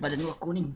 Badan gua kuning.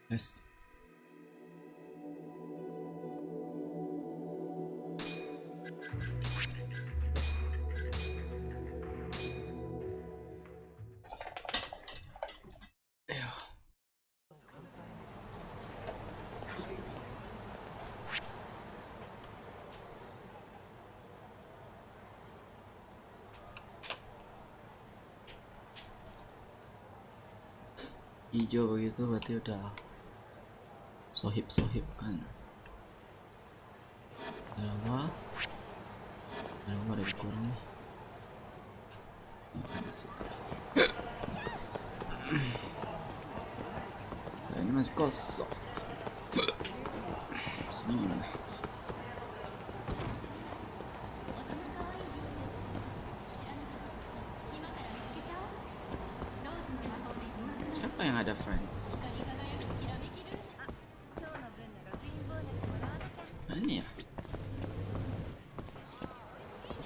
Yes. Hijau begitu berarti udah sohib kan. Berapa ada kurang nih. Kayaknya masih kosong. Sini mana? Siapa yang ada friends? Mana nih ya?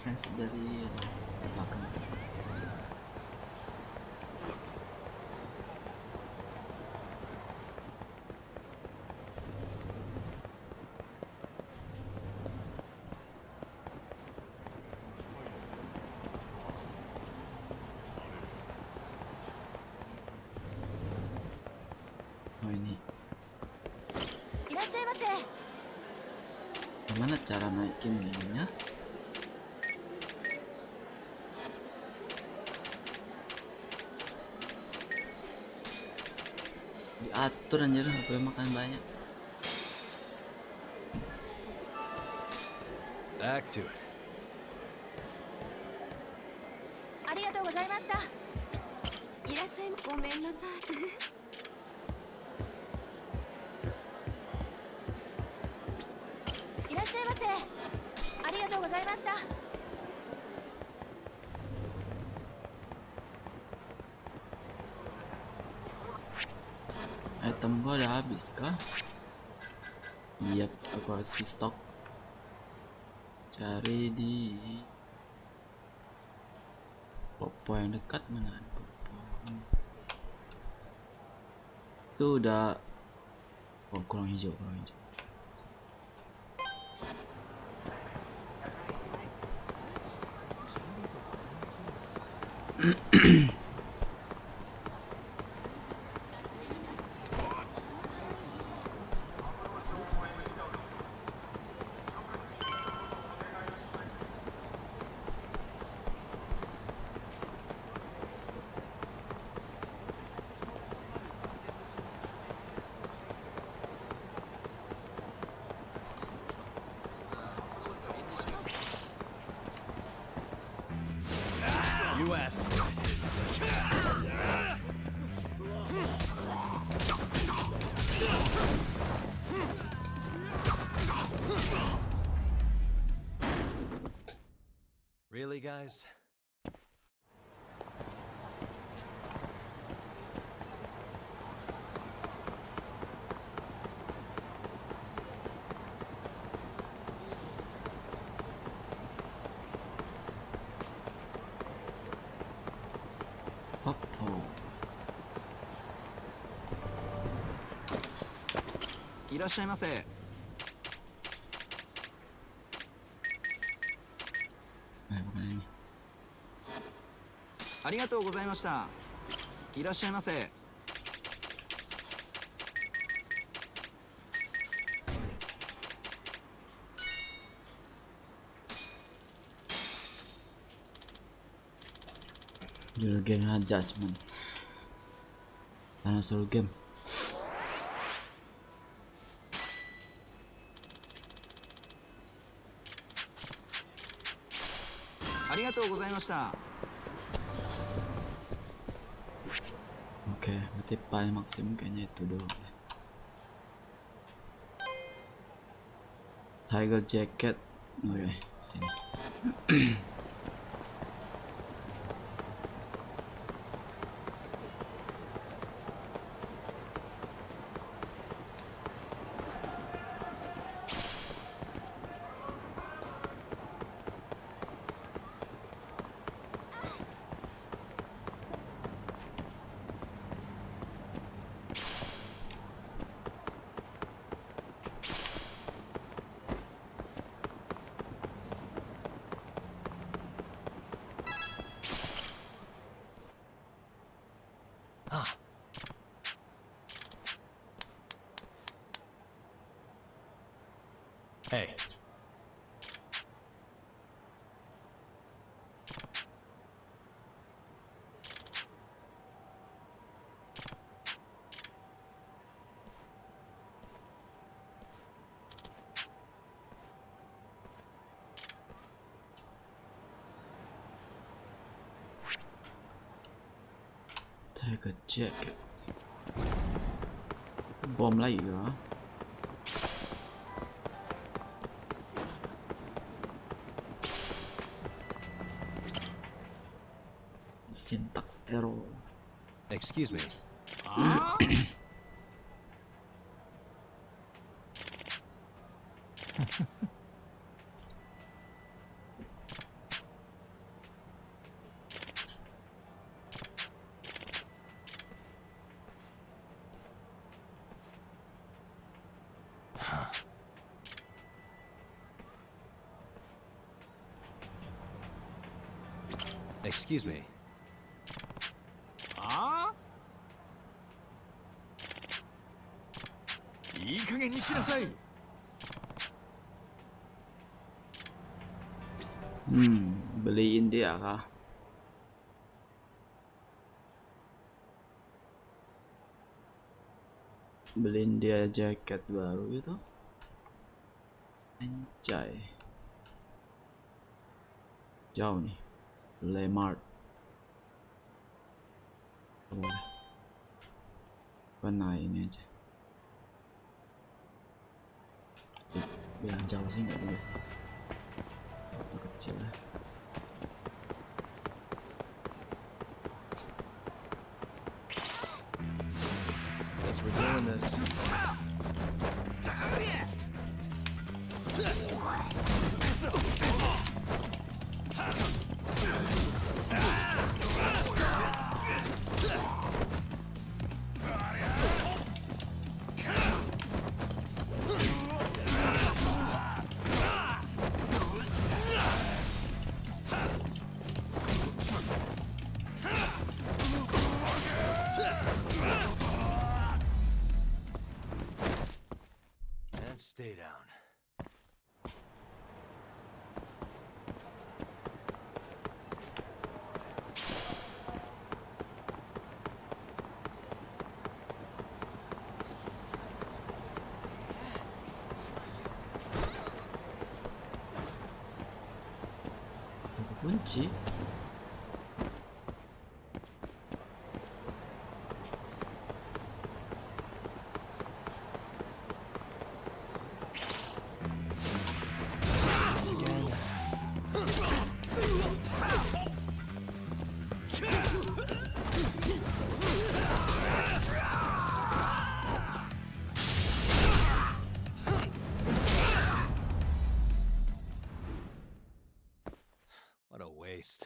Friends dari belakang. Oh ini. Gimana cara naikin ininya? Diatur anjir, nggak boleh makan banyak. Back to it. ありがとうございました。いらっしゃい。ごめんなさい。いらっしゃいませ。ありがとうございました。Item gua udah habis kah? Iya, aku harus restock. Cari di Popo yang dekat mana? Popo. Itu udah. Oh, kurang hijau. US. Really, guys? ありがとうございました。いらっしゃいませ。Judul game Judgment. Tanah seluruh game. Oke, berarti paling maksimum kayaknya itu doang. Tiger jacket. Oke, sini. Hey. Take a jacket. Bom lagi kah? Syntax error. Excuse me. Excuse me. Beliin dia kah? Beliin dia jaket baru gitu. Anjay. Jauh nih. Lemart. Boleh. Pernah ini aja. Biar jauh sih nggak boleh. Kota kecil lah. Guess we're doing this. And stay down. Kunci. What a waste.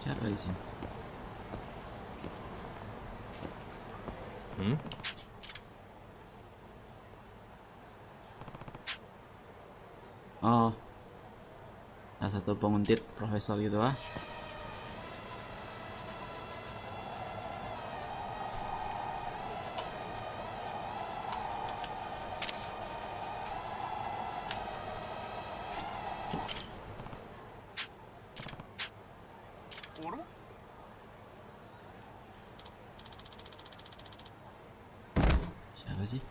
Siapa di sini? Hmm? Oh, salah satu penguntit profesor gitu ah. Siapa sih?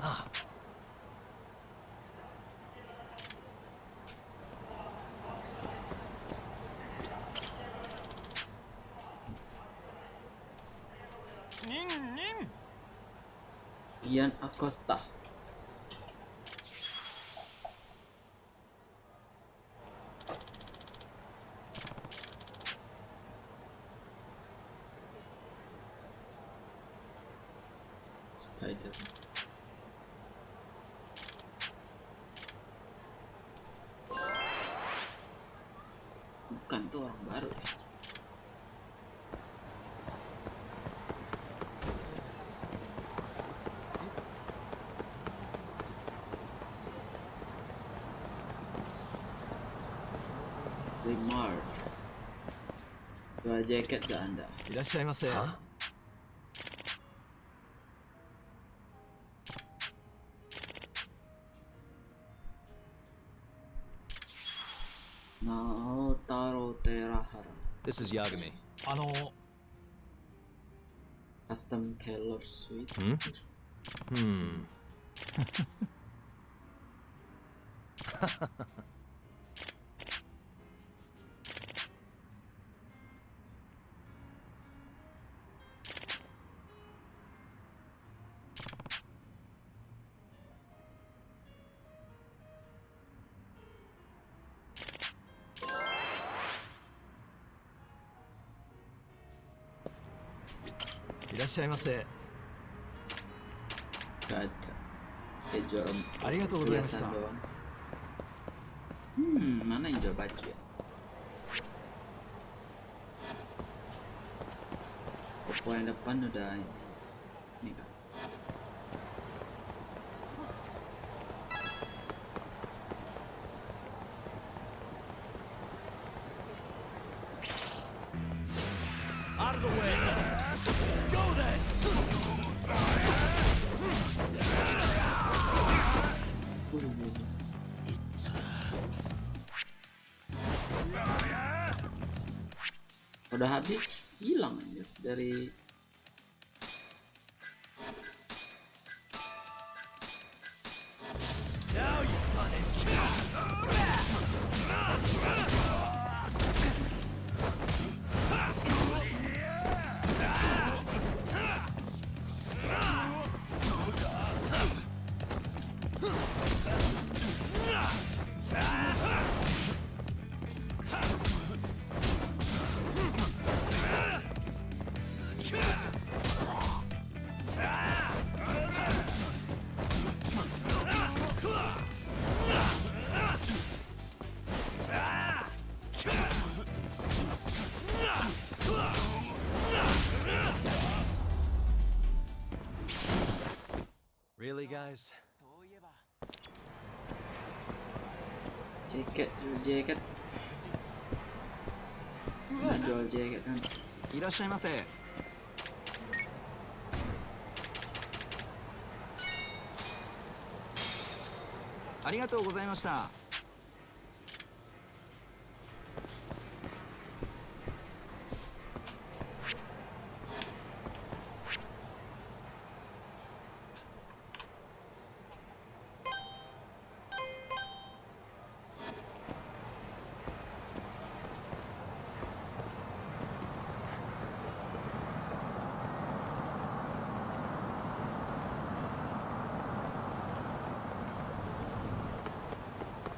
Ah, Lian Acosta. Spider. Bukan tuh orang baru ya. Limar. Dua jaket ke Anda. いらっしゃいませ。 Naotaro Terahara. This is Yagami. Custom Tailor Suite. Hmm? Hmm. Irashaimase. Gak ada. Dia jual Arigatou hiasan gozaimashita. doang. Mana yang jual baju ya? Toko yang depan udah ini kan. Out of the way. Let's go then. Udah habis, hilang aja dari Now you run and kill. Really, guys? jaket. Nah, jual jaket kan. いらっしゃいませ。ありがとうございました。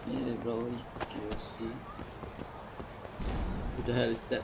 Yeah, bro, you see. What the hell is that?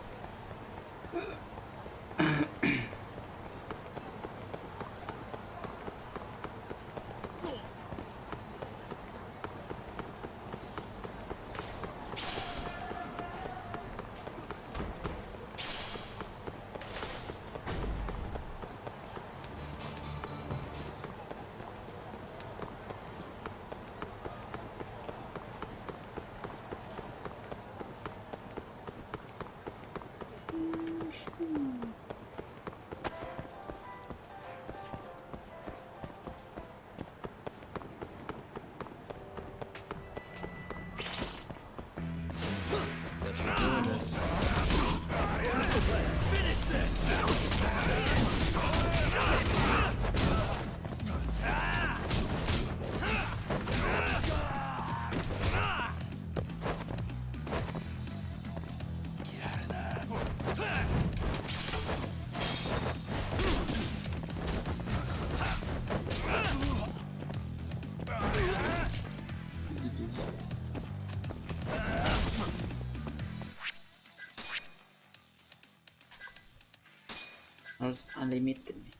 harus unlimited nih.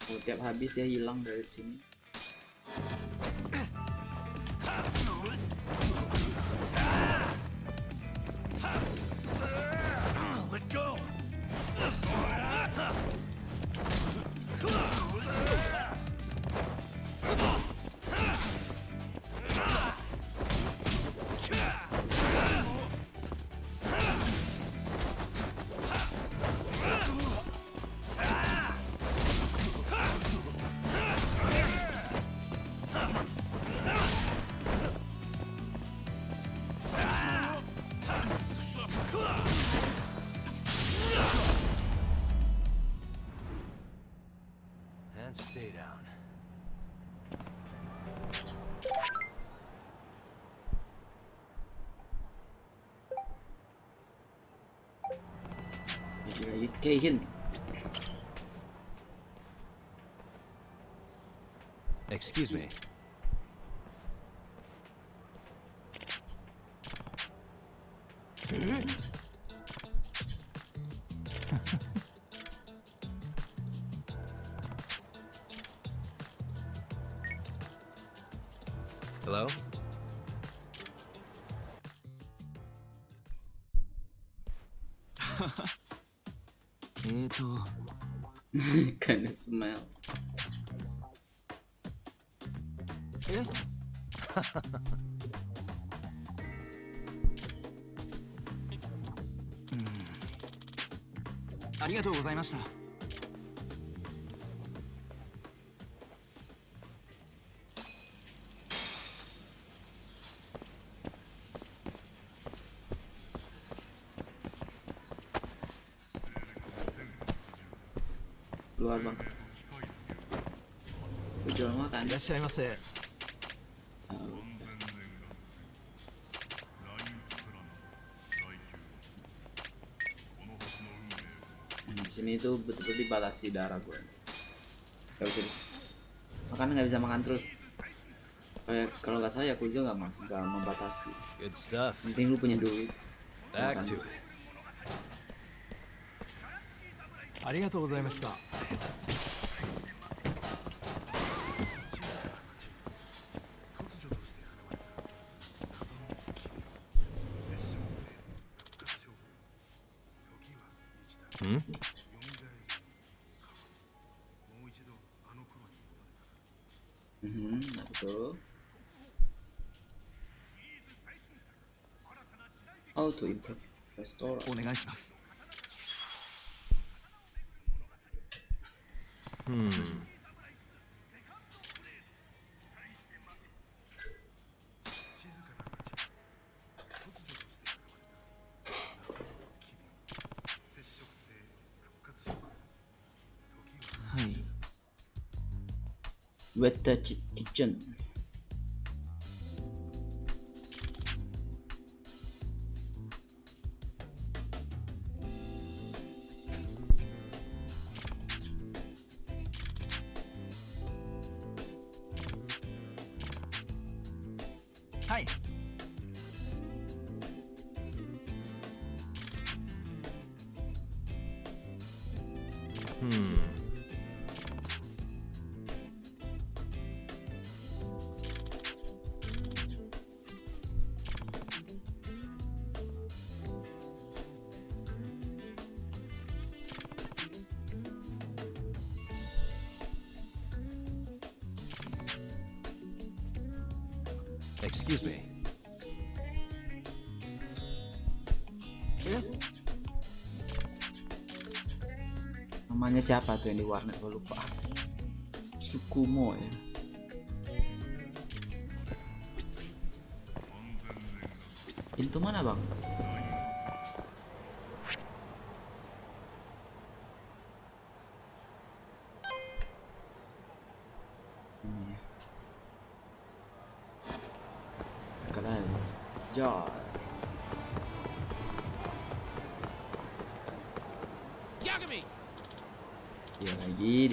Kalau tiap habis dia hilang dari sini. Let go. And stay down. Lagi kayak Excuse me. Hello? kind of smell. ありがとうございました。Luar bang. Jual makan. いらっしゃいませ。Di sini tuh betul-betul dibatasi darah gue. Gak bisa makan, nggak bisa makan terus. Kayak kalau nggak salah Yakuza nggak membatasi. Good stuff. Penting lu punya duit. Back Makan to terus. it. ありがとうございました。Hmm? Betul. How to improve restore. お願いします。 Hmm. With the kitchen. Hi. Hmm. Excuse me. Namanya siapa tuh yang di warnet, gue lupa. Sukumo ya. Pintu mana bang? Ini ya. Keren. Ja. Dia lagi.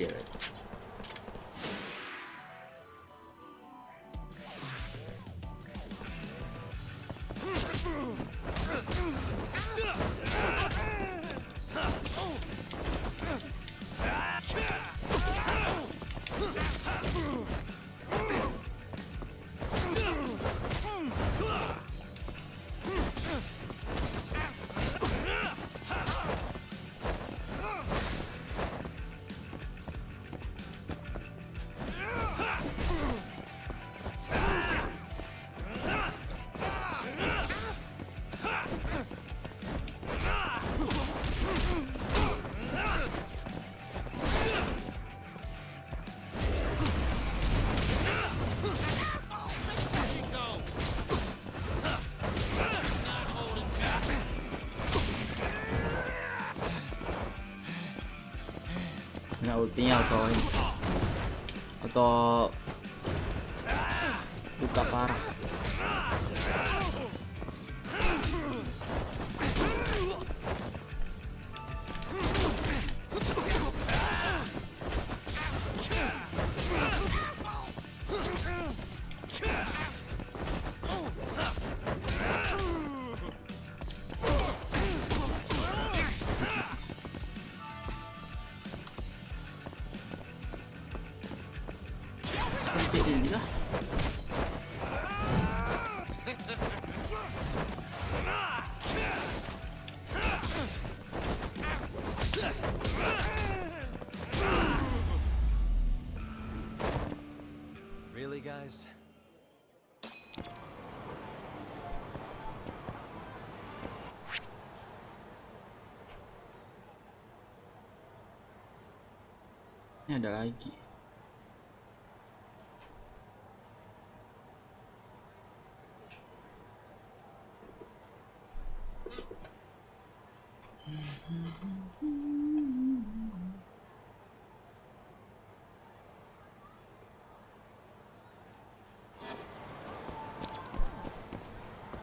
Kira ultinya atau luka parah. Sampai ini lah. Really, guys? Ini ada lagi.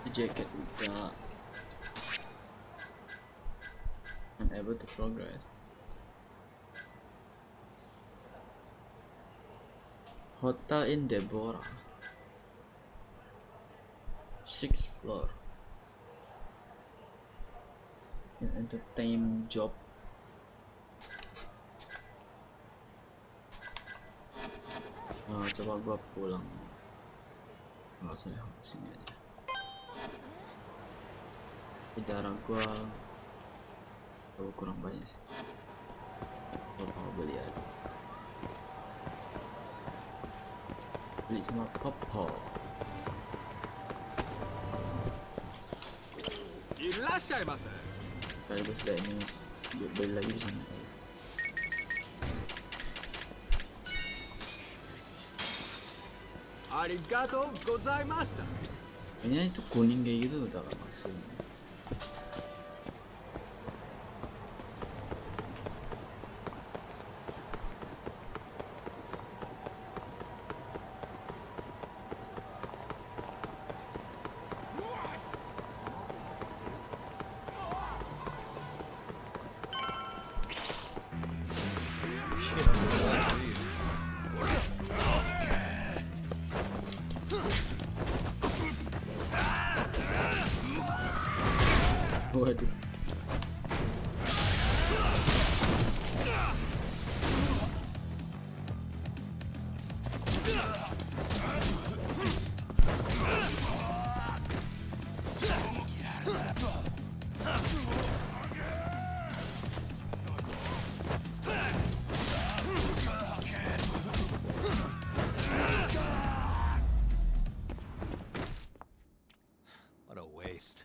Jacket udah unable to progress. Hotel in Deborah, 6th floor. An entertainment job. Coba gua pulang. Nggak usah deh, sini aja. Darah gua kurang banyak sih. Gua mau beli aja. Beli sama Popo. Kali gue sudah ini beli lagi di sana. Kayaknya itu kuning kayak gitu udah gak masuk. Waduh. What a waste.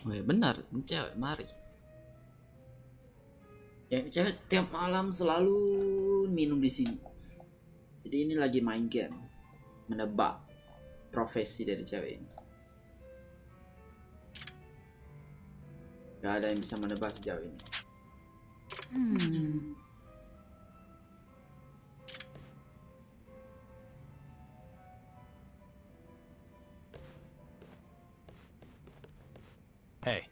Oh ya benar, ini cewek mari. Ya ini cewek tiap malam selalu minum di sini. Jadi ini lagi main game, menebak profesi dari cewek ini. Gak ada yang bisa menebak sejauh ini. Hey.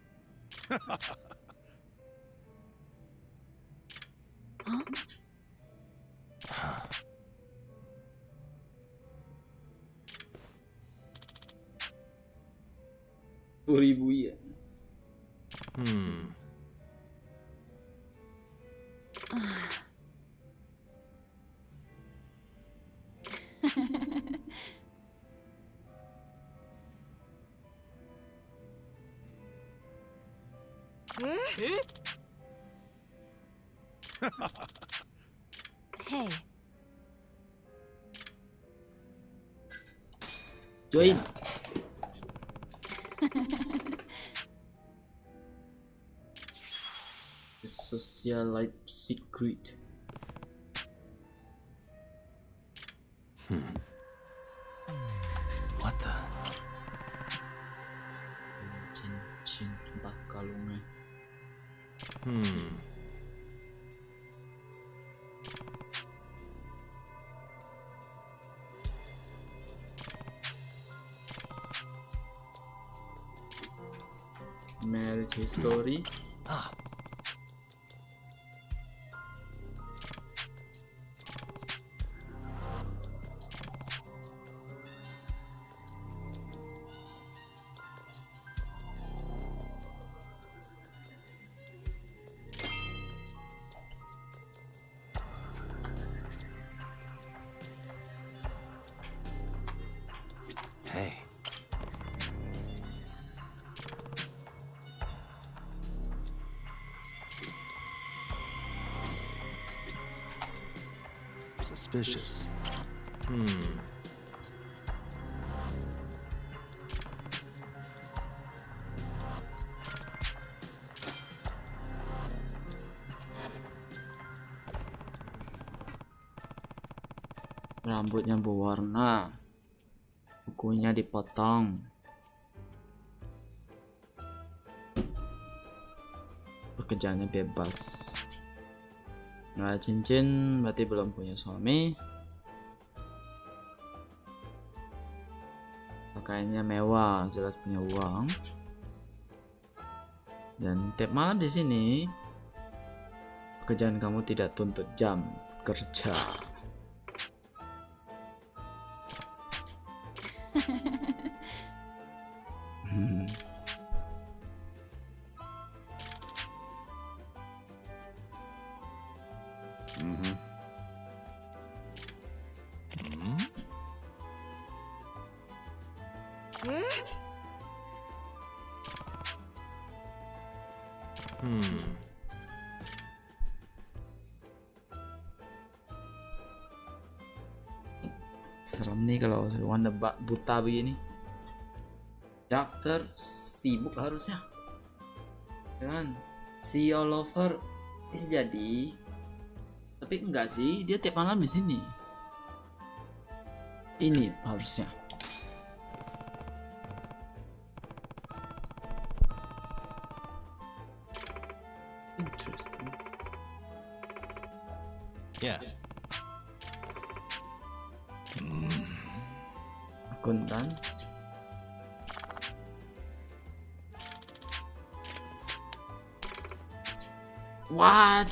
Ribu ya. Hey, Join. Rahasia Light Secret. What the? Cincin mbah kalungnya. Marriage history. Hey. Suspicious. Rambutnya berwarna, bukunya dipotong, pekerjaannya bebas. Nggak ada cincin, berarti belum punya suami. Pakaiannya mewah, jelas punya uang. Dan tiap malam di sini, pekerjaan kamu tidak tuntut jam kerja. Serem nih kalau warna buta begini. Dokter sibuk harusnya. Kan si Oliver bisa jadi, tapi enggak sih, dia tiap malam di sini. Ini harusnya. Interesting. Yeah. Akuntan. What?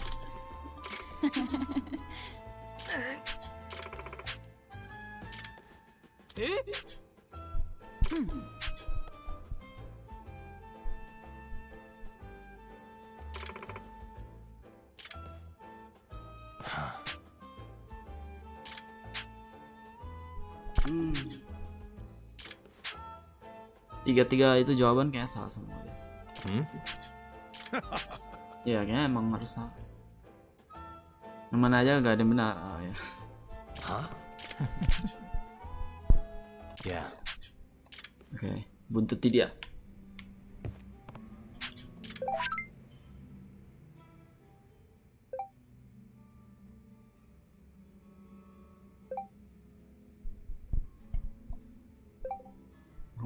Tiga-tiga itu jawaban kayak salah semua deh. Ya kayaknya emang harus salah. Yang mana aja gak ada yang benar. Oh, ya. Hah? Ya. Oke, buntuti dia.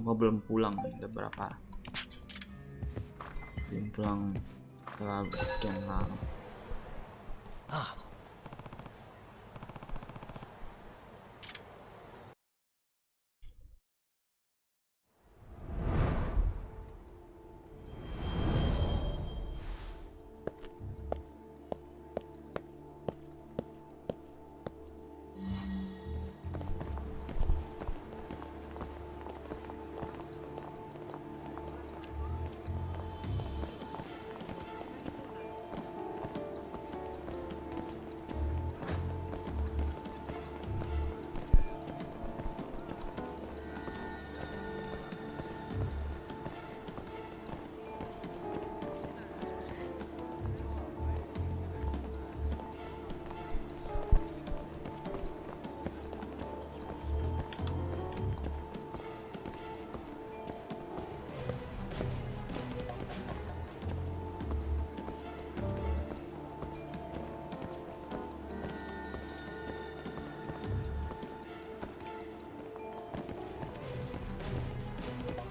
Gua belum pulang nih, udah berapa? Belum pulang setelah sekian lama.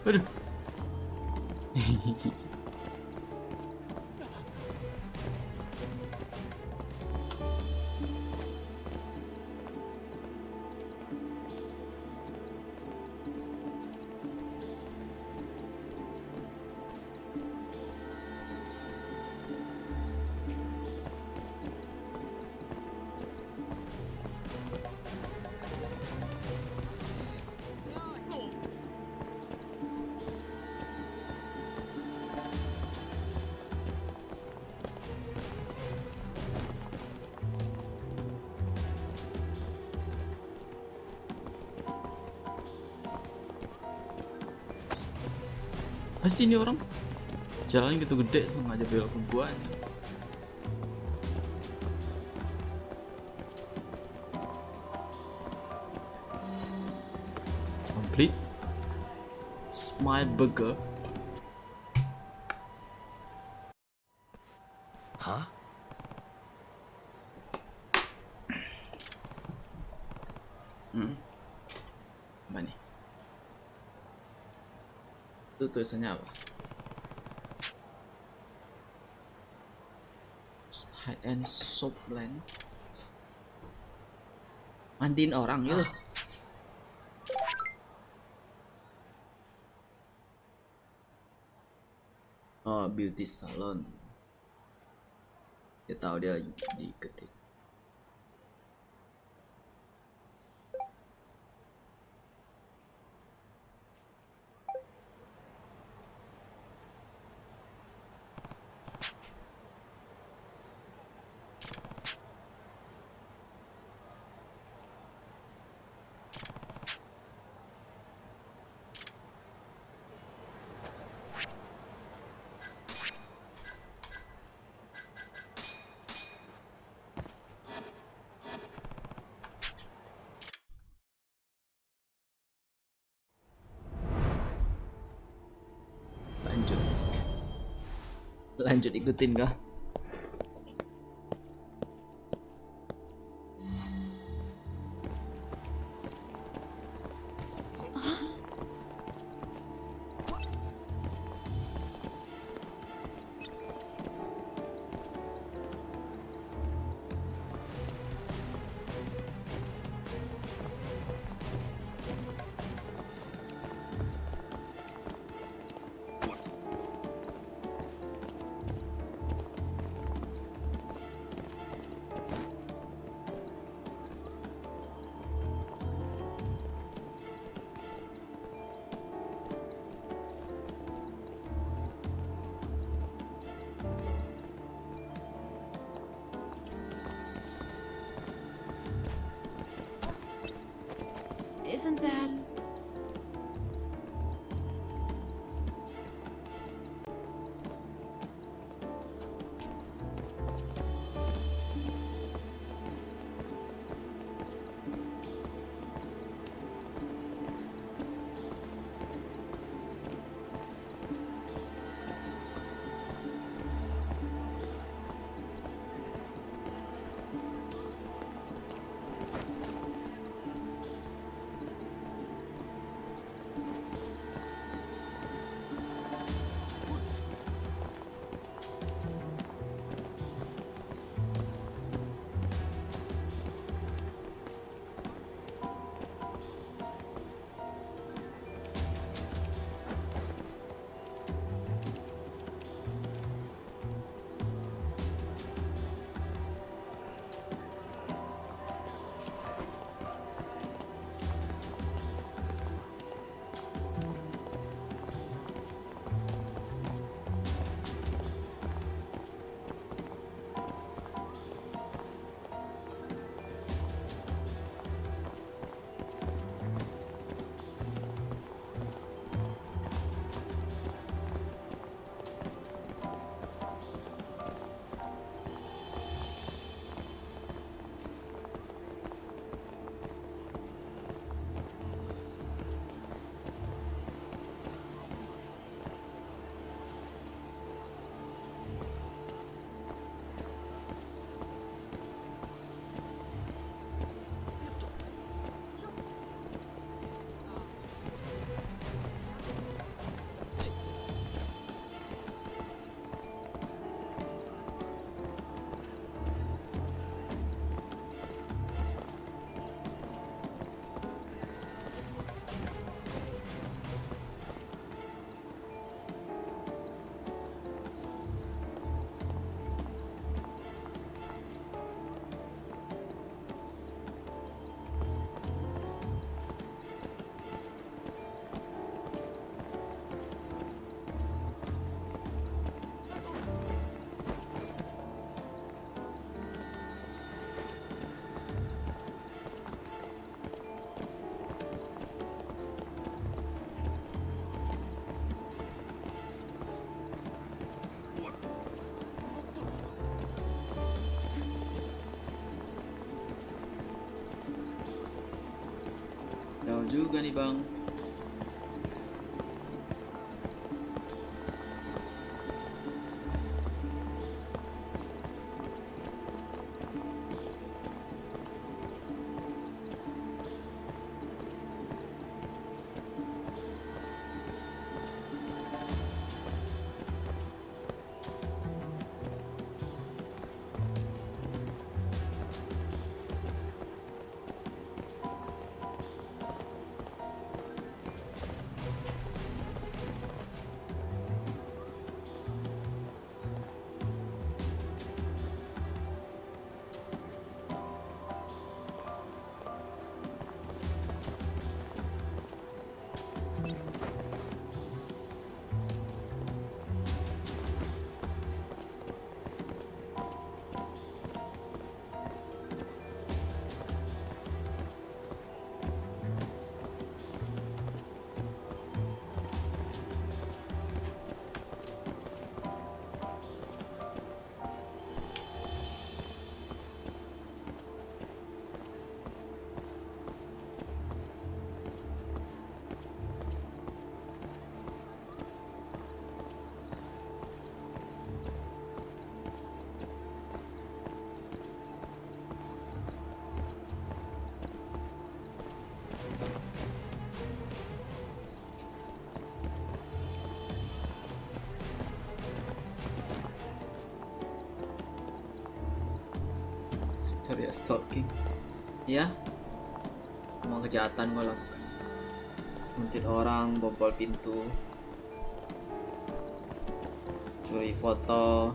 Waduh. Pasti ini orang jalan gitu gede sengaja belok ke gua aja. Complete Smile Burger. Huh? Apa nih? Itu tulisannya apa? High end soap blend. Mandiin orang gitu. Oh, beauty salon. Dia tahu dia diketik. Lanjut ikutin kah? Isn't that... juga nih bang. Sorry, stalking. Ya, semua kejahatan gue lakukan. Nguntit orang, bobol pintu, curi foto.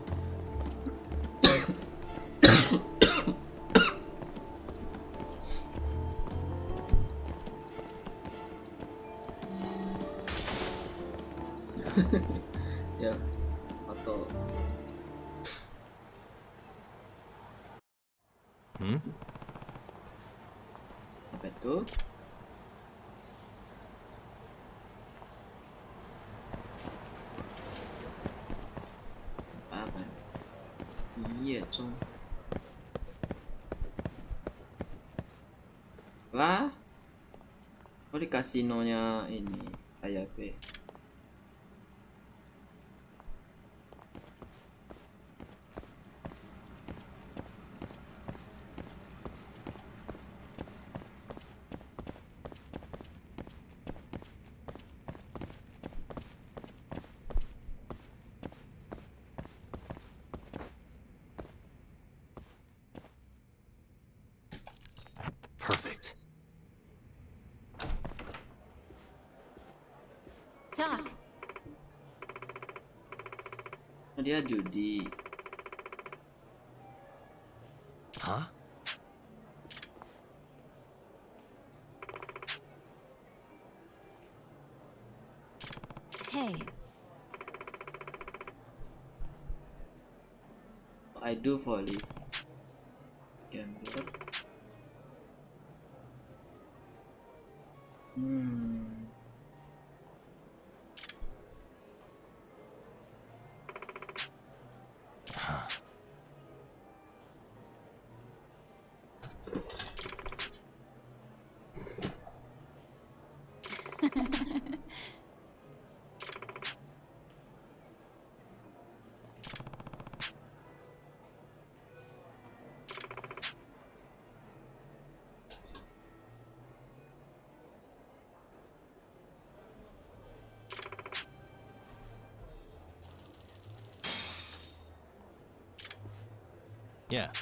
Ya, foto. Apa itu? Apa? Iya, Cong. Lah? Oh, di kasinonya ini AYP. Perfect. Doc, Dia judi. Huh? hey, I do for this. Gambler. Yeah.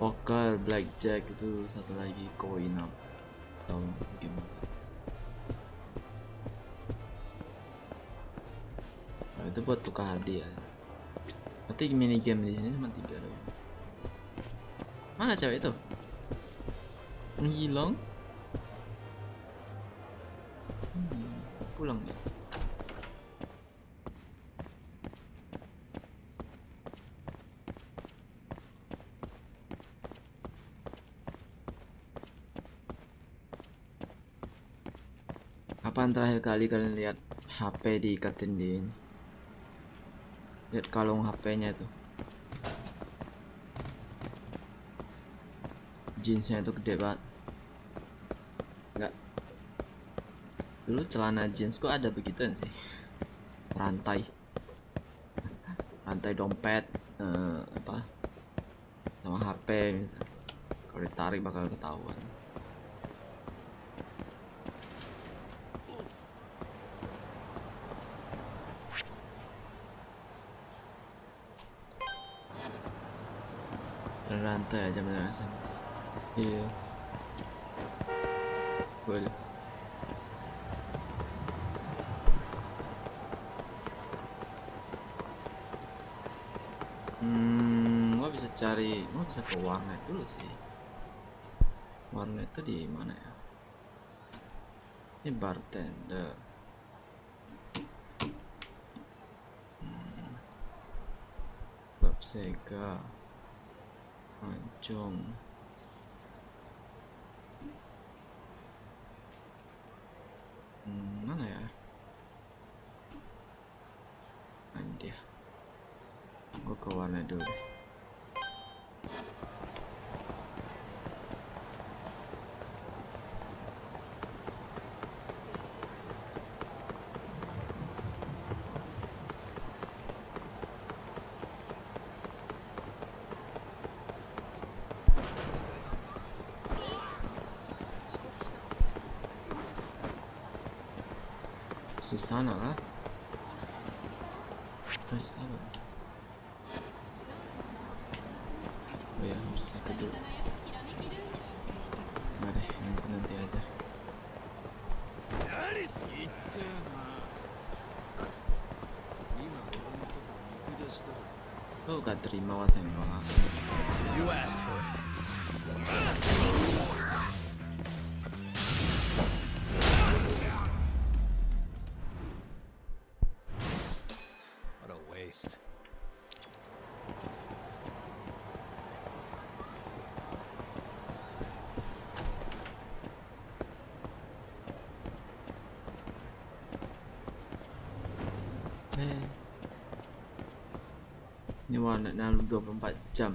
Poker, blackjack itu satu lagi koin up. Tahu gimana? Nah, itu buat tukar hadiah. Nanti mini game di sini cuma 3 doang. Mana cewek itu? Menghilang? Pulang ya. Kapan terakhir kali kalian lihat HP diikatin di ini? Lihat kalung HP-nya tuh. Jeansnya itu gede banget. Enggak. Dulu celana jeansku ada begituan sih. Rantai dompet, apa? Sama HP gitu. Kalau ditarik bakal ketahuan. Rantai aja beneran. Iya. Boleh. Gua bisa ke warnet dulu sih. Warnet itu di mana ya? Ini bartender. Klub Sega. Anjong. Mana ya? Anjir. Gua ke warnet dulu. Di sana lah. Terus apa? Oh ya, harus satu dulu. Nggak deh, nanti aja. Oh, gak terima was yang malah. You asked for it. What a waste. Ini warnet dalam 24 jam.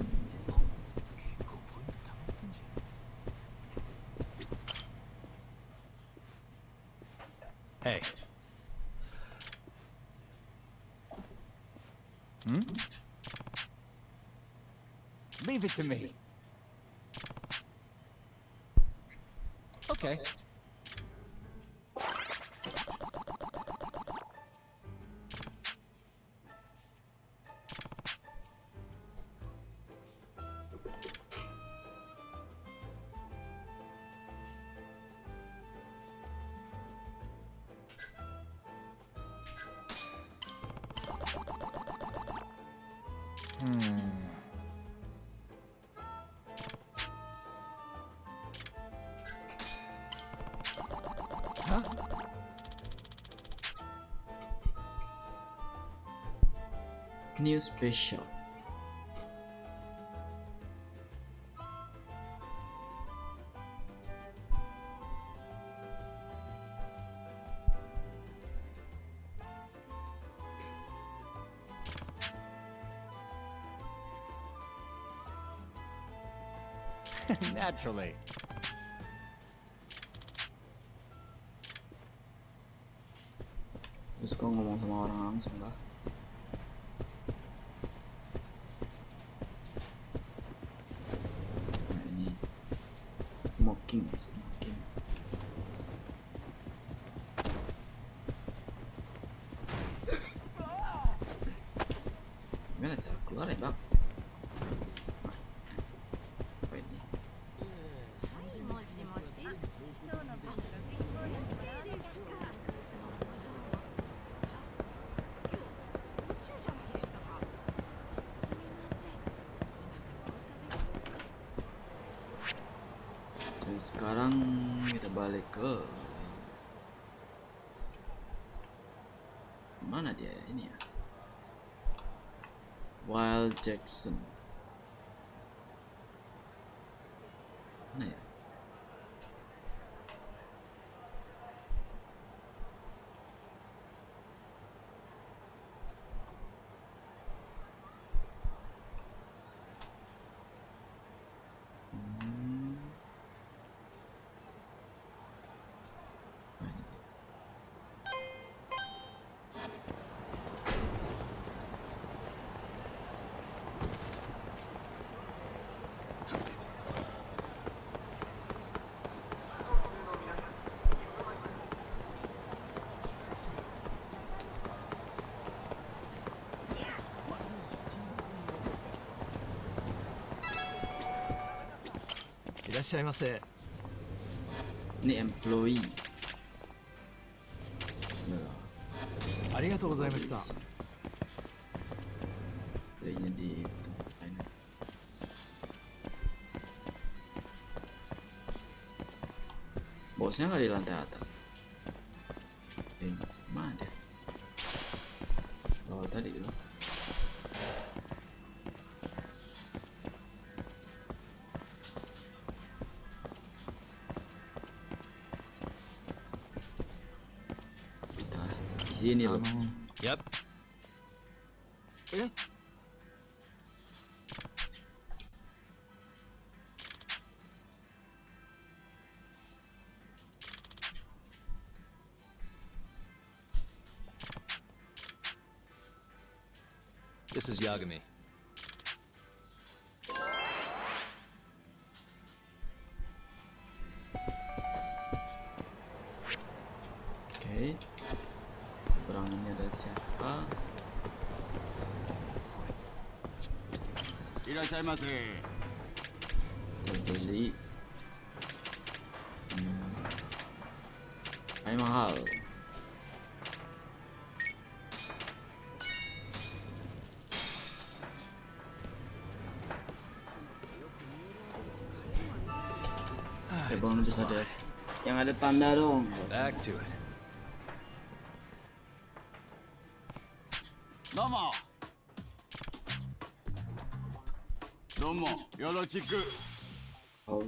Hey. Leave it to me. Okay. New special. Naturally. Terus kok ngomong sama orang langsung lah. Nah, ini mocking. Gimana cara keluar ya, Bang? Apa ini? Dan sekarang kita balik ke mana dia ini ya? Wild Jackson. Mana ya? っしゃいませ。 Ini employee. ありがとうございました。 Kayaknya di tempat lain. Bosnya nggak di lantai atas. Mana dia? Oh tadi loh. Di sini loh. Yep. This is Yagami. Oke. Seberang ini ada siapa? Beli. Ayo mahal. Belum bisa ada yang ada tanda dong. Back to it. Domo. Domo, yoroshiku. Oh,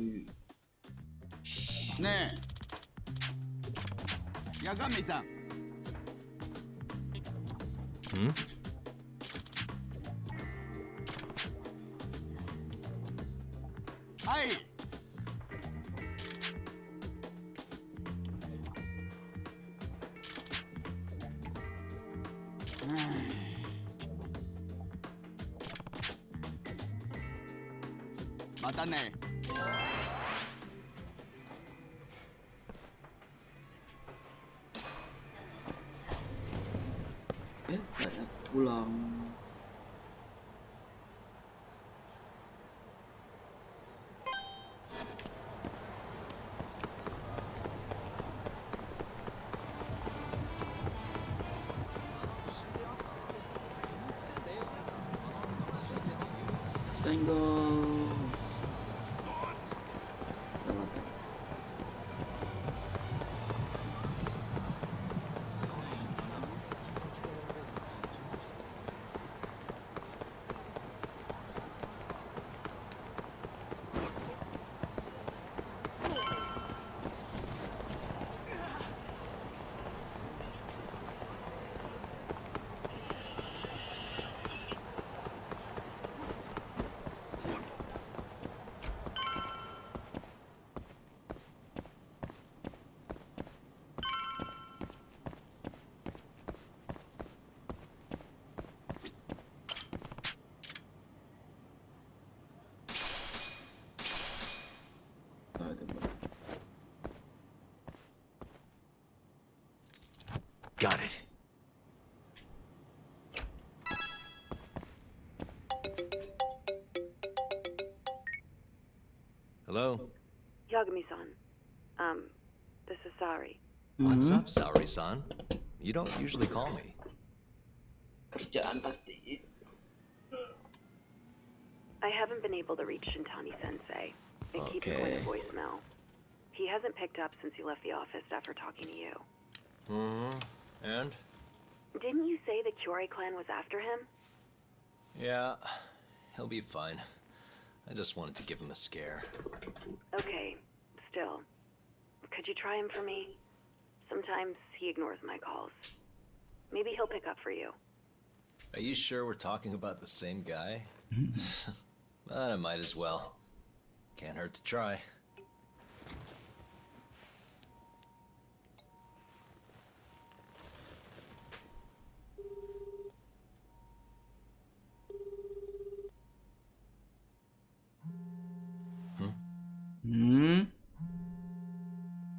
Ne. Yagami-san. Hai. Mata ne. saya pulang. Senggol. Got it. Hello? Yagami-san. This is Sari. What's up, Saweria-san? You don't usually call me. Kerjaan pasti. I haven't been able to reach Shintani-sensei. It keeps going to voicemail. He hasn't picked up since he left the office after talking to you. And? Didn't you say the Kyori clan was after him? Yeah, he'll be fine. I just wanted to give him a scare. Okay, still. Could you try him for me? Sometimes he ignores my calls. Maybe he'll pick up for you. Are you sure we're talking about the same guy? But I might as well. Can't hurt to try.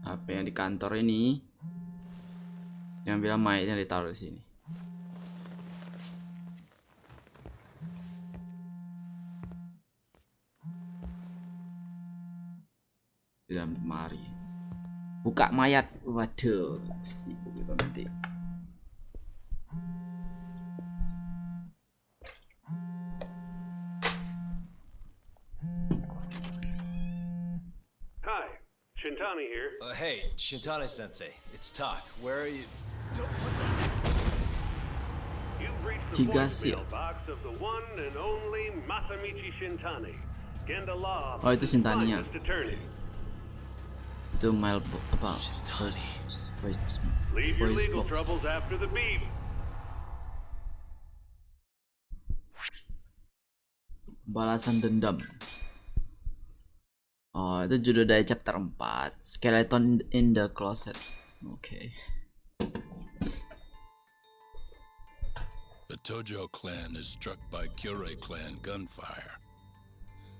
Apa yang di kantor ini? Yang bilang mayatnya ditaruh di sini. Di dalam lemari. Buka mayat. Waduh, sibuk itu nanti. Hi, Shintani here. Hey, Shintani-sensei. It's Tak. Where are you? You've reached the Higashi. voicemail box of the one and only Masamichi Shintani, Genda Law, Oh, itu Shintani ya. finest attorney. Itu mail apa? Shintani. Leave your Voice legal box. troubles after the beep. Balasan dendam. Oh, itu judul dari chapter 4. Skeleton in the Closet. Oke. The Tojo clan is struck by Kyorei clan gunfire.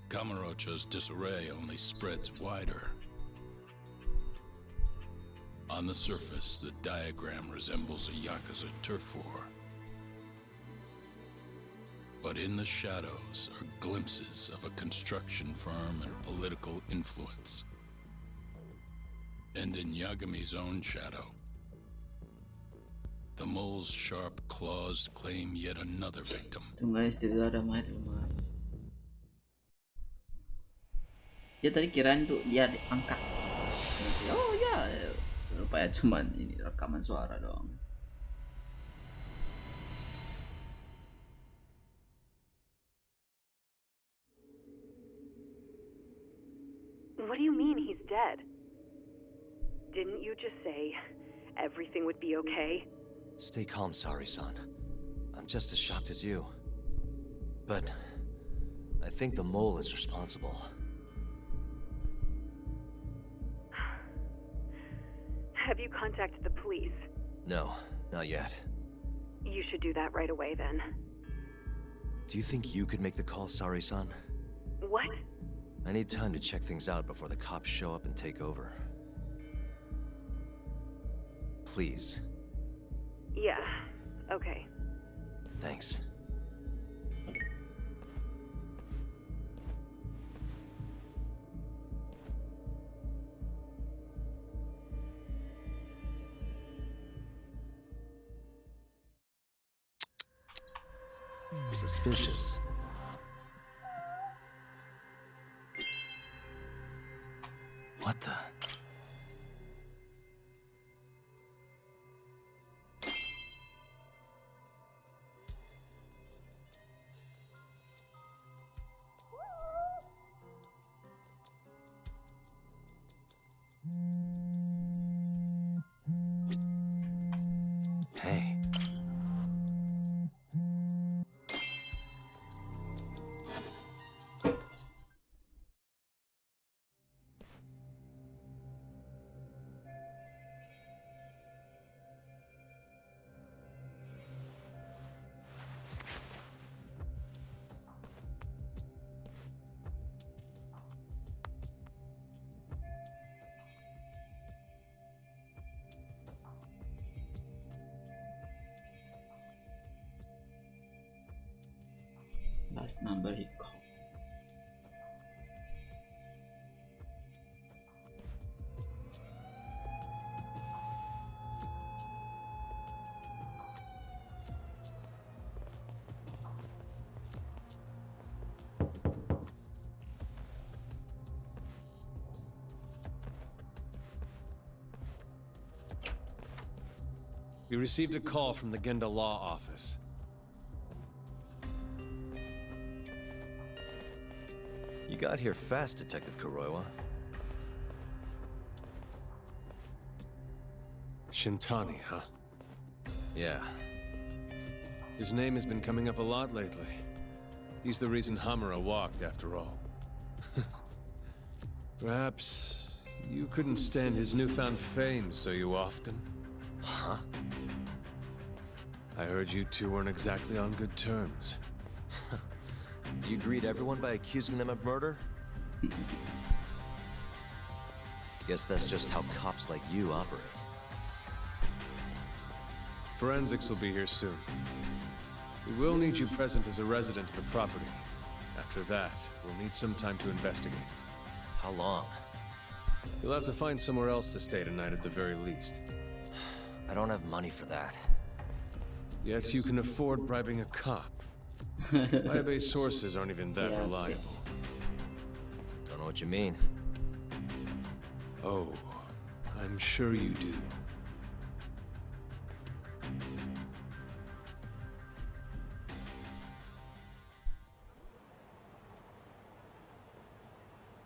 Kamurocho's disarray only spreads wider. On the surface, the diagram resembles a Yakuza turf war. But in the shadows are glimpses of a construction firm and political influence. And in Yagami's own shadow, the mole's sharp claws claim yet another victim. Tunggu guys, tiba-tiba ada main di lemari. Dia tadi kirain tuh dia diangkat. Oh ya, rupanya cuman ini rekaman suara doang. What do you mean he's dead? Didn't you just say everything would be okay? Stay calm, Sari-san. I'm just as shocked as you. But I think the mole is responsible. Have you contacted the police? No, not yet. You should do that right away then. Do you think you could make the call, Sari-san? What? I need time to check things out before the cops show up and take over. Please. Yeah, okay. Thanks. Suspicious. What the? Hey. Last number he called. We received a call from the Genda Law Office. You got here fast, Detective Kuroiwa. Shintani, huh? Yeah. His name has been coming up a lot lately. He's the reason Hamura walked, after all. Perhaps you couldn't stand his newfound fame so you often? Huh? I heard you two weren't exactly on good terms. Do you greet everyone by accusing them of murder? Guess that's just how cops like you operate. Forensics will be here soon. We will need you present as a resident of the property. After that, we'll need some time to investigate. How long? You'll have to find somewhere else to stay tonight at the very least. I don't have money for that. Yet you can afford bribing a cop. Database sources aren't even that Yeah. reliable. Don't know what you mean. Oh, I'm sure you do.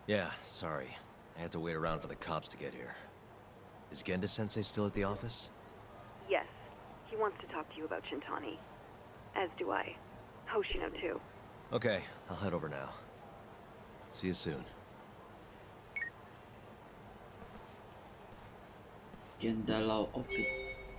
Yeah, sorry. I had to wait around for the cops to get here. Is Genda-sensei still at the office? Yes. He wants to talk to you about Shintani. As do I. Hoshino, too. Okay, I'll head over now. See you soon. Genda Law Office.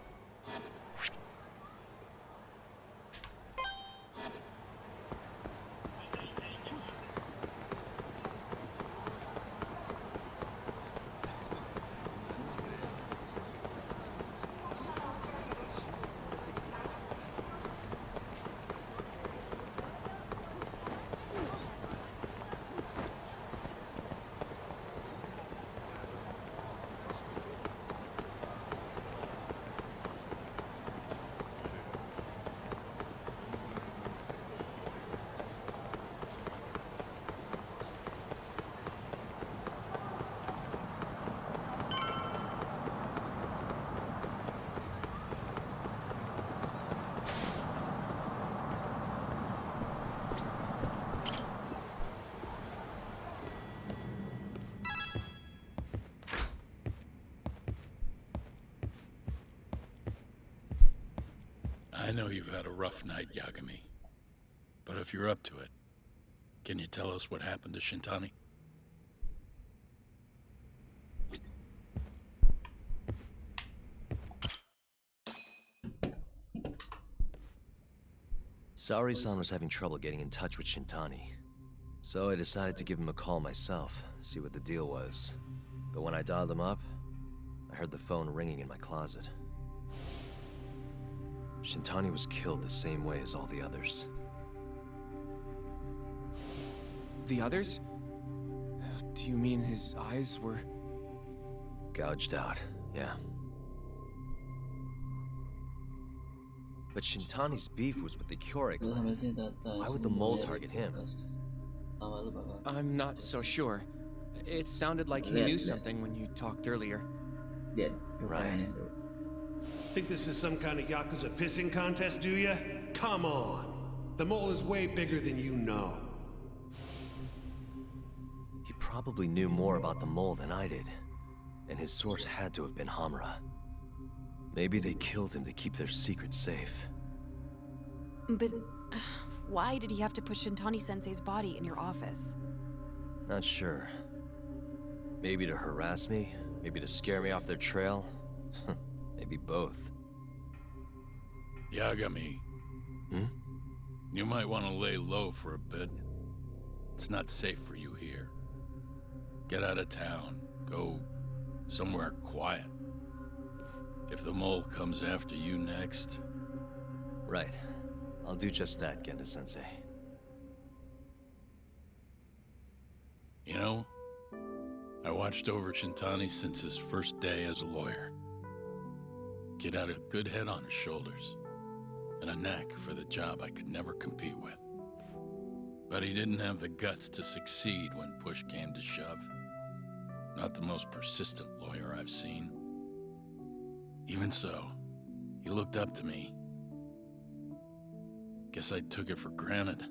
I know you've had a rough night, Yagami. But if you're up to it, can you tell us what happened to Shintani? Saori-san was having trouble getting in touch with Shintani. So I decided to give him a call myself, see what the deal was. But when I dialed him up, I heard the phone ringing in my closet. Shintani was killed the same way as all the others. The others? Do you mean his eyes were... Gouged out, yeah. But Shintani's beef was with the Kyorei clan. Why would the mole target him? I'm not so sure. It sounded like he knew something when you talked earlier. Right. Think this is some kind of Yakuza pissing contest, do ya? Come on! The mole is way bigger than you know. He probably knew more about the mole than I did. And his source had to have been Hamura. Maybe they killed him to keep their secret safe. But why did he have to put Shintani-sensei's body in your office? Not sure. Maybe to harass me? Maybe to scare me off their trail? Maybe both. Yagami. You might want to lay low for a bit. It's not safe for you here. Get out of town. Go somewhere quiet. If the mole comes after you next... Right. I'll do just that, Genda-sensei. You know, I watched over Shintani since his first day as a lawyer. Kid had a good head on his shoulders, and a knack for the job I could never compete with. But he didn't have the guts to succeed when push came to shove. Not the most persistent lawyer I've seen. Even so, he looked up to me. Guess I took it for granted.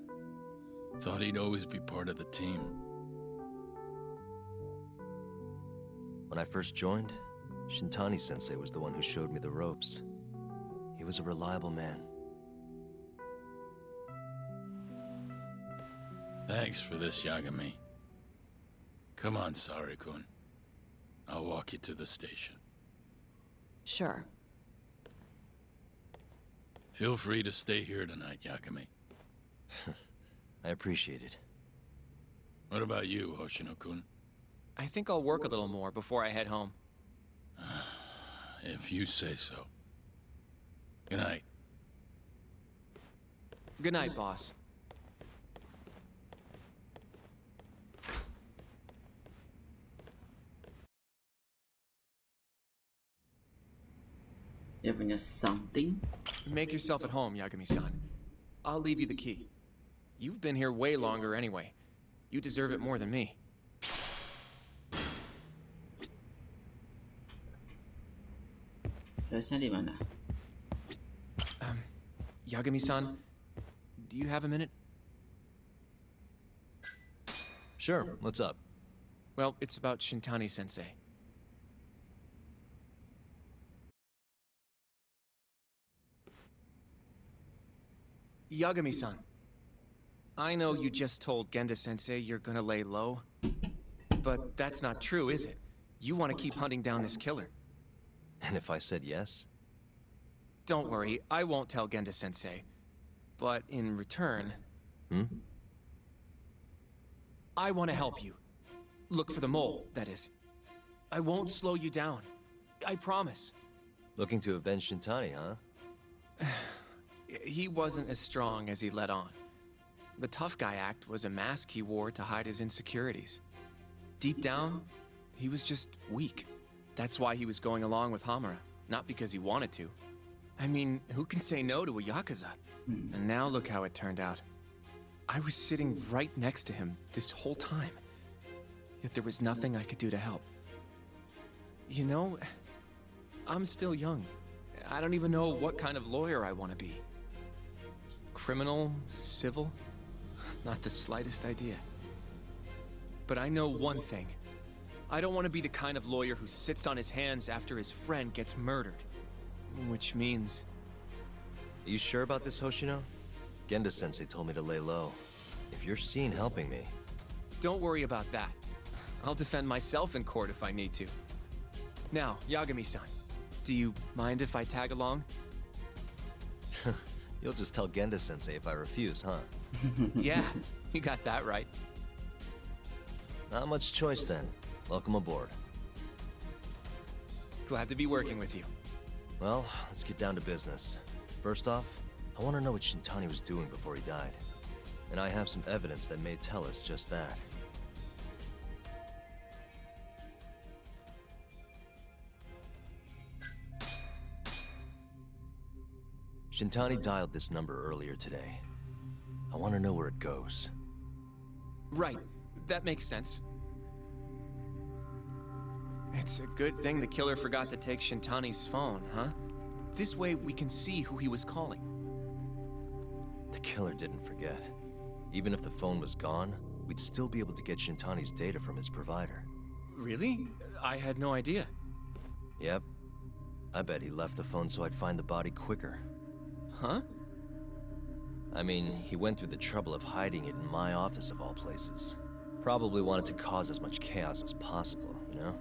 Thought he'd always be part of the team. When I first joined, Shintani-sensei was the one who showed me the ropes. He was a reliable man. Thanks for this, Yagami. Come on, Sari-kun. I'll walk you to the station. Sure. Feel free to stay here tonight, Yagami. I appreciate it. What about you, Hoshino-kun? I think I'll work a little more before I head home. If you say so. Good night. Good night, boss. Dia punya something. Make yourself at home, Yagami-san. I'll leave you the key. You've been here way longer anyway. You deserve it more than me. Rasanya di mana? Yagami-san, do you have a minute? Sure, what's up? Well, it's about Shintani-sensei. Yagami-san, I know you just told Genda-sensei you're gonna lay low, but that's not true, is it? You want to keep hunting down this killer. And if I said yes? Don't worry, I won't tell Genda-sensei. But in return... I want to help you. Look for the mole, that is. I won't slow you down. I promise. Looking to avenge Shintani, huh? He wasn't as strong as he let on. The tough guy act was a mask he wore to hide his insecurities. Deep down, he was just weak. That's why he was going along with Hamura, not because he wanted to. I mean, who can say no to a Yakuza? And now look how it turned out. I was sitting right next to him this whole time. Yet there was nothing I could do to help. You know, I'm still young. I don't even know what kind of lawyer I want to be. Criminal? Civil? Not the slightest idea. But I know one thing. I don't want to be the kind of lawyer who sits on his hands after his friend gets murdered. Which means... Are you sure about this, Hoshino? Genda-sensei told me to lay low. If you're seen helping me... Don't worry about that. I'll defend myself in court if I need to. Now, Yagami-san, do you mind if I tag along? You'll just tell Genda-sensei if I refuse, huh? Yeah, you got that right. Not much choice then. Welcome aboard. Glad to be working with you. Well, let's get down to business. First off, I want to know what Shintani was doing before he died. And I have some evidence that may tell us just that. Shintani dialed this number earlier today. I want to know where it goes. Right, that makes sense. It's a good thing the killer forgot to take Shintani's phone, huh? This way we can see who he was calling. The killer didn't forget. Even if the phone was gone, we'd still be able to get Shintani's data from his provider. Really? I had no idea. Yep. I bet he left the phone so I'd find the body quicker. Huh? I mean, he went through the trouble of hiding it in my office of all places. Probably wanted to cause as much chaos as possible, you know?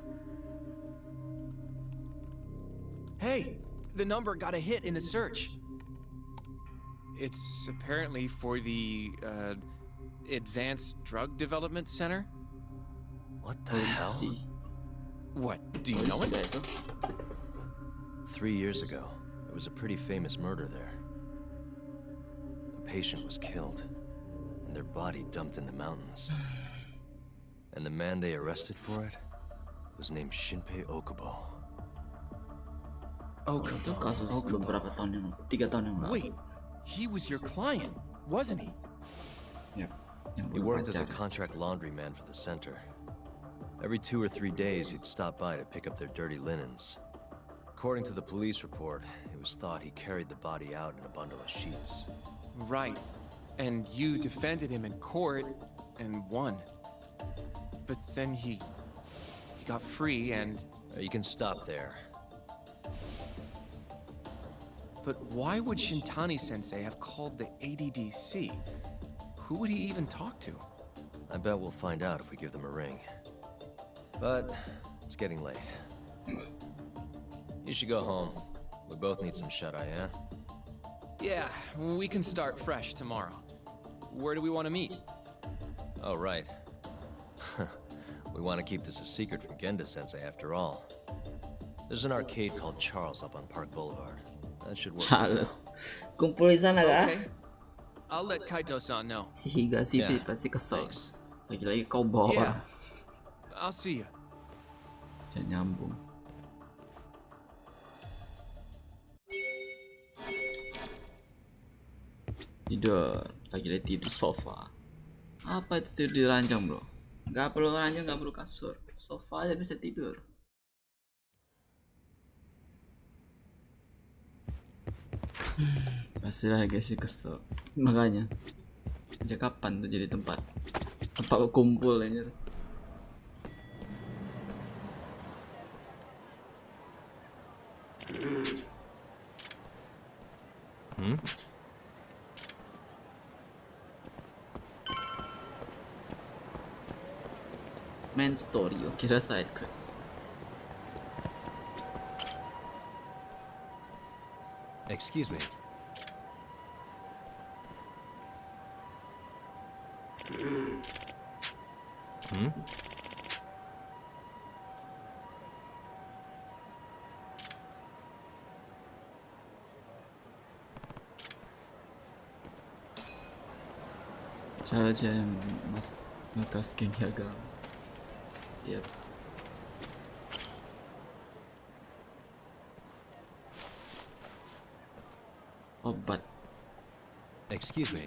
Hey! The number got a hit in the search. It's apparently for the, Advanced Drug Development Center? What the hell? What, do you know it? 3 years ago, there was a pretty famous murder there. A patient was killed, and their body dumped in the mountains. And the man they arrested for it was named Shinpei Okubo. Itu kasus beberapa tahun yang 3 tahun yang lalu. Wait, he was your client, wasn't he? Yep. He worked as a contract laundryman for the center. Every 2 or 3 days, he'd stop by to pick up their dirty linens. According to the police report, it was thought he carried the body out in a bundle of sheets. Right. And you defended him in court and won. But then he got free and... You can stop there. But why would Shintani-sensei have called the ADDC? Who would he even talk to? I bet we'll find out if we give them a ring. But it's getting late. You should go home. We both need some shut-eye, yeah? Yeah, we can start fresh tomorrow. Where do we want to meet? Oh, right. We want to keep this a secret from Genda-sensei after all. There's an arcade called Charles up on Park Boulevard. That should work. Charles. Kumpul di sana kah? Okay. I'll let Kaito-san know. Si Higa si pasti kesel. Lagi-lagi kau bawa. Yeah. I'll see you. Jangan nyambung. Tidur, lagi dia tidur sofa. Apa itu tidur di ranjang bro? Gak perlu ranjang, gak perlu kasur, sofa aja bisa tidur. Pastilah guys sih kesel. Makanya sejak kapan tuh jadi tempat kumpul aja. Main story, kira side quest. Excuse me. Cara aja yang multitasking ya gal. Yep. Obat. Excuse me.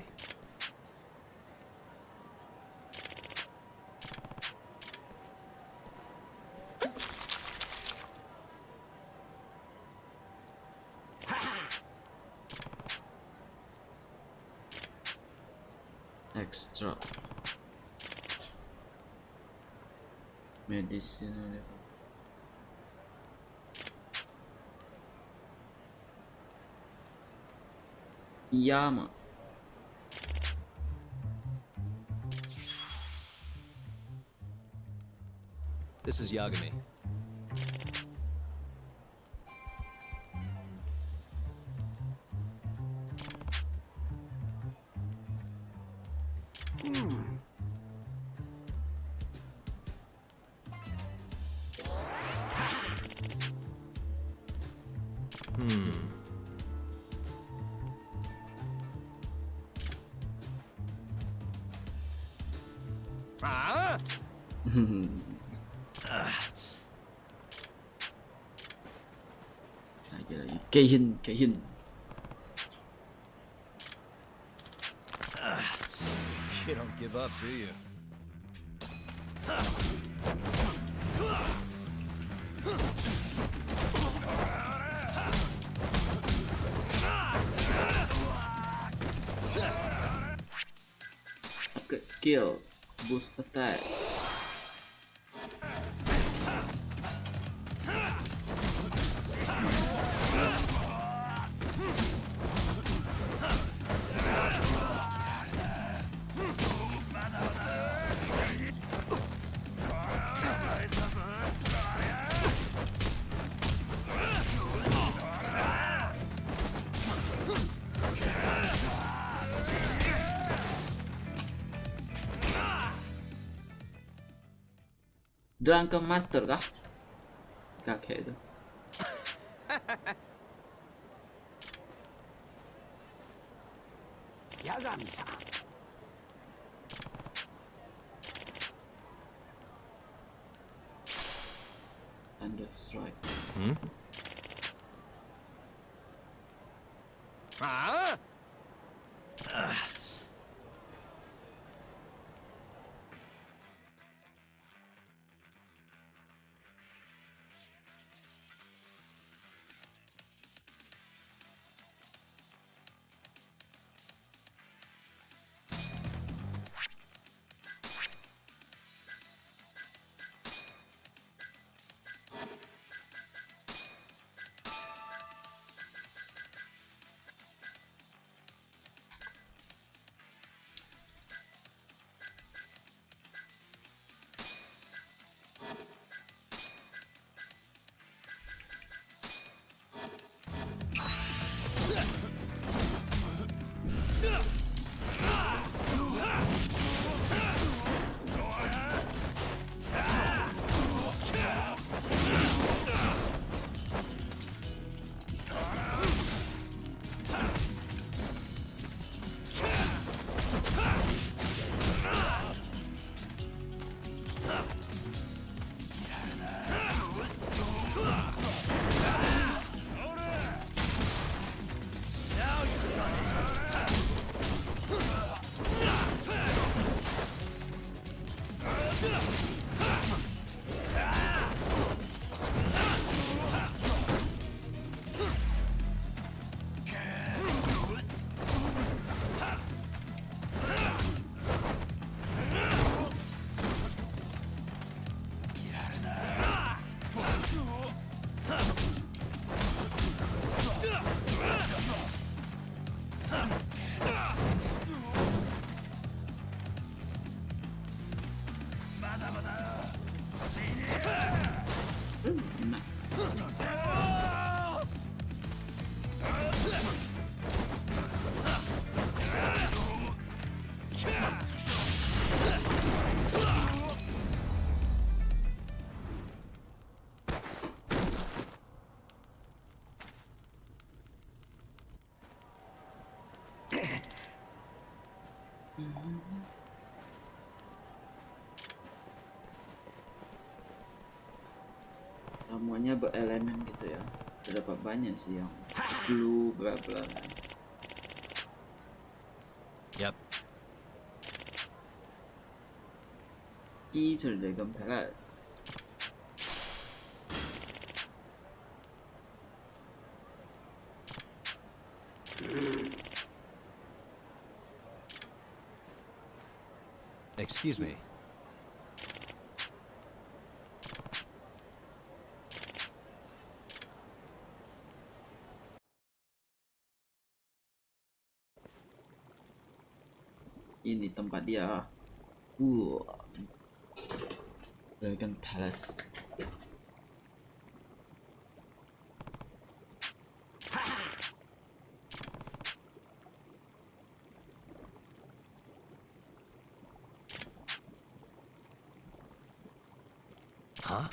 Extra. Medicine. Yama. This is Yagami. Lagi Keihin. You don't give up, do you? Upgrade skill, boost attack. Drunken Master kah? Kakek itu. Yagami-san. Thunder strike. Semuanya berelemen gitu ya. Terdapat banyak sih yang blue bla bla. Yep. Key to the Dragon Palace. Excuse me. Ini tempat dia. Dragon Palace. Huh?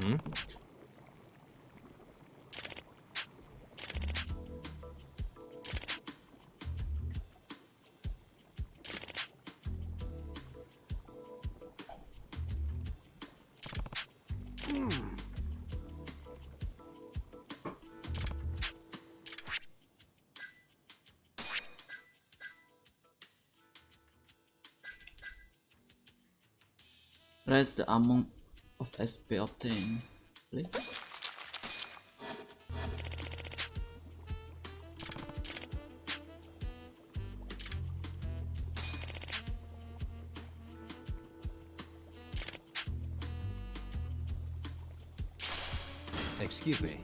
Hmm? Raise the amount of SP obtained. Really? Excuse me.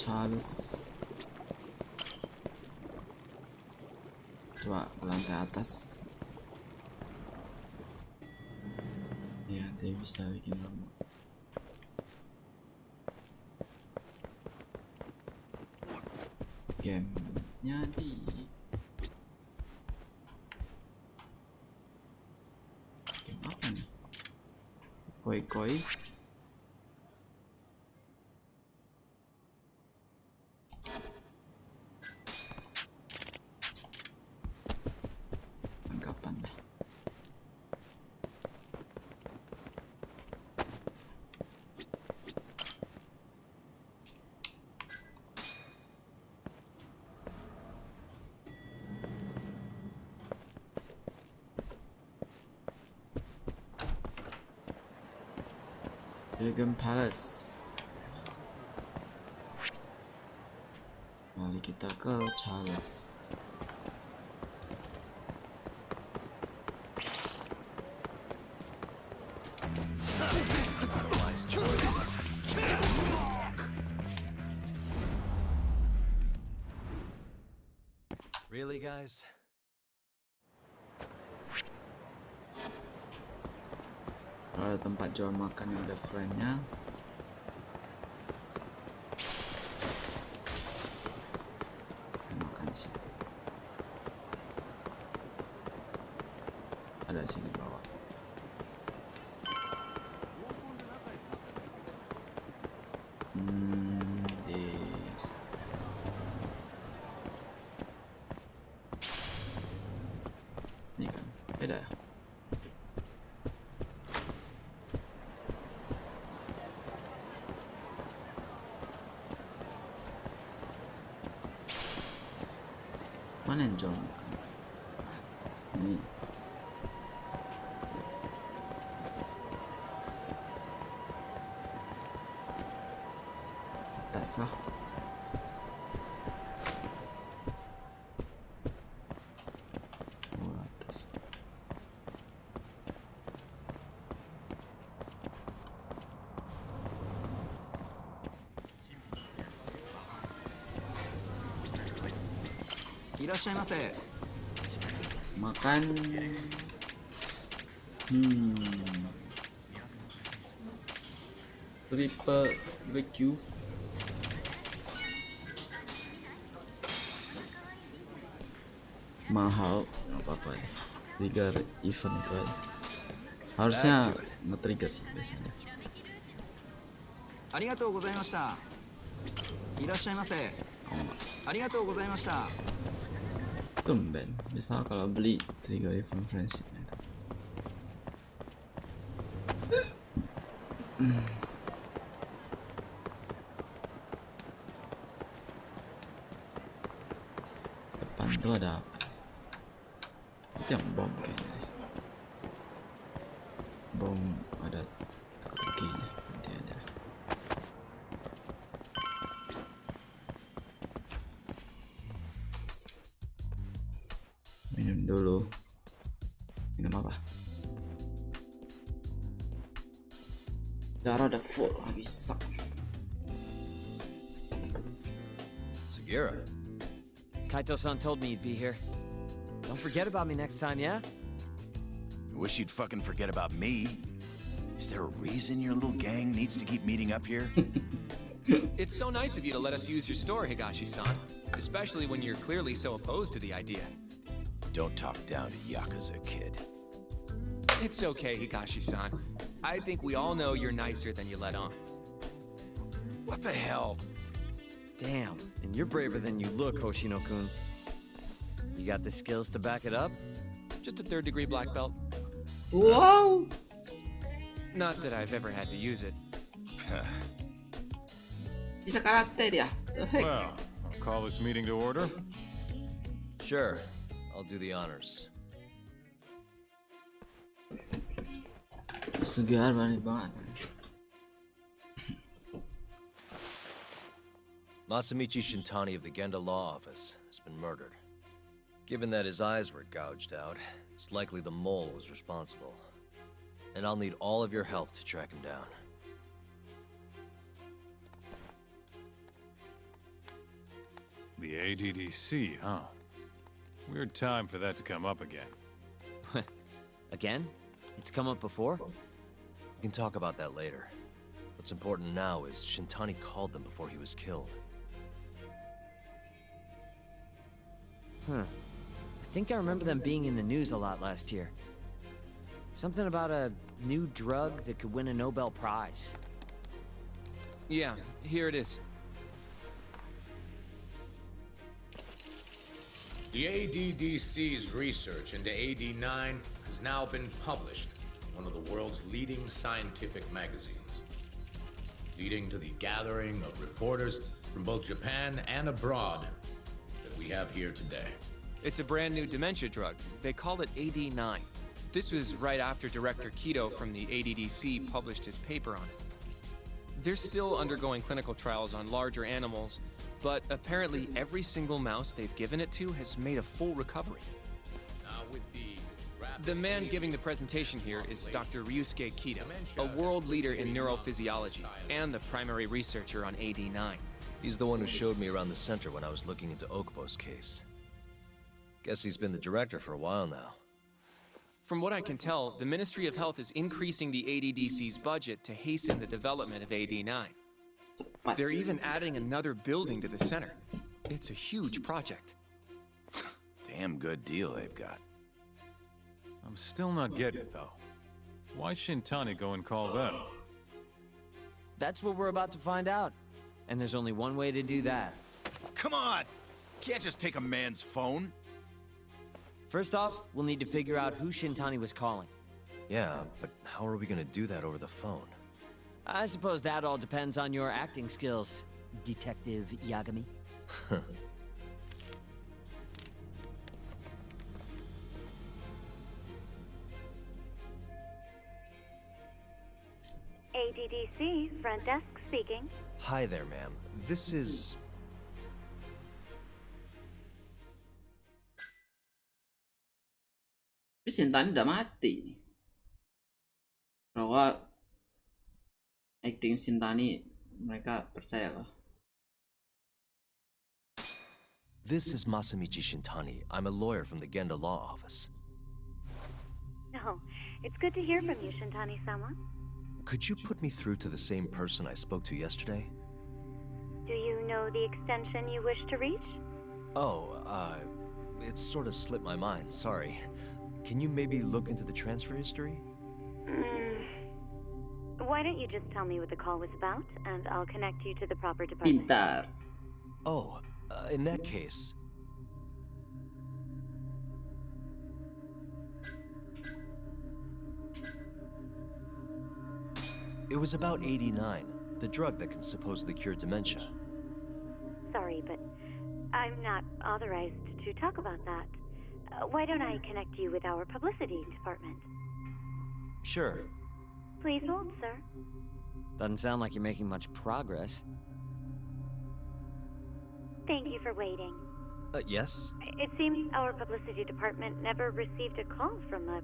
Charles. Coba ke lantai atas. Ya, dia bisa bikin lama. Gamenya di game apa nih? Koi. Dragon Palace. Mari kita ke Charles. Wise choice. Really, guys? Ada tempat jual makan yang ada frame-nya. Makan di situ. Ada sini bawah. Ini kan beda ya. Mana yang jual makan? Ini. Atas lah. Oh, atas. Makan. Triple BenQ. Mahal, nggak apa-apa. Trigger event itu aja. Harusnya nge-trigger sih biasanya. Tumben, misal kalau beli trigger event friendship itu. Depan tuh ada apa? Itu yang bom kayaknya. Bom ada teki-tekinya. Nanti ada. Minum dulu. Minum apa? Darah udah full, habis sak. Saweria. Kaito-san told me you'd be here. Don't forget about me next time, yeah? I wish you'd fucking forget about me. Is there a reason your little gang needs to keep meeting up here? It's so nice of you to let us use your store, Higashi-san. Especially when you're clearly so opposed to the idea. Don't talk down to Yakuza, kid. It's okay, Higashi-san. I think we all know you're nicer than you let on. What the hell? Damn, and you're braver than you look, Hoshino-kun. You got the skills to back it up? Just a 3rd degree black belt. Wow! Not that I've ever had to use it. Bisa karakter ya? Well, I'll call this meeting to order. Sure, I'll do the honors. Sugiar banget banget. Masamichi Shintani of the Genda Law Office has been murdered. Given that his eyes were gouged out, it's likely the mole was responsible. And I'll need all of your help to track him down. The ADDC, huh? Weird time for that to come up again. Again? It's come up before? We can talk about that later. What's important now is Shintani called them before he was killed. I think I remember them being in the news a lot last year. Something about a new drug that could win a Nobel Prize. Yeah, here it is. The ADDC's research into AD9 has now been published in one of the world's leading scientific magazines, leading to the gathering of reporters from both Japan and abroad that we have here today. It's a brand new dementia drug. They call it AD9. This was right after Director Kido from the ADDC published his paper on it. They're still undergoing clinical trials on larger animals, but apparently every single mouse they've given it to has made a full recovery. The man giving the presentation here is Dr. Ryusuke Kido, a world leader in neurophysiology and the primary researcher on AD9. He's the one who showed me around the center when I was looking into Okubo's case. Guess he's been the director for a while now. From what I can tell, the Ministry of Health is increasing the ADDC's budget to hasten the development of AD9. They're even adding another building to the center. It's a huge project. Damn good deal they've got. I'm still not getting it, though. Why Shintani go and call them? That's what we're about to find out. And there's only one way to do that. Come on! Can't just take a man's phone. First off, we'll need to figure out who Shintani was calling. Yeah, but how are we gonna do that over the phone? I suppose that all depends on your acting skills, Detective Yagami. ADDC, front desk speaking. Hi there, ma'am. This is... Tapi Shintani udah mati nih. Bahwa acting Shintani mereka percaya kah? This is Masamichi Shintani. I'm a lawyer from the Genda Law Office. No, it's good to hear from you, Shintani-sama. Could you put me through to the same person I spoke to yesterday? Do you know the extension you wish to reach? Oh, it sort of slipped my mind, sorry. Can you maybe look into the transfer history? Why don't you just tell me what the call was about, and I'll connect you to the proper department. Pintar. Oh, in that case... It was about 89, the drug that can supposedly cure dementia. Sorry, but I'm not authorized to talk about that. Why don't I connect you with our publicity department? Sure. Please hold, sir. Doesn't sound like you're making much progress. Thank you for waiting. Yes? It seems our publicity department never received a call from a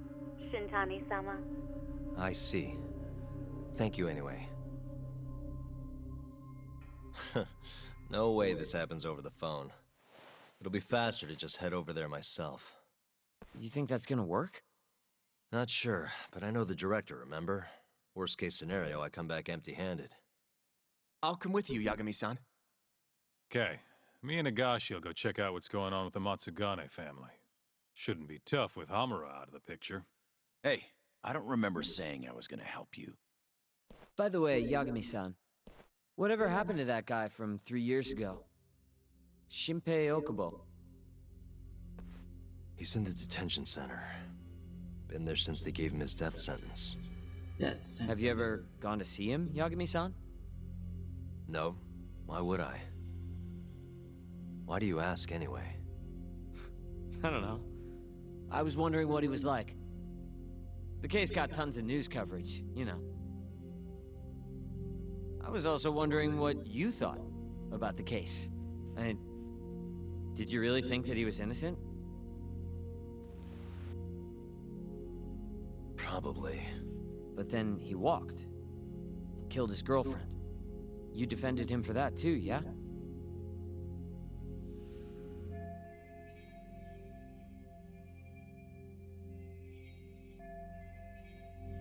Shintani-sama. I see. Thank you anyway. No way this happens over the phone. It'll be faster to just head over there myself. You think that's gonna work? Not sure, but I know the director, remember? Worst case scenario, I come back empty-handed. I'll come with you, Yagami-san. Okay, me and Nagashi will go check out what's going on with the Matsugane family. Shouldn't be tough with Hamura out of the picture. Hey, I don't remember saying I was gonna help you. By the way, Yagami-san, whatever happened to that guy from 3 years ago? Shinpei Okubo. He's in the detention center. Been there since they gave him his death sentence. Have you ever gone to see him, Yagami-san? No. Why would I? Why do you ask anyway? I don't know. I was wondering what he was like. The case got tons of news coverage, you know. I was also wondering what you thought about the case. Did you really think that he was innocent? Probably. But then he walked. And killed his girlfriend. You defended him for that too, yeah?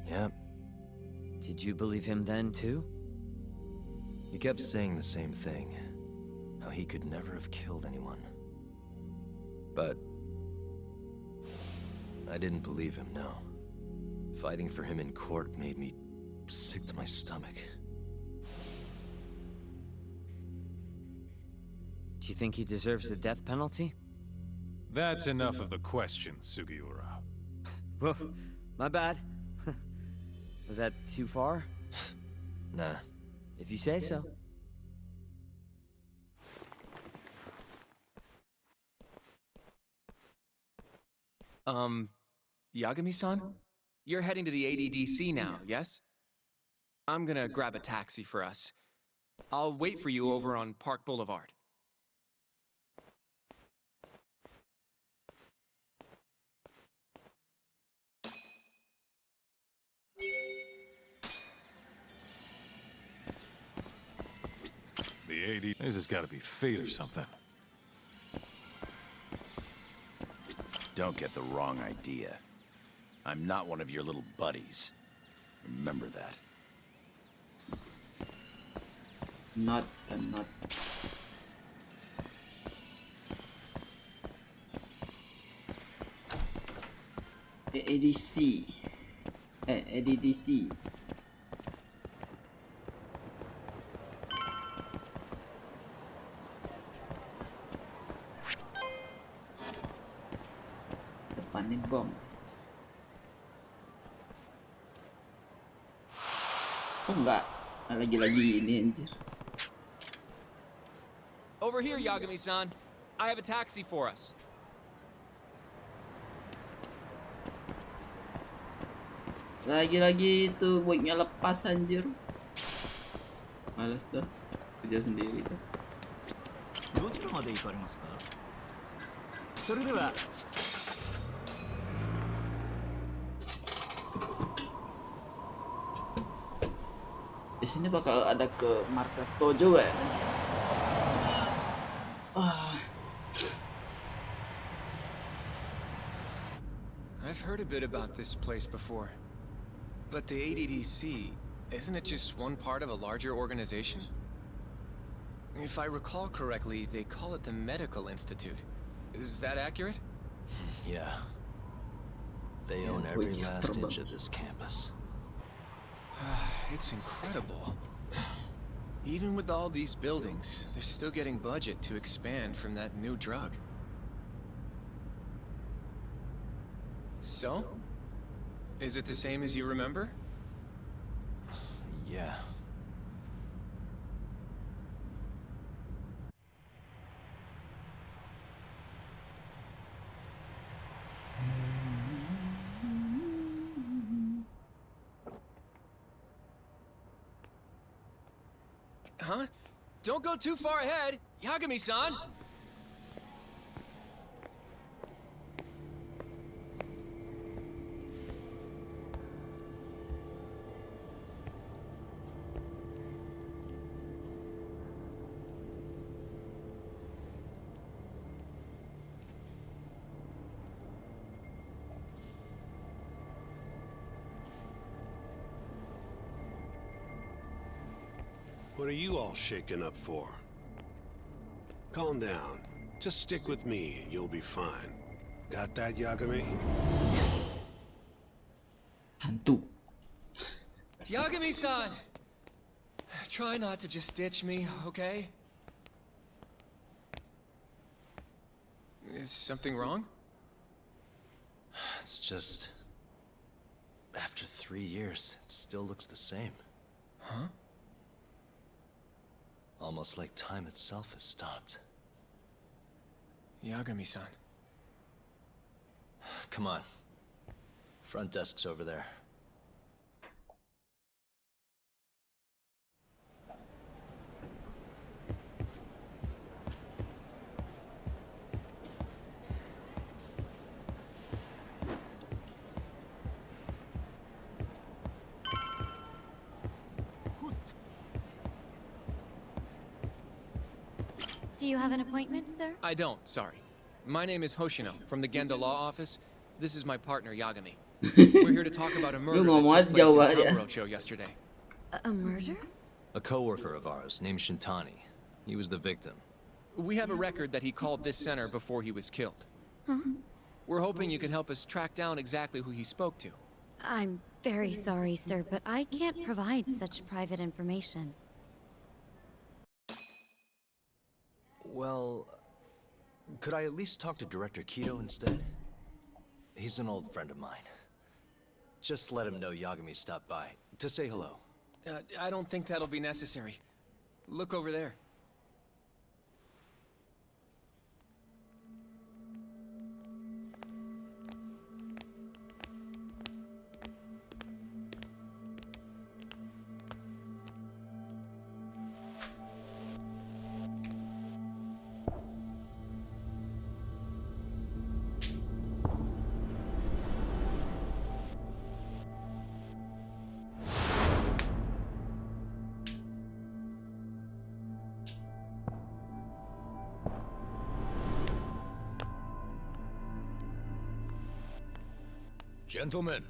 Yep. Did you believe him then too? He kept saying the same thing. How he could never have killed anyone. But... I didn't believe him, no. Fighting for him in court made me sick to my stomach. Do you think he deserves the death penalty? That's enough of the questions, Sugiura. Whoa, my bad. Was that too far? Nah. If you say so. Yagami-san? You're heading to the ADDC now, yes? I'm gonna grab a taxi for us. I'll wait for you over on Park Boulevard. The AD... This has got to be fate or something. Don't get the wrong idea. I'm not one of your little buddies. Remember that. I'm not. ADC. ADDC. Depannya bom. Oh enggak, lagi-lagi ini anjir. Over here, Yagami-san. I have a taxi for us. Lagi-lagi itu buatnya lepas anjir. Males dah. Kerja sendiri dah. どちらまで行かれますか？それでは Di sini bakal ada ke markas Tojo ya. Wah. heard a bit about this place before. But the ADDC, isn't it just one part of a larger organization? If I recall correctly, they call it the Medical Institute. Is that accurate? Yeah. They own every last inch of this campus. It's incredible. Even with all these buildings, they're still getting budget to expand from that new drug. So? Is it the same as you remember? Yeah. Huh? Don't go too far ahead! Yagami-san! What are you all shaken up for? Calm down. Just stick with me and you'll be fine. Got that, Yagami? Bantu. Yagami-san! Try not to just ditch me, okay? Is something wrong? It's just... After 3 years, it still looks the same. Huh? Almost like time itself has stopped. Yagami-san. Come on. Front desk's over there. Do you have an appointment, sir? I don't, sorry. My name is Hoshino, from the Genda Law Office. This is my partner, Yagami. We're here to talk about a murder that took place in Kamurocho yesterday. A murder? A coworker of ours, named Shintani. He was the victim. We have a record that he called this center before he was killed. Huh? We're hoping you can help us track down exactly who he spoke to. I'm very sorry, sir, but I can't provide such private information. Well, could I at least talk to Director Kido instead? He's an old friend of mine. Just let him know Yagami stopped by, to say hello. I don't think that'll be necessary. Look over there. Gentlemen,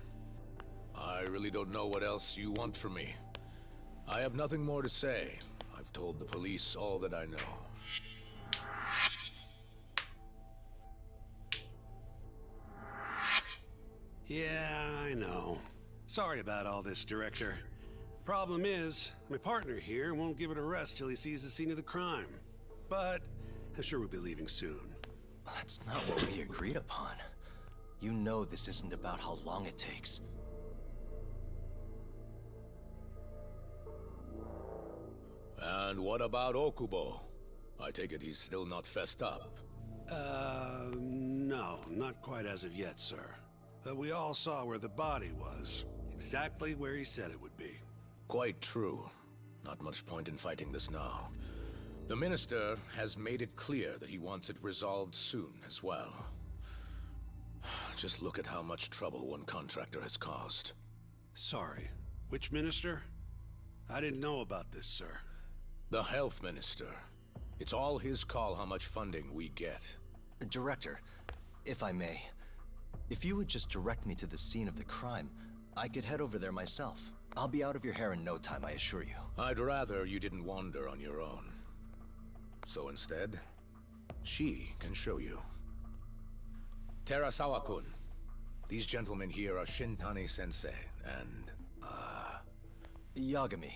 I really don't know what else you want from me. I have nothing more to say. I've told the police all that I know. Yeah, I know. Sorry about all this, Director. Problem is, my partner here won't give it a rest till he sees the scene of the crime. But I'm sure we'll be leaving soon. That's not what we agreed upon. You know this isn't about how long it takes. And what about Okubo? I take it he's still not fessed up. No, not quite as of yet, sir. But we all saw where the body was. Exactly where he said it would be. Quite true. Not much point in fighting this now. The Minister has made it clear that he wants it resolved soon as well. Just look at how much trouble one contractor has caused. Sorry, which minister? I didn't know about this, sir. The Health Minister. It's all his call how much funding we get. Director, if I may, If you would just direct me to the scene of the crime, I could head over there myself. I'll be out of your hair in no time, I assure you. I'd rather you didn't wander on your own. So instead, she can show you. Terasawa-kun. These gentlemen here are Shintani-sensei and, Yagami.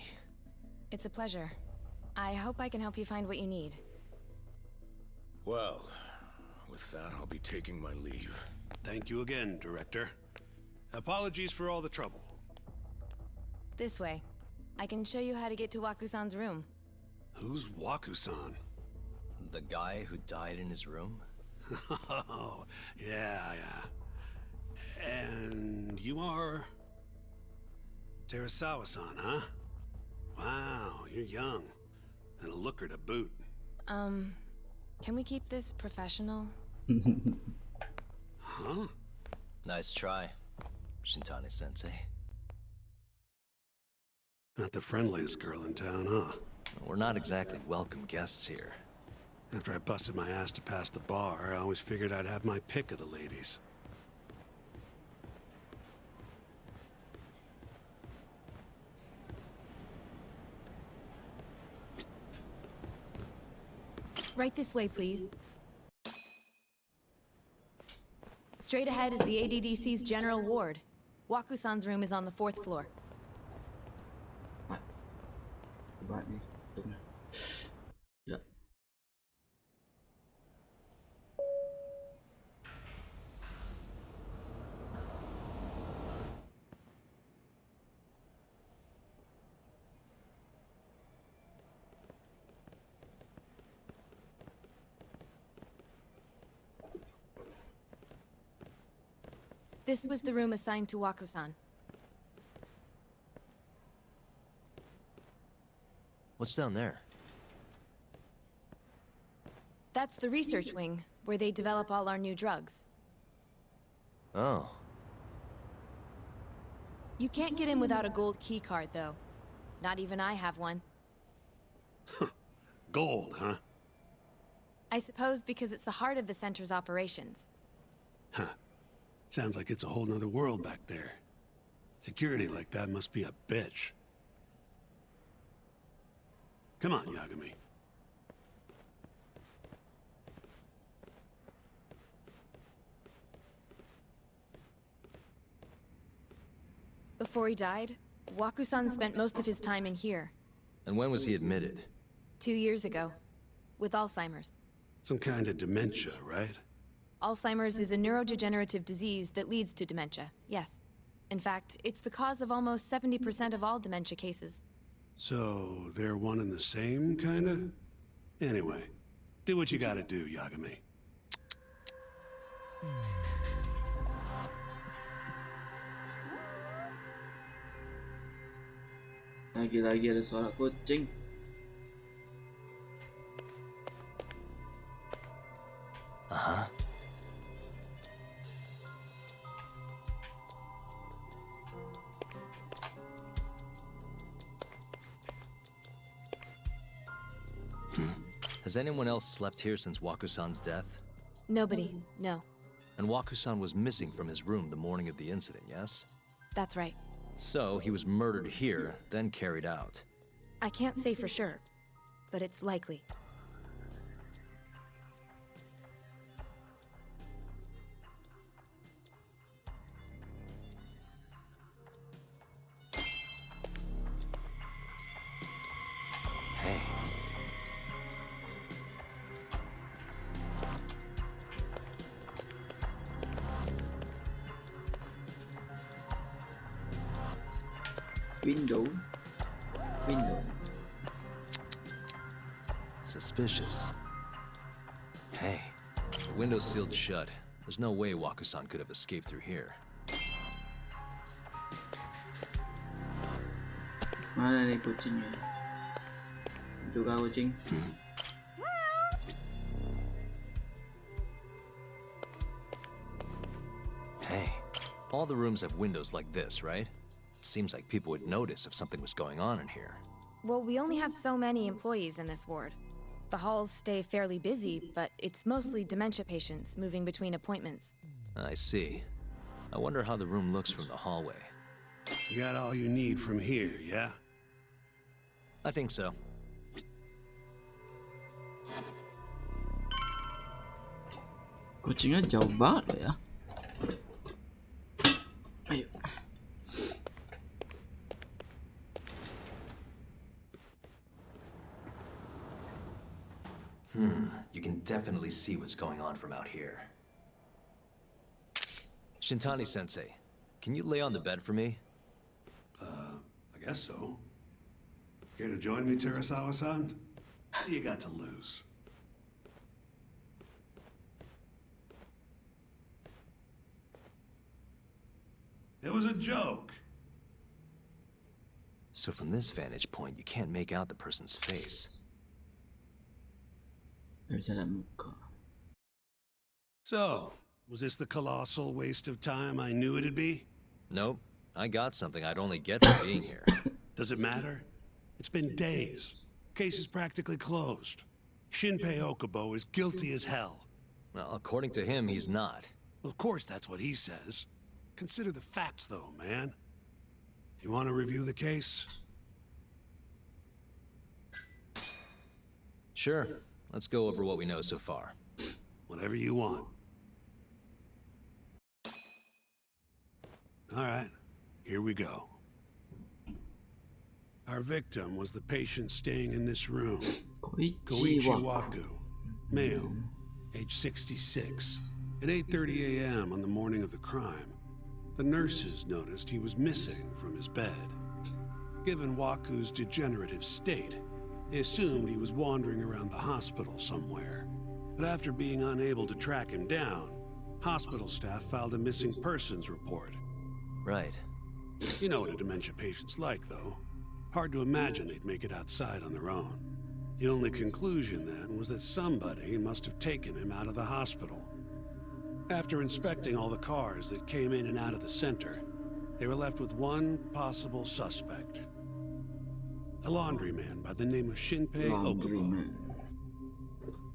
It's a pleasure. I hope I can help you find what you need. Well, with that, I'll be taking my leave. Thank you again, Director. Apologies for all the trouble. This way. I can show you how to get to Waku-san's room. Who's Waku-san? The guy who died in his room? Oh, yeah. And you are... Terasawa-san, huh? Wow, you're young. And a looker to boot. Can we keep this professional? Huh? Nice try, Shintani-sensei. Not the friendliest girl in town, huh? We're not exactly welcome guests here. After I busted my ass to pass the bar, I always figured I'd have my pick of the ladies. Right this way, please. Straight ahead is the ADDC's general ward. Waku-san's room is on the 4th floor. Coba nih. Ya. This was the room assigned to Waku-san. What's down there? That's the research wing, where they develop all our new drugs. Oh. You can't get in without a gold key card, though. Not even I have one. Gold, huh? I suppose because it's the heart of the center's operations. Huh. Sounds like it's a whole nother world back there. Security like that must be a bitch. Come on, Yagami. Before he died, Waku-san spent most of his time in here. And when was he admitted? 2 years ago, with Alzheimer's. Some kind of dementia, right? Alzheimer's is a neurodegenerative disease that leads to dementia, yes. In fact, it's the cause of almost 70% of all dementia cases. So, they're one and the same, kinda? Anyway, do what you gotta do, Yagami. Lagi-lagi ada suara kucing. Uh-huh. Has anyone else slept here since Waku-san's death? Nobody, no. And Waku-san was missing from his room the morning of the incident, yes? That's right. So, he was murdered here, then carried out. I can't say for sure, but it's likely. Hey. Window. Suspicious. Hey, the window's sealed shut. There's no way Waku-san could have escaped through here. Mana nih kucingnya? Itu kah kucing? Hey, all the rooms have windows like this, right? Seems like people would notice if something was going on in here. Well, we only have so many employees in this ward. The halls stay fairly busy, but it's mostly dementia patients moving between appointments. I see. I wonder how the room looks from the hallway. You got all you need from here, yeah? I think so. Kucingnya jauh banget loh ya. Ayo. You can definitely see what's going on from out here. Shintani-sensei, can you lay on the bed for me? I guess so. Care to join me, Terasawa-san? What do you got to lose? It was a joke. So from this vantage point, you can't make out the person's face. So, was this the colossal waste of time I knew it'd be? Nope. I got something I'd only get for being here. Does it matter? It's been days. Case is practically closed. Shinpei Okubo is guilty as hell. Well, according to him, he's not. Well, of course that's what he says. Consider the facts, though, man. You want to review the case? Sure. Let's go over what we know so far. Whatever you want. All right, here we go. Our victim was the patient staying in this room. Koichi Waku, male, age 66. At 8:30 a.m. on the morning of the crime, the nurses noticed he was missing from his bed. Given Waku's degenerative state, they assumed he was wandering around the hospital somewhere. But after being unable to track him down, hospital staff filed a missing persons report. Right. You know what a dementia patient's like, though. Hard to imagine they'd make it outside on their own. The only conclusion then was that somebody must have taken him out of the hospital. After inspecting all the cars that came in and out of the center, they were left with one possible suspect. A laundryman by the name of Shinpei Okubo.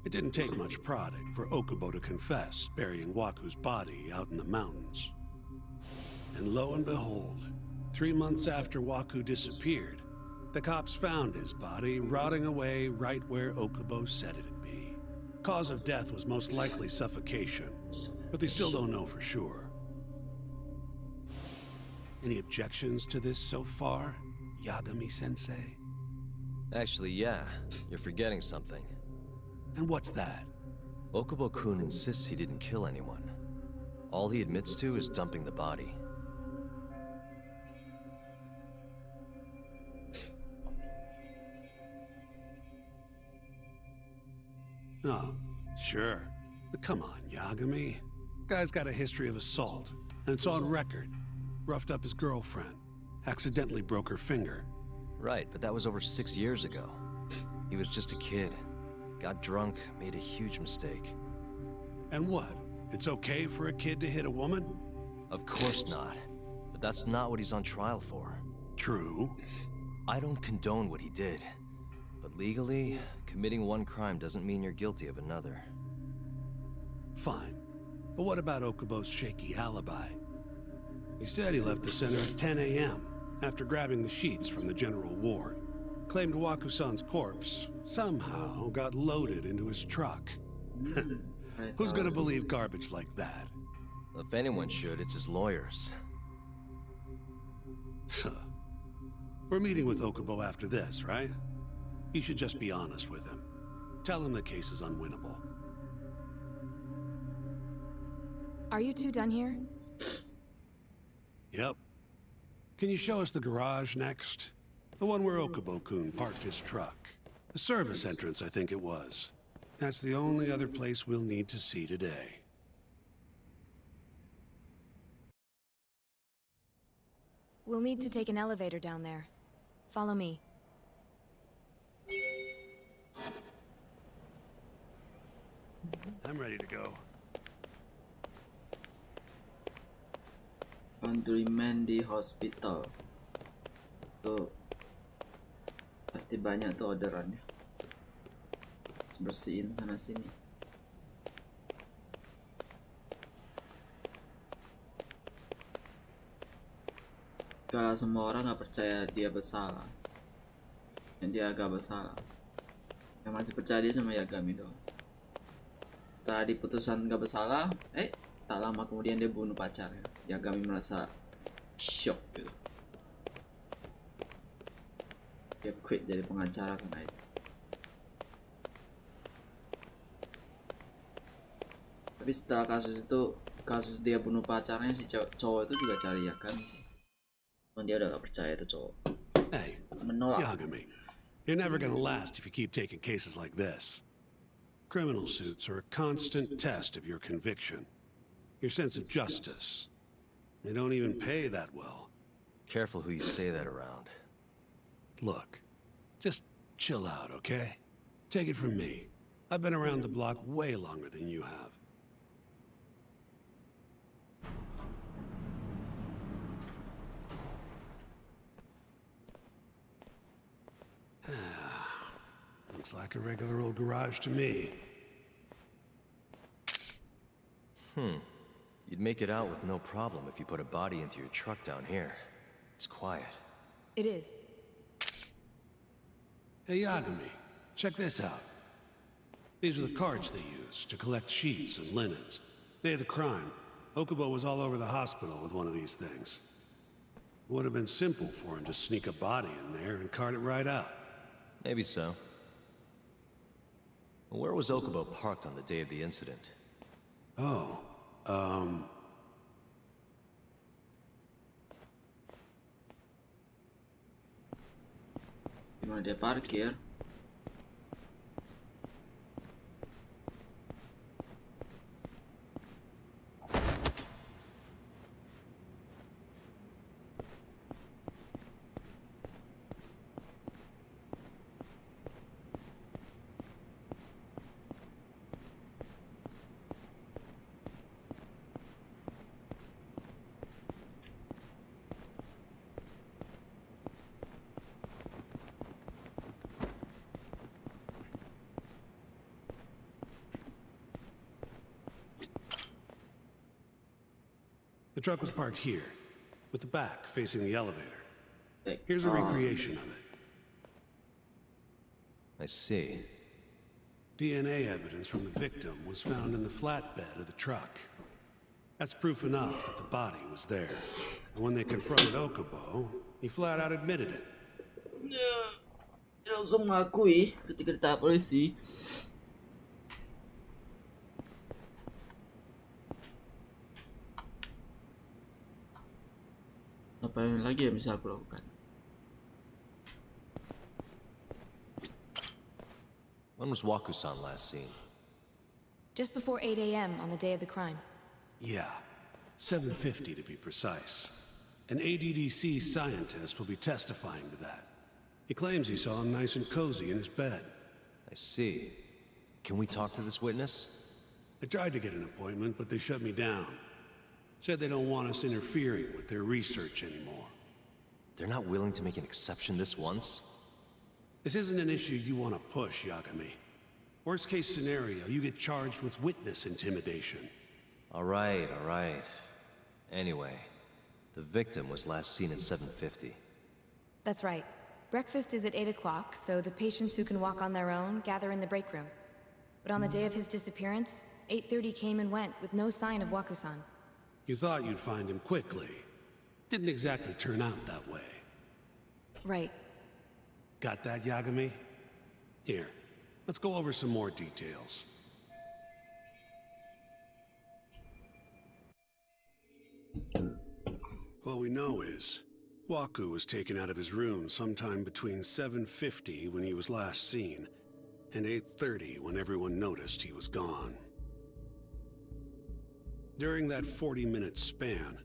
It didn't take much prodding for Okubo to confess burying Waku's body out in the mountains. And lo and behold, 3 months after Waku disappeared, the cops found his body rotting away right where Okubo said it'd be. Cause of death was most likely suffocation, but they still don't know for sure. Any objections to this so far, Yagami-sensei? Actually, yeah. You're forgetting something. And what's that? Okubo-kun insists he didn't kill anyone. All he admits to is dumping the body. Oh, sure. But come on, Yagami. Guy's got a history of assault, and it's on record. Roughed up his girlfriend. Accidentally broke her finger. Right, but that was over 6 years ago. He was just a kid. Got drunk, made a huge mistake. And what? It's okay for a kid to hit a woman? Of course not. But that's not what he's on trial for. True. I don't condone what he did. But legally, committing one crime doesn't mean you're guilty of another. Fine. But what about Okubo's shaky alibi? He said he left the center at 10 a.m. after grabbing the sheets from the general ward. Claimed Waku-san's corpse somehow got loaded into his truck. Who's gonna believe garbage like that? If anyone should, it's his lawyers. We're meeting with Okubo after this, right? You should just be honest with him. Tell him the case is unwinnable. Are you two done here? Yep. Can you show us the garage next? The one where Okubo-kun parked his truck. The service entrance, I think it was. That's the only other place we'll need to see today. We'll need to take an elevator down there. Follow me. I'm ready to go. Laundryman di hospital. Tuh pasti banyak tuh orderannya. Terus bersihin sana sini. kalau semua orang nggak percaya dia bersalah, dan dia agak bersalah, yang masih percaya dia cuma Yagami doang. Setelah diputusan nggak bersalah, tak lama kemudian dia bunuh pacarnya. Yagami merasa shock gitu. Dia quit jadi pengacara karena itu. Tapi setelah kasus dia bunuh pacarnya, si cowok itu juga cari Yagami sih. Dan dia udah gak percaya itu cowok. Hey, menolak. Yagami, you're never gonna last if you keep taking cases like this. Criminal suits are a constant test of your conviction, your sense of justice. They don't even pay that well. Careful who you say that around. Look, just chill out, okay? Take it from me. I've been around the block way longer than you have. Looks like a regular old garage to me. You'd make it out with no problem if you put a body into your truck down here. It's quiet. It is. Hey, Yagami, check this out. These are the cards they use to collect sheets and linens. Day of the crime, Okubo was all over the hospital with one of these things. It would have been simple for him to sneak a body in there and cart it right out. Maybe so. Where was Okubo parked on the day of the incident? Oh, Dimana dia parkir? the truck was parked here, with the back facing the elevator. Here's a recreation of it. I see. DNA evidence from the victim was found in the flatbed of the truck. That's proof enough that the body was there. And when they confronted Okubo, he flat out admitted it. Dia langsung mengakui ketika ditangkap polisi. Apa yang lagi yang bisa aku lakukan? When was Waku-san last seen? Just before 8 a.m. on the day of the crime. Yeah, 7:50 to be precise. An ADDC scientist will be testifying to that. He claims he saw him nice and cozy in his bed. I see. Can we talk to this witness? I tried to get an appointment, but they shut me down. Said they don't want us interfering with their research anymore. They're not willing to make an exception this once? This isn't an issue you want to push, Yagami. Worst case scenario, you get charged with witness intimidation. All right. Anyway, the victim was last seen at 7:50. That's right. Breakfast is at 8 o'clock, so the patients who can walk on their own gather in the break room. But on the day of his disappearance, 8:30 came and went with no sign of Waku-san. You thought you'd find him quickly. Didn't exactly turn out that way. Right. Got that, Yagami? Here, let's go over some more details. What we know is, Waku was taken out of his room sometime between 7:50 when he was last seen, and 8:30 when everyone noticed he was gone. During that 40-minute span,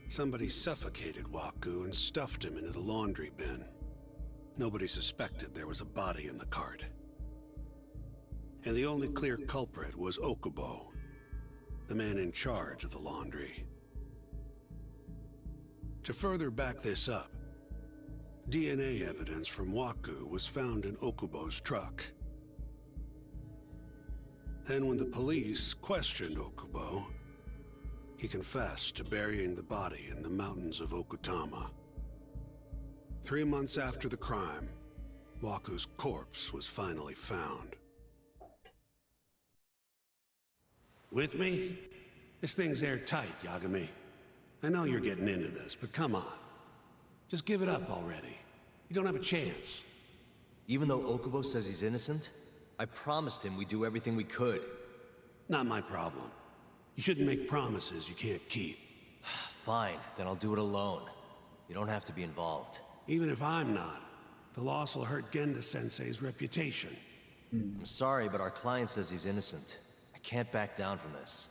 somebody suffocated Waku and stuffed him into the laundry bin. Nobody suspected there was a body in the cart. And the only clear culprit was Okubo, the man in charge of the laundry. To further back this up, DNA evidence from Waku was found in Okubo's truck. And when the police questioned Okubo, he confessed to burying the body in the mountains of Okutama. 3 months after the crime, Waku's corpse was finally found. With me? This thing's airtight, Yagami. I know you're getting into this, but come on. Just give it up already. You don't have a chance. Even though Okubo says he's innocent, I promised him we'd do everything we could. Not my problem. You shouldn't make promises you can't keep. Fine, then I'll do it alone. You don't have to be involved. Even if I'm not, the loss will hurt Genda-sensei's reputation. I'm sorry, but our client says he's innocent. I can't back down from this.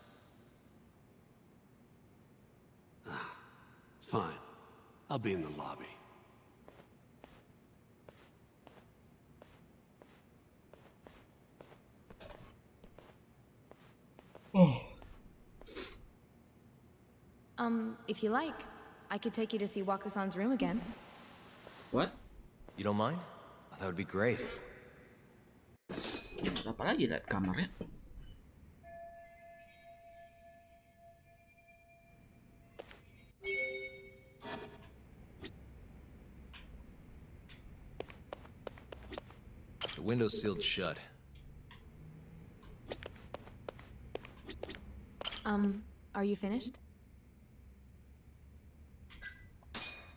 Fine. I'll be in the lobby. If you like, I could take you to see Waku-san's room again. What? You don't mind? That would be great. Apa lagi lihat kamarnya? The window's sealed shut. Are you finished?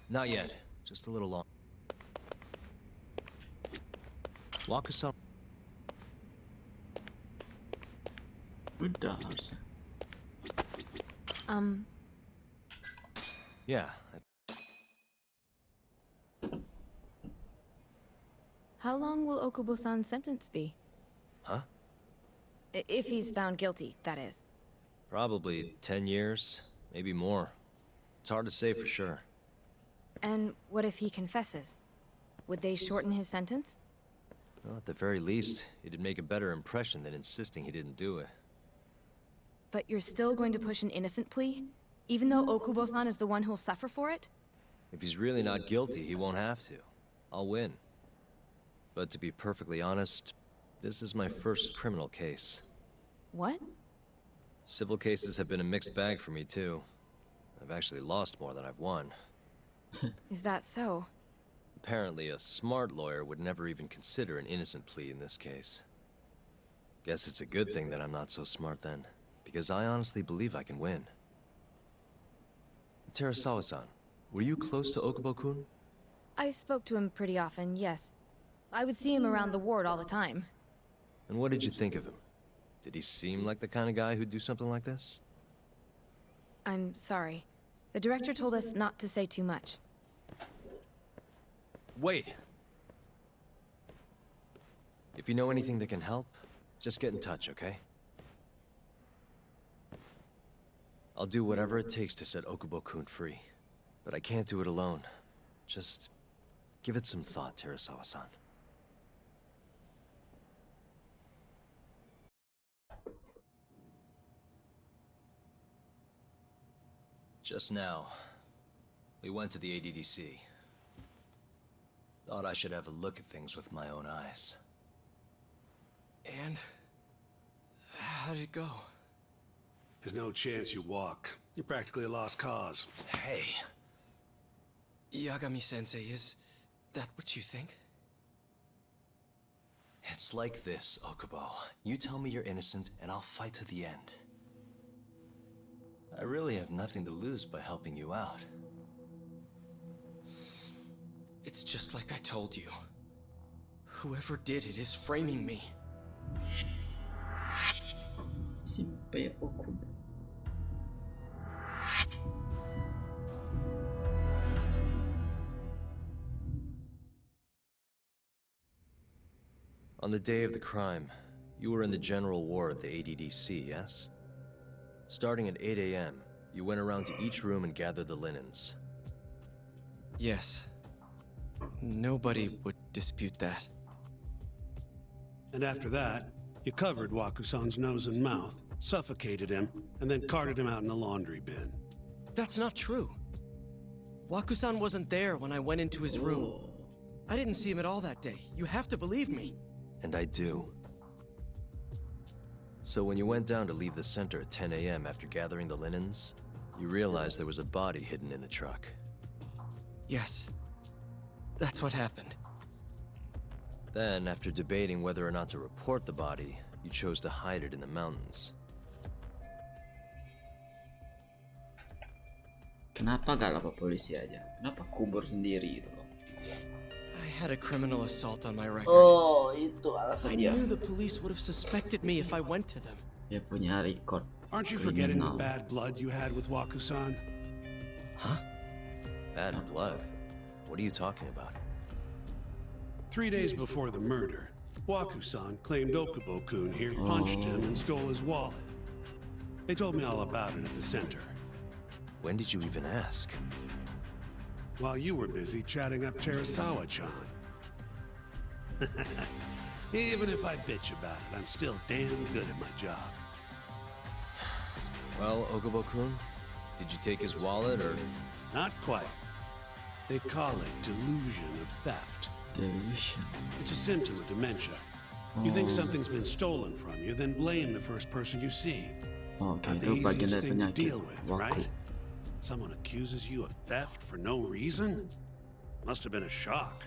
Not yet. Just a little long. Waku-san. Udah harusnya. Yeah. How long will Okubo-san's sentence be? Huh? If he's found guilty, that is. Probably 10 years, maybe more. It's hard to say for sure. And what if he confesses? Would they shorten his sentence? Well, at the very least, it'd make a better impression than insisting he didn't do it. But you're still going to push an innocent plea? Even though Okubo-san is the one who'll suffer for it? If he's really not guilty, he won't have to. I'll win. But to be perfectly honest, this is my first criminal case. What? Civil cases have been a mixed bag for me, too. I've actually lost more than I've won. Is that so? Apparently, a smart lawyer would never even consider an innocent plea in this case. Guess it's a good thing that I'm not so smart then, because I honestly believe I can win. Terasawa-san, were you close to Okubo-kun? I spoke to him pretty often, yes. I would see him around the ward all the time. And what did you think of him? Did he seem like the kind of guy who'd do something like this? I'm sorry. The director told us not to say too much. Wait! If you know anything that can help, just get in touch, okay? I'll do whatever it takes to set Okubo-kun free. But I can't do it alone. Just give it some thought, Terasawa-san. Just now, we went to the ADDC. Thought I should have a look at things with my own eyes. And how did it go? There's no chance you walk. You're practically a lost cause. Hey. Yagami-sensei, is that what you think? It's like this, Okubo. You tell me you're innocent, and I'll fight to the end. I really have nothing to lose by helping you out. It's just like I told you. Whoever did it is framing me. Simpe Okubo. On the day of the crime, you were in the general ward at the ADDC, yes? Starting at 8 a.m., you went around to each room and gathered the linens. Yes. Nobody would dispute that. And after that, you covered Waku-san's nose and mouth, suffocated him, and then carted him out in a laundry bin. That's not true. Waku-san wasn't there when I went into his room. I didn't see him at all that day. You have to believe me. And I do. So when you went down to leave the center at 10 a.m. after gathering the linens, you realized there was a body hidden in the truck. Yes. That's what happened. Then, after debating whether or not to report the body, you chose to hide it in the mountains. Kenapa gak lapor polisi aja? Kenapa kubur sendiri gitu loh? I had a criminal assault on my record. Oh, itu alasan I dia. knew the police would have suspected me if I went to them. Dia punya record. Aren't you forgetting the bad blood you had with Waku-san? Huh? Bad blood? What are you talking about? 3 days before the murder, Waku-san claimed Okubo-kun here punched him and stole his wallet. They told me all about it at the center. When did you even ask? While you were busy chatting up Terasawa-chan. Even if I bitch about it, I'm still damn good at my job. Well, Okubo-kun, did you take his wallet or...? Not quite. They call it delusion of theft. Delusion. It's a symptom of dementia. You think something's been stolen from you, then blame the first person you see. Okay, Not the easiest thing to deal with, right? Someone accuses you of theft for no reason? Must have been a shock.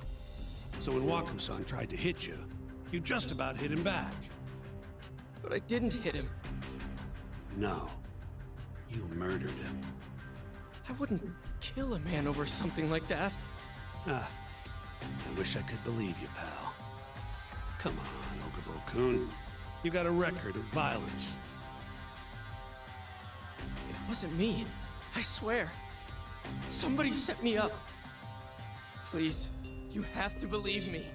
So when Waku-san tried to hit you, you just about hit him back. But I didn't hit him. No. You murdered him. I wouldn't kill a man over something like that. I wish I could believe you, pal. Come on, Okubo-kun. You got a record of violence. It wasn't me. I swear. Somebody set me up. Please, you have to believe me.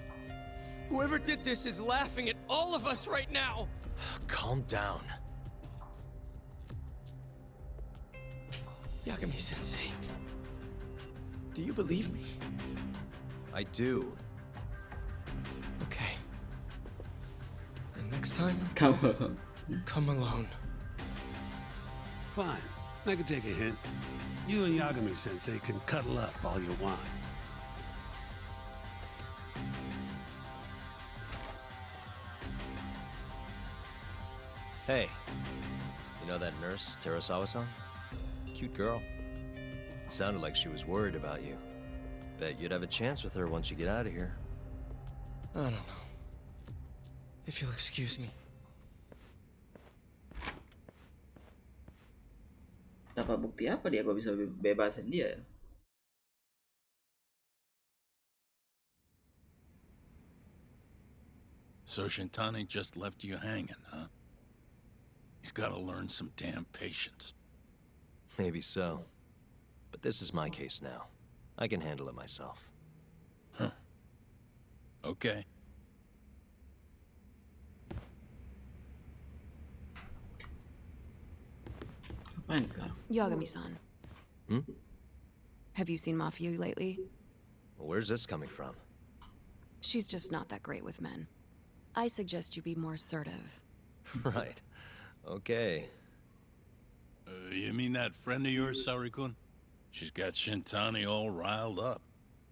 Whoever did this is laughing at all of us right now. Calm down. Yagami-sensei, do you believe me? I do. Okay. Then next time, come alone. Fine. I can take a hint. You and Yagami-sensei can cuddle up all you want. Hey, you know that nurse, Terasawa-san? Cute girl. Sounded like she was worried about you. Bet you'd have a chance with her once you get out of here. I don't know. If you'll excuse me. Dapat bukti apa dia kok bisa bebasin dia? So Shintani just left you hanging, huh? He's gotta learn some damn patience. Maybe so. But this is my case now. I can handle it myself. Huh. Okay. Yagami-san. Hmm? Have you seen Mafia lately? Where's this coming from? She's just not that great with men. I suggest you be more assertive. Right. Okay. You mean that friend of yours, Saori-kun? She's got Shintani all riled up.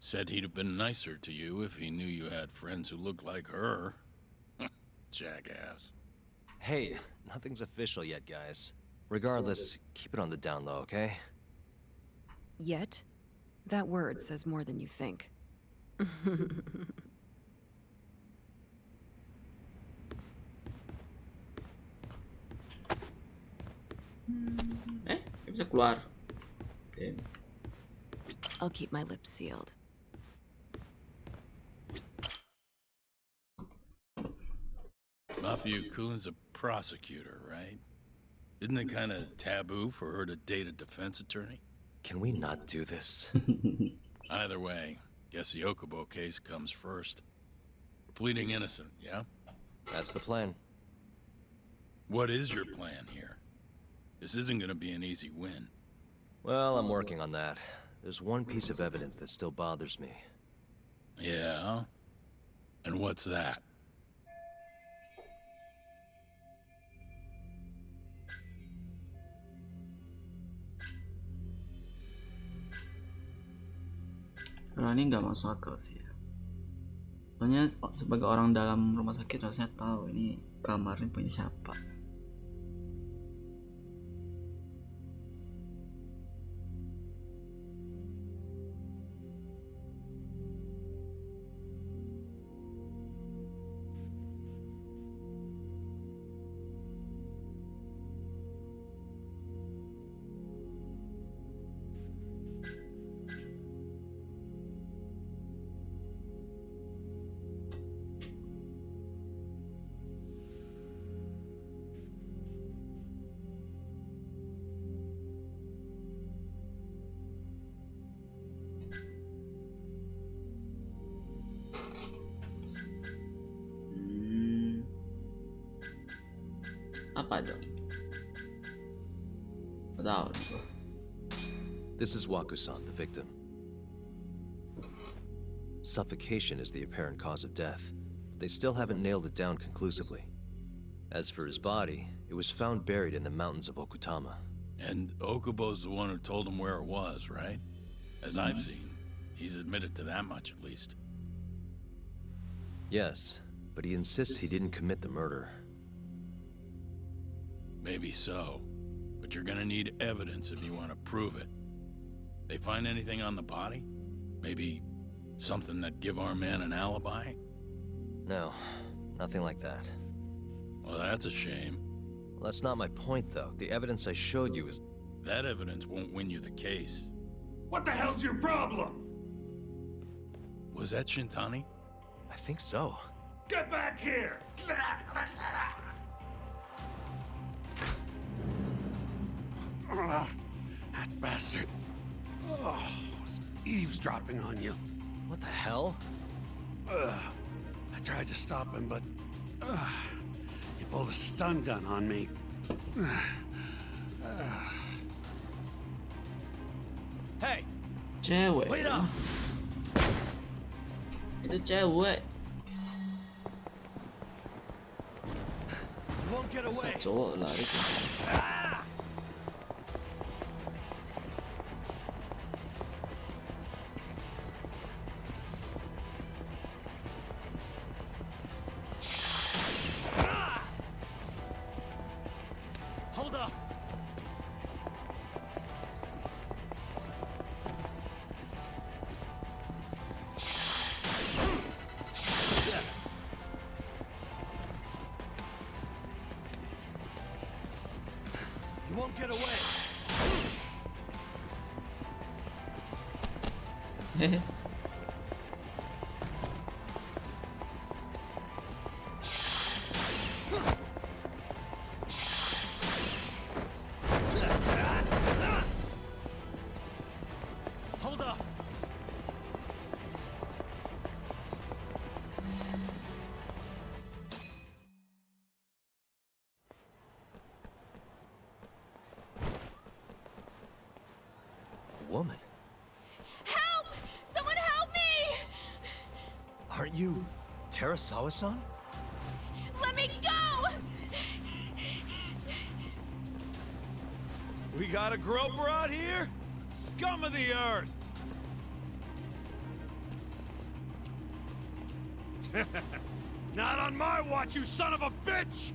Said he'd have been nicer to you if he knew you had friends who looked like her. Jackass. Hey, nothing's official yet, guys. Regardless, keep it on the down low, okay? Yet? That word says more than you think. Bisa keluar. I'll keep my lips sealed. Mafia-kun's a prosecutor, right? Isn't it kind of taboo for her to date a defense attorney? Can we not do this? Either way, guess the Okubo case comes first. We're pleading innocent, yeah? That's the plan. What is your plan here? This isn't gonna be an easy win. Well, I'm working on that. There's one piece of evidence that still bothers me. Yeah? And what's that? Kalau ini nggak masuk akal sih ya. Soalnya sebagai orang dalam rumah sakit harusnya tahu ini kamarnya punya siapa. Apa dong? Nggak tahu. This is Waku-san, the victim. Suffocation is the apparent cause of death, but they still haven't nailed it down conclusively. As for his body, it was found buried in the mountains of Okutama. And Okubo's the one who told him where it was, right? As I've seen, he's admitted to that much at least. Yes, but he insists he didn't commit the murder. Maybe so, but you're gonna need evidence if you want to prove it. They find anything on the body? Maybe something that give our man an alibi? No, nothing like that. Well, that's a shame. Well, that's not my point, though. The evidence I showed you is... That evidence won't win you the case. What the hell's your problem? Was that Shintani? I think so. Get back here! That bastard. Oh, was eavesdropping on you. What the hell? I tried to stop him, but he pulled a stun gun on me. Hey! 结尾 Wait up! 你是结尾 You won't get away! 左来一个 Hold up! You won't get away! 嘿嘿 Hold up! A woman? Help! Someone help me! Aren't you Terasawa-san? Let me go! We got a groper out here? Scum of the earth! Not on my watch, you son of a bitch!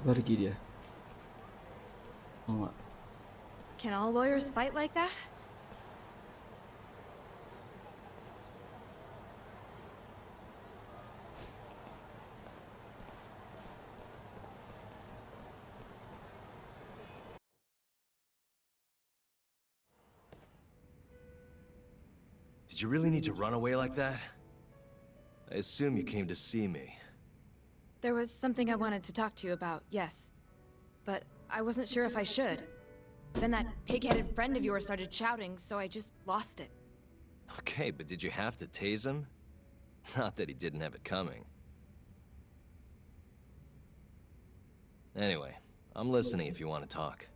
Pergi dia. Oh, enggak. Can all lawyers fight like that? Did you really need to run away like that? I assume you came to see me. There was something I wanted to talk to you about, yes. But I wasn't sure if I should. Then that pig-headed friend of yours started shouting, so I just lost it. Okay, but did you have to tase him? Not that he didn't have it coming. Anyway, I'm listening if you want to talk.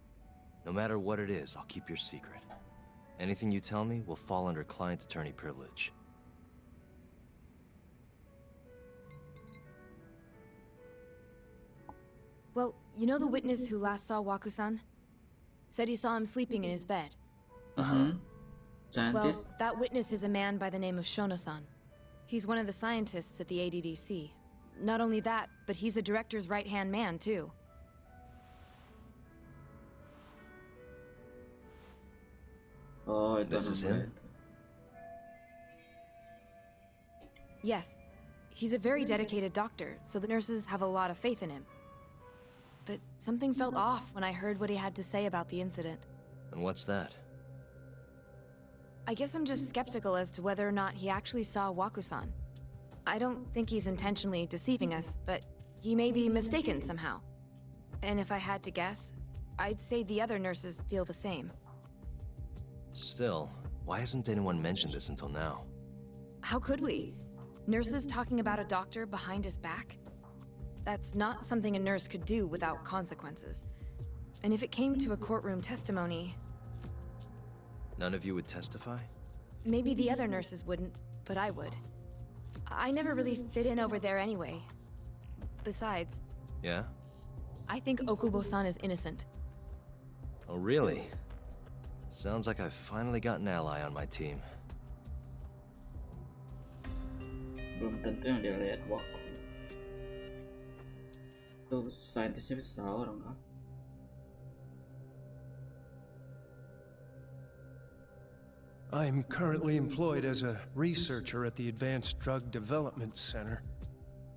No matter what it is, I'll keep your secret. Anything you tell me will fall under client attorney privilege. Well, you know the witness who last saw Waku-san? Said he saw him sleeping in his bed. Uh-huh. Well, that witness is a man by the name of Shono-san. He's one of the scientists at the ADDC. Not only that, but he's the director's right-hand man, too. Oh, this is him? Yes. He's a very dedicated doctor, so the nurses have a lot of faith in him. But something felt off when I heard what he had to say about the incident. And what's that? I guess I'm just skeptical as to whether or not he actually saw Waku-san. I don't think he's intentionally deceiving us, but he may be mistaken somehow. And if I had to guess, I'd say the other nurses feel the same. Still, why hasn't anyone mentioned this until now? How could we? Nurses talking about a doctor behind his back? That's not something a nurse could do without consequences. And if it came to a courtroom testimony... None of you would testify? Maybe the other nurses wouldn't, but I would. I never really fit in over there anyway. Besides... Yeah? I think Okubo-san is innocent. Oh, really? Sounds like I've finally got an ally on my team. Belum tentu yang dia lihat Waku. Itu saintisnya bisa salah orang kan? I'm currently employed as a researcher at the Advanced Drug Development Center.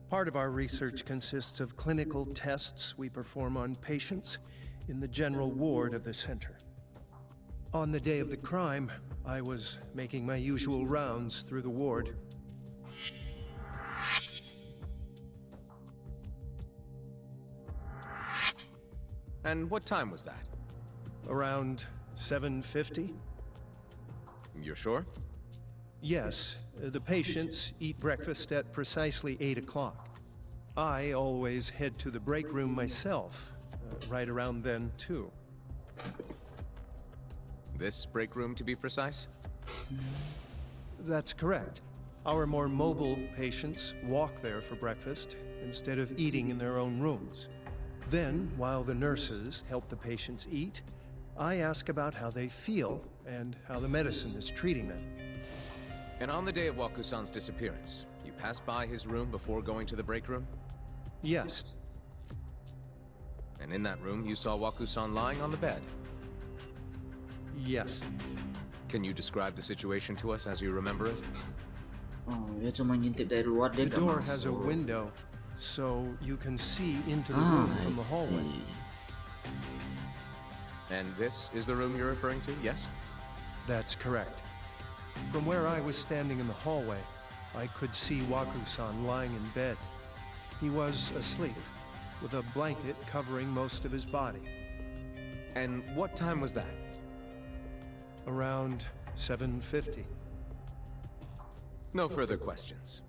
Part of our research consists of clinical tests we perform on patients in the general ward of the center. On the day of the crime, I was making my usual rounds through the ward. And what time was that? Around 7:50? You're sure? Yes. The patients eat breakfast at precisely 8 o'clock. I always head to the break room myself, right around then, too. This break room, to be precise? That's correct. Our more mobile patients walk there for breakfast instead of eating in their own rooms. Then, while the nurses help the patients eat, I ask about how they feel and how the medicine is treating them. And on the day of Waku-san's disappearance, you passed by his room before going to the break room? Yes. And in that room, you saw Waku-san lying on the bed? Yes. Can you describe the situation to us as you remember it? Oh, dia cuma ngintip dari luar, dia The nggak door has a masuk. window, so you can see into the room I from the hallway. see. And this is the room you're referring to, yes? That's correct. From where I was standing in the hallway, I could see Waku-san lying in bed. He was asleep, with a blanket covering most of his body. And what time was that? Around 7:50. No further questions.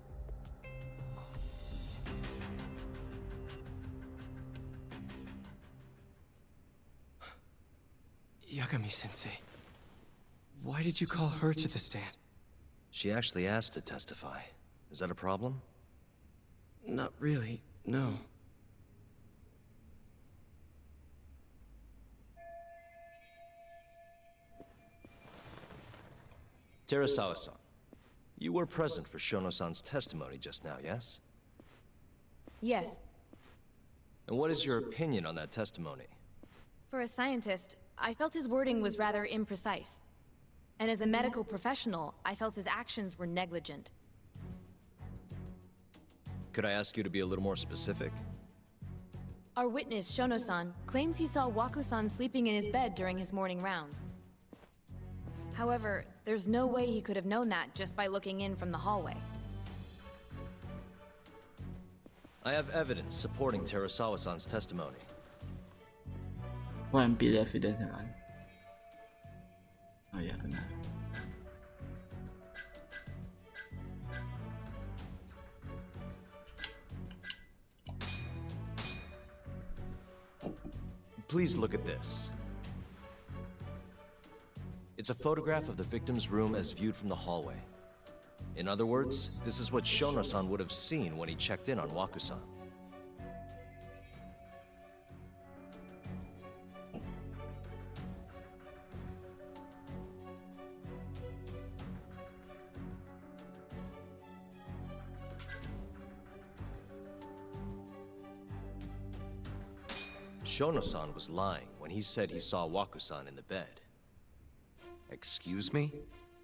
Yagami-sensei, why did you call her to the stand? She actually asked to testify. Is that a problem? Not really, no. Terasawa-san, you were present for Shono-san's testimony just now, yes? Yes. And what is your opinion on that testimony? For a scientist, I felt his wording was rather imprecise. And as a medical professional, I felt his actions were negligent. Could I ask you to be a little more specific? Our witness, Shono-san, claims he saw Waku-san sleeping in his bed during his morning rounds. However, there's no way he could have known that just by looking in from the hallway. I have evidence supporting Terasawa-san's testimony. Wah, yang pilih evidence kan? Oh ya benar. Please look at this. It's a photograph of the victim's room as viewed from the hallway. In other words, this is what Shono-san would have seen when he checked in on Waku-san. Shono-san was lying when he said he saw Waku-san in the bed. Excuse me?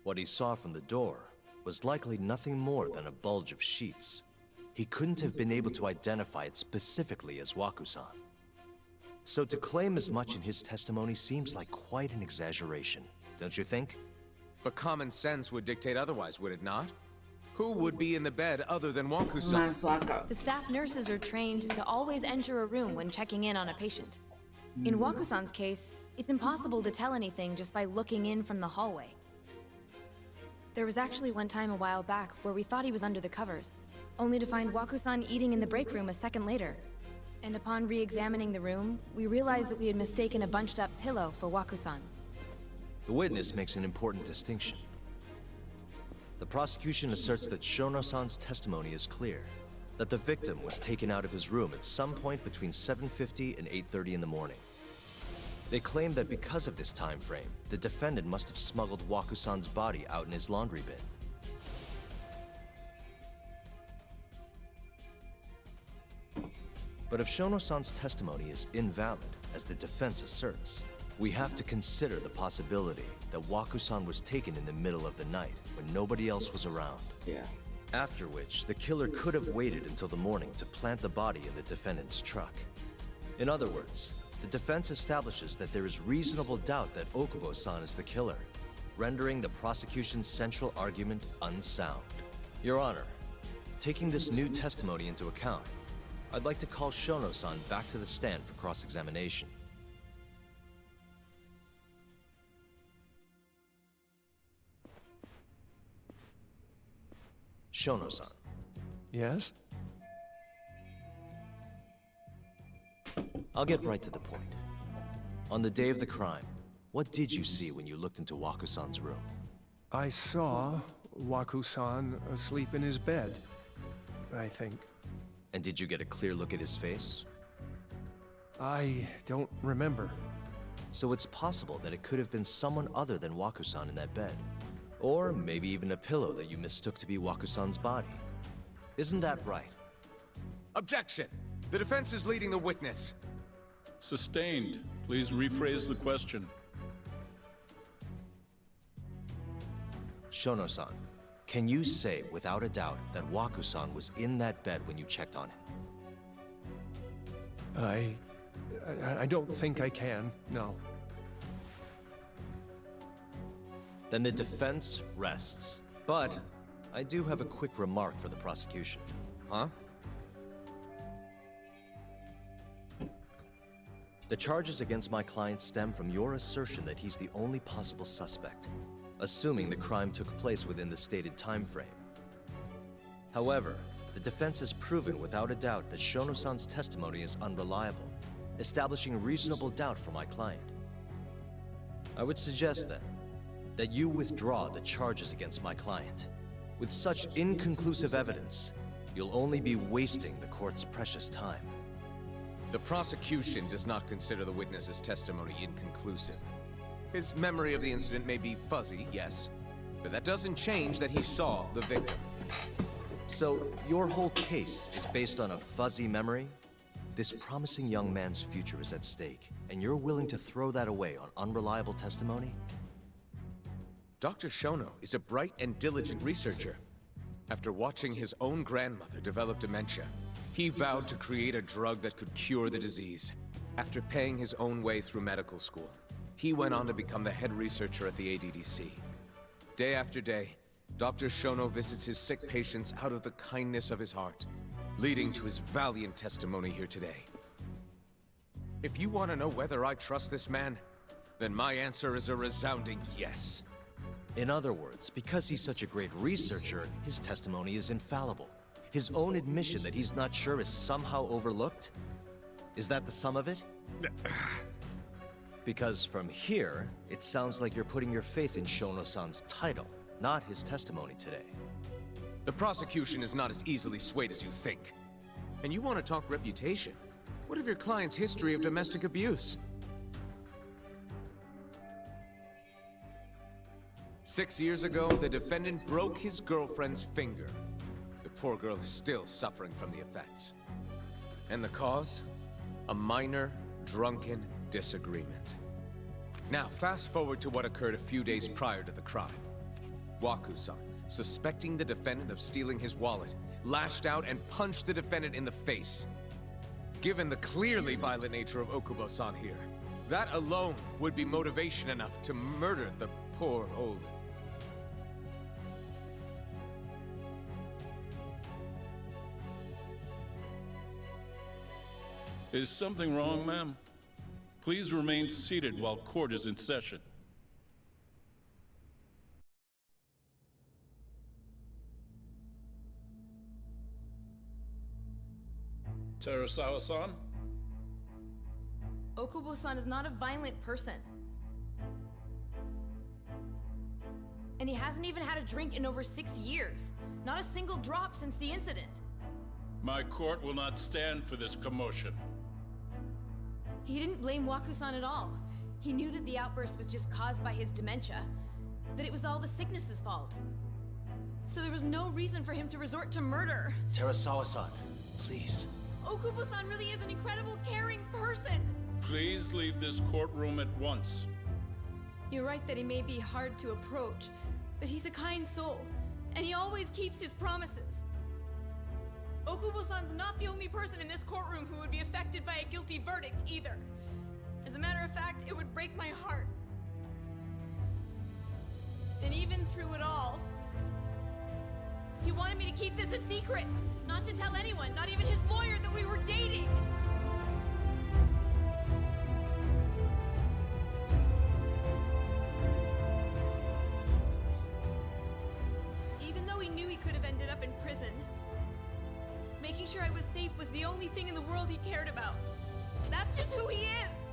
What he saw from the door was likely nothing more than a bulge of sheets. He couldn't have been able to identify it specifically as Waku-san. So to claim as much in his testimony seems like quite an exaggeration, don't you think? But common sense would dictate otherwise, would it not? Who would be in the bed other than Waku-san? The staff nurses are trained to always enter a room when checking in on a patient. In Waku-san's case, it's impossible to tell anything just by looking in from the hallway. There was actually one time a while back where we thought he was under the covers, only to find Waku-san eating in the break room a second later. And upon re-examining the room, we realized that we had mistaken a bunched-up pillow for Waku-san. The witness makes an important distinction. The prosecution asserts that Shono-san's testimony is clear, that the victim was taken out of his room at some point between 7:50 and 8:30 in the morning. They claim that because of this time frame, the defendant must have smuggled Waku-san's body out in his laundry bin. But if Shono-san's testimony is invalid, as the defense asserts, we have to consider the possibility that Waku-san was taken in the middle of the night when nobody else was around. Yeah. After which, the killer could have waited until the morning to plant the body in the defendant's truck. In other words, the defense establishes that there is reasonable doubt that Okubo-san is the killer, rendering the prosecution's central argument unsound. Your Honor, taking this new testimony into account, I'd like to call Shono-san back to the stand for cross-examination. Shono-san. Yes? I'll get right to the point. On the day of the crime, what did you see when you looked into Waku-san's room? I saw Waku-san asleep in his bed, I think. And did you get a clear look at his face? I don't remember. So it's possible that it could have been someone other than Waku-san in that bed. Or maybe even a pillow that you mistook to be Waku-san's body. Isn't that right? Objection! The defense is leading the witness. Sustained. Please rephrase the question. Shono-san, can you say without a doubt that Waku-san was in that bed when you checked on him? I don't think I can, no. Then the defense rests. But I do have a quick remark for the prosecution. Huh? The charges against my client stem from your assertion that he's the only possible suspect, assuming the crime took place within the stated time frame. However, the defense has proven without a doubt that Shono-san's testimony is unreliable, establishing reasonable doubt for my client. I would suggest then that you withdraw the charges against my client. With such inconclusive evidence, you'll only be wasting the court's precious time. The prosecution does not consider the witness's testimony inconclusive. His memory of the incident may be fuzzy, yes, but that doesn't change that he saw the victim. So, your whole case is based on a fuzzy memory? This promising young man's future is at stake, and you're willing to throw that away on unreliable testimony? Dr. Shono is a bright and diligent researcher. After watching his own grandmother develop dementia, he vowed to create a drug that could cure the disease. After paying his own way through medical school, he went on to become the head researcher at the ADDC. Day after day, Dr. Shono visits his sick patients out of the kindness of his heart, leading to his valiant testimony here today. If you want to know whether I trust this man, then my answer is a resounding yes. In other words, because he's such a great researcher, his testimony is infallible. His own admission that he's not sure is somehow overlooked? Is that the sum of it? Because from here, it sounds like you're putting your faith in Shono-san's title, not his testimony today. The prosecution is not as easily swayed as you think. And you want to talk reputation? What of your client's history of domestic abuse? 6 years ago, the defendant broke his girlfriend's finger. The poor girl is still suffering from the effects. And the cause? A minor, drunken disagreement. Now, fast forward to what occurred a few days prior to the crime. Waku-san, suspecting the defendant of stealing his wallet, lashed out and punched the defendant in the face. Given the clearly violent nature of Okubo-san here, that alone would be motivation enough to murder the poor old... Is something wrong, ma'am? Please remain seated while court is in session. Terasawa-san? Okubo-san is not a violent person. And he hasn't even had a drink in over 6 years. Not a single drop since the incident. My court will not stand for this commotion. He didn't blame Waku-san at all. He knew that the outburst was just caused by his dementia, that it was all the sickness's fault. So there was no reason for him to resort to murder. Terasawa-san, please. Okubo-san really is an incredible, caring person. Please leave this courtroom at once. You're right that he may be hard to approach, but he's a kind soul, and he always keeps his promises. Okubo-san's not the only person in this courtroom who would be affected by a guilty verdict, either. As a matter of fact, it would break my heart. And even through it all, he wanted me to keep this a secret, not to tell anyone, not even his lawyer, that we were dating. Even though he knew he could have ended up in prison, making sure I was safe was the only thing in the world he cared about. That's just who he is!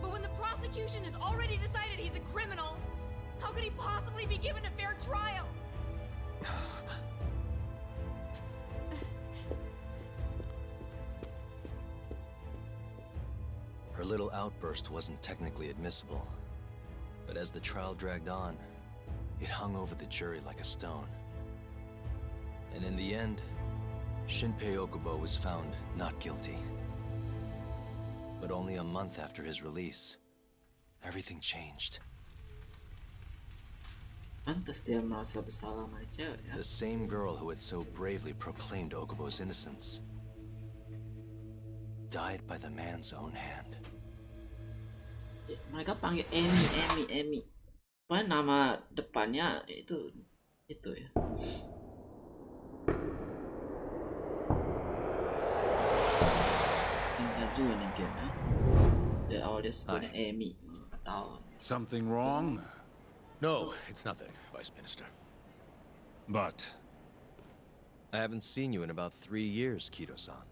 But when the prosecution has already decided he's a criminal, how could he possibly be given a fair trial? Her little outburst wasn't technically admissible, but as the trial dragged on, it hung over the jury like a stone. And in the end, Shinpei Okubo was found not guilty. But only a month after his release, everything changed. Pantas dia merasa bersalah sama cewek ya. The same girl who had so bravely proclaimed Okubo's innocence died by the man's own hand. Mereka panggil Amy. Pokoknya nama depannya itu ya. Pintar juga nih game ya. Dari awal dia sebutnya Amy. Nggak tahu. Something wrong? No, it's nothing, Vice Minister. But... I haven't seen you in about 3 years, Kido-san.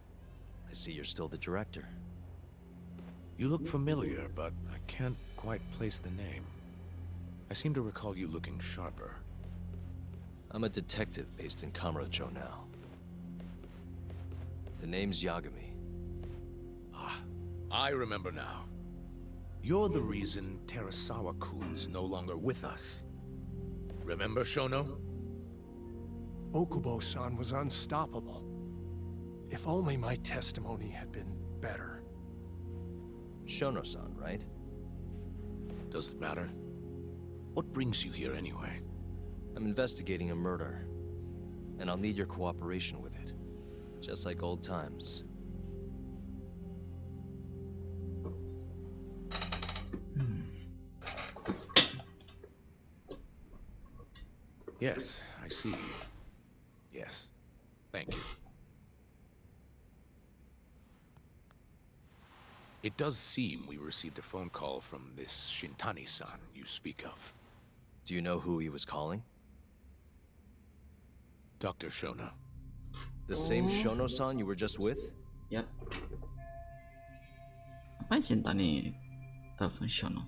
I see you're still the director. You look familiar, but I can't quite place the name. I seem to recall you looking sharper. I'm a detective based in Kamurocho now. The name's Yagami. Ah, I remember now. You're the reason Terasawa-kun's no longer with us. Remember, Shono? Okubo-san was unstoppable. If only my testimony had been better. Shono-san, right? Does it matter? What brings you here anyway? I'm investigating a murder, and I'll need your cooperation with it. Just like old times. Yes, I see. Yes. Thank you. It does seem we received a phone call from this Shintani-san you speak of. Do you know who he was calling? Dr. Shono. The same Shono-san you were just with? Yep. Ngapain Shintani telepon Shono?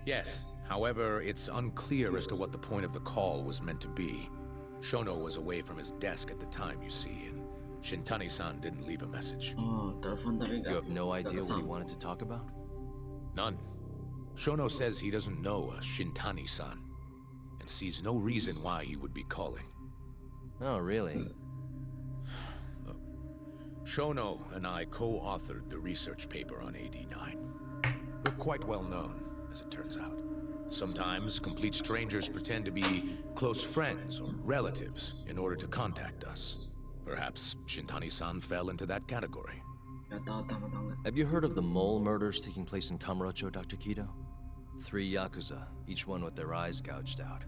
Yes, however, it's unclear as to what the point of the call was meant to be. Shono was away from his desk at the time, you see, and Shintani-san didn't leave a message. Oh, telepon tapi You have no idea what he wanted to talk about? None. Shono says he doesn't know a Shintani-san, and sees no reason why he would be calling. Oh, really? Shono and I co-authored the research paper on AD9. We're quite well known, as it turns out. Sometimes complete strangers pretend to be close friends or relatives in order to contact us. Perhaps Shintani-san fell into that category. Have you heard of the mole murders taking place in Kamurocho, Dr. Kido? 3 Yakuza, each one with their eyes gouged out.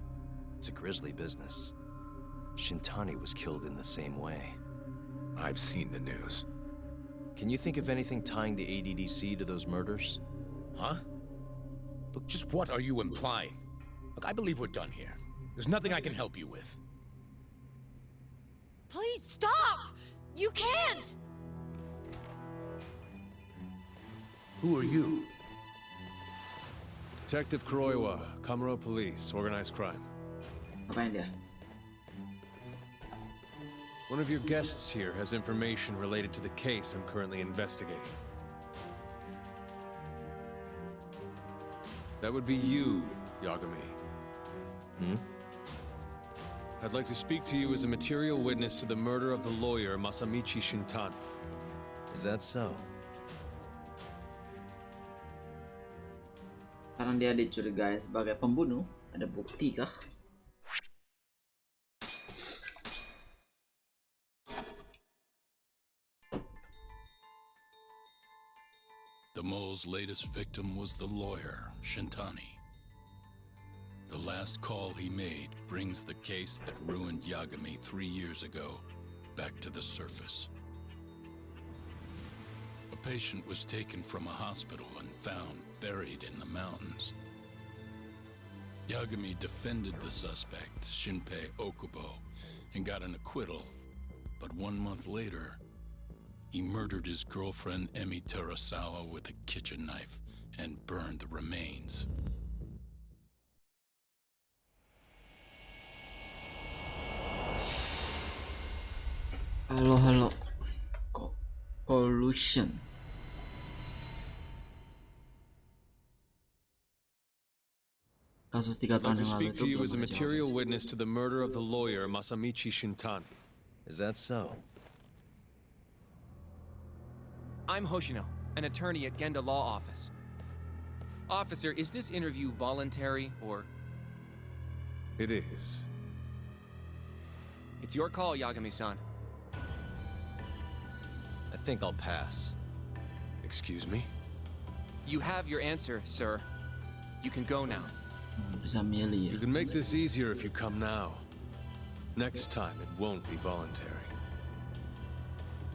It's a grisly business. Shintani was killed in the same way. I've seen the news. Can you think of anything tying the ADDC to those murders? Huh? Look, just what are you implying? Look, I believe we're done here. There's nothing I can help you with. Please stop! You can't! Who are you? Detective Kuroiwa, Kamuro Police, Organized Crime. Ngapain dia? One of your guests here has information related to the case I'm currently investigating. That would be you, Yagami. Hmm? I'd like to speak to you as a material witness to the murder of the lawyer Masamichi Shintani. Is that so? Karena dia dicurigai sebagai pembunuh, ada bukti kah? The mole's latest victim was the lawyer, Shintani. The last call he made brings the case that ruined Yagami 3 years ago back to the surface. A patient was taken from a hospital and found buried in the mountains. Yagami defended the suspect, Shinpei Okubo, and got an acquittal. But 1 month later, he murdered his girlfriend Emi Terasawa with a kitchen knife and burned the remains. Halo. Collusion. Kasus 3 I'd tahun like to yang lalu speak itu to you belum as a berhasil. material witness to the murder of the lawyer Masamichi Shintani. Is that so? I'm Hoshino, an attorney at Genda Law Office. Officer, is this interview voluntary, or...? It is. It's your call, Yagami-san. I think I'll pass. Excuse me? You have your answer, sir. You can go now. Bisa milih ya. You can make this easier if you come now. Next time, it won't be voluntary.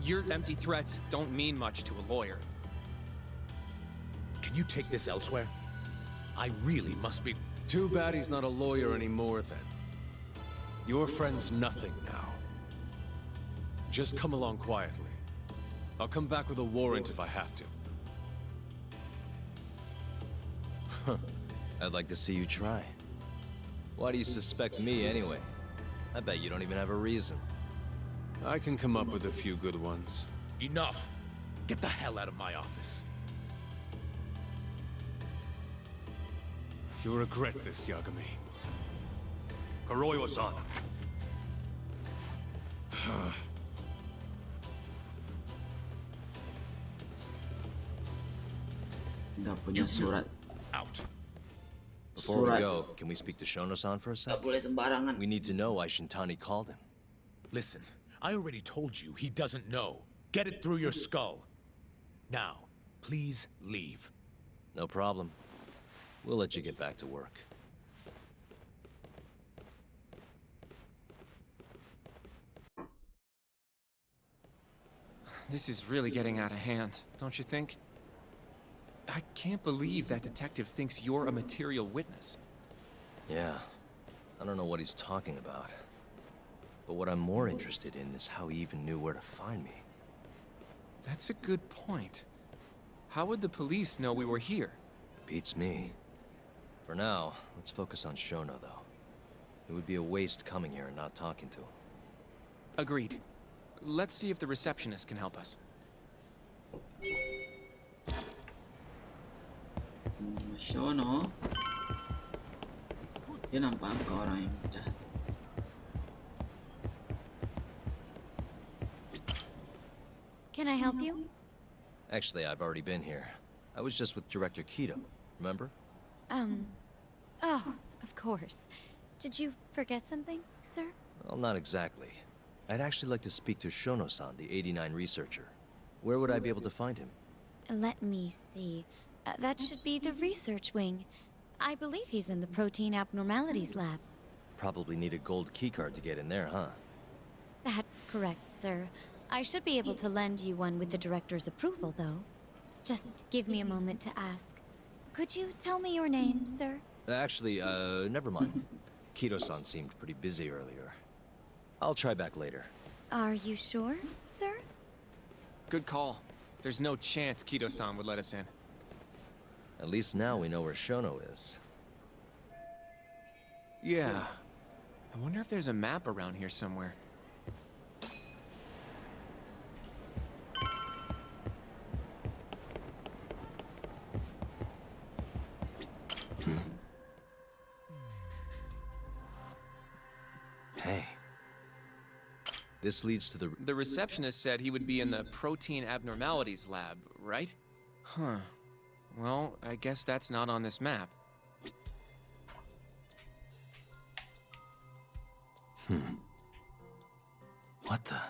Your empty threats don't mean much to a lawyer. Can you take this elsewhere? I really must be... Too bad he's not a lawyer anymore, then. Your friend's nothing now. Just come along quietly. I'll come back with a warrant if I have to. I'd like to see you try. Why do you suspect me anyway? I bet you don't even have a reason. I can come up with a few good ones. Enough! Get the hell out of my office. You'll regret this, Yagami. Kuroiwa-san. Nggak punya surat. Out. Before we go, can we speak to Shono-san for a Nggak sec? boleh sembarangan. We need to know why Shintani called him. Listen, I already told you he doesn't know. Get it through your skull. Now, please leave. No problem. We'll let you get back to work. This is really getting out of hand, don't you think? I can't believe that detective thinks you're a material witness. Yeah. I don't know what he's talking about. But what I'm more interested in is how he even knew where to find me. That's a good point. How would the police know we were here? Beats me. For now, let's focus on Shono, though. It would be a waste coming here and not talking to him. Agreed. Let's see if the receptionist can help us. Shono. Dia nampak muka orang yang jahat. Can I help you? Actually, I've already been here. I was just with Director Kido, remember? Oh, of course. Did you forget something, sir? Well, not exactly. I'd actually like to speak to Shono-san, the 89 researcher. Where would I be able to find him? Let me see. That should be the research wing. I believe he's in the protein abnormalities lab. Probably need a gold keycard to get in there, huh? That's correct, sir. I should be able to lend you one with the director's approval, though. Just give me a moment to ask. Could you tell me your name, sir? Actually, never mind. Kido-san seemed pretty busy earlier. I'll try back later. Are you sure, sir? Good call. There's no chance Kido-san would let us in. At least now we know where Shono is. Yeah. I wonder if there's a map around here somewhere. Hey. This leads to the... The receptionist said he would be in the protein abnormalities lab, right? Huh. Well, I guess that's not on this map. What the?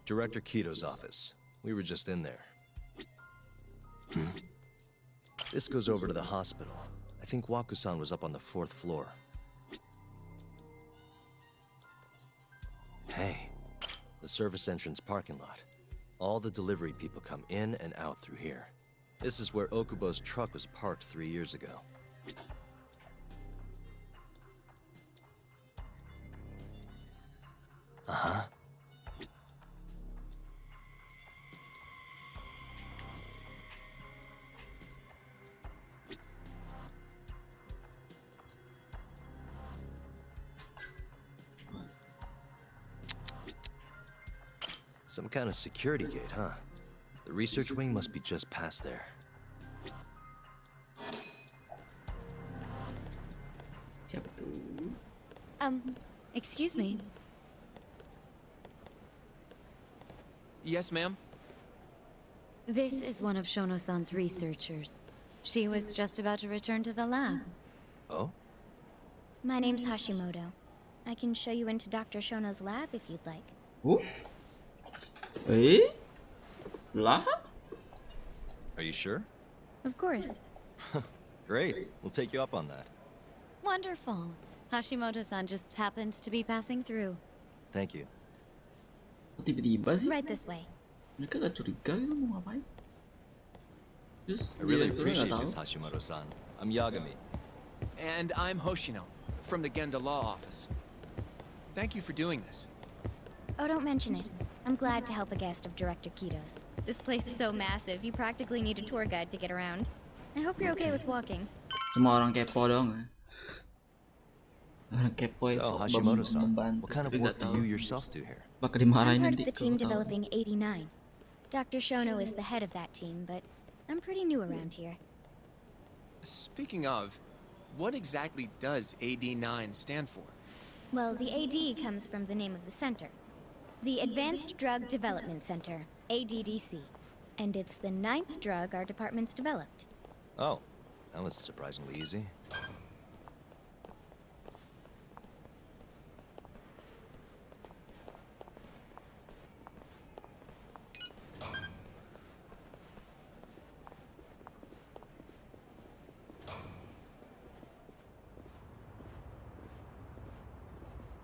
Director Kido's office. We were just in there. This goes over to the hospital. I think Waku-san was up on the 4th floor. Hey, the service entrance parking lot. All the delivery people come in and out through here. This is where Okubo's truck was parked 3 years ago. Uh-huh. Some kind of security gate, huh? The research wing must be just past there. Excuse me. Yes, ma'am? This is one of Shono-san's researchers. She was just about to return to the lab. Oh? My name's Hashimoto. I can show you into Dr. Shono's lab if you'd like. Oh? Eh? Lab? Are you sure? Of course. Great. We'll take you up on that. Wonderful. Hashimoto-san just happened to be passing through. Thank you. Tiba-tiba sih. Right this way. Mereka gak curiga gitu mau ngapain? I really appreciate this, Hashimoto-san. I'm Yagami. And I'm Hoshino, from the Genda Law Office. Thank you for doing this. Oh, don't mention it. I'm glad to help a guest of Director Kido's. This place is so massive, you practically need a tour guide to get around. I hope you're okay with walking. Semua orang kepo dong. Orang kepo So, Hashimoto-san, what kind of work do you yourself do here? Bakal dimarahin I'm part nanti of the team developing 89. Dr. Shono is the head of that team, but I'm pretty new around here. Speaking of, what exactly does AD9 stand for? Well, the AD comes from the name of the center. The Advanced Drug Development Center, ADDC. And it's the 9th drug our department's developed. Oh, that was surprisingly easy.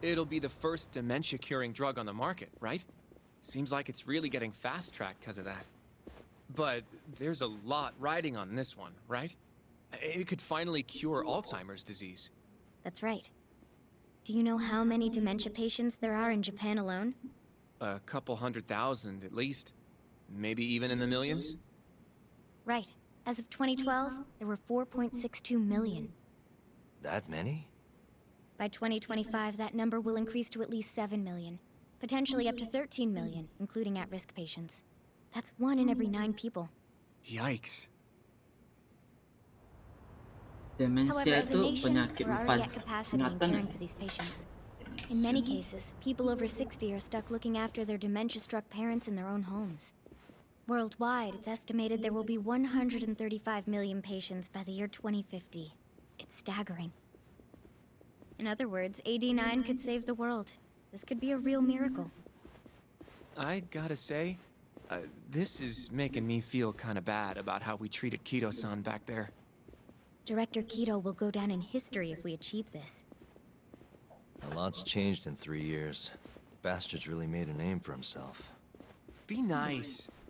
It'll be the first dementia-curing drug on the market, right? Seems like it's really getting fast-tracked because of that. But there's a lot riding on this one, right? It could finally cure Alzheimer's disease. That's right. Do you know how many dementia patients there are in Japan alone? A couple 100,000 at least. Maybe even in the millions? Right. As of 2012, there were 4.62 million. That many? By 2025, that number will increase to at least 7 million. Potentially up to 13 million, including at-risk patients. That's 1 in every 9 people. Yikes. However, Demensia as a itu nation, penyakit we're already at capacity in ingatan caring for these patients. In many cases, people over 60 are stuck looking after their dementia-struck parents in their own homes. Worldwide, it's estimated there will be 135 million patients by the year 2050. It's staggering. In other words, AD9 could save the world. This could be a real miracle. I gotta say, this is making me feel kinda bad about how we treated Kido-san back there. Director Kido will go down in history if we achieve this. A lot's changed in 3 years. The bastard's really made a name for himself. Be nice.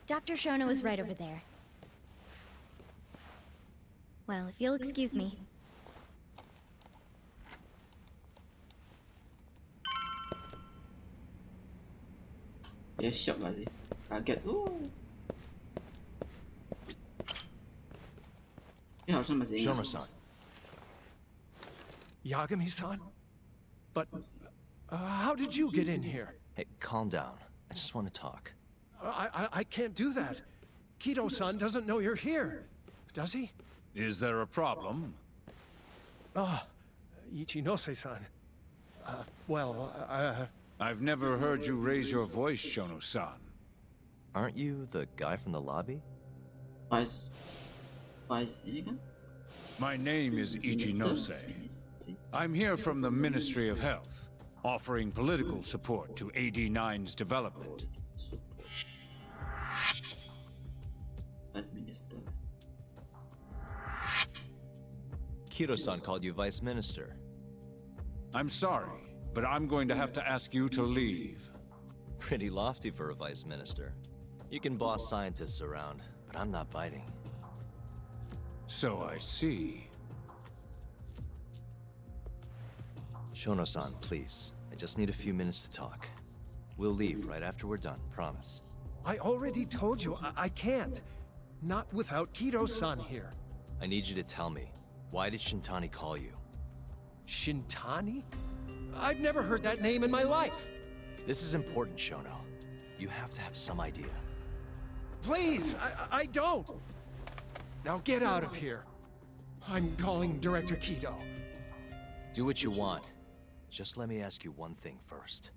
Dr. Shono is right over there. Well, if you'll excuse me. Dia shock gak sih? Kaget. Ini harusnya masih ingat. Shono-san. Yagami-san? But, how did you get in here? Hey, calm down. I just want to talk. I can't do that. Kido-san doesn't know you're here, does he? Is there a problem? Ichinose-san. I've never heard you raise your voice, Shono-san. Aren't you the guy from the lobby? Vice ini kan? My name is Ichinose. I'm here from the Ministry of Health, offering political support to AD9's development. Vice Minister. Kido-san called you Vice Minister. I'm sorry, but I'm going to have to ask you to leave. Pretty lofty for a Vice Minister. You can boss scientists around, but I'm not biting. So I see. Shono-san, please. I just need a few minutes to talk. We'll leave right after we're done, promise. I already told you, I can't. Not without Kido-san here. I need you to tell me, why did Shintani call you? Shintani? I've never heard that name in my life. This is important, Shono. You have to have some idea. Please, I don't. Now get out of here. I'm calling Director Kido. Do what you want. Just let me ask you one thing first.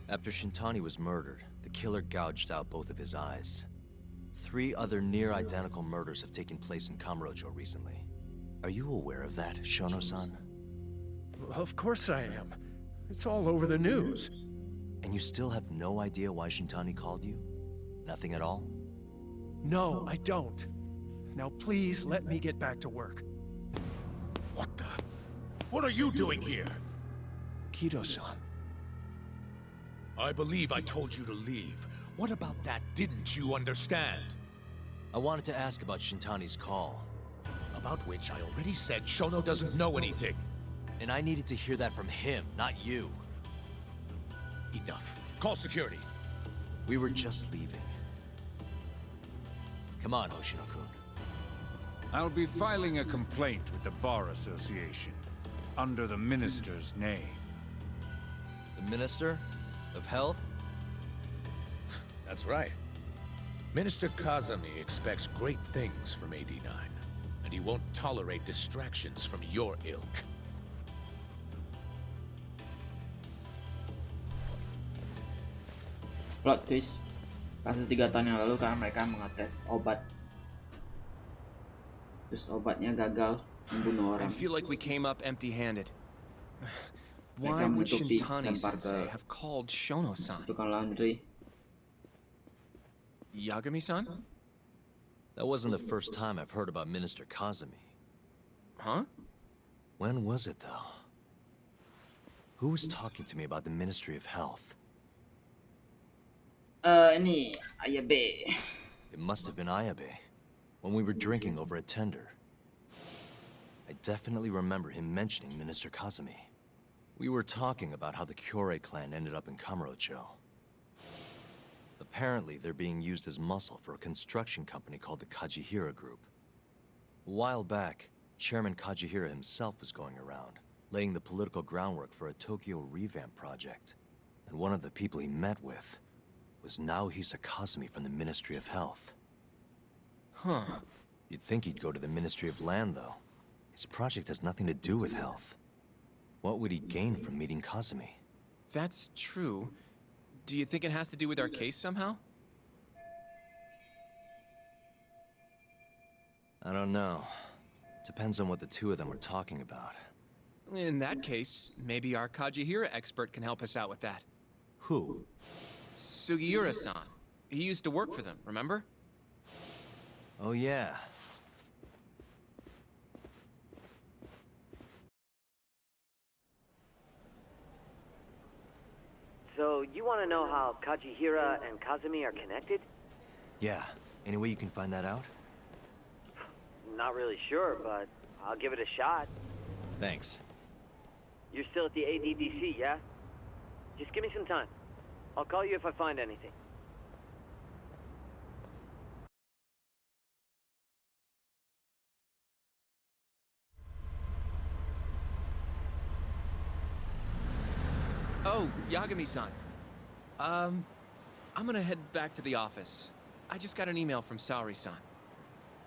After Shintani was murdered, the killer gouged out both of his eyes. 3 other near-identical murders have taken place in Kamurocho recently. Are you aware of that, Shono-san? Of course I am. It's all over the news. And you still have no idea why Shintani called you? Nothing at all? No, I don't. Now please let me get back to work. What the? What are you doing here? Kido-san. I believe I told you to leave. What about that didn't you understand? I wanted to ask about Shintani's call. About which I already said Shono doesn't know anything. And I needed to hear that from him, not you. Enough. Call security. We were just leaving. Come on, Hoshino-kun. I'll be filing a complaint with the Bar Association, under the Minister's name. The Minister? Of Health? That's right. Minister Kazami expects great things from AD9, and he won't tolerate distractions from your ilk. Plot twist. Kasus 3 tahun yang lalu karena mereka mengetes obat. Terus obatnya gagal membunuh orang. I feel like we came up empty-handed. Mereka Why would menutupi Shintani-sensei have called Shono-san? tukang laundry. Yagami-san? That wasn't the first time I've heard about Minister Kazami. Huh? When was it, though? Who was talking to me about the Ministry of Health? Ini Ayabe. It must have been Ayabe, when we were drinking over a tender. I definitely remember him mentioning Minister Kazumi. We were talking about how the Kyorei clan ended up in Kamurocho. Apparently, they're being used as muscle for a construction company called the Kajihira Group. A while back, Chairman Kajihira himself was going around, laying the political groundwork for a Tokyo revamp project. And one of the people he met with was Naohisa Kazumi from the Ministry of Health. Huh. You'd think he'd go to the Ministry of Land, though. His project has nothing to do with health. What would he gain from meeting Kazumi? That's true. Do you think it has to do with our case somehow? I don't know. Depends on what the two of them were talking about. In that case, maybe our Kajihira expert can help us out with that. Who? Sugiura-san. He used to work for them, remember? Oh yeah. So, you want to know how Kajihira and Kazumi are connected? Yeah. Any way you can find that out? Not really sure, but I'll give it a shot. Thanks. You're still at the ADDC, yeah? Just give me some time. I'll call you if I find anything. Oh, Yagami-san. I'm gonna head back to the office. I just got an email from Saori-san.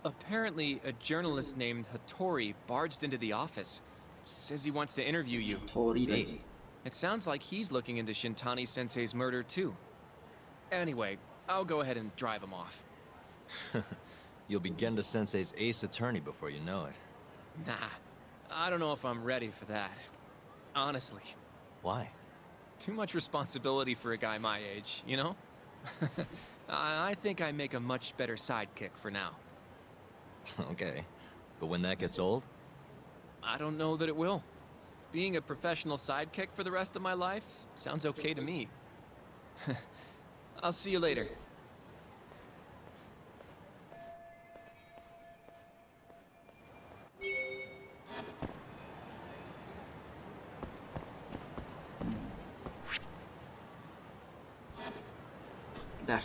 Apparently, a journalist named Hattori barged into the office. Says he wants to interview you. Hattori. It sounds like he's looking into Shintani-sensei's murder, too. Anyway, I'll go ahead and drive him off. You'll be Genda-sensei's ace attorney before you know it. Nah, I don't know if I'm ready for that. Honestly. Why? Too much responsibility for a guy my age, you know? I think I make a much better sidekick for now. Okay. But when that gets old? I don't know that it will. Being a professional sidekick for the rest of my life sounds okay to me. I'll see you later. Bentar.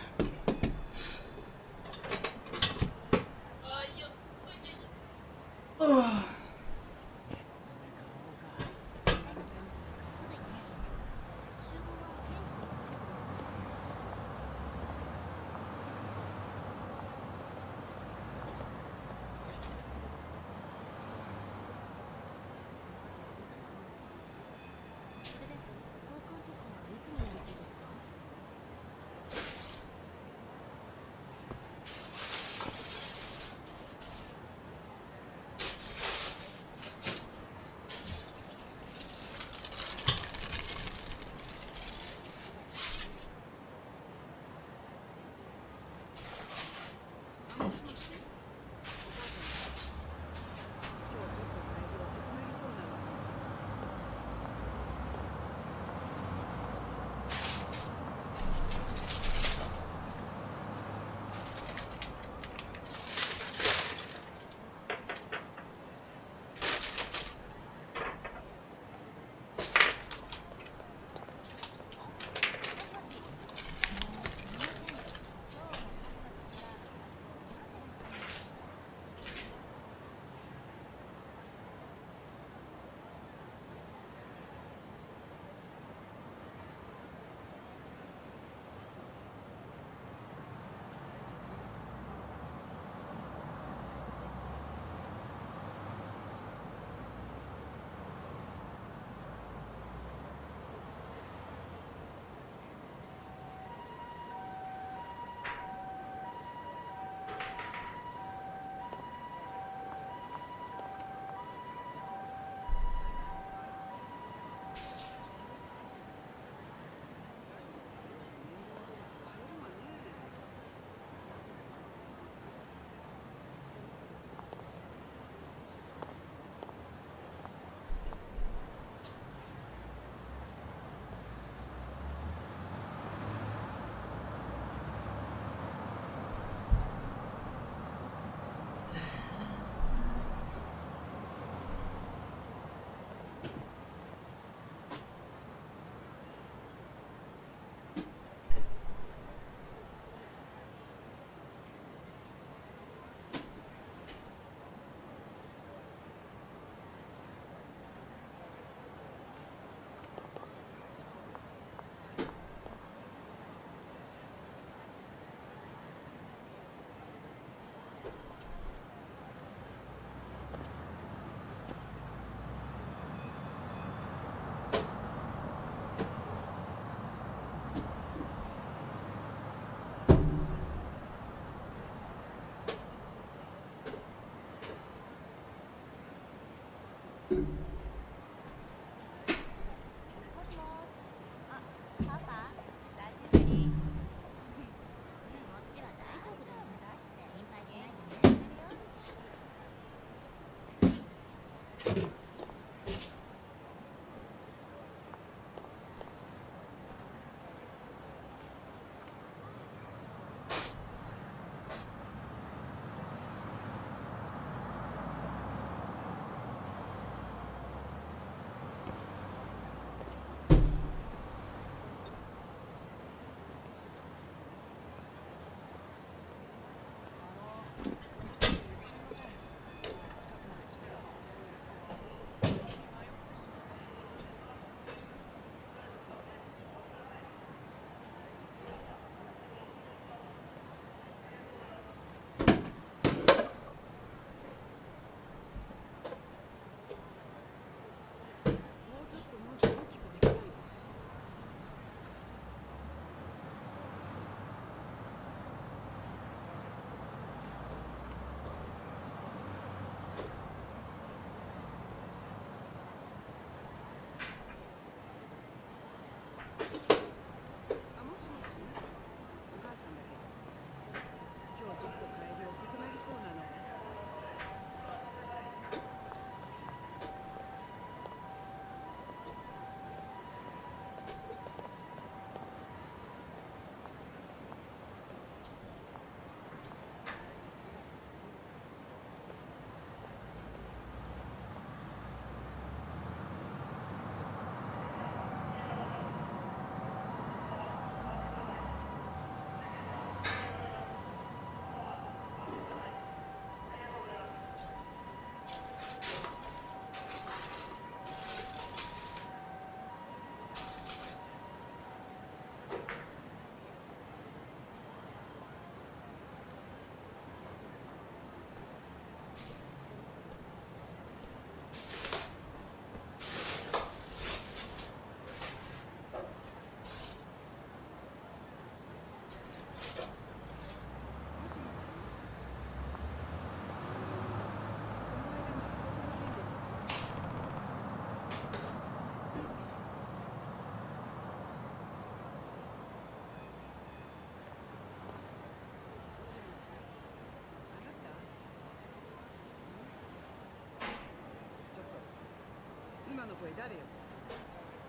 の声誰よ。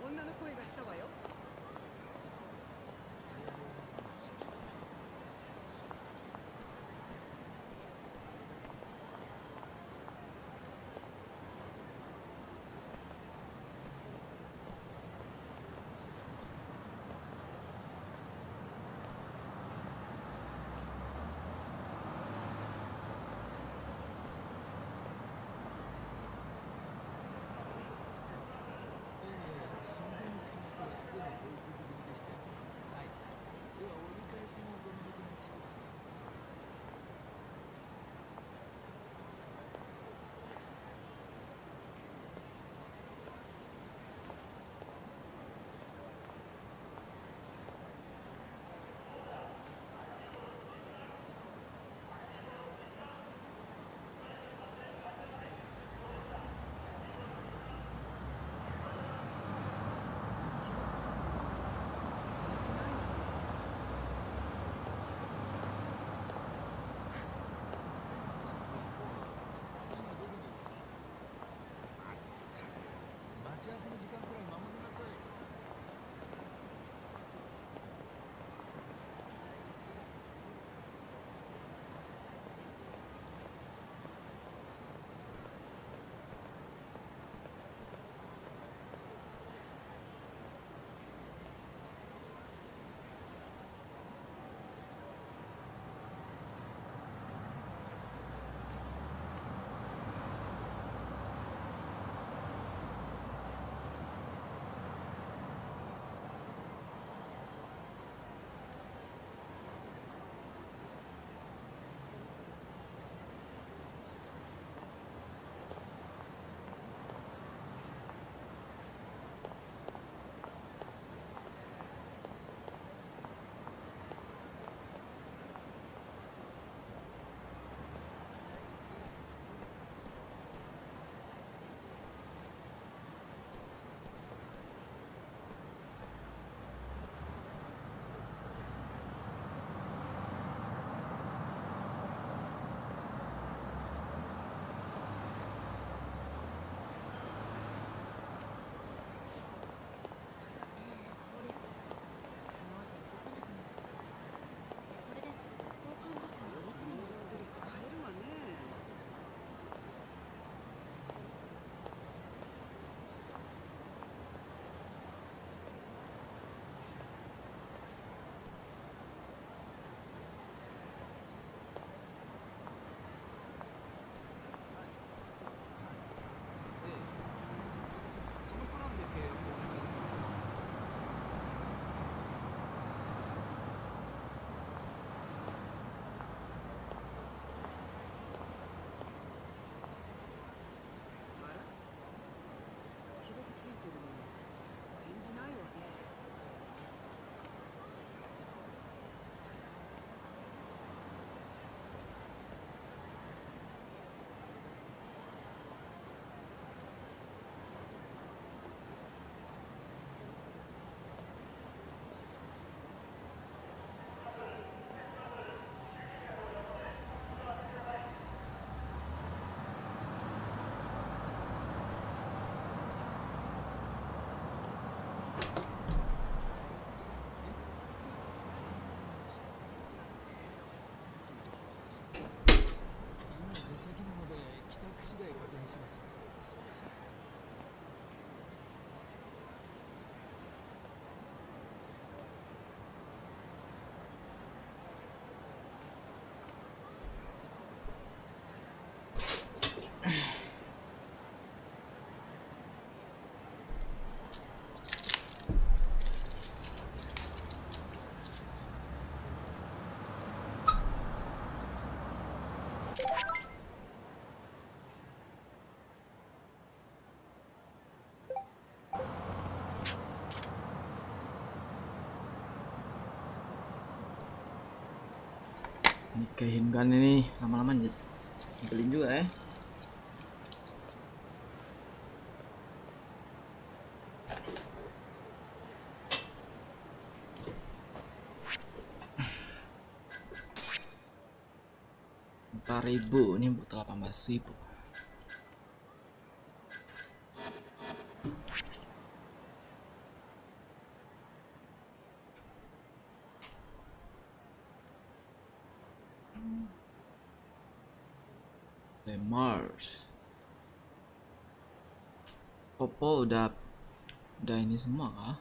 女の声がしたわよ。Nikahin kan ini lama-lama nyebelin juga ya. Ribu ini butuh 18.000. Mars. Popo udah ini semua kah?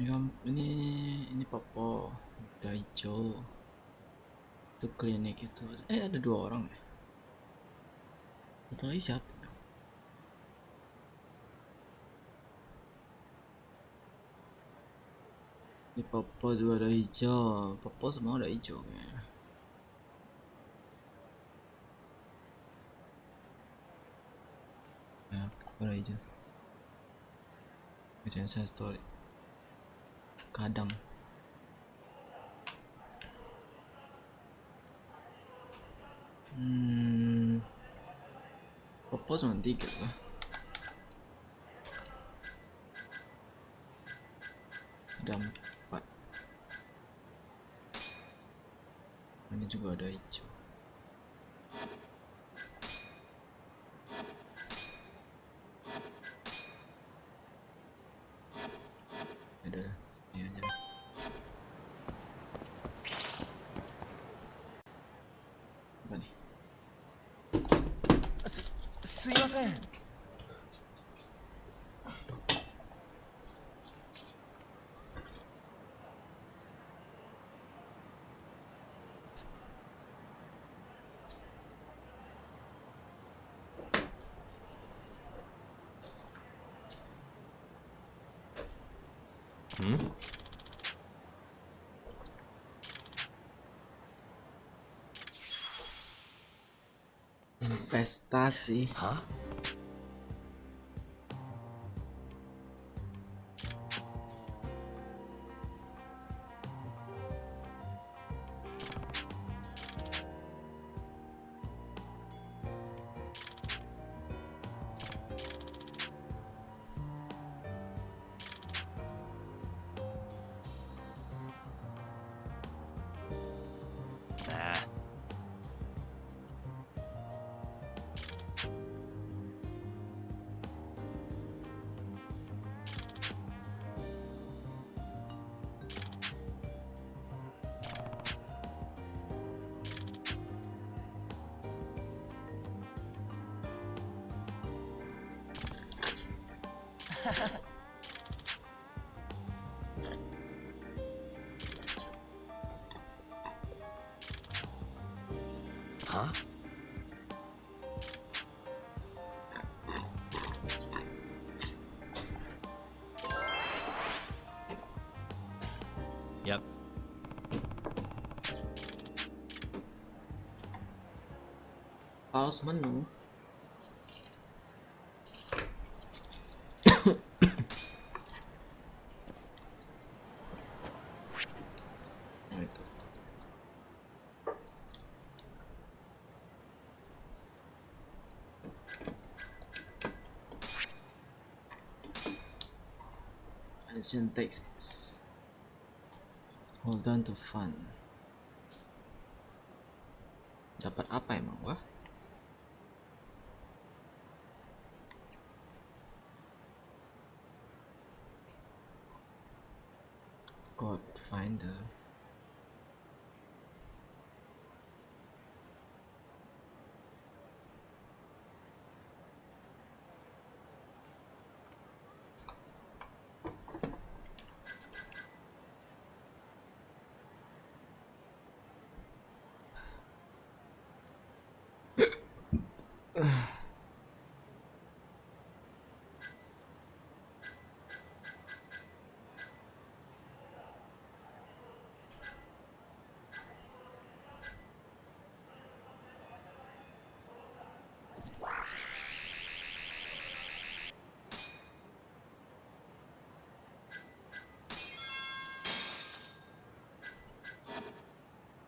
Ini Popo udah hijau. Itu klinik itu. Ada 2 orang ya. Satu lagi siapa? Ini Popo juga udah hijau. Popo semua udah hijau ya. Ya, Popo udah hijau. Bacain saya story. Kadang. Popo cuma 3 lah. Ada 4. Ini juga ada hijau. Ada ini aja. Apa nih? すいません。Investasi. Hah? Huh? Yep. Pause menu. Ancient text. Hold on to fun. Dapat apa emang wah? God Finder.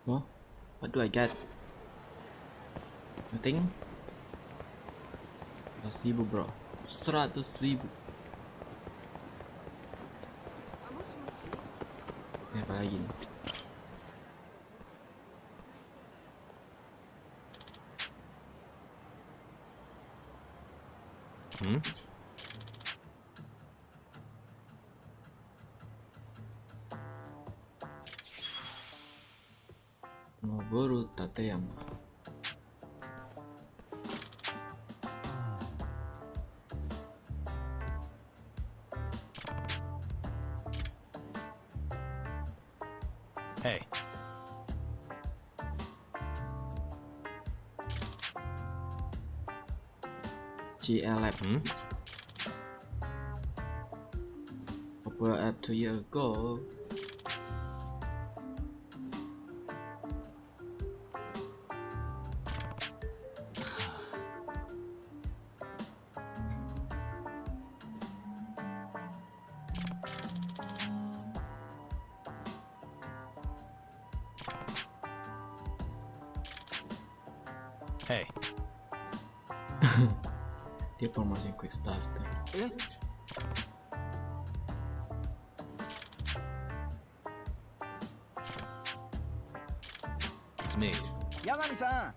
Oh, what do I get? Nothing. 100.000 bro. 100.000. Ini apa lagi nih? Noboru Tateyama. Hey. GLF. Popular app 2 years ago. Hey. Dia promosi quick starter. It's me. Yagami-san.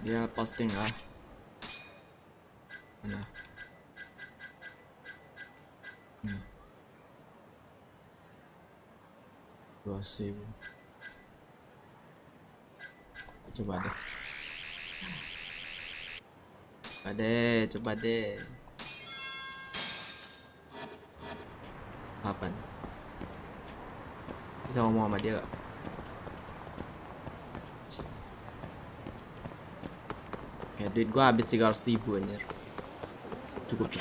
Dia posting lah. Mana? Ini. 2000. Coba deh. Coba deh. Kapan? Bisa ngomong sama dia gak? Kayak duit gua habis 300.000 anjir. Cukup.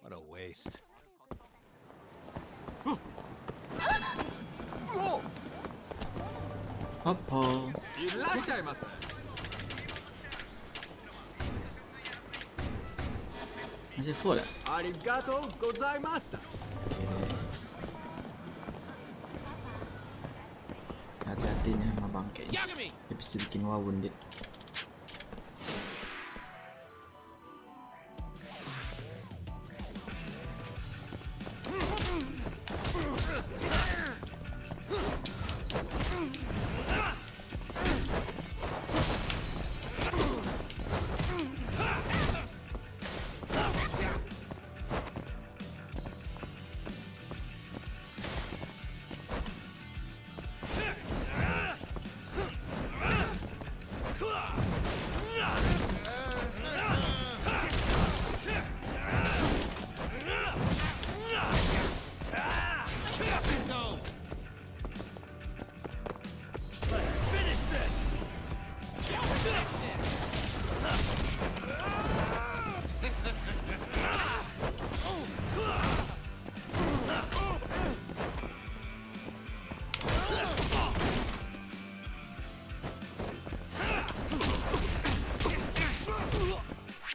What a waste. Apa? Masih full ya? Hati-hati nih sama bangke. Dia bisa bikin wounded.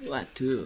Waduh.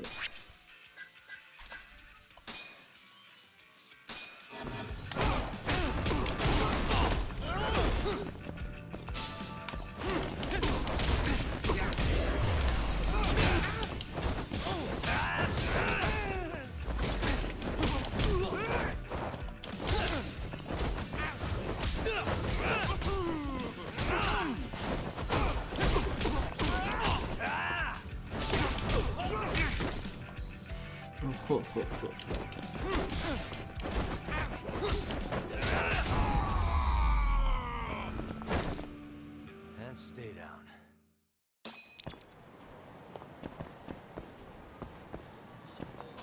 And stay down.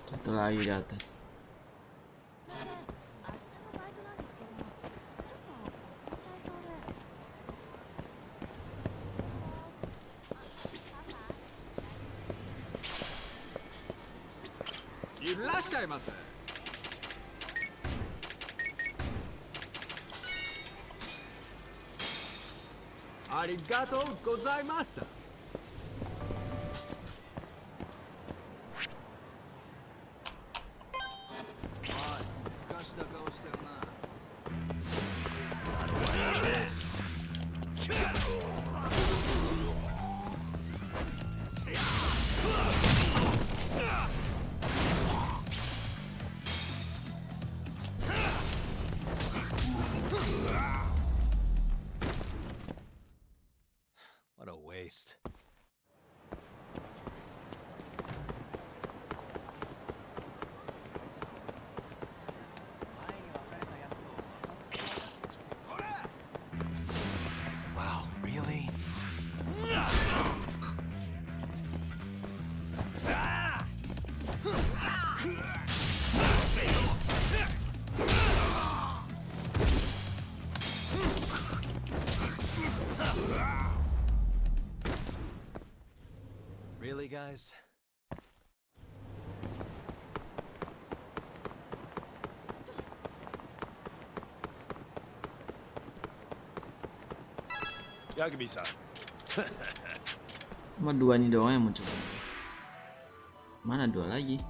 Satu lagi di atas. What a waste. Wow, really? Really, guys? Yagami-san. Cuma dua ini doang yang muncul. Mana dua lagi?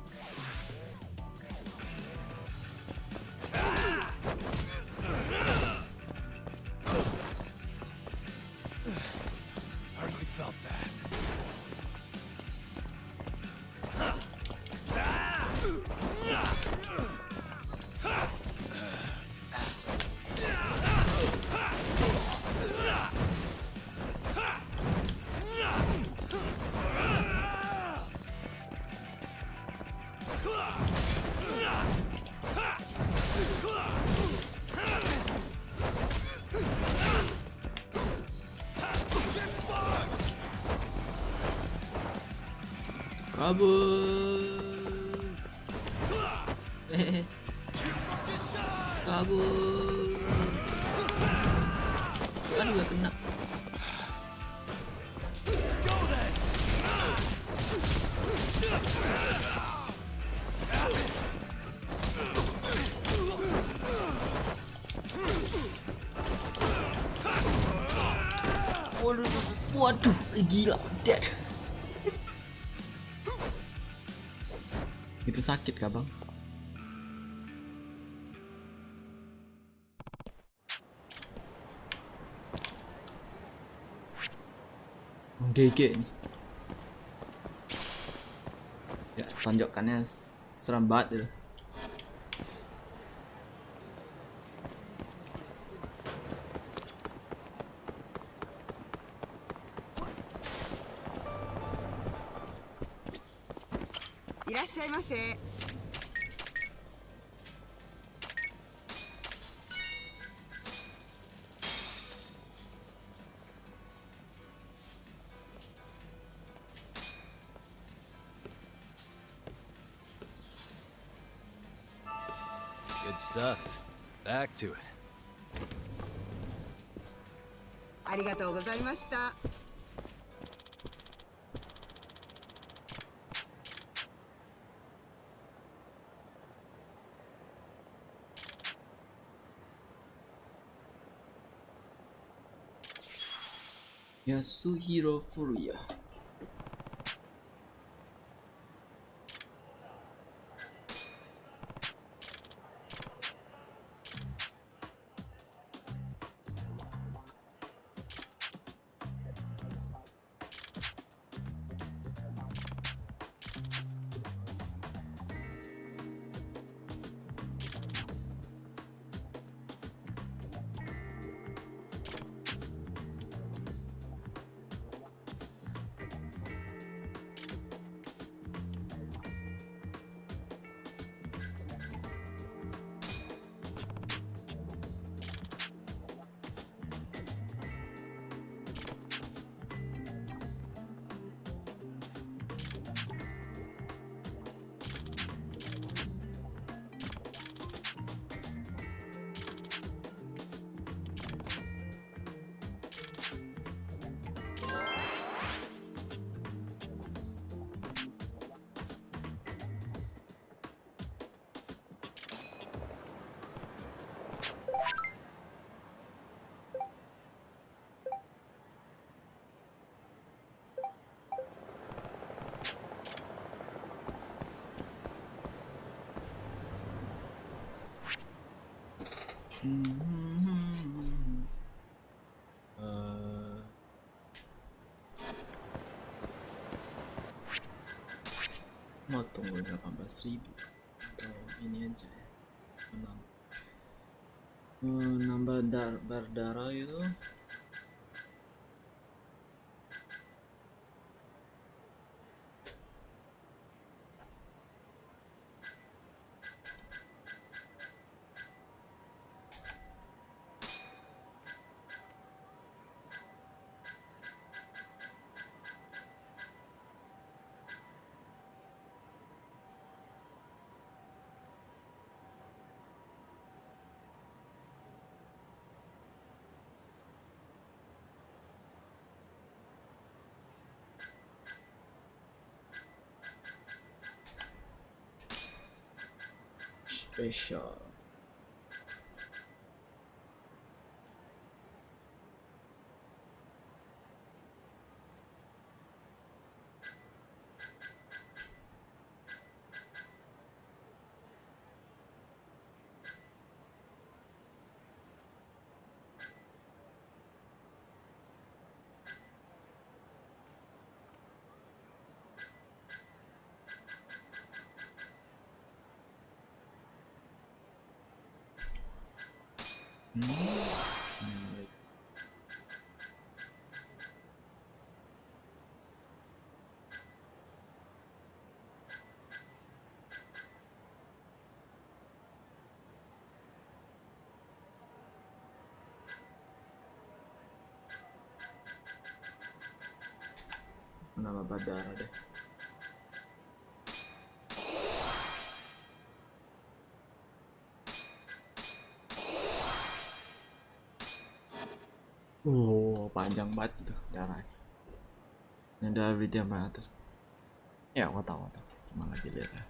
Hardly felt that. Kabur. Kabur. Aduh, gak kena. Waduh, gila, dead. Itu sakit kah, Bang? GG nih. Ya, tonjokannya seram banget itu. Irashaimase. Good stuff. Back to it. ありがとうございました。Yasuhiro Furuya. Mau tunggu 18.000 atau ini aja ya, nambah berdarah itu Special. Nama bandara deh. Panjang banget itu darahnya. Yang dari dia sampai atas. Ya, aku tahu. Cuma lagi lihat ya.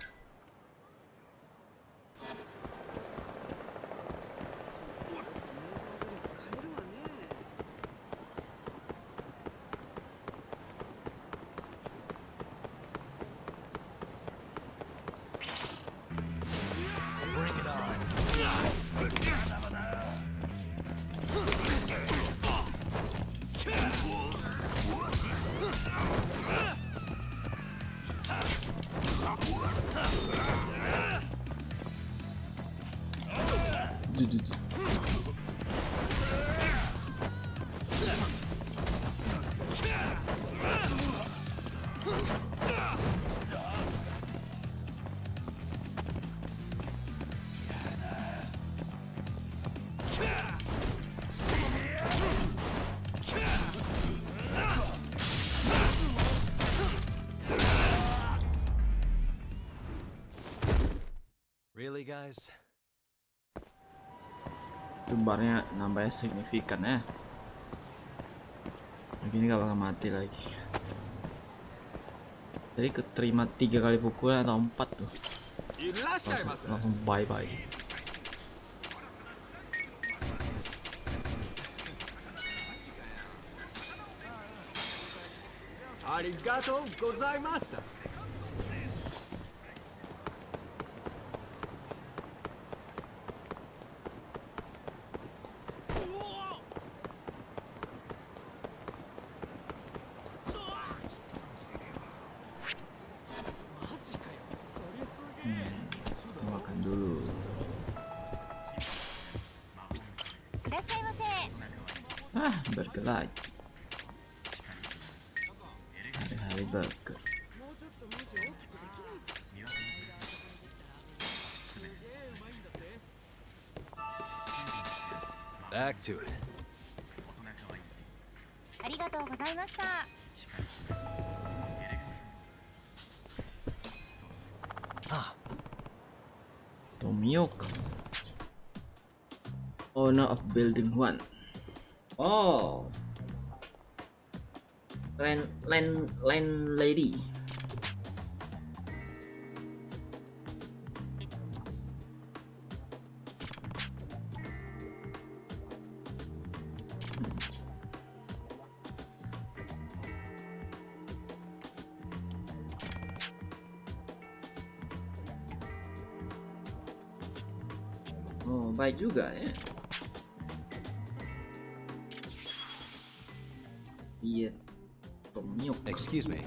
Really, guys? Tumbarnya nambahnya signifikan ya. Begini gak bakal mati lagi. Jadi keterima 3 kali pukulan atau 4 tuh. Langsung bye bye. Arigatou gozaimashita. Kita makan dulu. Burger lagi. Hari-hari burger. Back to it. Arigatou gozaimashita. Tomioka, owner of building 1. Oh, landlady. Oh, baik juga ya. Iya, Tomio. Excuse me.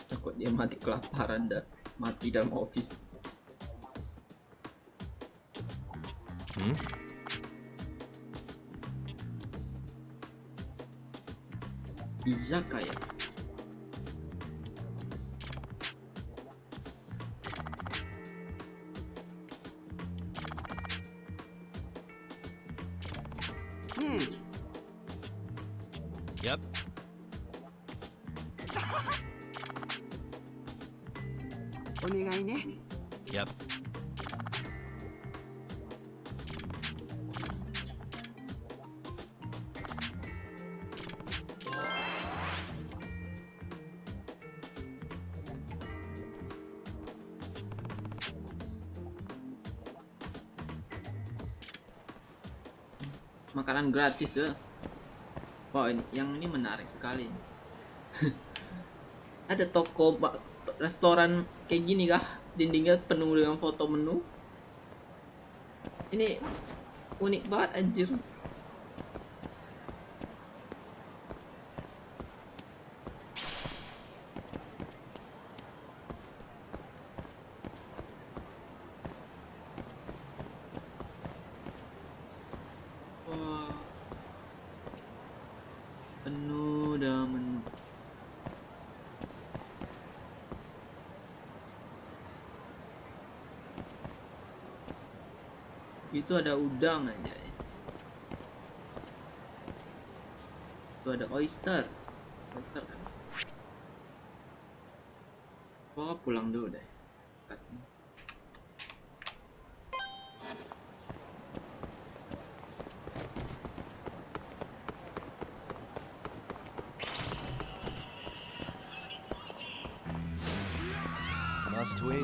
Takut dia mati kelaparan dan mati dalam office. Izakaya. Yep. お願いね。 Yep. Makanan gratis ya. Wah, yang ini menarik sekali. Ada toko restoran kayak gini kah? Dindingnya penuh dengan foto menu. Ini unik banget anjir. Wah. Penuh dengan menu. Itu ada udang aja ya. Itu ada oyster kan. Gua pulang dulu deh. Must we?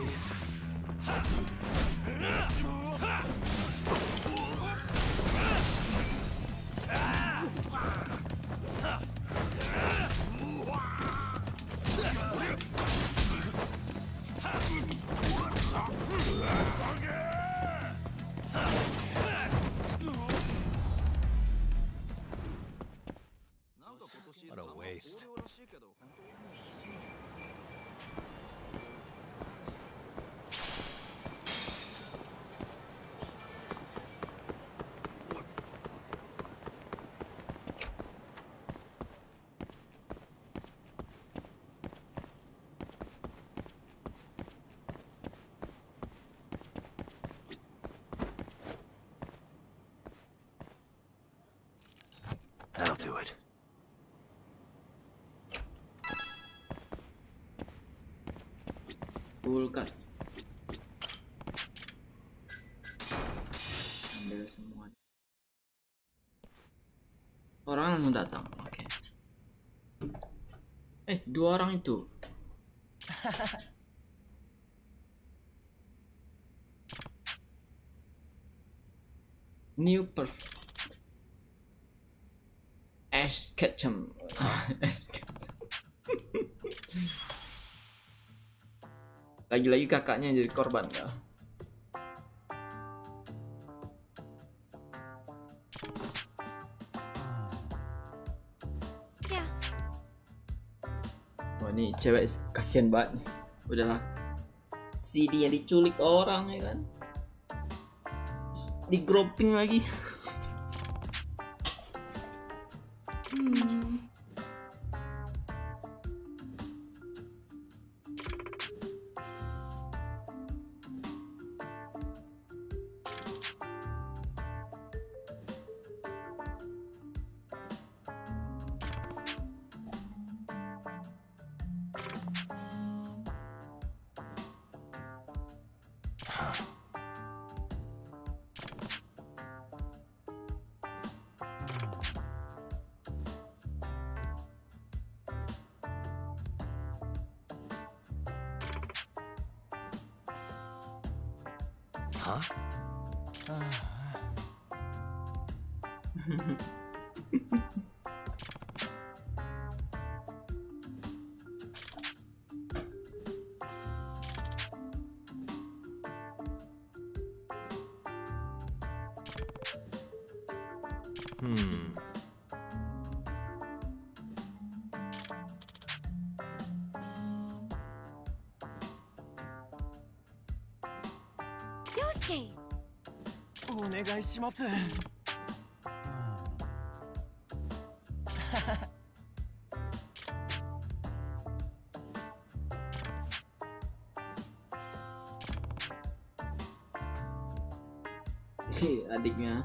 What a waste. That'll do it. Kulkas. Ambil semua. Orang langsung datang. Oke. Dua orang itu. New perfect. Es ketchum. Es ketchum. Lagi-lagi kakaknya yang jadi korban ya. Wah, ini cewek kasihan banget nih. Udahlah, CD yang diculik orang ya kan, di groping lagi. Huh? Yosuke! お願いします。Si adiknya.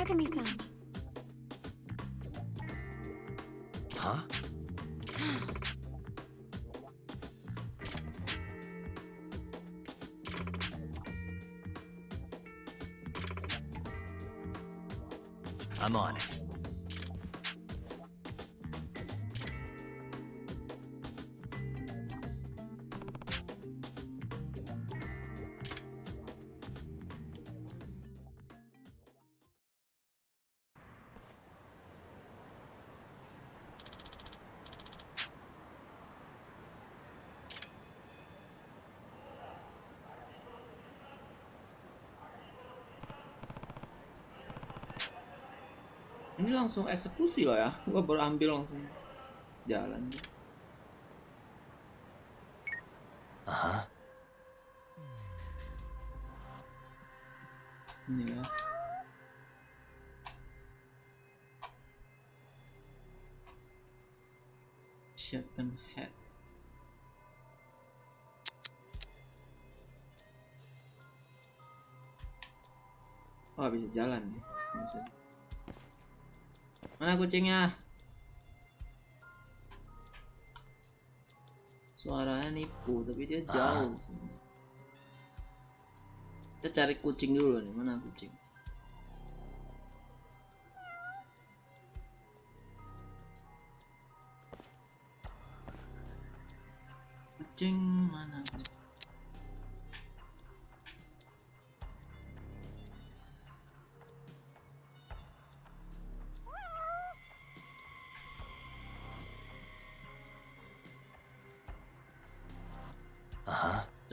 Takumi-san. Huh? I'm on it. Ini langsung eksekusi loh ya. Gua baru ambil langsung jalan. Aha. Ini ya. Siapkan head. Oh, bisa jalan nih. Mana kucingnya? Suaranya nipu, tapi dia jauh sebenarnya. Kita cari kucing dulu nih, mana kucing? Kucing mana?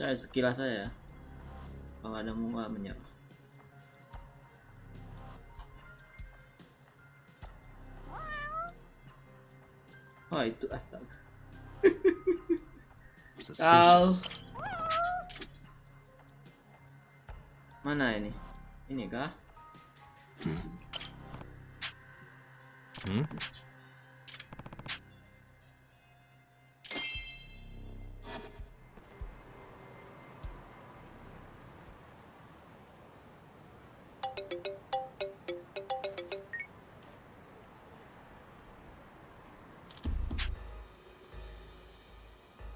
Saya sekilas saya, kalau ada muka menyerah. Oh itu astaga. Kau mana ini? Ini kah?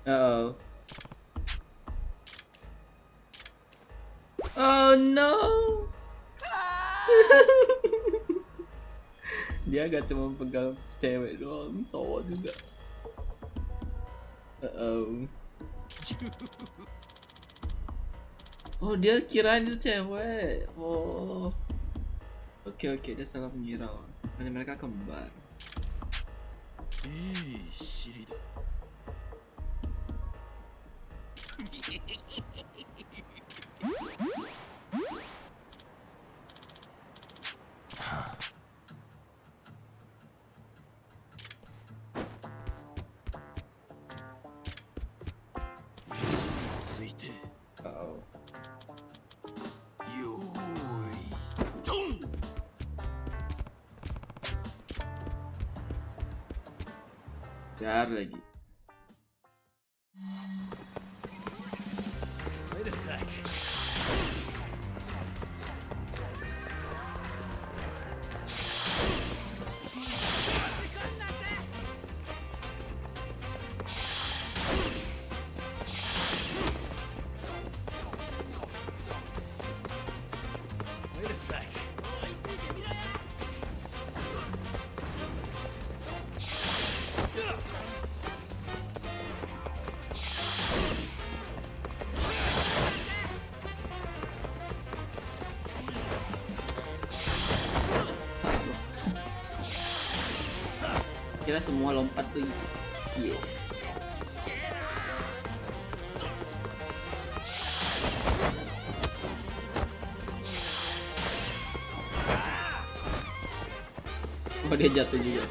Uh-oh. Oh no. Dia gak cuma pegang cewek doang, cowok juga. Uh-oh. Oh dia kirain itu cewek. Oh. Oke, dia salah mengira. Karena mereka kembar. Shirida. Jar lagi. Wait a sec. Kira semua lompat tuh iya. Oh dia jatuh juga.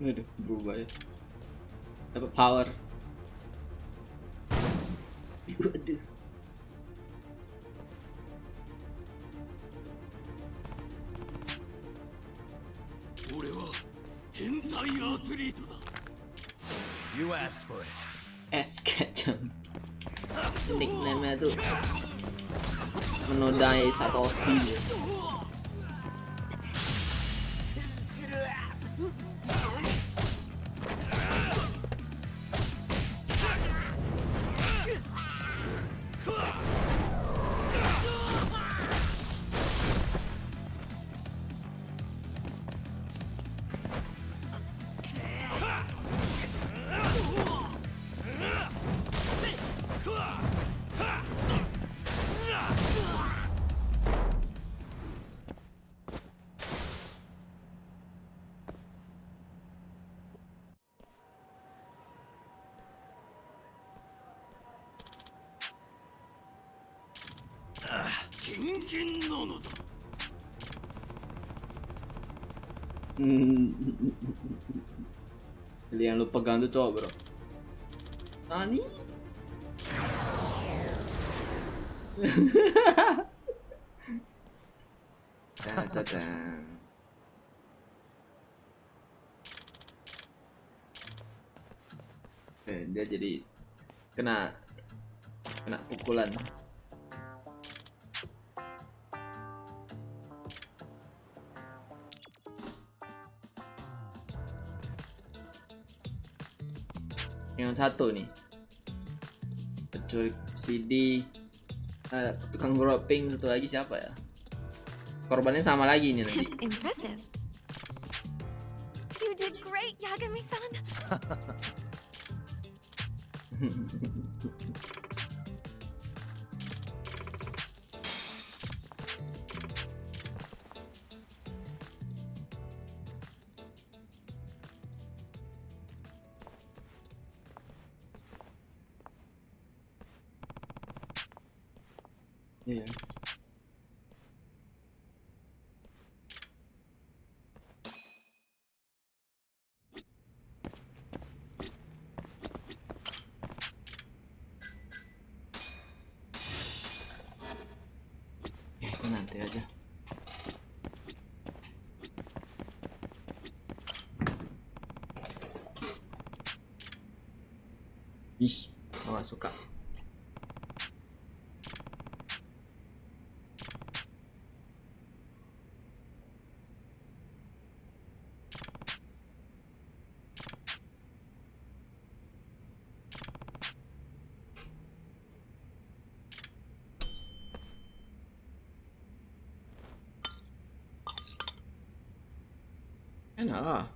Aduh, berubah ya. Dapat power. Waduh. You asked for it. Kecam. Nickname-nya tuh menodai Satoshi. Lian lu pegang tuh cowok bro. Nani? Datang. Dia jadi kena pukulan. Yang satu nih pencuri CD, tukang groping, satu lagi siapa ya? Korbannya sama lagi nih nanti. Impressive. You did great, Yagami-san. Iya. Itu nanti aja. Ih, gak suka. Enak.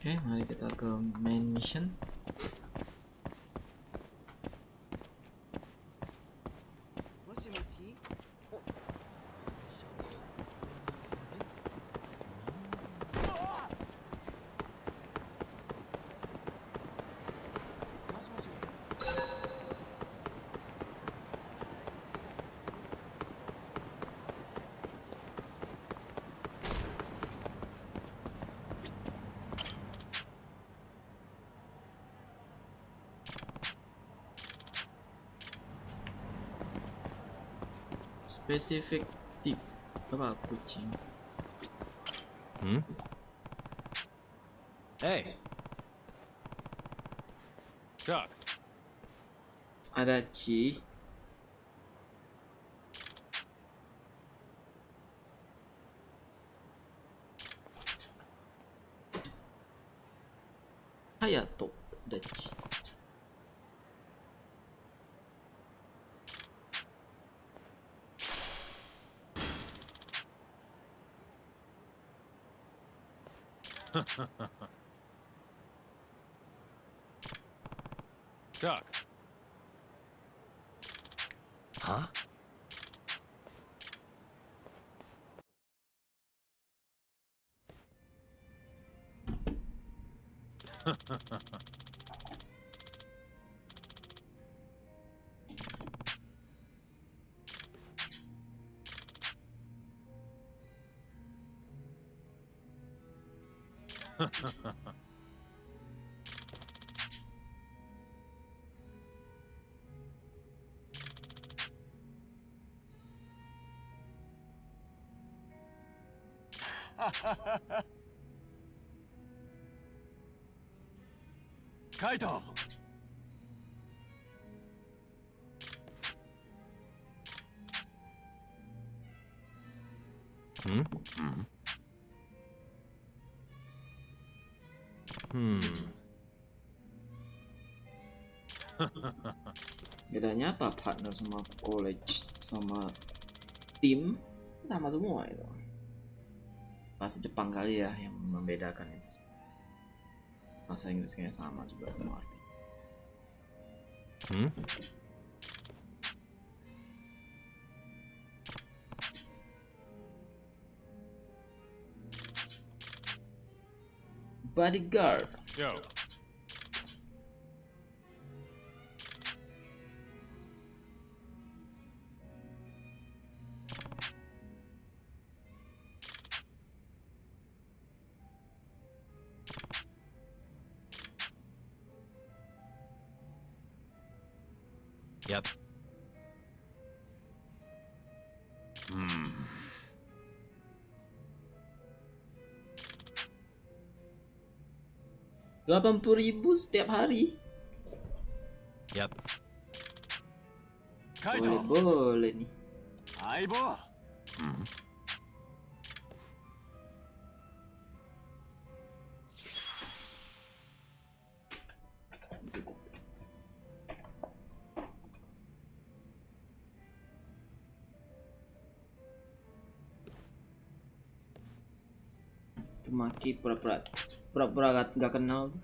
Oke, mari kita ke main mission. Specific tip apa kucing? Hey, Chuck. Ada Ci. Hayato, ada Ci. Duck. Huh? Kaito! Bedanya apa partner sama college sama tim? Sama semua itu. Bahasa Jepang kali ya yang membedakan itu. Bahasa Inggris kayaknya sama juga semua arti. Bodyguard. Yo. Yep. 80.000 setiap hari. Yep. Boleh nih. Aibo. Itu Maki pura-pura gak kenal tuh.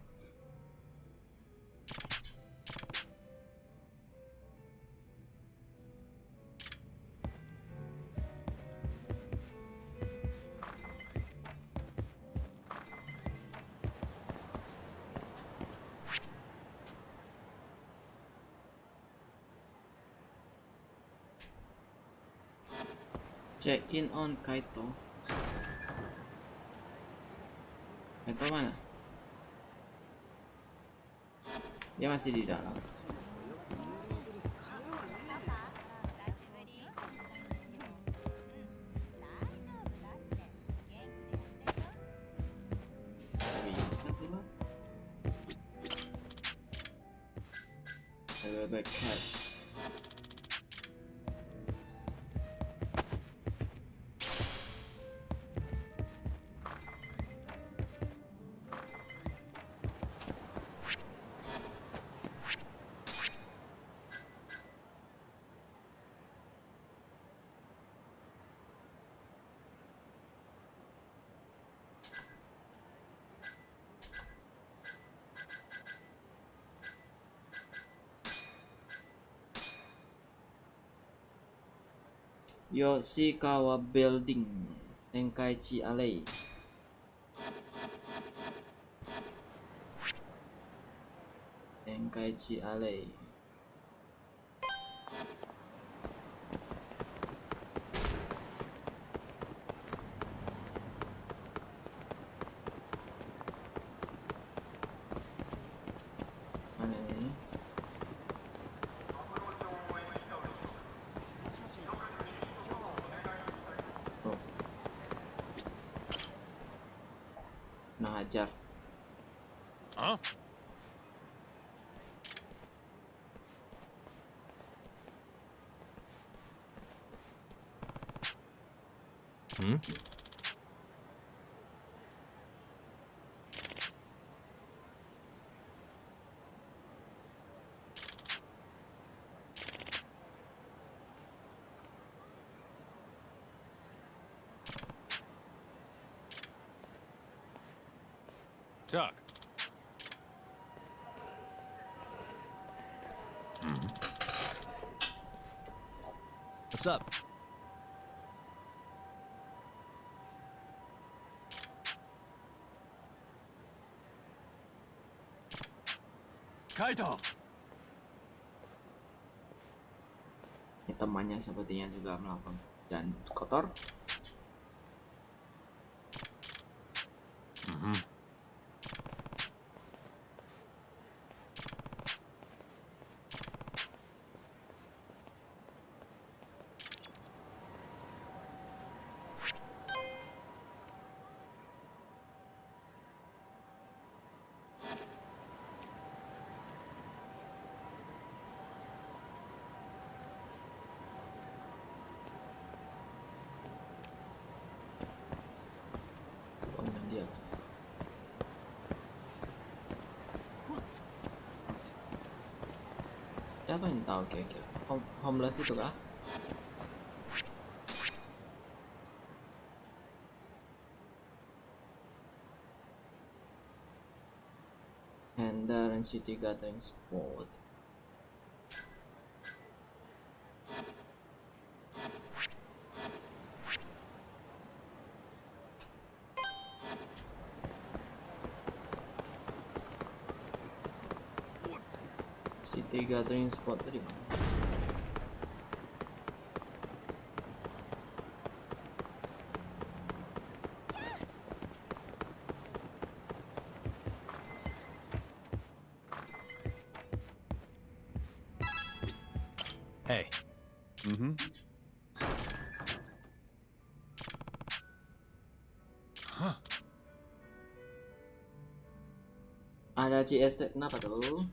Check in on Kaito. Kaito mana? Dia masih di dalam. Bisa keluar. Ada backpack. Yoshikawa Building, Tenkaichi Alley. Tenkaichi Alley. Mana nih? Nah, ajar. Huh? Hmm? Doc. What's up? Kaito! Temannya sepertinya juga melakukan pekerjaan kotor. Dia kan. Siapa yang tahu kira-kira? Homeless itu kah? Handler and city gathering spot. City gathering spot tadi mana? Hey. Mm-hmm. Huh. Ada CS kenapa tuh?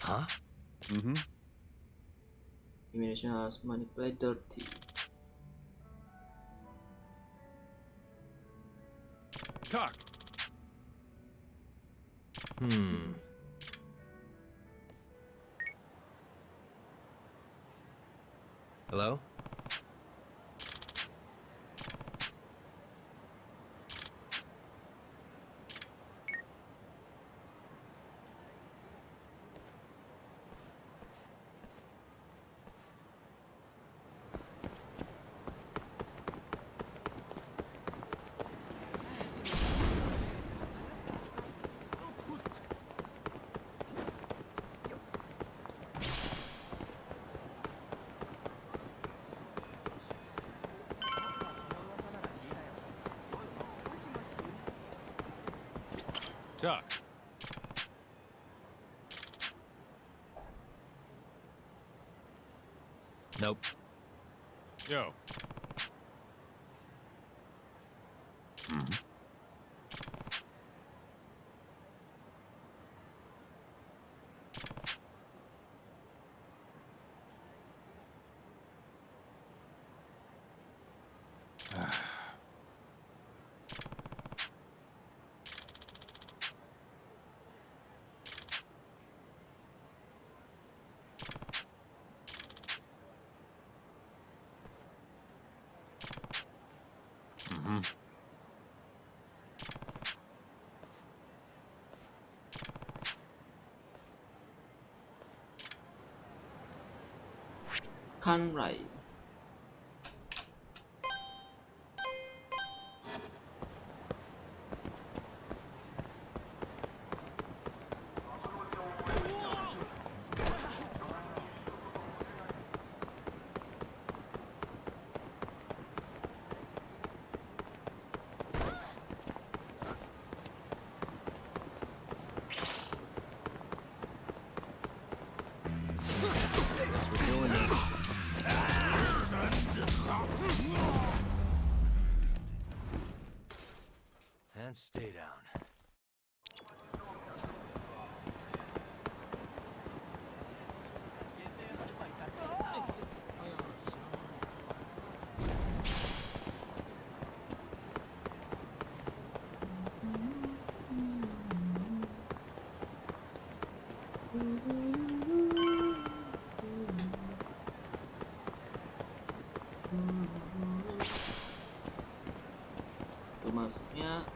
Huh? Mm-hmm. Ammunition harus manipulate dirty. Doc. Hello? Doc. Nope. Yo. Kanrai. Guess we're doing this. And stay down. Itu masuknya.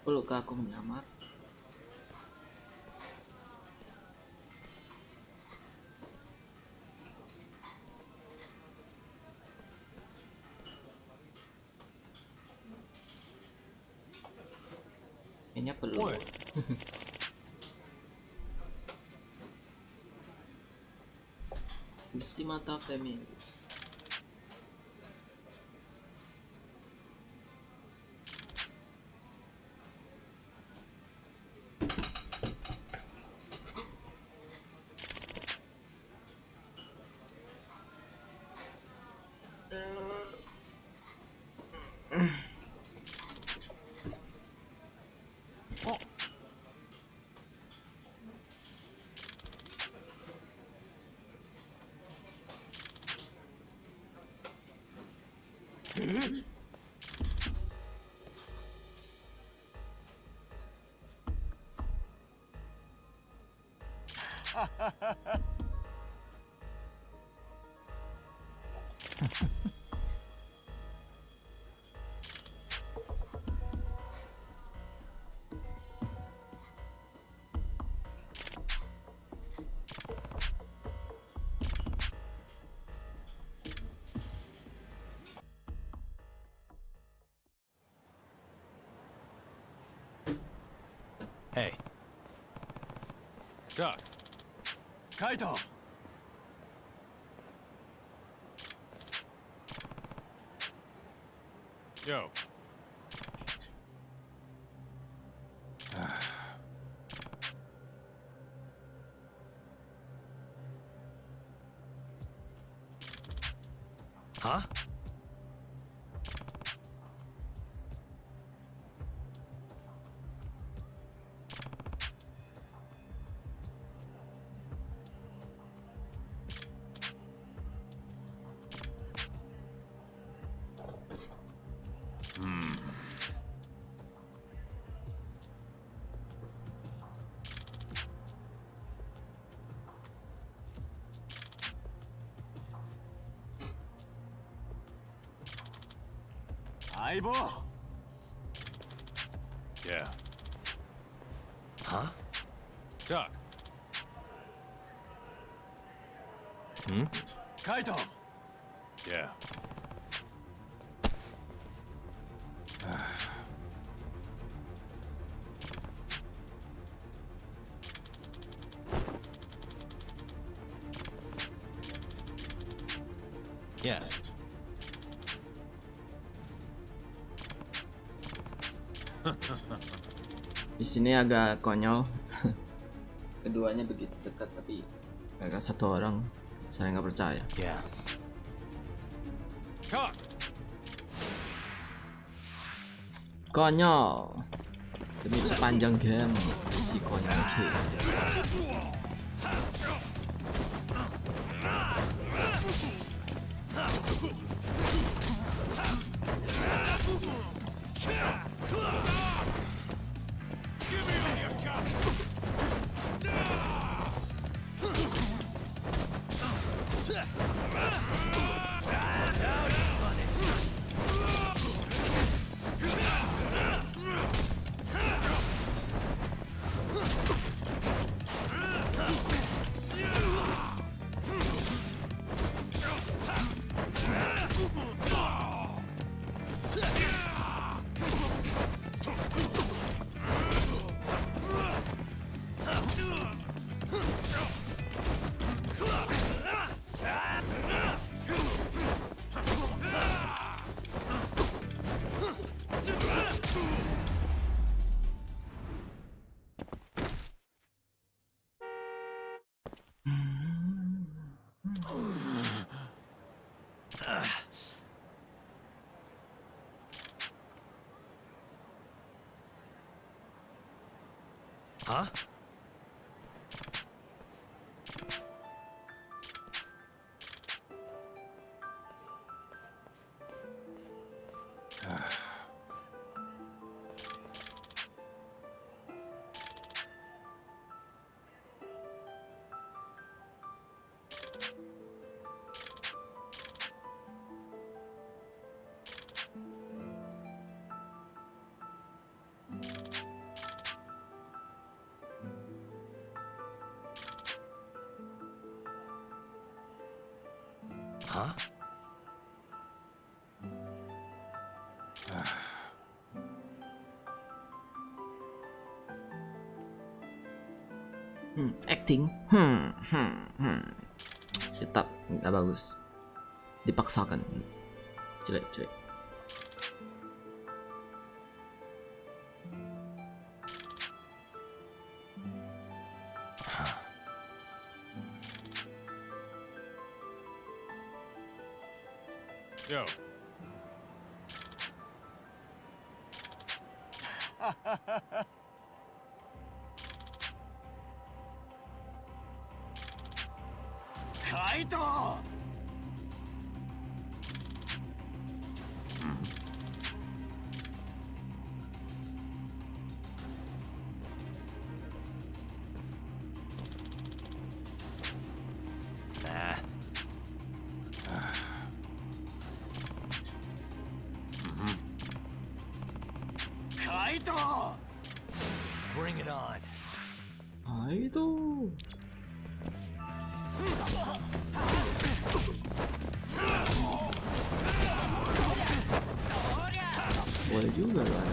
Luka aku menyamar. Kayaknya perlu. Isi mata Komen. Hey. Duck. Kaito! Yo. Huh? Aibo! Yeah. Huh? Duck. Kaito! Yeah. Yeah. Di sini agak konyol. Keduanya begitu dekat tapi gara-gara satu orang saya nggak percaya. Yeah. Konyol. Demi panjang game isi konyol sih. Huh? Huh? Acting. Tetap nggak bagus. Dipaksakan. Jelek. Yo. Kaito! Kaito! Bring it on. Kaito. Boleh juga lah.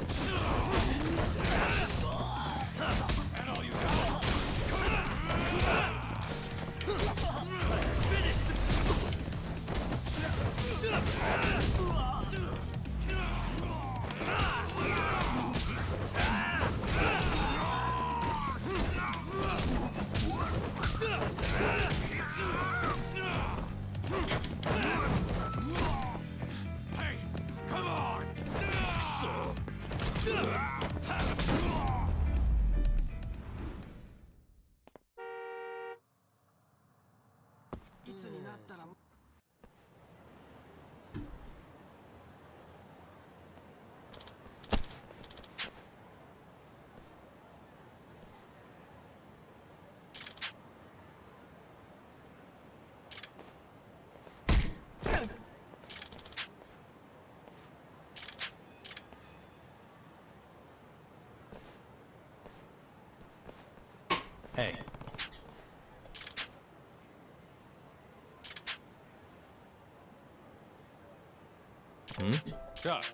Hey. Yeah.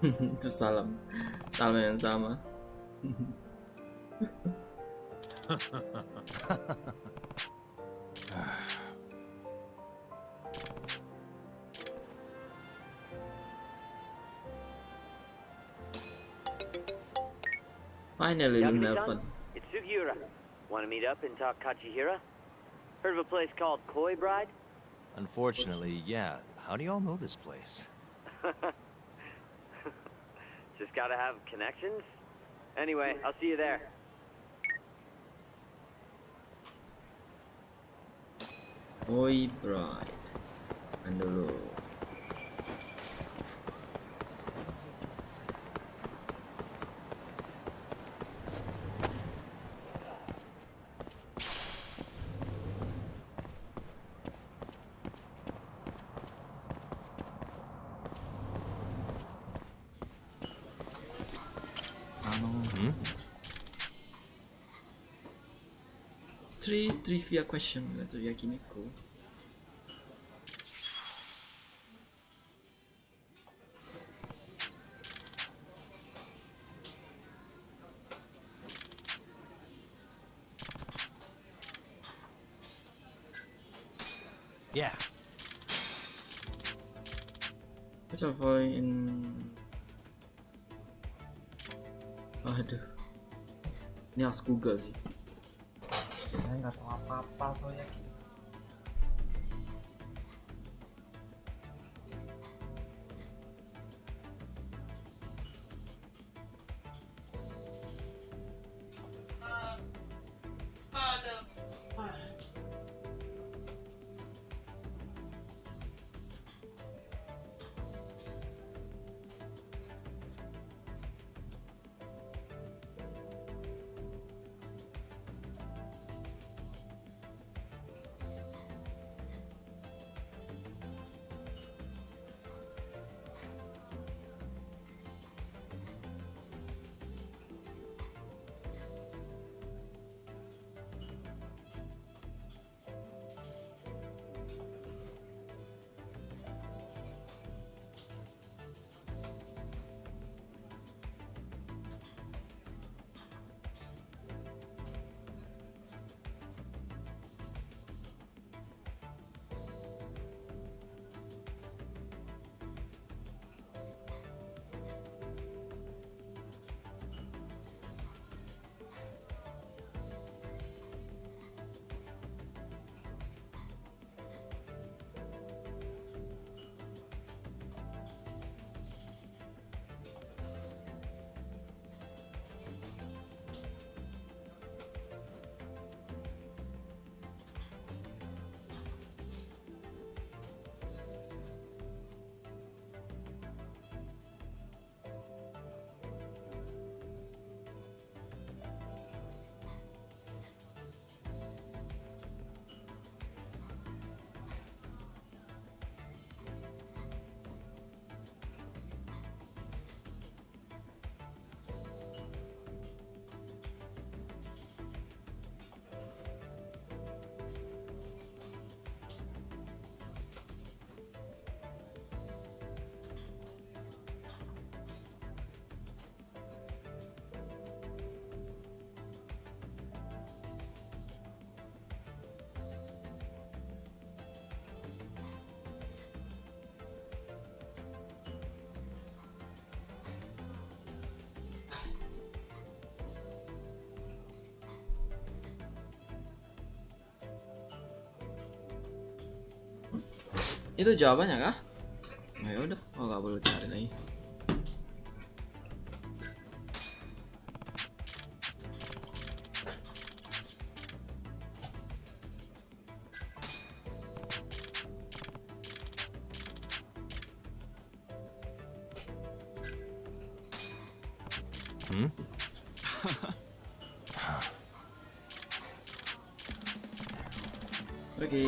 Itu salam yang sama. Finally, Leopold. It's Sugiura. Want to meet up and talk Kachihira? Heard of a place called Koi Bride? Unfortunately, yeah. How do y'all know this place? Just gotta have connections. Anyway, I'll see you there. Koi Bride. Dulu. Three trivia question to Yakiniku. Yeah. Coba aduh, ini harus Google sih. Saya nggak tahu apa-apa soalnya. Itu jawabannya kah? Nah, ya udah, oh nggak perlu cari lagi. Oke.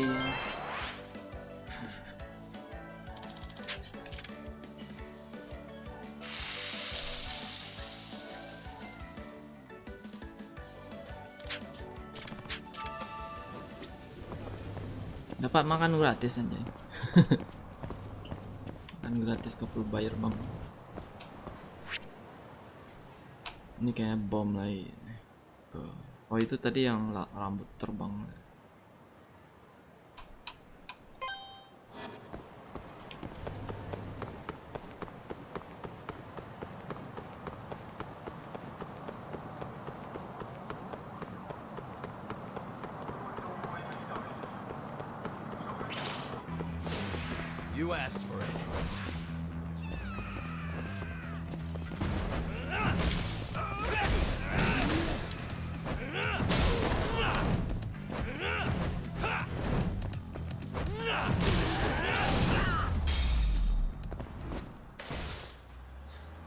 Dapat makan gratis aja. Makan gratis, gak perlu bayar bang. Ini kayak bom lagi. Oh itu tadi yang rambut terbang. You asked for it.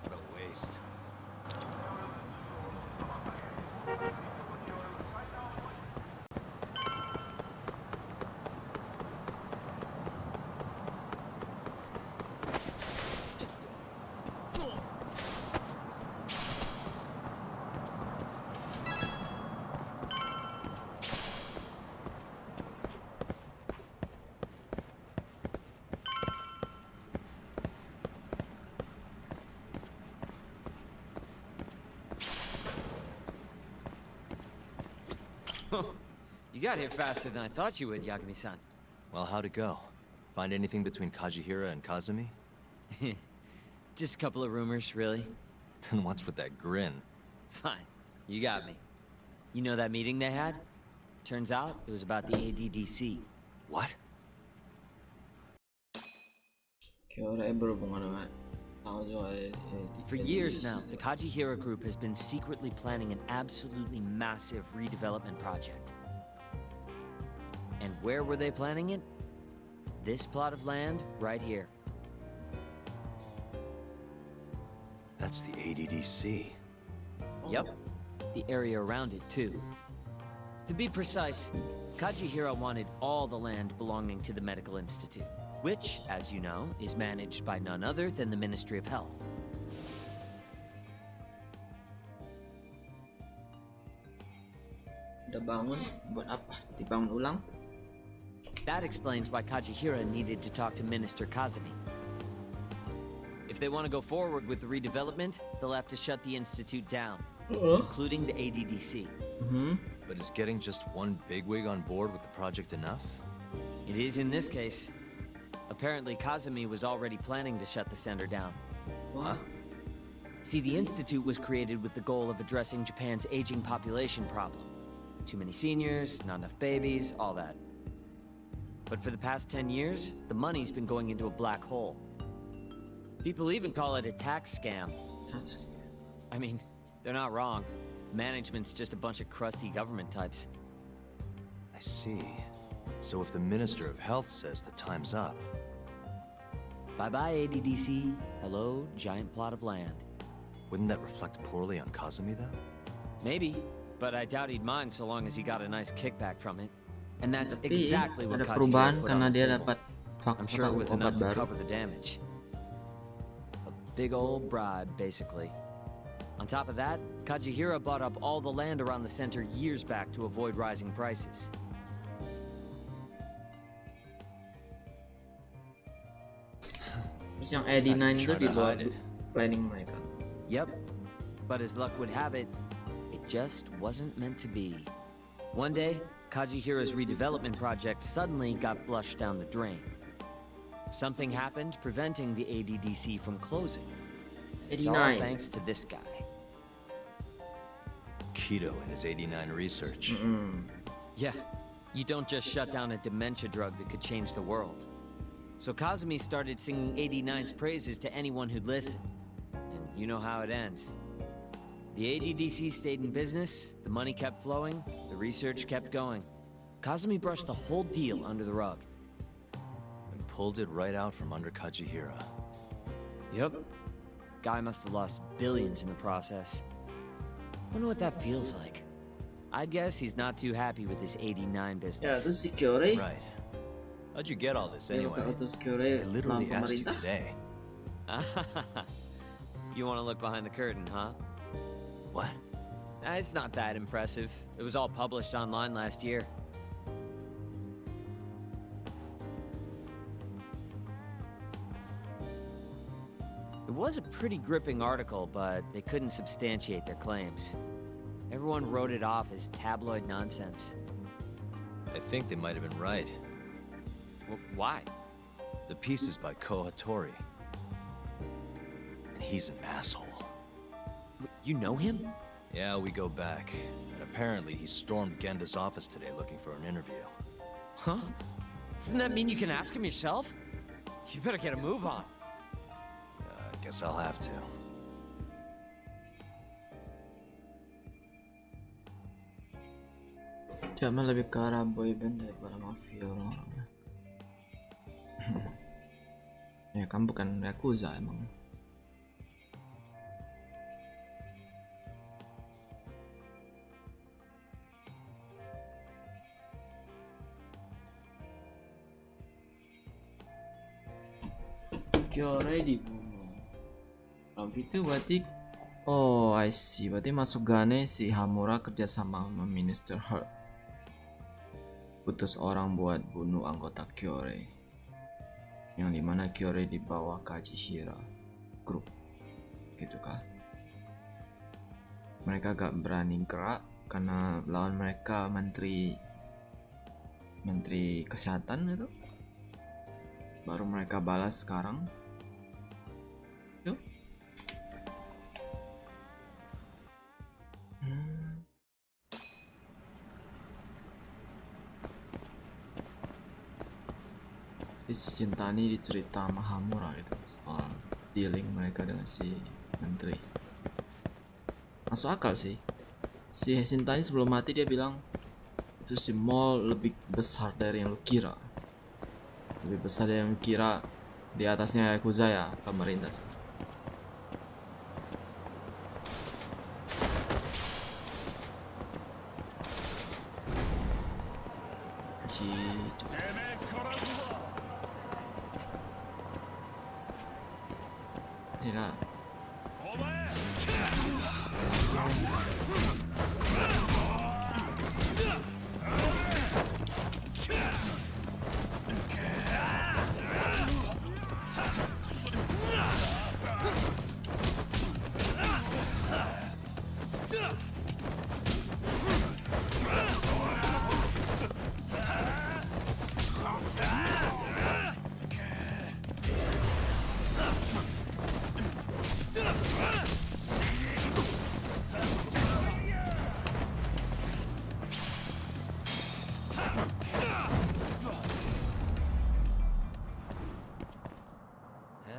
What a waste. You got here faster than I thought you would, Yagami-san. Well, how'd it go? Find anything between Kajihira and Kazumi? Just a couple of rumors, really. Then what's with that grin? Fine, you got me. You know that meeting they had? Turns out it was about the ADDC. What? For years now, the Kajihira group has been secretly planning an absolutely massive redevelopment project. And where were they planning it? This plot of land right here. That's the ADDC. Yep, the area around it too. To be precise, Kajihira wanted all the land belonging to the Medical Institute, which, as you know, is managed by none other than the Ministry of Health. Udah bangun, buat apa? Dibangun ulang? That explains why Kajihira needed to talk to Minister Kazumi. If they want to go forward with the redevelopment, they'll have to shut the institute down, including the ADDC. But is getting just one bigwig on board with the project enough? It is in this case. Apparently, Kazumi was already planning to shut the center down. What? See, the institute was created with the goal of addressing Japan's aging population problem. Too many seniors, not enough babies, all that. But for the past 10 years, the money's been going into a black hole. People even call it a tax scam. I mean, they're not wrong. Management's just a bunch of crusty government types. I see. So if the Minister of Health says the time's up... Bye-bye, ADDC. Hello, giant plot of land. Wouldn't that reflect poorly on Kazumi, though? Maybe, but I doubt he'd mind so long as he got a nice kickback from it. And that's exactly what Kajihira put on the table. I'm sure it was enough to cover the damage. A big old bribe, basically. On top of that, Kajihira bought up all the land around the center years back to avoid rising prices. Terus yang AD9 itu di luar planning mereka. Yep, but as luck would have it, it just wasn't meant to be. One day, Kajihira's redevelopment project suddenly got flushed down the drain. Something happened preventing the ADDC from closing. It's all thanks to this guy. Keto and his 89 research. Yeah, you don't just shut down a dementia drug that could change the world. So Kazumi started singing 89's praises to anyone who'd listen. And you know how it ends. The ADDC stayed in business, the money kept flowing, the research kept going. Kazumi brushed the whole deal under the rug. And pulled it right out from under Kajihira. Yep. Guy must have lost billions in the process. Wonder what that feels like. I'd guess he's not too happy with his 89 business. Yeah, this is security. Right. How'd you get all this anyway? I I literally asked you today. You want to look behind the curtain, huh? What? It's not that impressive. It was all published online last year. It was a pretty gripping article, but they couldn't substantiate their claims. Everyone wrote it off as tabloid nonsense. I think they might have been right. Why? The piece is by Ko Hattori. And he's an asshole. You know him? Yeah, we go back. And apparently he stormed Genda's office today looking for an interview. Huh? Doesn't that mean you can ask him yourself? You better get a move on. I guess I'll have to. Cuma lebih ke arah boyband daripada mafia orang-orangnya. Ya kan bukan Yakuza emang. Kyore dibunuh. Kalau gitu berarti, oh I see, berarti masuk Gane si Hamura kerjasama sama Minister Hurt. Putus orang buat bunuh anggota Kyore. Yang dimana Kyore dibawa Kajihira Group. Gitu kan. Mereka gak berani gerak karena lawan mereka Menteri Kesehatan itu. Baru mereka balas sekarang. Yuk. Si Shintani dicerita sama Hamura gitu soal dealing mereka dengan si menteri. Masuk akal sih. Si Shintani sebelum mati dia bilang itu si mall lebih besar dari yang lu kira. Lebih besar dari yang lu kira. Di atasnya Yakuza ya pemerintah sih. Gila.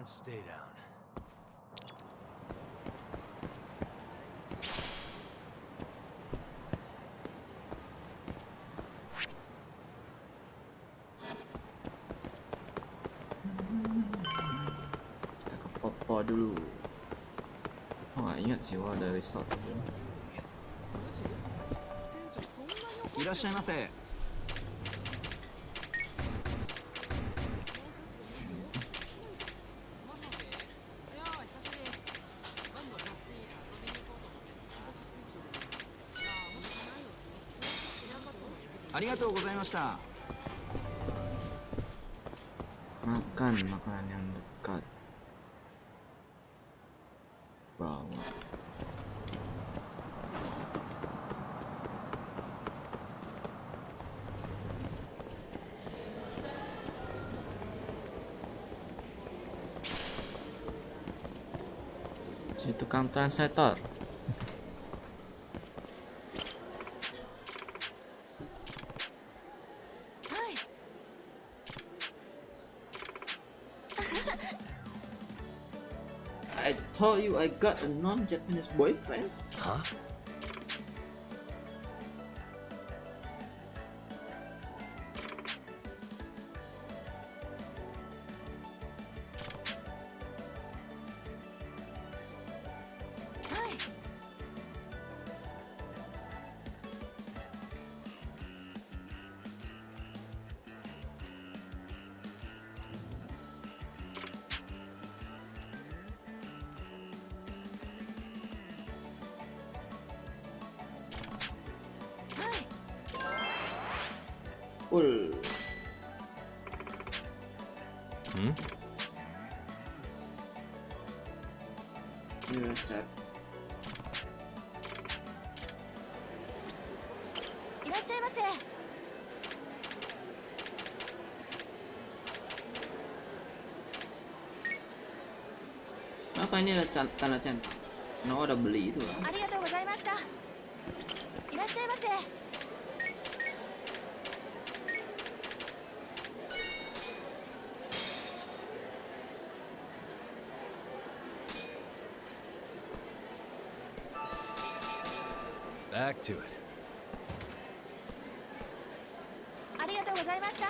Stay down. Kita ke Popo dulu. Oh, nggak ingat sih wah ada resort dulu. いらっしゃいませ。ありがとうございました。 Makan makanan yang dekat bawah. Si tukang translator. told you I got a non-Japanese boyfriend. Huh? Cool. New recipe. いらっしゃいませ。 Apa ini ada tanda centang? Nah, udah beli itu lah. ありがとうございました。いらっしゃいませ。 Back to it. ありがとうございました。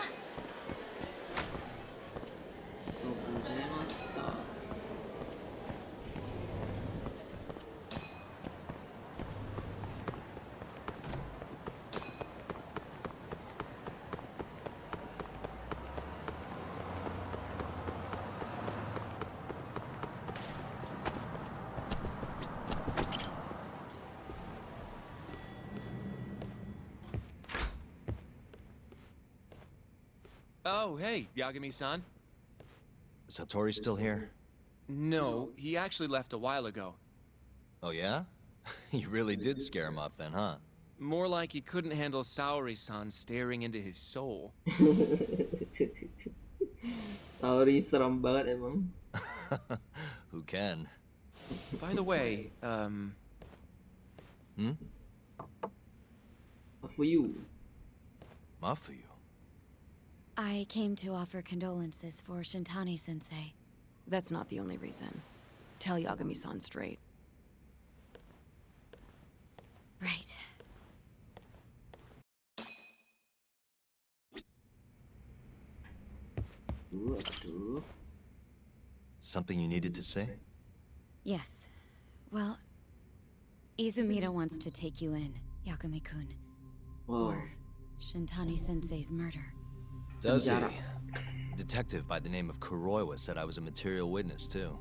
Oh, hey, Yagami-san. Is Hattori still here? No, he actually left a while ago. Oh yeah? You really did scare him off then, huh? More like he couldn't handle Saweria-san staring into his soul. Saweria serem banget emang. Who can? By the way, For you. Mafuyu. I came to offer condolences for Shintani-sensei. That's not the only reason. Tell Yagami-san straight. Right. Something you needed to say? Yes. Well, Izumida wants to take you in, Yagami-kun. For Shintani-sensei's murder. Does he? A detective by the name of Kuroiwa said I was a material witness, too.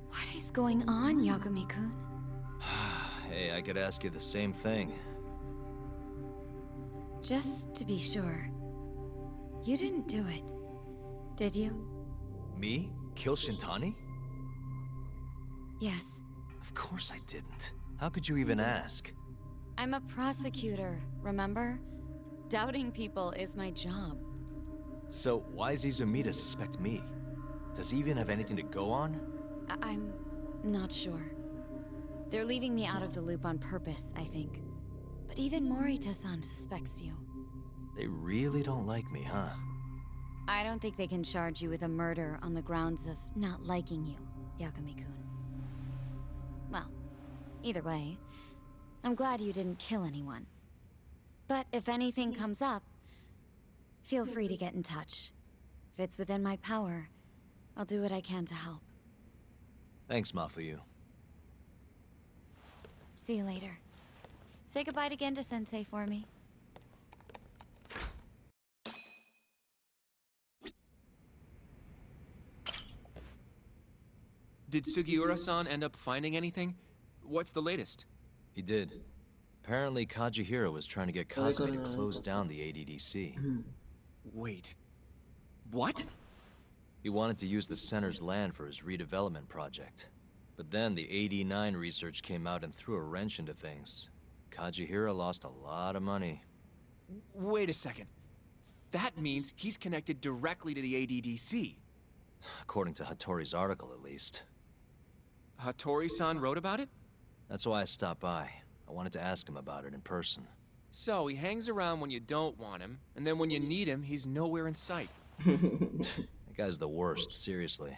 What is going on, Yagami-kun? Hey, I could ask you the same thing. Just to be sure, you didn't do it, did you? Me? Kill Shintani? Yes. Of course I didn't. How could you even ask? I'm a prosecutor, remember? Doubting people is my job. So why does Izumida suspect me? Does he even have anything to go on? I'm not sure. They're leaving me out of the loop on purpose, I think. But even Morita-san suspects you. They really don't like me, huh? I don't think they can charge you with a murder on the grounds of not liking you, Yagami-kun. Well, either way, I'm glad you didn't kill anyone. But if anything comes up, feel free to get in touch. If it's within my power, I'll do what I can to help. Thanks, Mafuyu. See you later. Say goodbye again to Sensei for me. Did Sugiura-san end up finding anything? What's the latest? He did. Apparently, Kajihiro was trying to get Kazumi to close down the ADDC. Wait. What? He wanted to use the center's land for his redevelopment project. But then the AD9 research came out and threw a wrench into things. Kajihiro lost a lot of money. Wait a second. That means he's connected directly to the ADDC. According to Hattori's article, at least. Hattori-san wrote about it? That's why I stopped by. I wanted to ask him about it in person. So he hangs around when you don't want him, and then when you need him, he's nowhere in sight. That guy's the worst, seriously.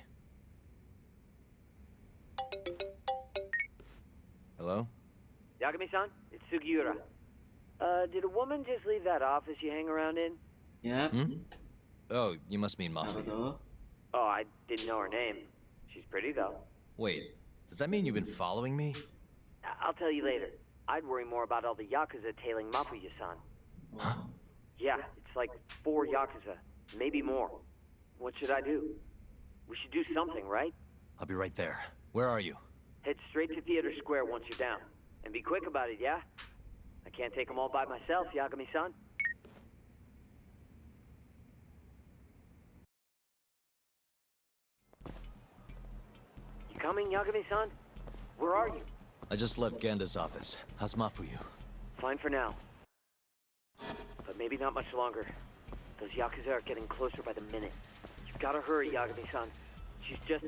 Hello? Yagami-san, it's Sugiura. Did a woman just leave that office you hang around in? Yep. Oh, you must mean Mafuyu. Oh, I didn't know her name. She's pretty, though. Wait, does that mean you've been following me? I'll tell you later. I'd worry more about all the Yakuza tailing Mafuyu-san. Huh? Yeah, it's like 4 Yakuza. Maybe more. What should I do? We should do something, right? I'll be right there. Where are you? Head straight to Theater Square once you're down. And be quick about it, yeah? I can't take them all by myself, Yagami-san. You coming, Yagami-san? Where are you? I just left Genda's office. How's Mafuyu? Fine for now. But maybe not much longer. Those Yakuza are getting closer by the minute. You've gotta hurry, Yagami-san. She's just...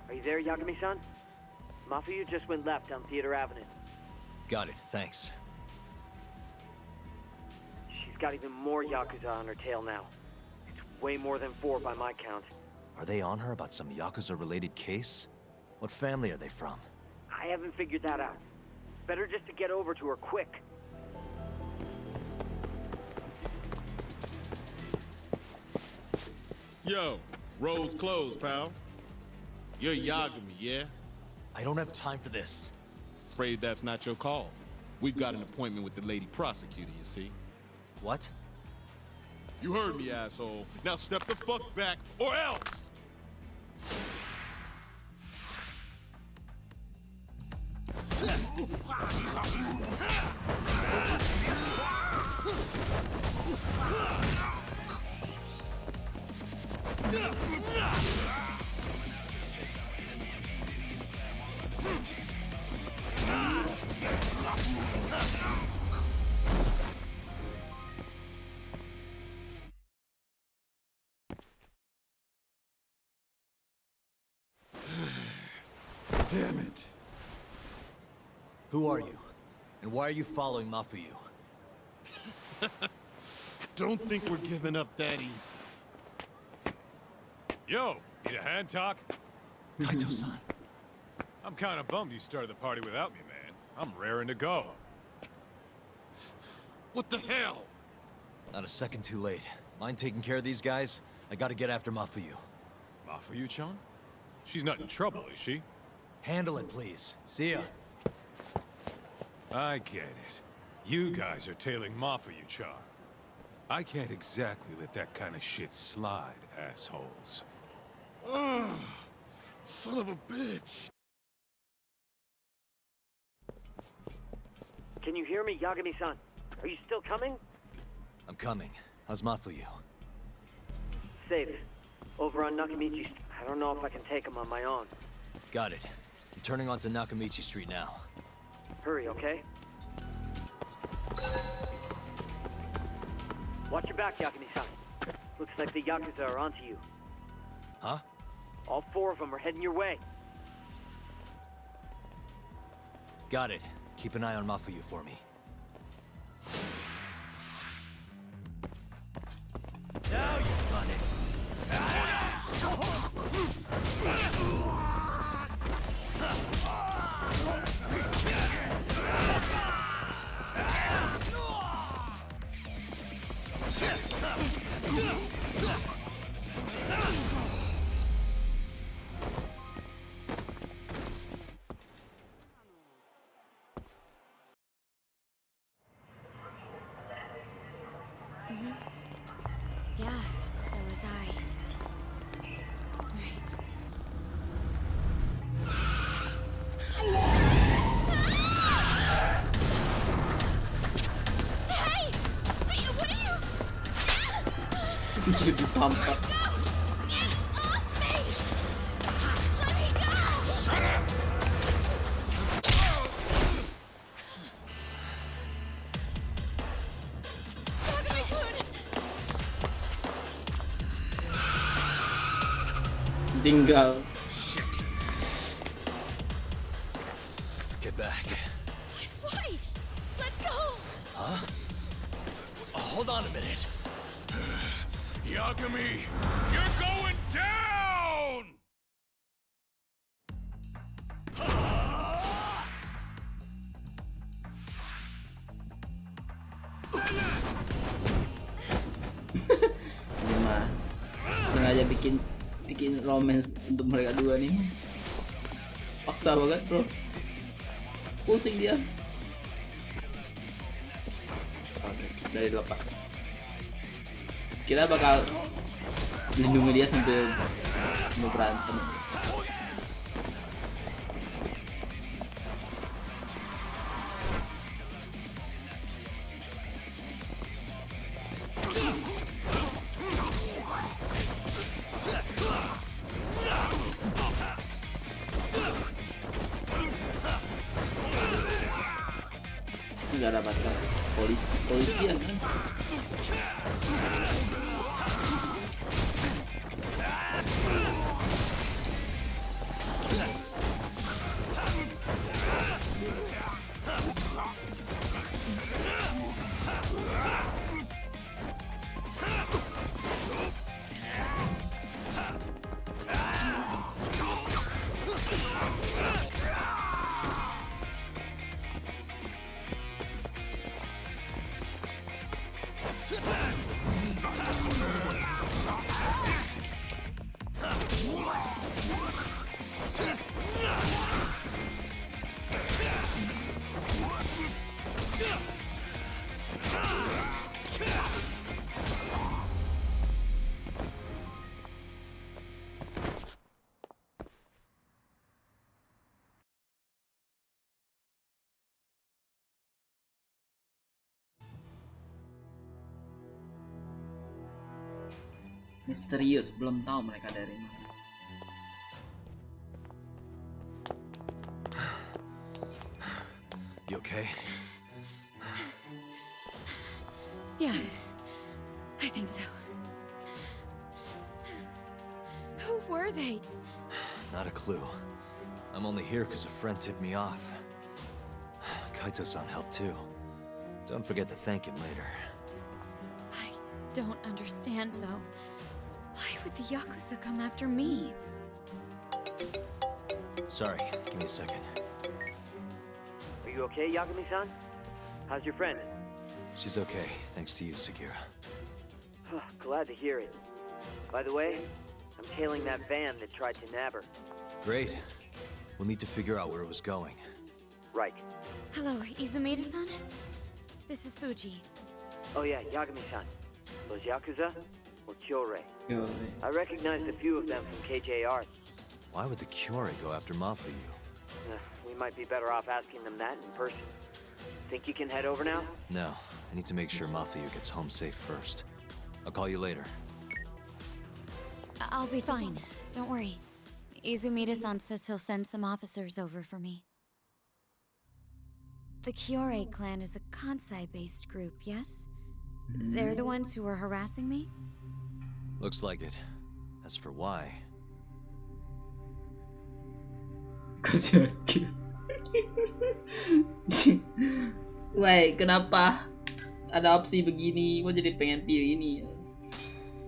Are you there, Yagami-san? Mafuyu just went left down Theater Avenue. Got it, thanks. She's got even more Yakuza on her tail now. It's way more than 4 by my count. Are they on her about some Yakuza-related case? What family are they from? I haven't figured that out. Better just to get over to her quick. Yo, road's closed, pal. You're Yagami, yeah? I don't have time for this. Afraid that's not your call. We've got an appointment with the lady prosecutor, you see. What? You heard me, asshole. Now step the fuck back, or else! Damn it. Who are you? And why are you following Mafuyu? Don't think we're giving up that easy. Yo, need a hand talk? Kaito-san. I'm kind of bummed you started the party without me, man. I'm raring to go. What the hell? Not a second too late. Mind taking care of these guys? I gotta get after Mafuyu. Mafuyu-chan? She's not in trouble, is she? Handle it, please. See ya. I get it. You guys are tailing Mafuyu-chan. I can't exactly let that kind of shit slide, assholes. Ugh, son of a bitch. Can you hear me, Yagami-san? Are you still coming? I'm coming. How's Mafuyu? Safe. Over on Nakamichi. I don't know if I can take him on my own. Got it. I'm turning onto Nakamichi Street now. Hurry, okay? Watch your back, Yagami-san. Looks like the Yakuza are onto you. Huh? All 4 of them are heading your way. Got it. Keep an eye on Mafuyu for me. Now you've done it. Yeah, so was I. Right. Hey! Hey, what are you? Jadi ditampar. Get off me! Let me go! Tinggal. Get back. Why? Let's go! Huh? Hold on a minute. Yagami, you're going down! Ini mah sengaja bikin romance untuk mereka dua nih. Paksa banget bro. Pusing dia. Oke, dari lepas. Kita bakal lindungi dia sambil mau berantem. Nggak ada batas polisian kan? Misterius, belum tahu mereka dari mana. You okay? Yeah, I think so. Who were they? Not a clue. I'm only here because a friend tipped me off. Kaito-san helped too. Don't forget to thank him later. I don't understand though. Why would the Yakuza come after me? Sorry, give me a second. Are you okay, Yagami-san? How's your friend? She's okay, thanks to you, Sekira. Glad to hear it. By the way, I'm tailing that van that tried to nab her. Great. We'll need to figure out where it was going. Right. Hello, Izumida-san? This is Fuji. Oh yeah, Yagami-san. Those Yakuza or Kyorei? I recognized a few of them from KJR. Why would the Kyorei go after Mafuyu? We might be better off asking them that in person. Think you can head over now? No, I need to make sure Mafuyu gets home safe first. I'll call you later. I'll be fine. Don't worry. Izumida-san says he'll send some officers over for me. The Kyorei clan is a Kansai-based group, yes? They're the ones who were harassing me? Looks like it. As for why... Wait, kenapa ada opsi begini? Gua jadi pengen pilih ini.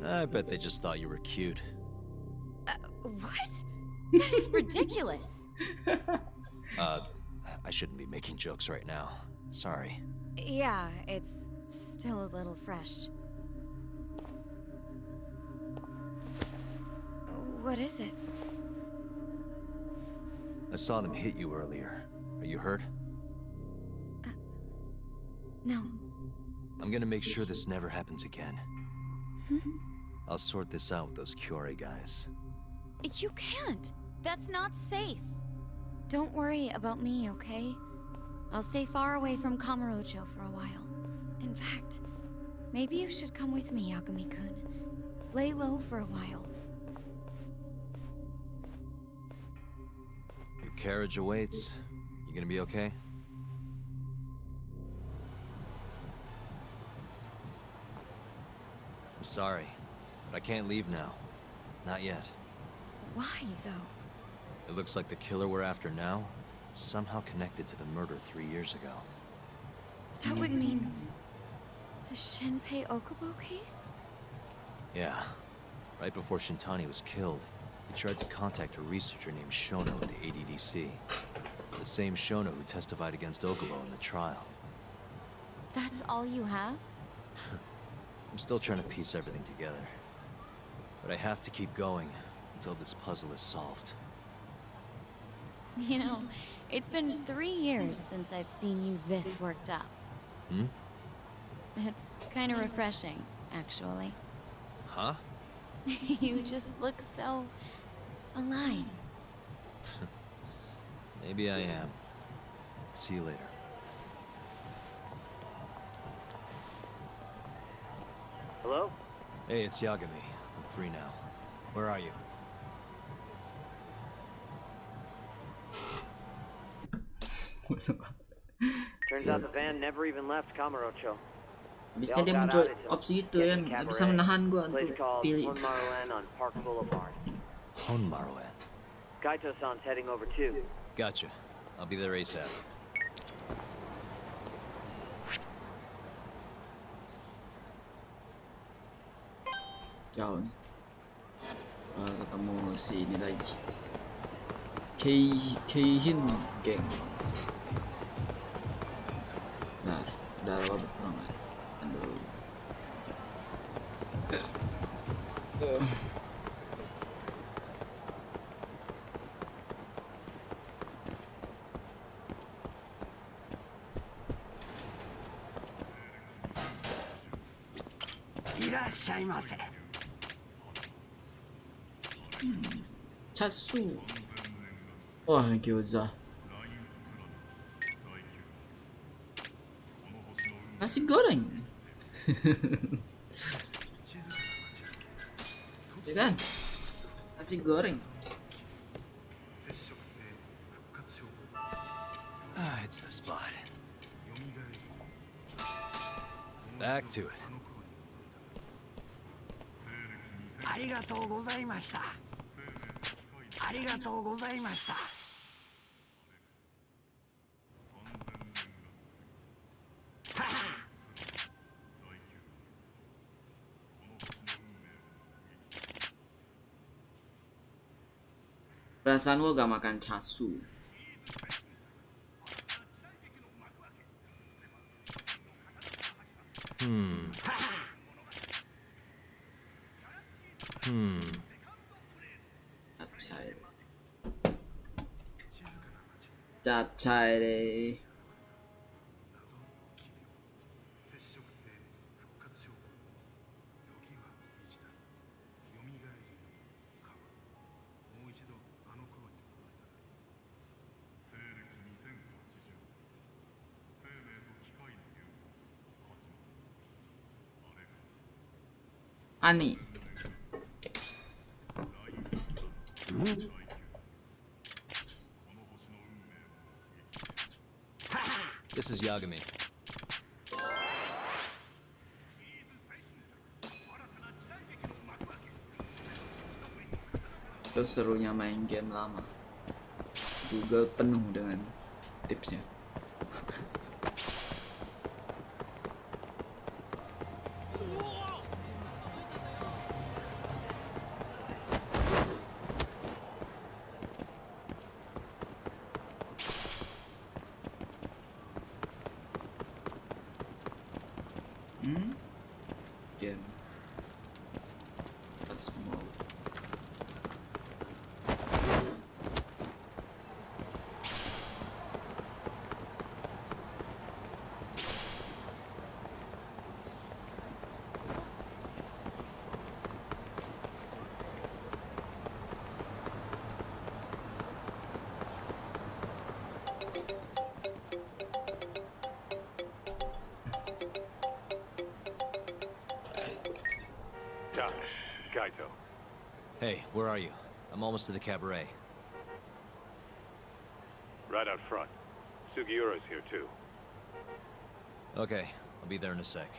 I bet they just thought you were cute. What? That is ridiculous. I shouldn't be making jokes right now. Sorry. Yeah, it's still a little fresh. What is it? I saw them hit you earlier. Are you hurt? No. I'm gonna make sure this never happens again. I'll sort this out with those Kyorei guys. You can't. That's not safe. Don't worry about me, okay? I'll stay far away from Kamurocho for a while. In fact, maybe you should come with me, Yagami-kun. Lay low for a while. Your carriage awaits. You gonna be okay? I'm sorry, but I can't leave now. Not yet. Why, though? It looks like the killer we're after now is somehow connected to the murder 3 years ago. That would mean... the Shenpei Okubo case? Yeah. Right before Shintani was killed, he tried to contact a researcher named Shono at the ADDC. The same Shono who testified against Okubo in the trial. That's all you have? I'm still trying to piece everything together. But I have to keep going until this puzzle is solved. You know, it's been 3 years since I've seen you this worked up. Hmm? It's kind of refreshing, actually. Huh? You just look so... alive. Maybe I am. See you later. Hello? Hey, it's Yagami. I'm free now. Where are you? Turns out the van never even left Kamurocho. Habisnya dia muncul opsi itu yang nggak bisa menahan gua untuk pilih. Honmaruan. Gaito-san's heading over too. Gotcha. I'll be there ASAP. Jauh nih. Ketemu si ini lagi. Keihin geng. Nah, udah lama berkurangan. Aduh. Chasu. Wah, gyoza. Nasi goreng. Ya kan? Nasi goreng. Ah, it's the spot. Back to it. ありがとうございました。ありがとうございました。Perasaan gua gak makan chasu. Japchae deh. Ani. This is Yagami. Itu serunya main game lama. Google penuh dengan tipsnya. Game. That's more. Gaito. Hey, where are you? I'm almost to the cabaret. Right out front. Sugiura's here too. Okay, I'll be there in a sec.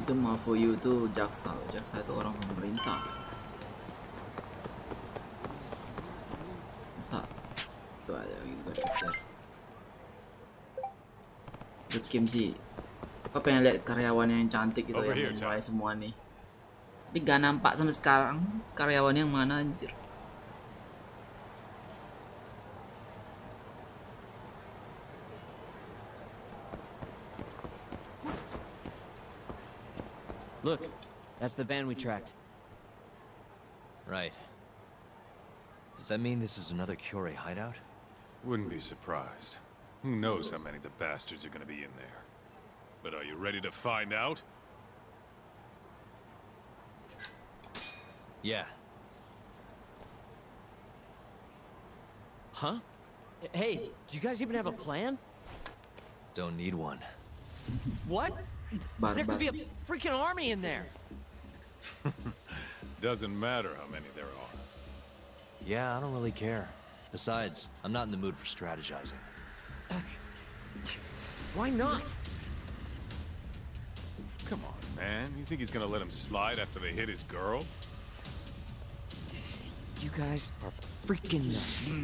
Itu Mafuyu itu jaksa, jaksa itu orang pemerintah. Masa itu aja gitu berpikir. Webcam sih. Aku pengen lihat karyawan yang cantik gitu yang mulai semua nih. Tapi gak nampak sampai sekarang karyawan yang mana anjir. Look, that's the van we tracked. Right. Does that mean this is another Curie hideout? Wouldn't be surprised. Who knows how many of the bastards are gonna be in there. But are you ready to find out? Yeah. Huh? Hey, do you guys even have a plan? Don't need one. What? There could be a freaking army in there. Doesn't matter how many there are. Yeah, I don't really care. Besides, I'm not in the mood for strategizing. Why not? Come on, man. You think he's gonna let him slide after they hit his girl? You guys are freaking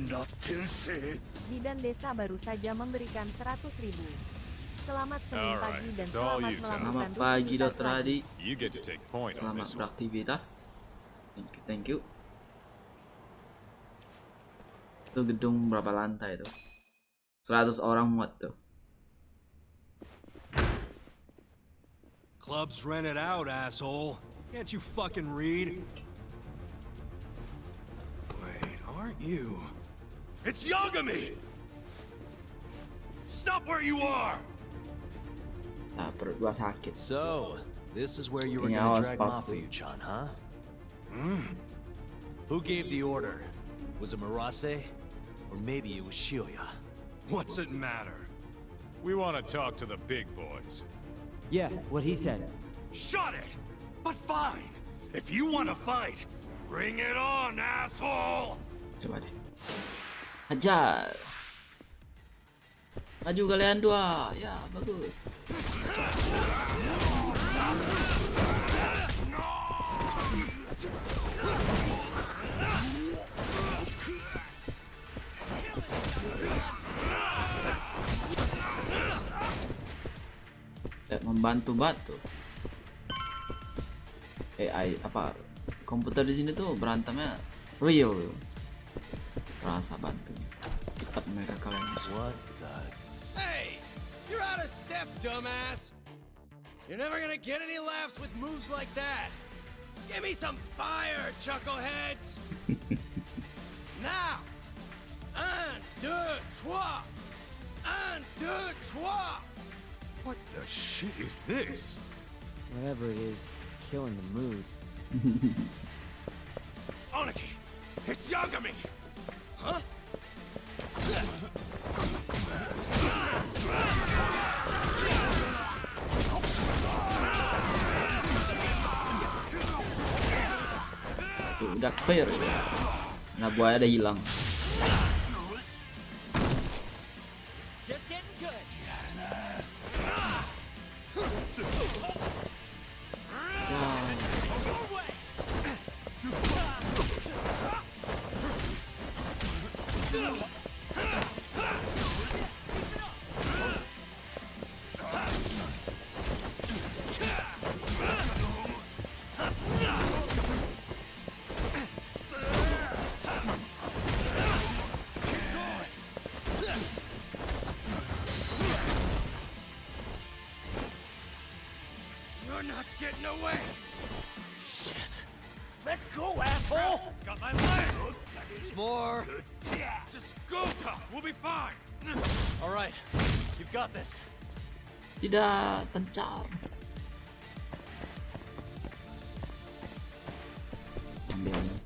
nuts. Bidan desa baru saja memberikan 100.000. Selamat Senin pagi dan selamat melakukan Selamat pagi Dr. Adi. You get to take point on Selamat this one. beraktivitas. Thank you. Itu gedung berapa lantai tuh? 100 orang muat tuh. Club's rented out, asshole. Can't you fucking read? Wait, aren't you? It's Yagami! Stop where you are! Ah, perut gua sakit. So, this is where you were Ini gonna awas drag pas Mafuyu-chan, huh? Who gave the order? Was it Marase? Or maybe it was Shioya? What's it matter? We want to talk to the big boys. Yeah, what he said. Shut it! But fine! If you want to fight, bring it on, asshole! Coba deh. Hajar. Maju kalian dua. Ya, bagus. Membantu batu. AI apa komputer di sini tuh berantemnya real. Rasa bantunya. Cepat mereka kalian musuh. What the? Hey, you're out of step, dumbass. You're never gonna get any laughs with moves like that. Give me some fire, chuckleheads. Now, un, deux, trois, un, deux, trois. What the shit is this? Whatever it is, it's killing the mood. Oniki, it's Yagami! Huh? Tuh, udah clear. Nah, buaya ada hilang. Just getting good. You're not getting away. Shit. Let go, asshole. It's got my leg. There's more. Just go, Top. We'll be fine. All right, you've got this. Tidak, pencar. Ambil ini.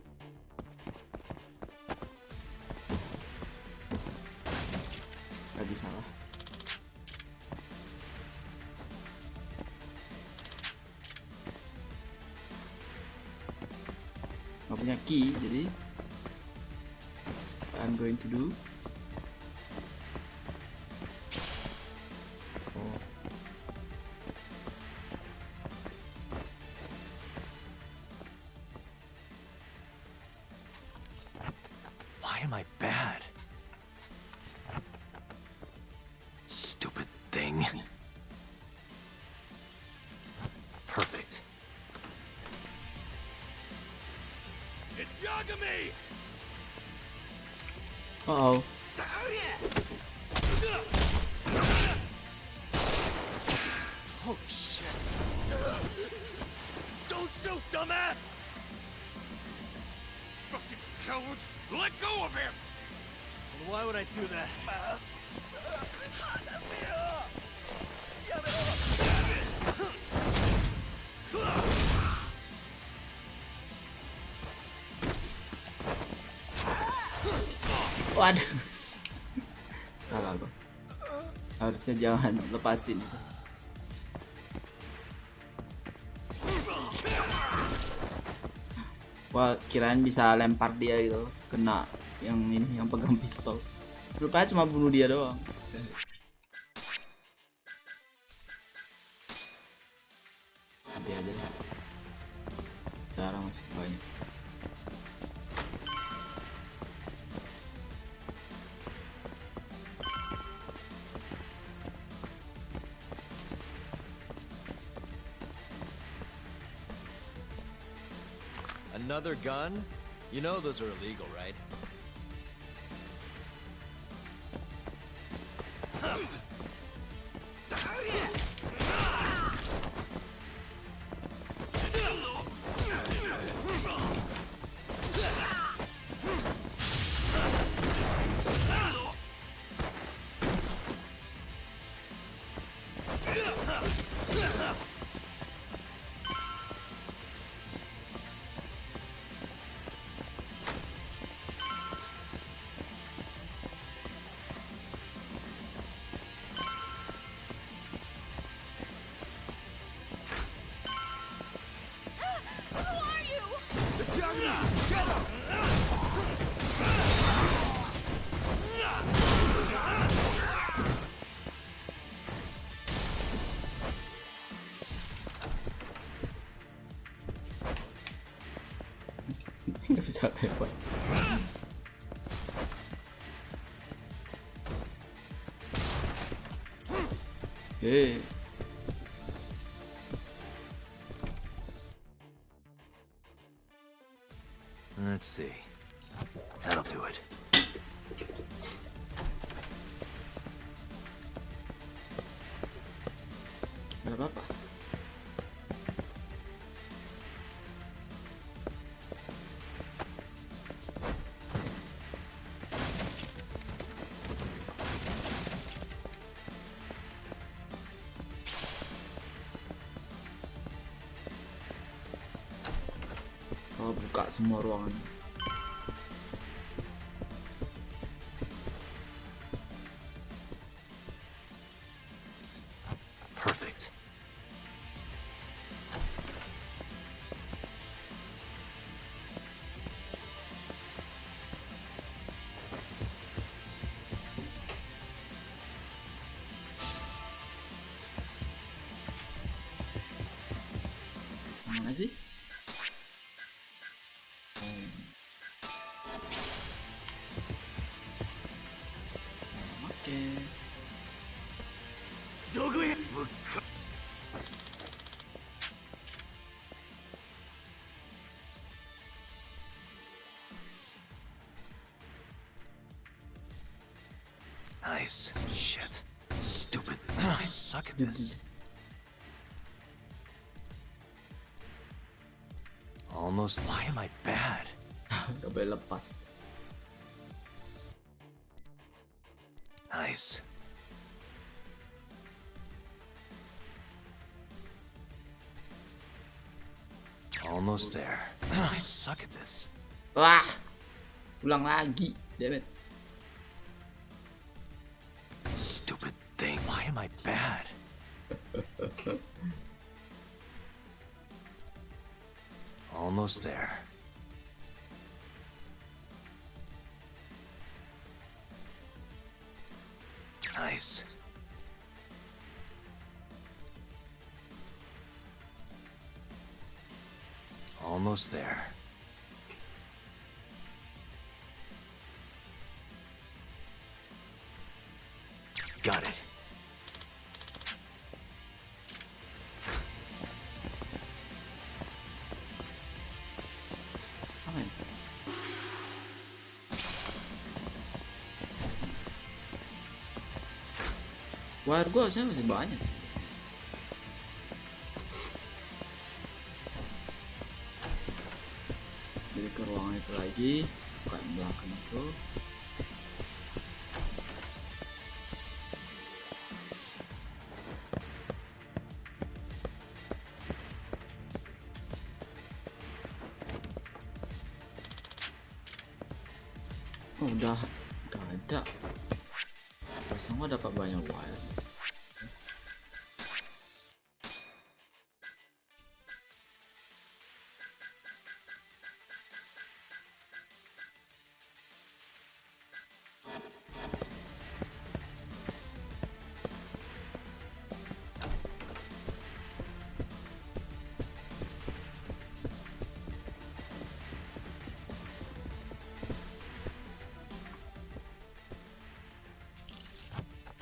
Gak bisa lah. Gak punya key, jadi what I'm going to do. thing. Perfect. It's Yagami! Uh-oh. Holy shit! Don't shoot, dumbass! Fucking coward! Let go of him! Why would I do that? Waduh. Salah gua. Harusnya jangan lepasin itu. Wah, kirain bisa lempar dia gitu, kena yang ini, yang pegang pistol. Rupanya cuma bunuh dia doang. Nanti aja deh. Sekarang masih banyak. Another gun? You know those are illegal, right? Nggak bisa lewat. Oke. Let's see. That'll do it. Nggak apa-apa. Kalau buka semua ruangan. Perfect. Mana sih? Oke. Nice. Shit. Stupid. I suck at this. Almost. Why am I bad? Gak boleh lepas. Nice. Almost there. I suck at this. Wah, ulang lagi, damn it. Stupid thing. Why am I bad? Almost there. Nice. Almost there. Got it. Wire gua harusnya masih banyak sih. Jadi ke ruangan itu lagi, buka yang belakang itu. Oh, udah gak ada. Biasanya gua dapat banyak wire.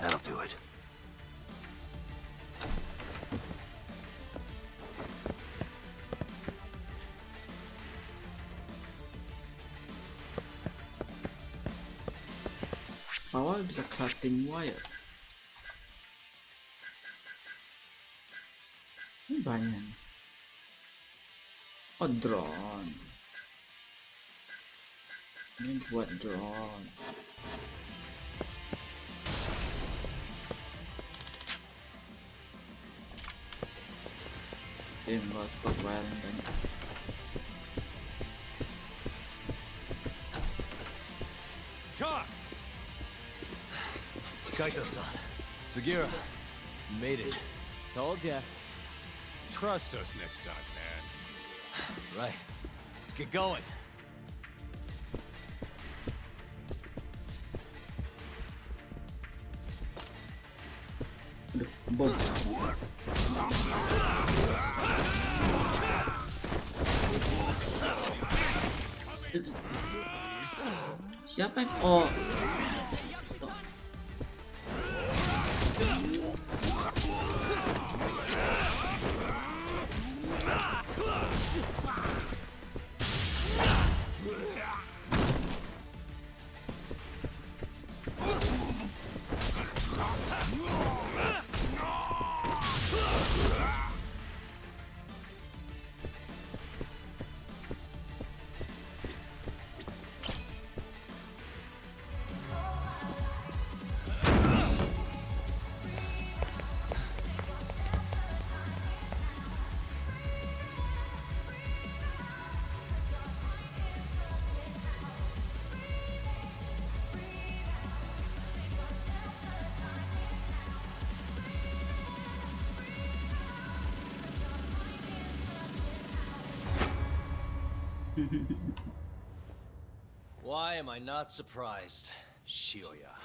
That'll do it. Awal bisa cutting wire. Ini banyak. Oh, drone. Ini buat drone. Enggak stok wiring banyak. Kaito-san, Sugira, made it. Told ya. Trust us next time, man. Right. Let's get going. Bom. Siapa yang stop. Why am I not surprised, Shioya?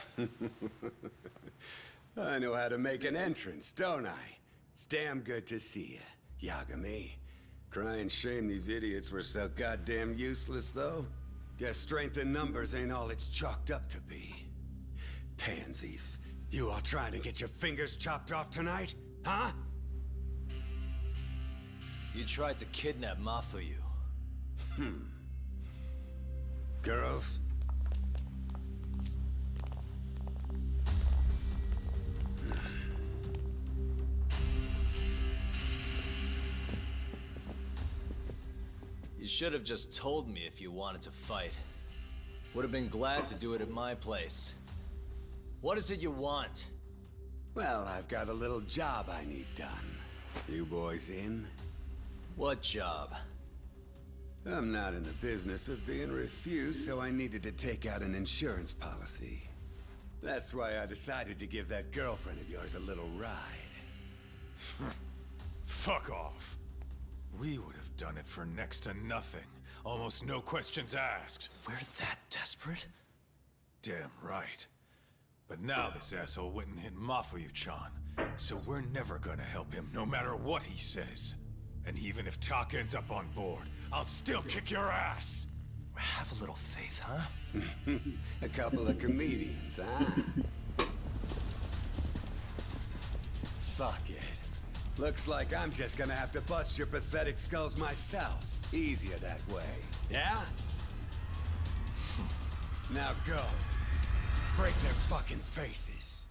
I know how to make an entrance, don't I? It's damn good to see you, Yagami. Crying shame these idiots were so goddamn useless, though. Guess strength in numbers ain't all it's chalked up to be. Pansies. You all trying to get your fingers chopped off tonight? Huh? You tried to kidnap Mafuyu. Girls? You should have just told me if you wanted to fight. Would have been glad to do it at my place. What is it you want? Well, I've got a little job I need done. You boys in? What job? I'm not in the business of being refused, so I needed to take out an insurance policy. That's why I decided to give that girlfriend of yours a little ride. Fuck off. We would have done it for next to nothing. Almost no questions asked. We're that desperate? Damn right. But now this asshole went and hit Mafuyu-chan, so we're never gonna help him, no matter what he says. And even if Tak ends up on board, I'll still kick your ass! Have a little faith, huh? A couple of comedians, huh? Fuck it. Looks like I'm just gonna have to bust your pathetic skulls myself. Easier that way, yeah? Now go. Break their fucking faces.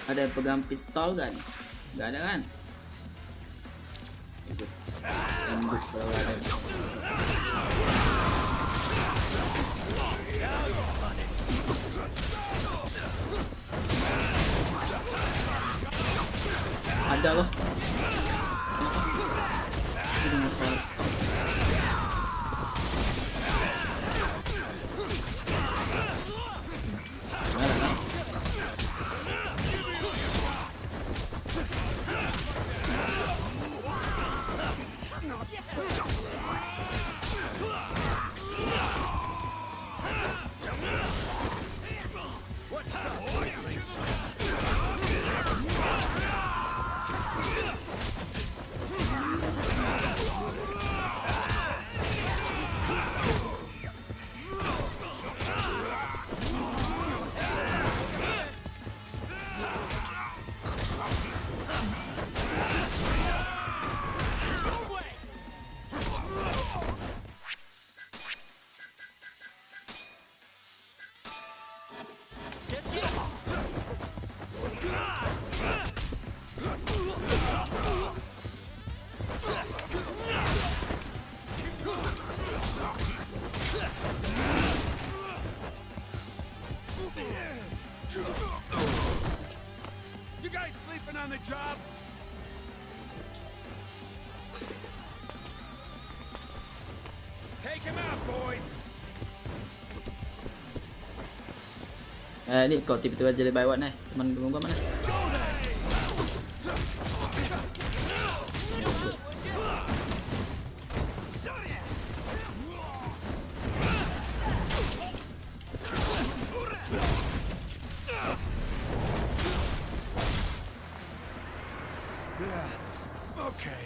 Ada yang pegang pistol gak nih? Gak ada kan? Ikut tembak kalau ada. Ada loh. Siapa? Itu dengan salah pistol. You guys sleeping on the job? Take him out, boys. Ini kok tiba-tiba jadi buy one nih, teman gua mana? Okay.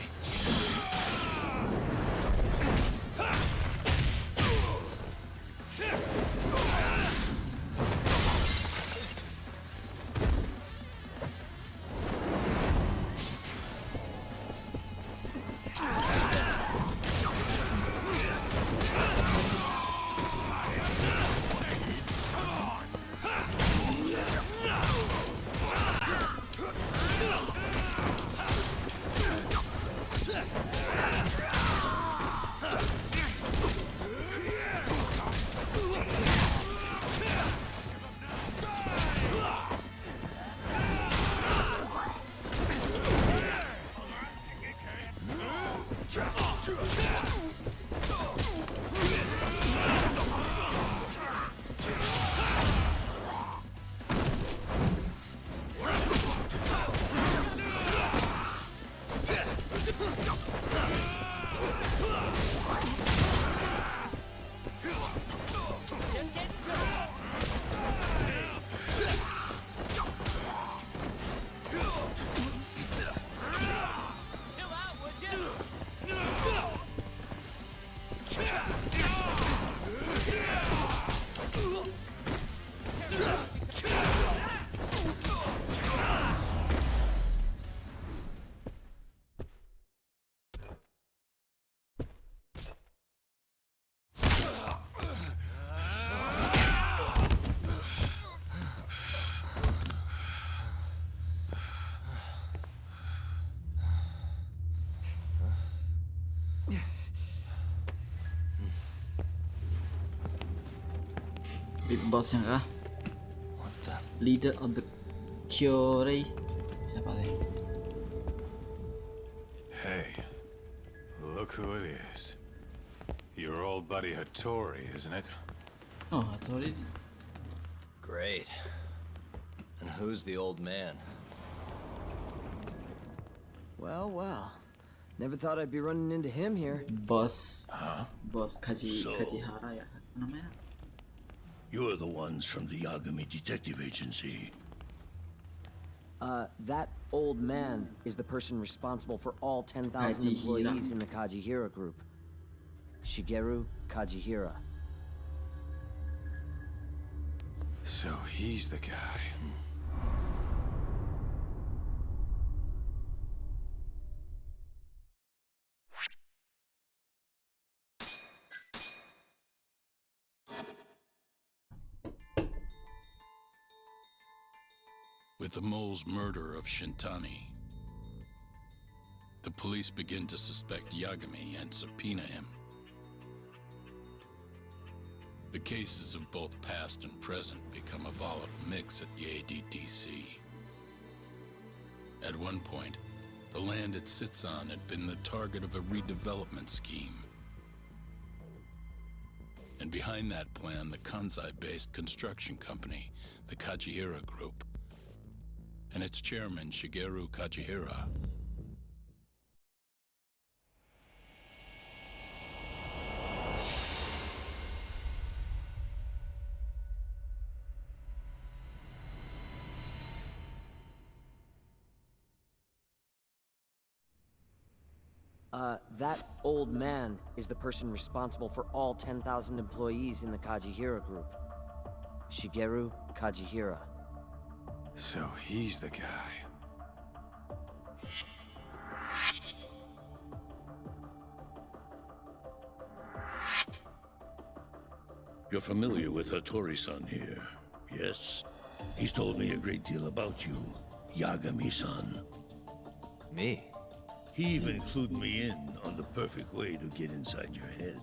Big boss yang kah? Leader of the Corsair. Siapa deh? Hey, look who it is. Your old buddy Hattori, isn't it? Oh, Hattori. Great. And who's the old man? Well, well. Never thought I'd be running into him here. Boss. Boss Kajihara ya. Namanya? You're the ones from the Yagami Detective Agency. That old man is the person responsible for all 10,000 employees in the Kajihira group. Shigeru Kajihira. So he's the guy. With the mole's murder of Shintani, the police begin to suspect Yagami and subpoena him. The cases of both past and present become a volatile mix at the ADDC. At one point, the land it sits on had been the target of a redevelopment scheme. And behind that plan, the Kansai-based construction company, the Kajihira Group, and its chairman, Shigeru Kajihira. That old man is the person responsible for all 10,000 employees in the Kajihira Group. Shigeru Kajihira. So he's the guy. You're familiar with Hattori-san here, yes? He's told me a great deal about you, Yagami-san. Me? He even clued me in on the perfect way to get inside your head.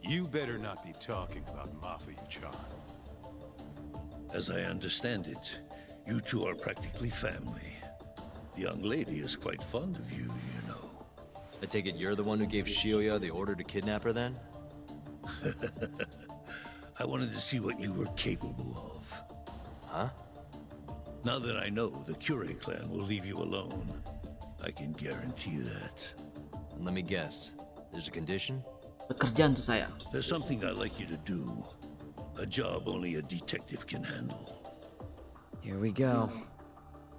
You better not be talking about Mafia-chan. As I understand it, you two are practically family. The young lady is quite fond of you, you know. I take it you're the one who gave Shioya the order to kidnap her then? I wanted to see what you were capable of. Huh? Now that I know the Curie clan will leave you alone, I can guarantee that. Let me guess. There's a condition? Pekerjaan tuh saya. There's something I'd like you to do. A job only a detective can handle. Here we go.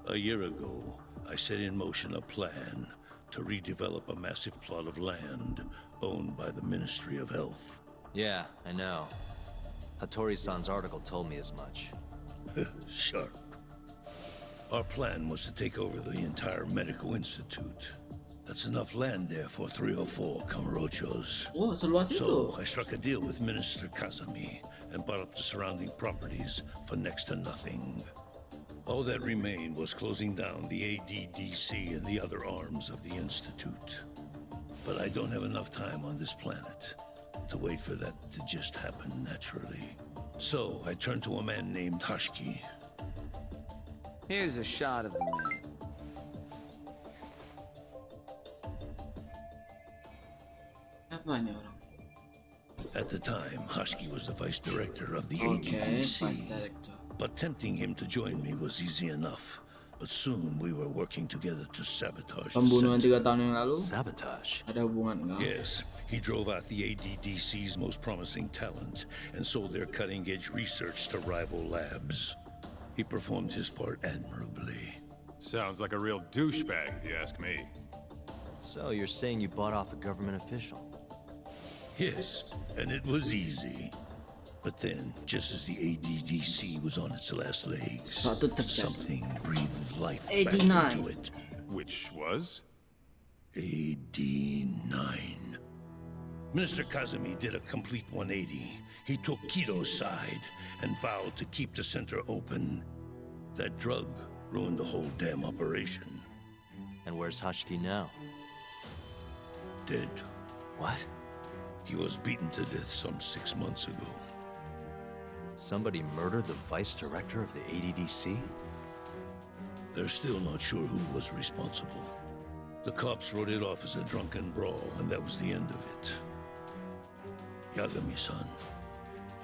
A year ago, I set in motion a plan to redevelop a massive plot of land owned by the Ministry of Health. Yeah, I know. Hattori-san's article told me as much. Sharp. Our plan was to take over the entire medical institute. That's enough land there for 3 or 4 Kamurochos. Oh, seluas itu. So I struck a deal with Minister Kazami and bought up the surrounding properties for next to nothing. All that remained was closing down the ADDC and the other arms of the institute. But I don't have enough time on this planet to wait for that to just happen naturally. So I turned to a man named Hashki. Here's a shot of the man. Apa nih orang? At the time, Hashki was the vice director of the Okay, ADDC. vice director. But tempting him to join me was easy enough. But soon we were working together to sabotage the Pembunuhan center. 3 tahun yang lalu. Sabotage? Ada hubungan enggak? Yes, he drove out the ADDC's most promising talent and sold their cutting-edge research to rival labs. He performed his part admirably. Sounds like a real douchebag, if you ask me. So you're saying you bought off a government official? Yes, and it was easy. But then, just as the ADDC was on its last legs, something breathed life back into it. Which was? AD9. Minister Kazami did a complete 180. He took Kido's side and vowed to keep the center open. That drug ruined the whole damn operation. And where's Hashki now? Dead. What? He was beaten to death some 6 months ago. Somebody murdered the vice director of the ADDC? They're still not sure who was responsible. The cops wrote it off as a drunken brawl, and that was the end of it. Yagami-san,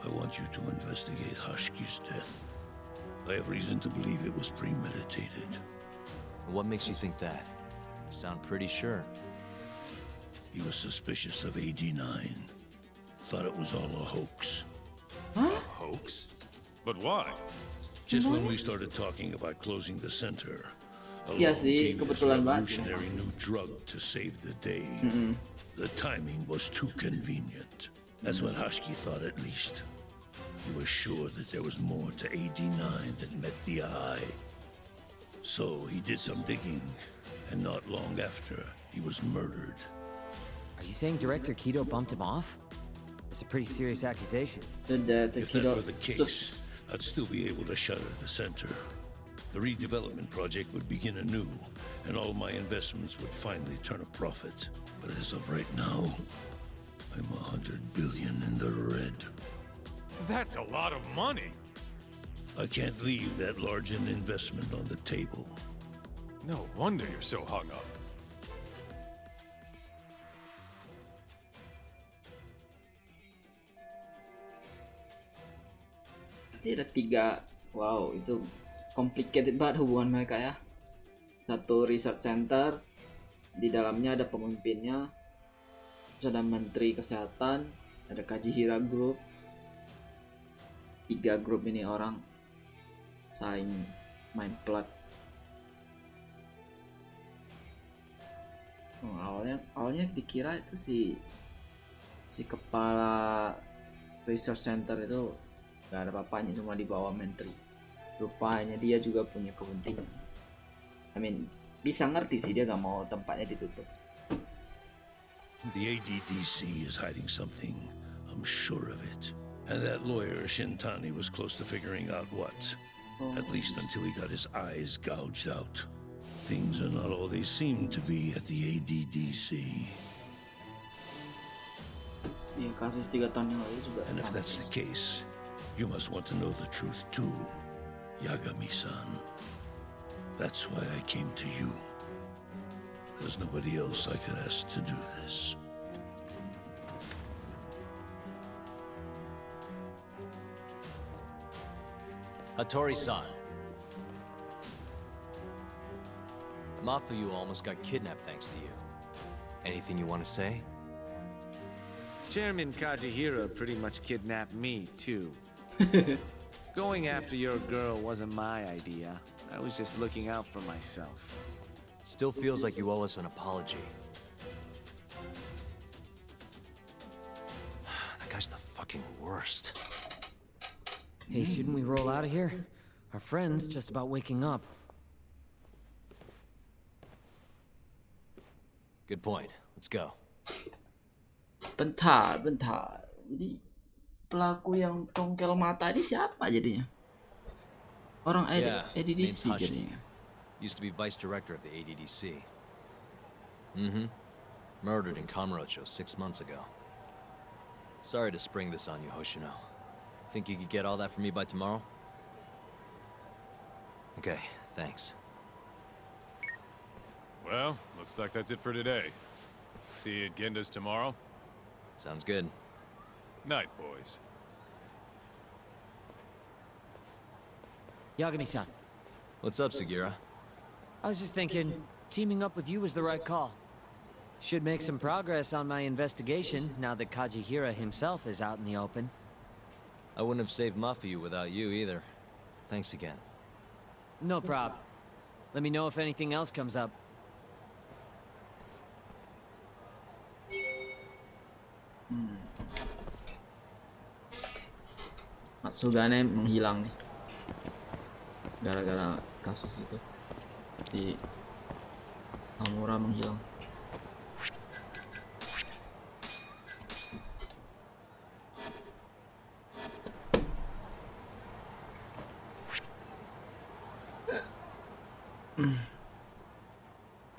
I want you to investigate Hashki's death. I have reason to believe it was premeditated. What makes you think that? You sound pretty sure. He was suspicious of AD9. Thought it was all a hoax. A hoax? But why? Just when we started talking about closing the center, Iya along sih, came this kebetulan banget sih. revolutionary new drug to save the day. The timing was too convenient. That's what Hashki thought, at least. He was sure that there was more to AD9 than met the eye. So he did some digging, and not long after, he was murdered. Are you saying Director Kido bumped him off? It's a pretty serious accusation. If that were the case, I'd still be able to shutter the center. The redevelopment project would begin anew, and all my investments would finally turn a profit. But as of right now, I'm 100 billion in the red. That's a lot of money. I can't leave that large an investment on the table. No wonder you're so hung up. Berarti ada 3. Wow, itu complicated banget hubungan mereka ya. Satu research center, di dalamnya ada pemimpinnya, terus ada menteri kesehatan, ada Kajihira Group. 3 grup ini orang saling main plot. Awalnya dikira itu si kepala research center itu gak ada apa-apanya, cuma di bawah menteri. Rupanya dia juga punya kepentingan. Bisa ngerti sih dia gak mau tempatnya ditutup. The ADDC is hiding something. I'm sure of it. And that lawyer, Shintani, was close to figuring out what. At least until he got his eyes gouged out. Things are not all they seem to be at the ADDC. Iya, kasus 3 tahun yang lalu juga. And if that's the case, you must want to know the truth too, Yagami-san. That's why I came to you. There's nobody else I could ask to do this. Hattori-san. Mafuyu almost got kidnapped thanks to you. Anything you want to say? Chairman Kajihira pretty much kidnapped me, too. Going after your girl wasn't my idea. I was just looking out for myself. Still feels like you owe us an apology. That guy's the fucking worst. Hey, shouldn't we roll out of here? Our friend's just about waking up. Good point. Let's go. Bentar. Jadi pelaku yang tongkel mata ini siapa jadinya? Orang ADDC jadinya. Used to be vice director of the ADDC. Murdered in Kamurocho 6 months ago. Sorry to spring this on you, Hoshino. Think you could get all that for me by tomorrow? Okay, thanks. Well, looks like that's it for today. See you at Genda's tomorrow? Sounds good. Night, boys. Yagami-san. What's up, Sugira? I was just thinking, teaming up with you was the right call. Should make some progress on my investigation now that Kajihira himself is out in the open. I wouldn't have saved Mafuyu without you either. Thanks again. No prob. Let me know if anything else comes up. Matsugane menghilang nih. Gara-gara kasus itu. Si Amura menghilang.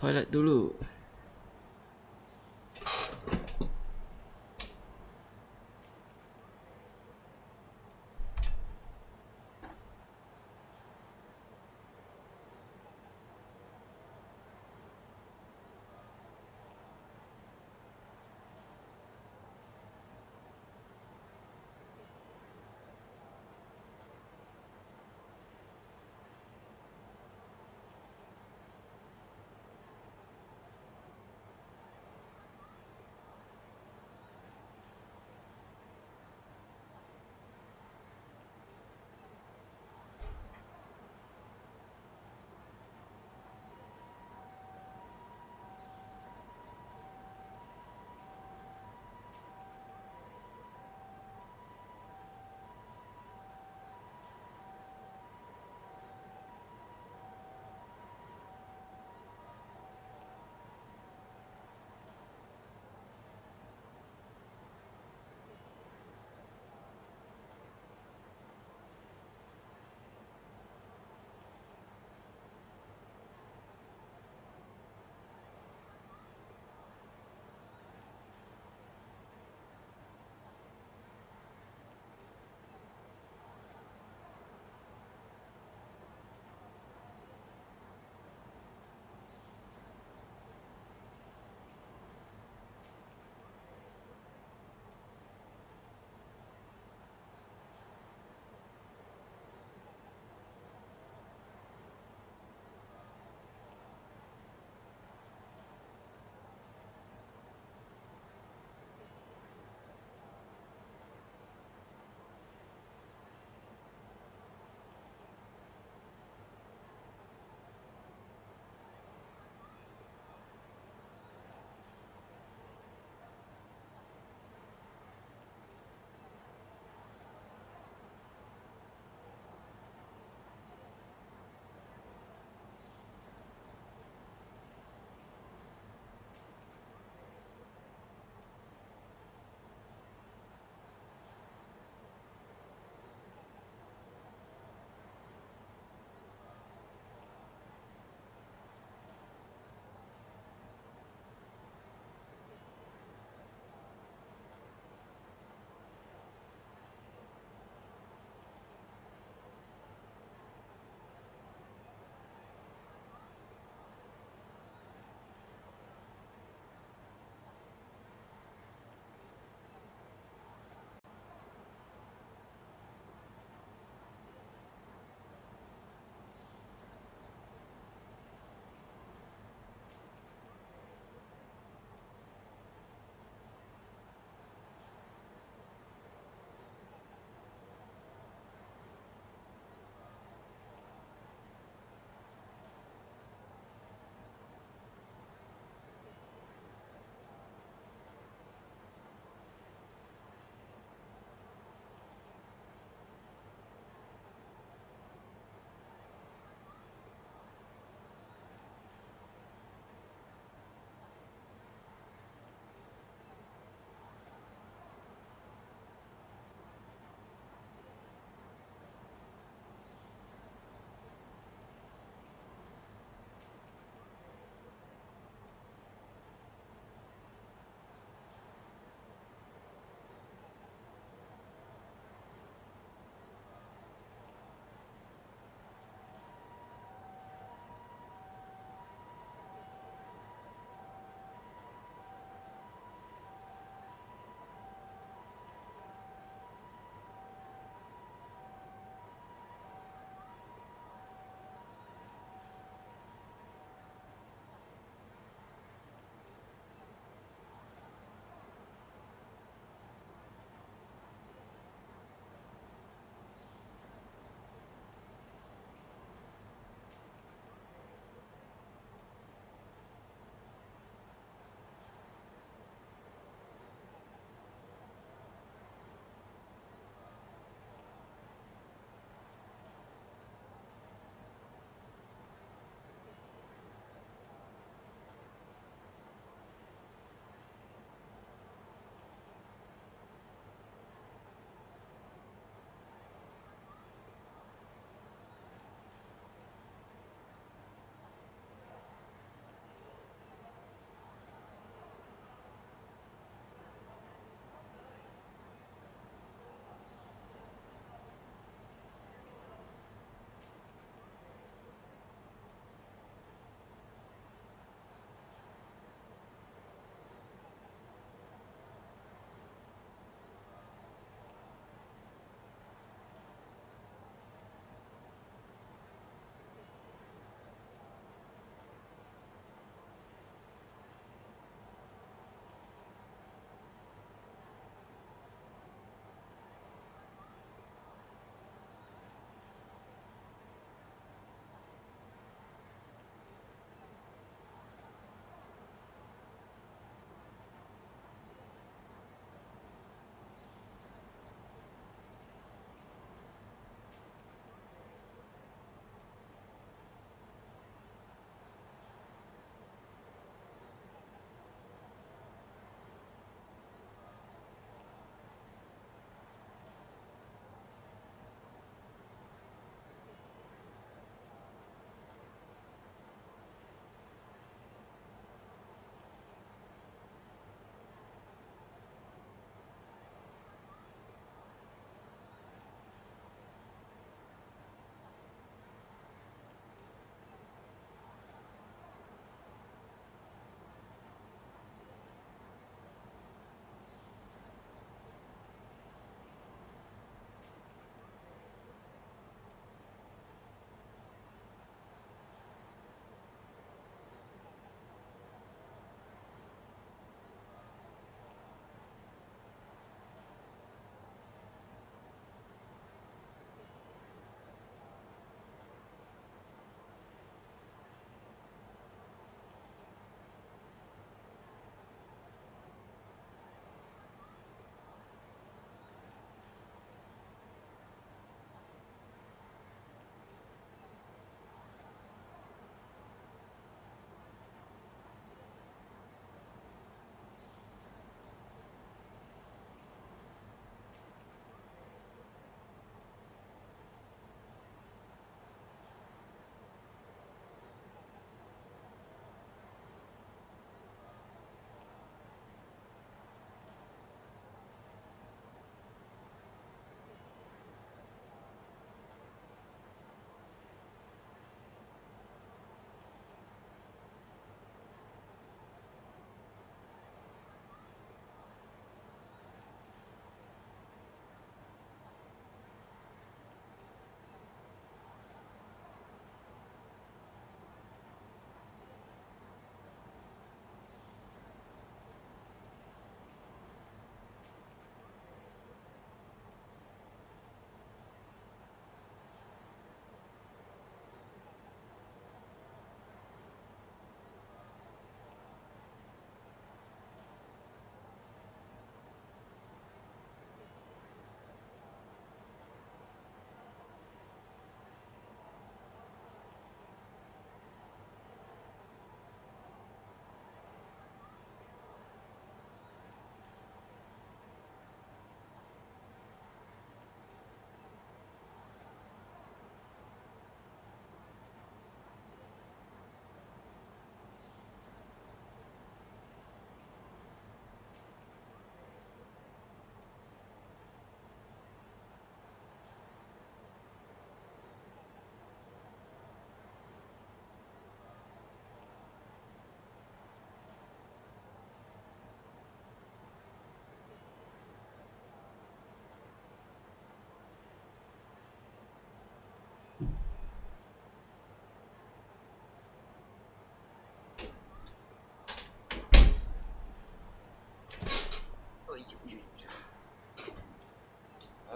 Toilet dulu.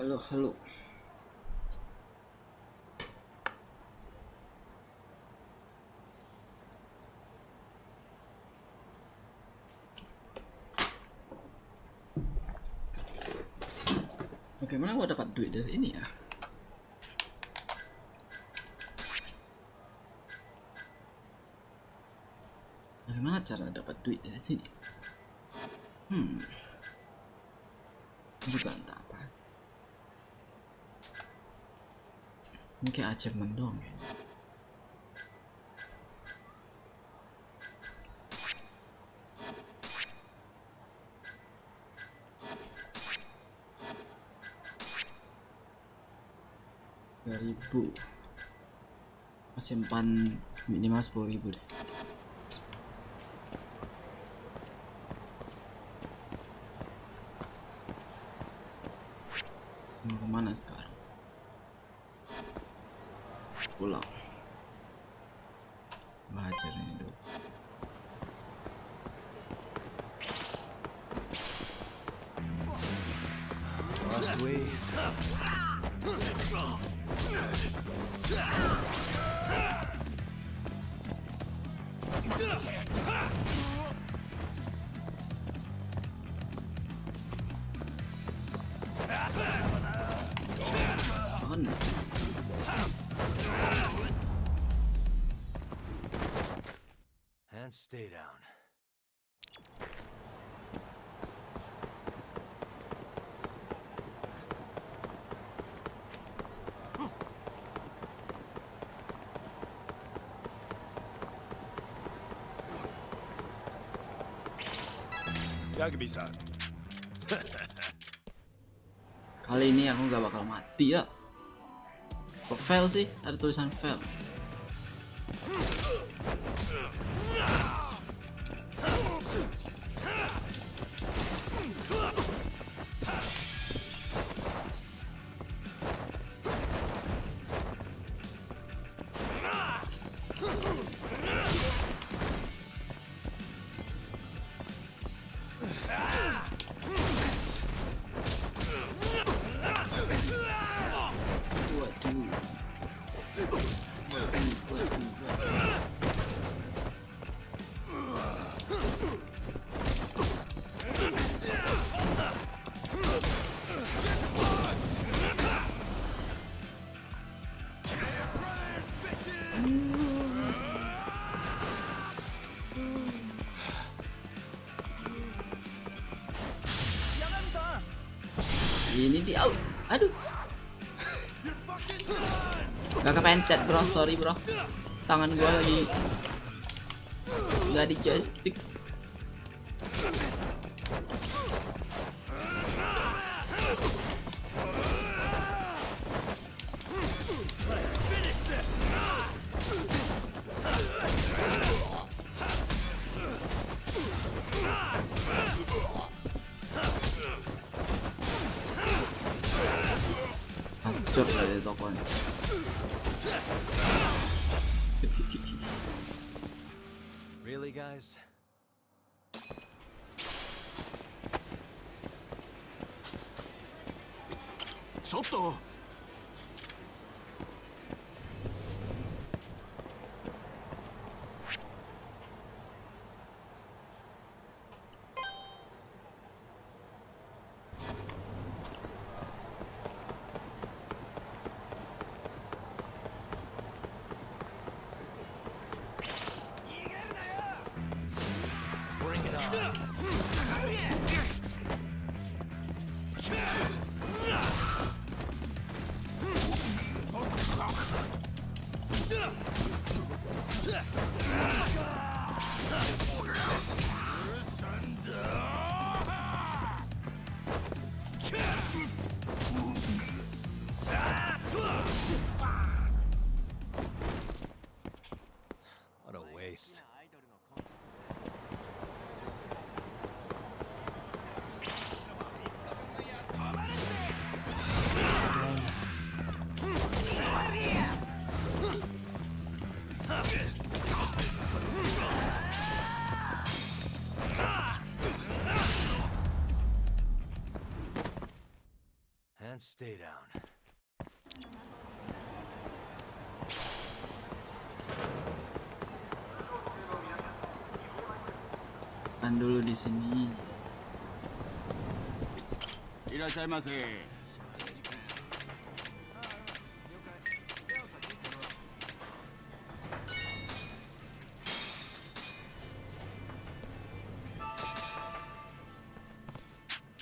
Halo. Bagaimana gua dapat duit dari ini ya? Bagaimana cara dapat duit dari sini? Juga entah apa. Ini kayak achievement dong ya. Ribu simpan minimal 10.000 deh. Mau kemana sekarang? Pulang. Belajar ini dulu. Lost way. And stay down. Yagami-san. Kali ini aku gak bakal mati ya. Kok fail sih? Ada tulisan fail. Ini di out. Aduh. Gak kepencet bro, sorry bro. Tangan gua lagi gak di joystick. Hancur lah di tokonya. Really, guys? Soto! What a waste. And stay down. makan dulu di sini. Irashaimase.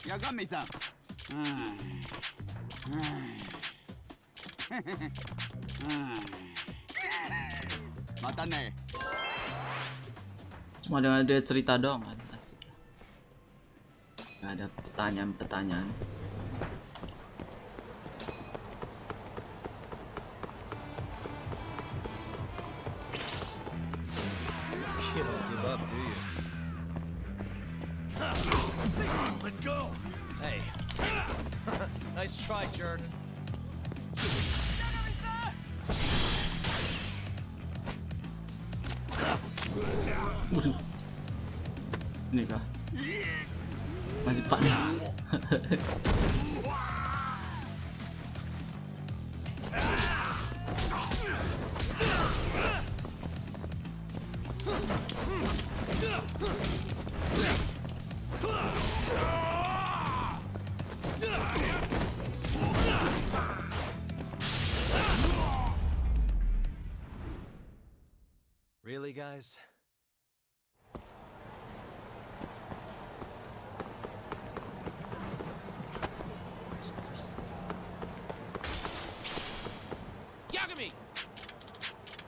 Yagami-san. Mata ne. Cuma dengan dia cerita doang kan, asik. Gak ada pertanyaan-pertanyaan. You don't give up, do you? Let go! Hey. Nice try, jerk. Waduh. Ini kah? Masih panas. Really, guys?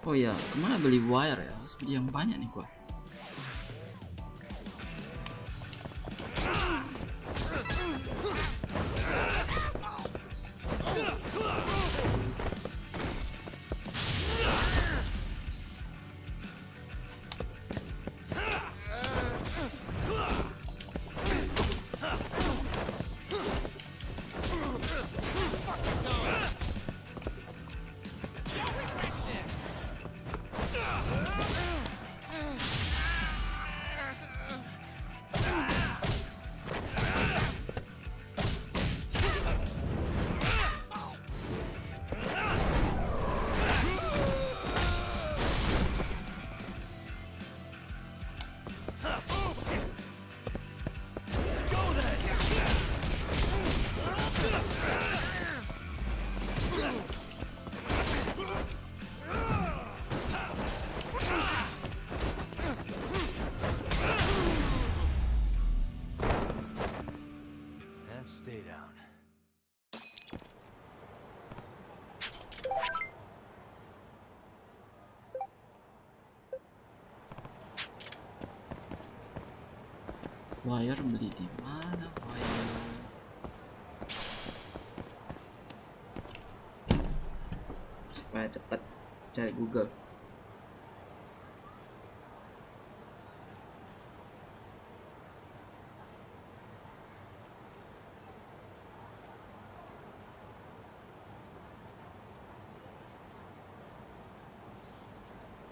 Oh ya, kemana beli wire ya? Harus beli yang banyak nih gua. Stay down. Wire beli di mana wire? Supaya cepat cari Google.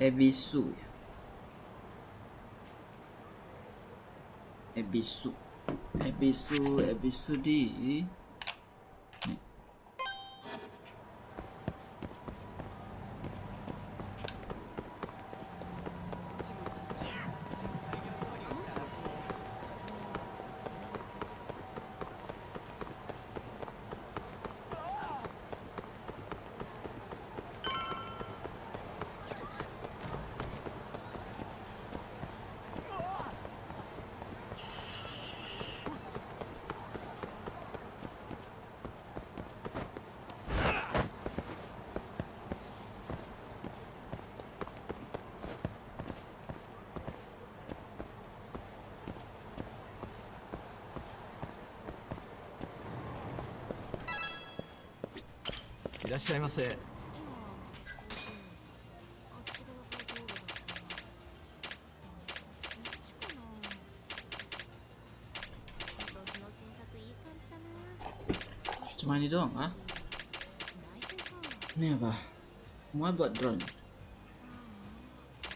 Ebisu ya. Ebisu di nih. Irashaimase. Cuma ini doang, ah? Ini apa? Semua buat drone.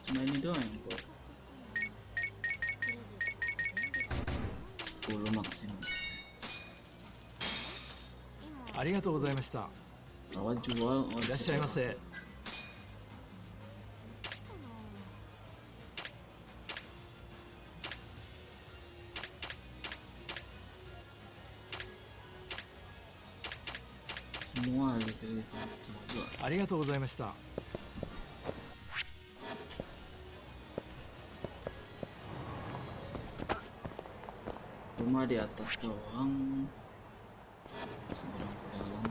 Cuma ini doang yang buat 10 maksimal. ありがとうございました。 Awal jual, いらっしゃいませ。 Oke, semua dipilih sama gua. ありがとうございました。 Rumah di atas doang. Seberang ke dalam.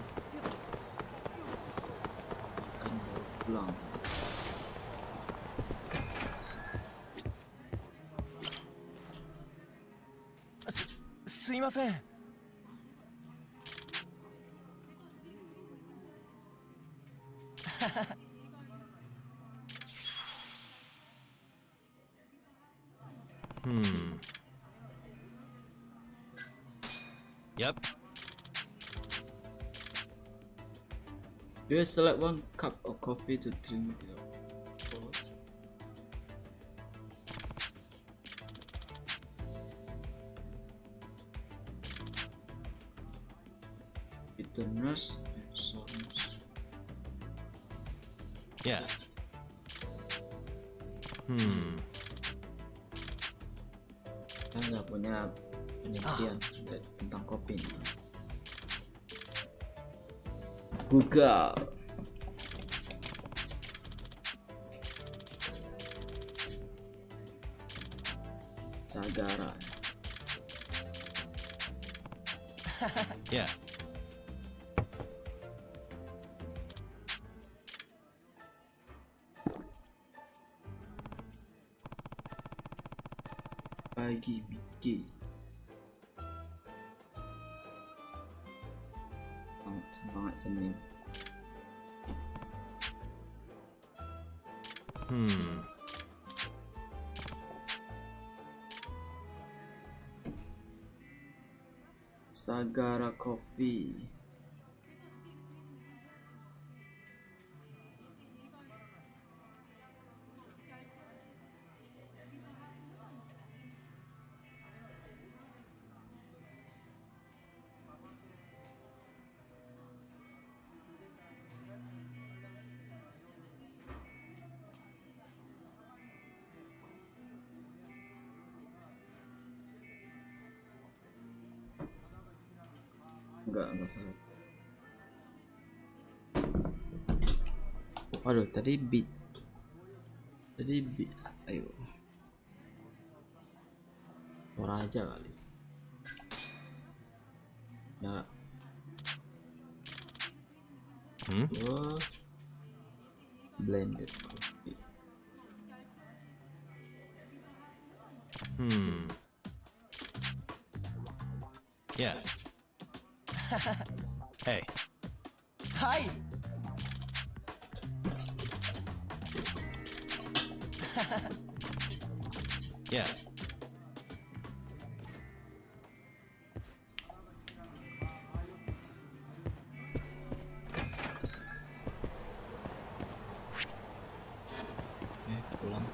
Akan baru pulang. Sumimasen. Yep. You select one cup of coffee to drink with your boss. Bitterness and sourness. Yeah. Kita nggak punya penelitian tentang kopi nih. Google. Sagara. Yeah. Pagi Miki. Semangat Senin. Sagara Coffee. Enggak salah. Waduh, tadi beat. Ayo. Suara aja kali. Ya. Blended coffee. Yeah. Hey. Hi. Yeah. Pulang.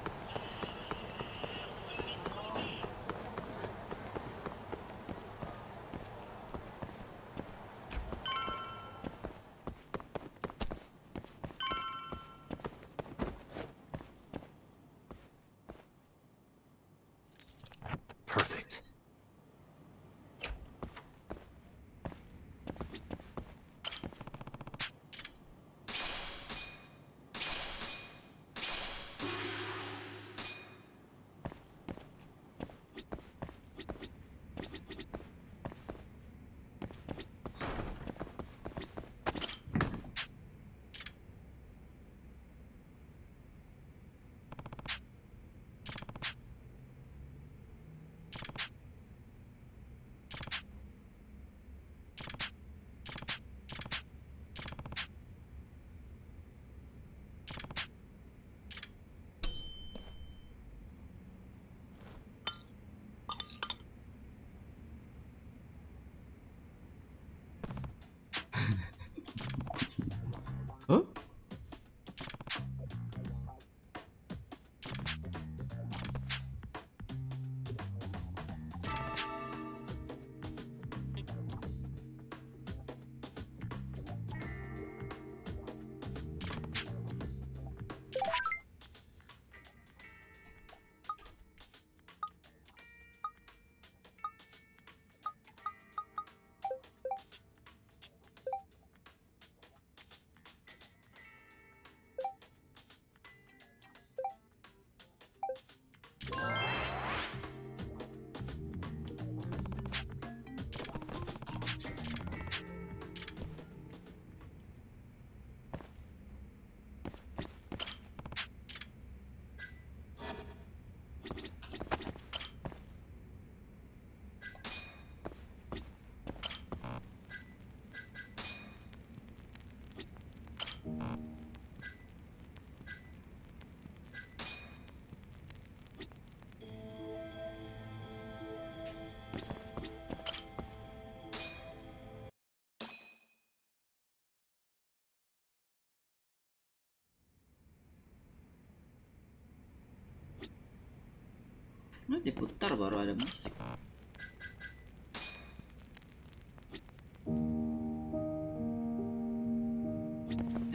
Mas diputar baru ada musik.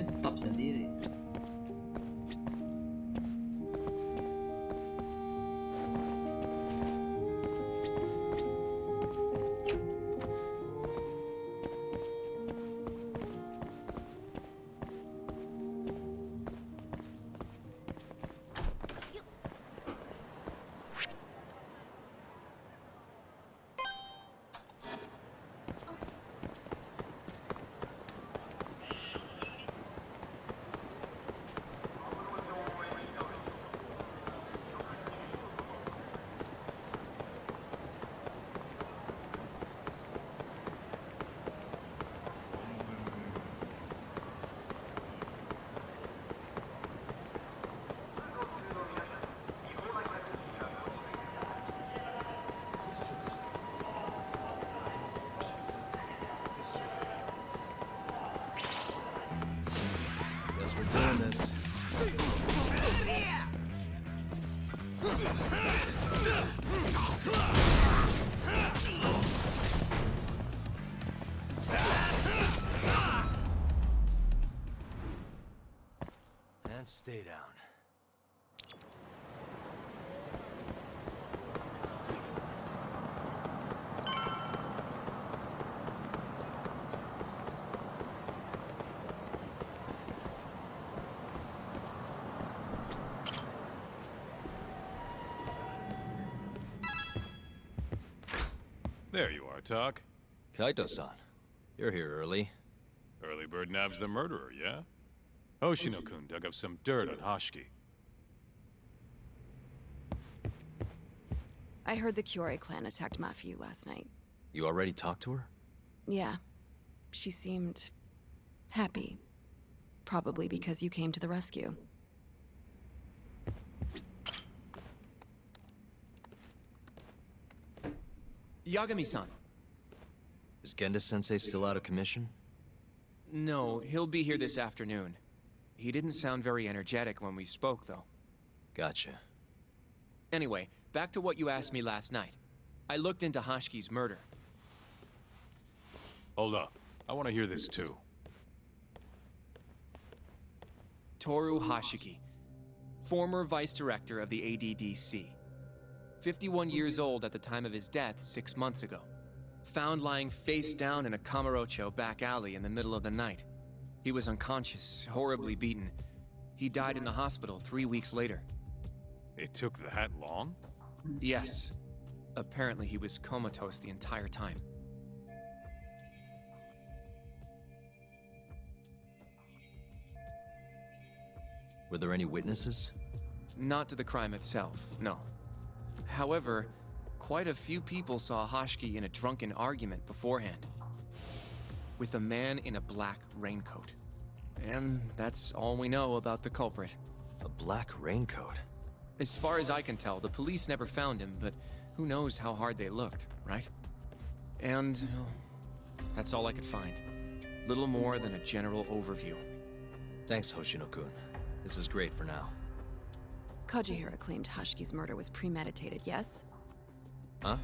Stop sendiri. We're doing this. And stay down. There you are, Tak. Kaito-san, you're here early. Early bird nabs the murderer, yeah? Hoshino-kun dug up some dirt on Hashiki. I heard the Kyorei clan attacked Mafiu last night. You already talked to her? Yeah. She seemed happy. Probably because you came to the rescue. Yagami-san. Is Genda-sensei still out of commission? No, he'll be here this afternoon. He didn't sound very energetic when we spoke, though. Gotcha. Anyway, back to what you asked me last night. I looked into Hashiki's murder. Hold up. I want to hear this too. Toru Hashiki, former vice director of the ADDC. 51 years old at the time of his death 6 months ago. Found lying face down in a Kamurocho back alley in the middle of the night. He was unconscious, horribly beaten. He died in the hospital 3 weeks later. It took that long? Yes. Apparently he was comatose the entire time. Were there any witnesses? Not to the crime itself, no. However, quite a few people saw Hashiki in a drunken argument beforehand. With a man in a black raincoat. And that's all we know about the culprit. A black raincoat? As far as I can tell, the police never found him, but who knows how hard they looked, right? And well, that's all I could find. Little more than a general overview. Thanks, Hoshino-kun. This is great for now. Kojihira claimed Hashiki's murder was premeditated, yes? Huh?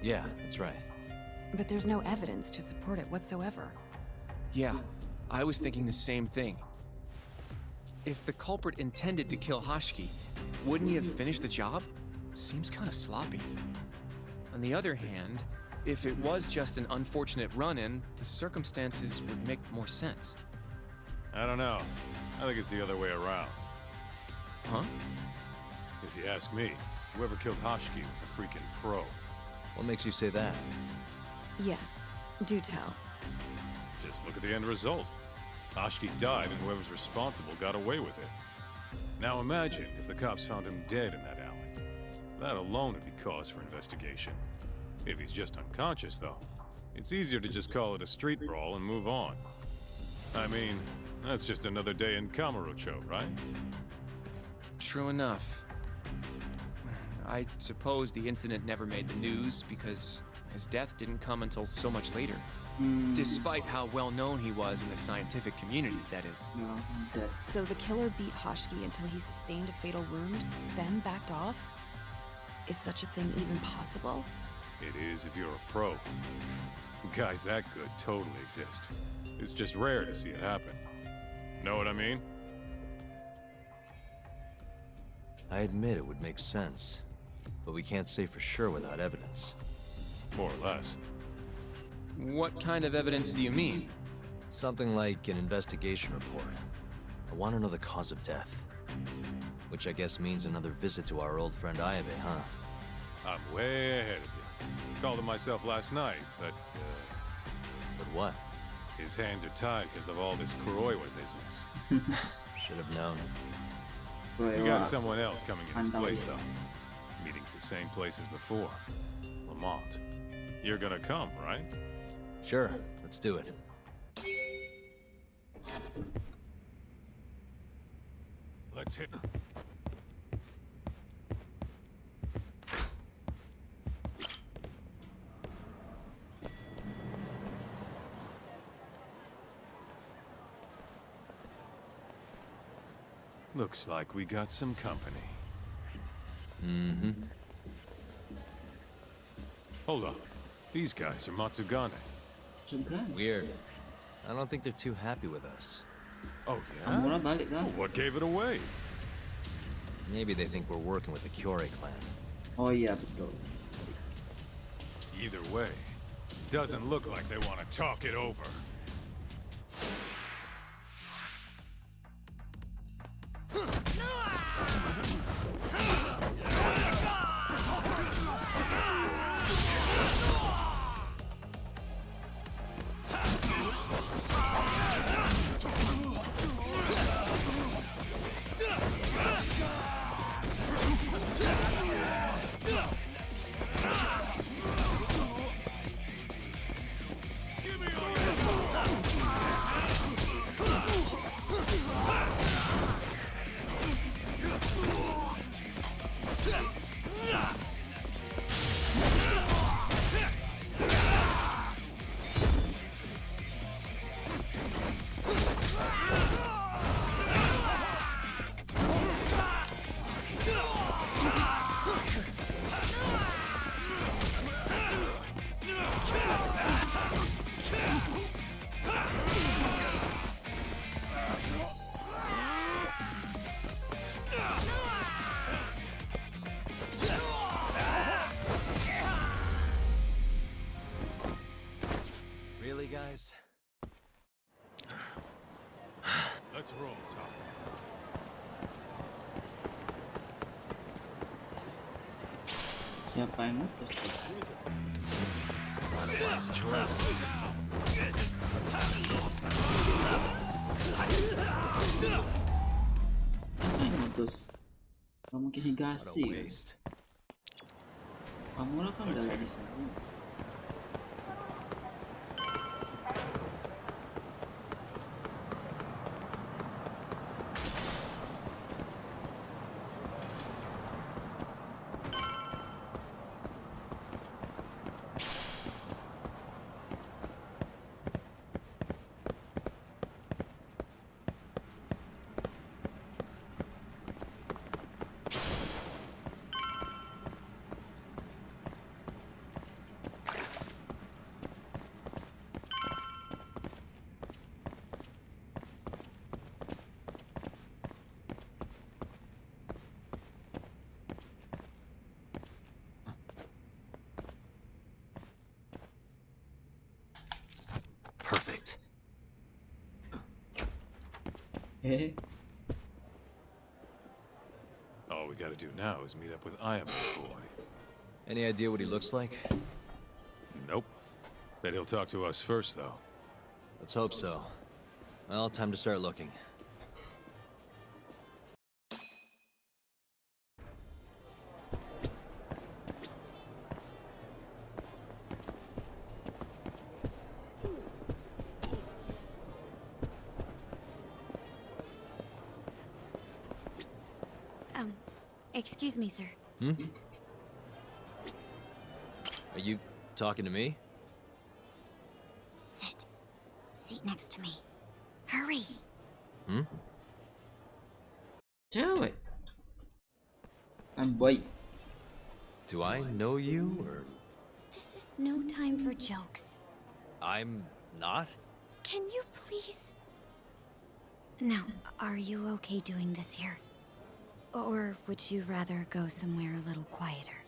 Yeah, that's right. But there's no evidence to support it whatsoever. Yeah, I was thinking the same thing. If the culprit intended to kill Hashiki, wouldn't he have finished the job? Seems kind of sloppy. On the other hand, if it was just an unfortunate run-in, the circumstances would make more sense. I don't know. I think it's the other way around. Huh? If you ask me, whoever killed Hashiki was a freaking pro. What makes you say that? Yes, do tell. Just look at the end result. Hashiki died and whoever's responsible got away with it. Now imagine if the cops found him dead in that alley. That alone would be cause for investigation. If he's just unconscious, though, it's easier to just call it a street brawl and move on. I mean, that's just another day in Kamurocho, right? True enough. I suppose the incident never made the news because his death didn't come until so much later. Despite how well known he was in the scientific community, that is. So the killer beat Hashiki until he sustained a fatal wound, then backed off? Is such a thing even possible? It is if you're a pro. Guys that good totally exist. It's just rare to see it happen. Know what I mean? I admit it would make sense, but we can't say for sure without evidence. More or less. What kind of evidence do you mean? Something like an investigation report. I want to know the cause of death. Which I guess means another visit to our old friend Ayabe, huh? I'm way ahead of you. Called him myself last night, but, But what? His hands are tied because of all this Kuroiwa business. Should have known. We got someone else coming in his place, though. Meeting at the same place as before. Lamont. You're gonna come, right? Sure, let's do it. Let's hit. Looks like we got some company. Mm-hmm. Hold on. These guys are Matsugane. Weird. I don't think they're too happy with us. Oh, yeah? Well, what gave it away? Maybe they think we're working with the Kyorei clan. Oh iya, betul. Either way, doesn't look like they want to talk it over. Really, guys? Let's roll, Tom. Siapa yang mutus tuh? Siapa yang mutus? Gak mungkin Higashi. Kamu lah kan udah lagi sana. Perfect. Hey. All we gotta do now is meet up with Ayabe boy. Any idea what he looks like? Nope. Bet he'll talk to us first, though. Let's hope so. Well, time to start looking. Excuse me, sir. Hmm? Are you talking to me? Sit. Seat next to me. Hurry. Hmm? Cewek. I'm boy. Do I know you, or...? This is no time for jokes. I'm not? Can you please? Now, are you okay doing this here? Or would you rather go somewhere a little quieter?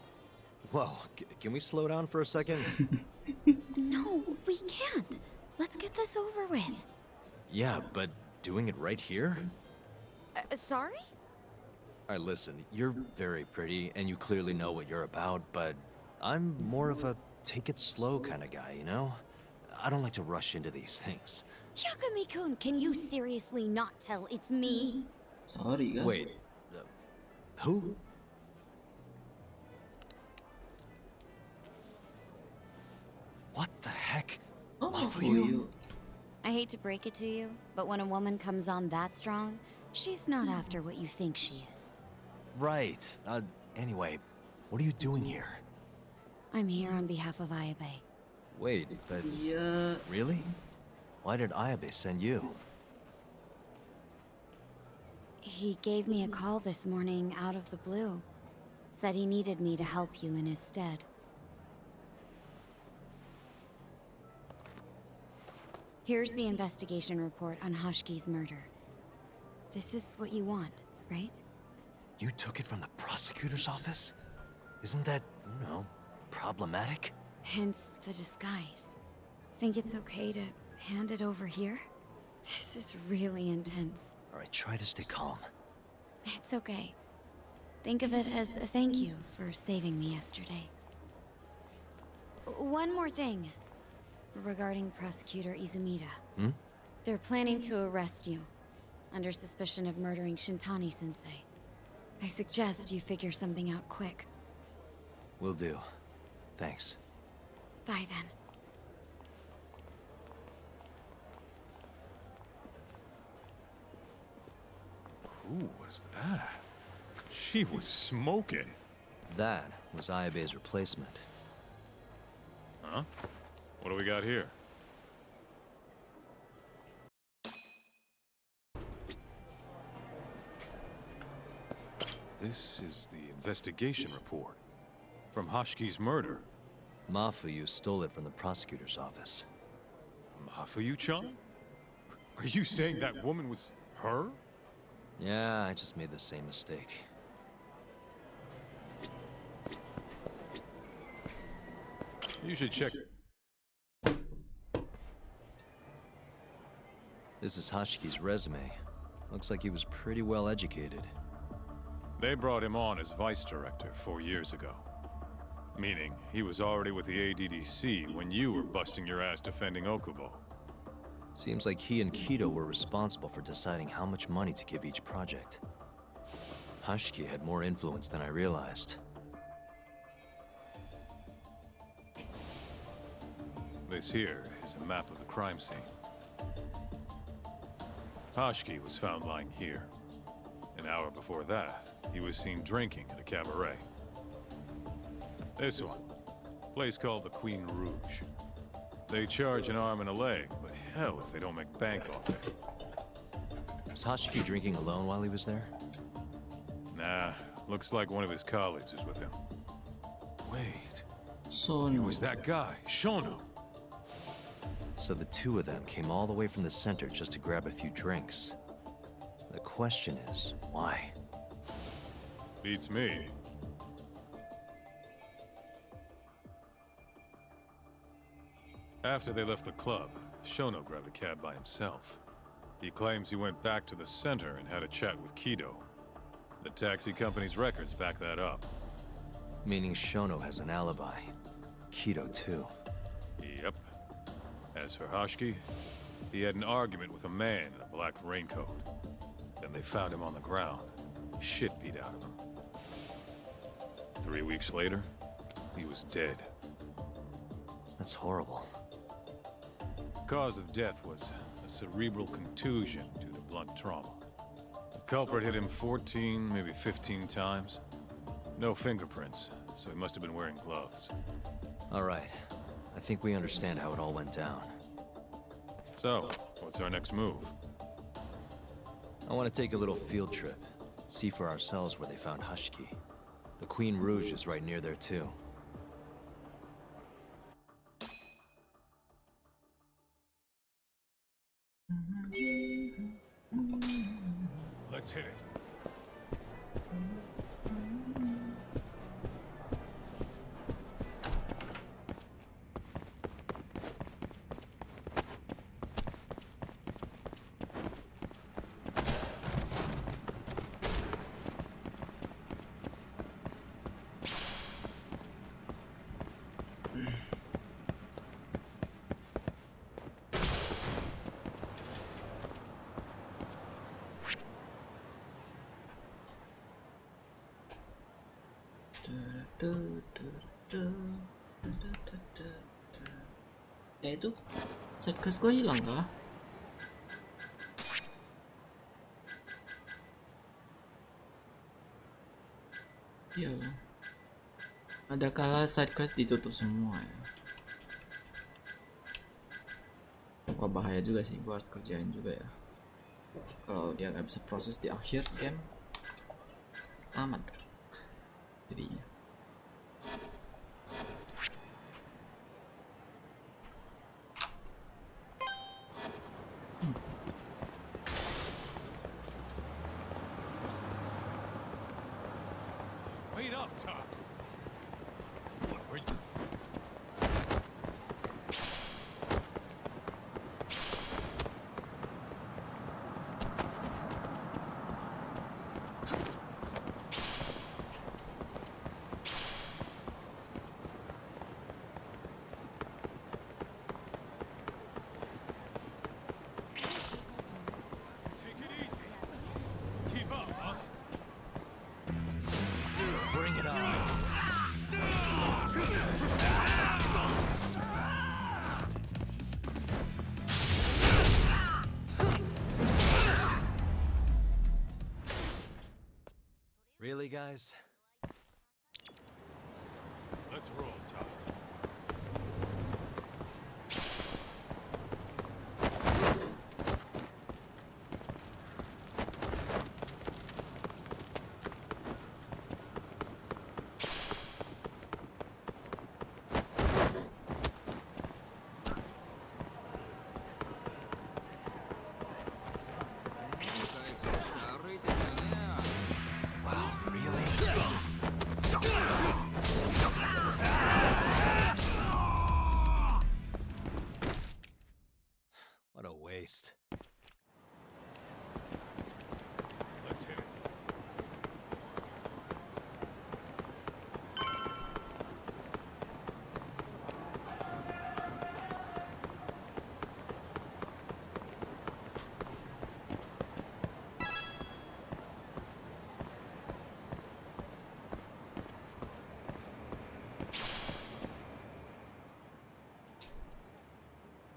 Whoa, can we slow down for a second? No, we can't. Let's get this over with. Yeah, but doing it right here? Sorry? Alright, listen, you're very pretty, and you clearly know what you're about, but I'm more of a take it slow kind of guy, you know? I don't like to rush into these things. Yagami-kun, can you seriously not tell it's me? Sorry, guys. Wait, who? What the heck? Oh, for you? I hate to break it to you, but when a woman comes on that strong, she's not after what you think she is. Right. Anyway, what are you doing here? I'm here on behalf of Ayabe. Wait, but... Yeah. Really? Why did Ayabe send you? He gave me a call this morning out of the blue. Said he needed me to help you in his stead. Here's the investigation report on Hashki's murder. This is what you want, right? You took it from the prosecutor's office? Isn't that, you know, problematic? Hence the disguise. Think it's okay to hand it over here? This is really intense. Alright, try to stay calm. It's okay. Think of it as a thank you for saving me yesterday. One more thing. Regarding Prosecutor Izumida. Hmm? They're planning to arrest you. Under suspicion of murdering Shintani-sensei. I suggest you figure something out quick. Will do. Thanks. Bye then. Who was that? She was smoking. That was Ayabe's replacement. Huh? What do we got here? This is the investigation report. From Hashki's murder. Mafuyu stole it from the prosecutor's office. Mafuyu-chan? Are you saying that woman was her? Yeah, I just made the same mistake. You should check. This is Hashki's resume. Looks like he was pretty well educated. They brought him on as vice director 4 years ago. Meaning, he was already with the ADDC when you were busting your ass defending Okubo. Seems like he and Kido were responsible for deciding how much money to give each project. Hashki had more influence than I realized. This here is a map of the crime scene. Hashki was found lying here. An hour before that, he was seen drinking at a cabaret. This one, place called the Queen Rouge. They charge an arm and a leg, but hell if they don't make bank off it. Was Hashki drinking alone while he was there? Nah, looks like one of his colleagues was with him. Wait, Shono. it was that guy, Shono. So the two of them came all the way from the center just to grab a few drinks. The question is, why? Beats me. After they left the club, Shono grabbed a cab by himself. He claims he went back to the center and had a chat with Kido. The taxi company's records back that up. Meaning Shono has an alibi. Kido too. Yep. As for Hashki, he had an argument with a man in a black raincoat. Then they found him on the ground. Shit beat out of him. 3 weeks later, he was dead. That's horrible. Cause of death was a cerebral contusion due to blunt trauma. The culprit hit him 14, maybe 15 times. No fingerprints, so he must have been wearing gloves. All right. I think we understand how it all went down. So, what's our next move? I want to take a little field trip. See for ourselves where they found Hashki. The Queen Rouge is right near there too. Let's hit it. Itu side quest gue hilang kah? Iya, ada kala side quest ditutup semua ya. Wah, bahaya juga sih, gue harus kerjain juga ya. Kalau dia nggak bisa proses di akhir game, aman jadinya. Wait up, Doc. Bring it on. Really, guys? Let's roll, Doc. What a waste. Let's hit it.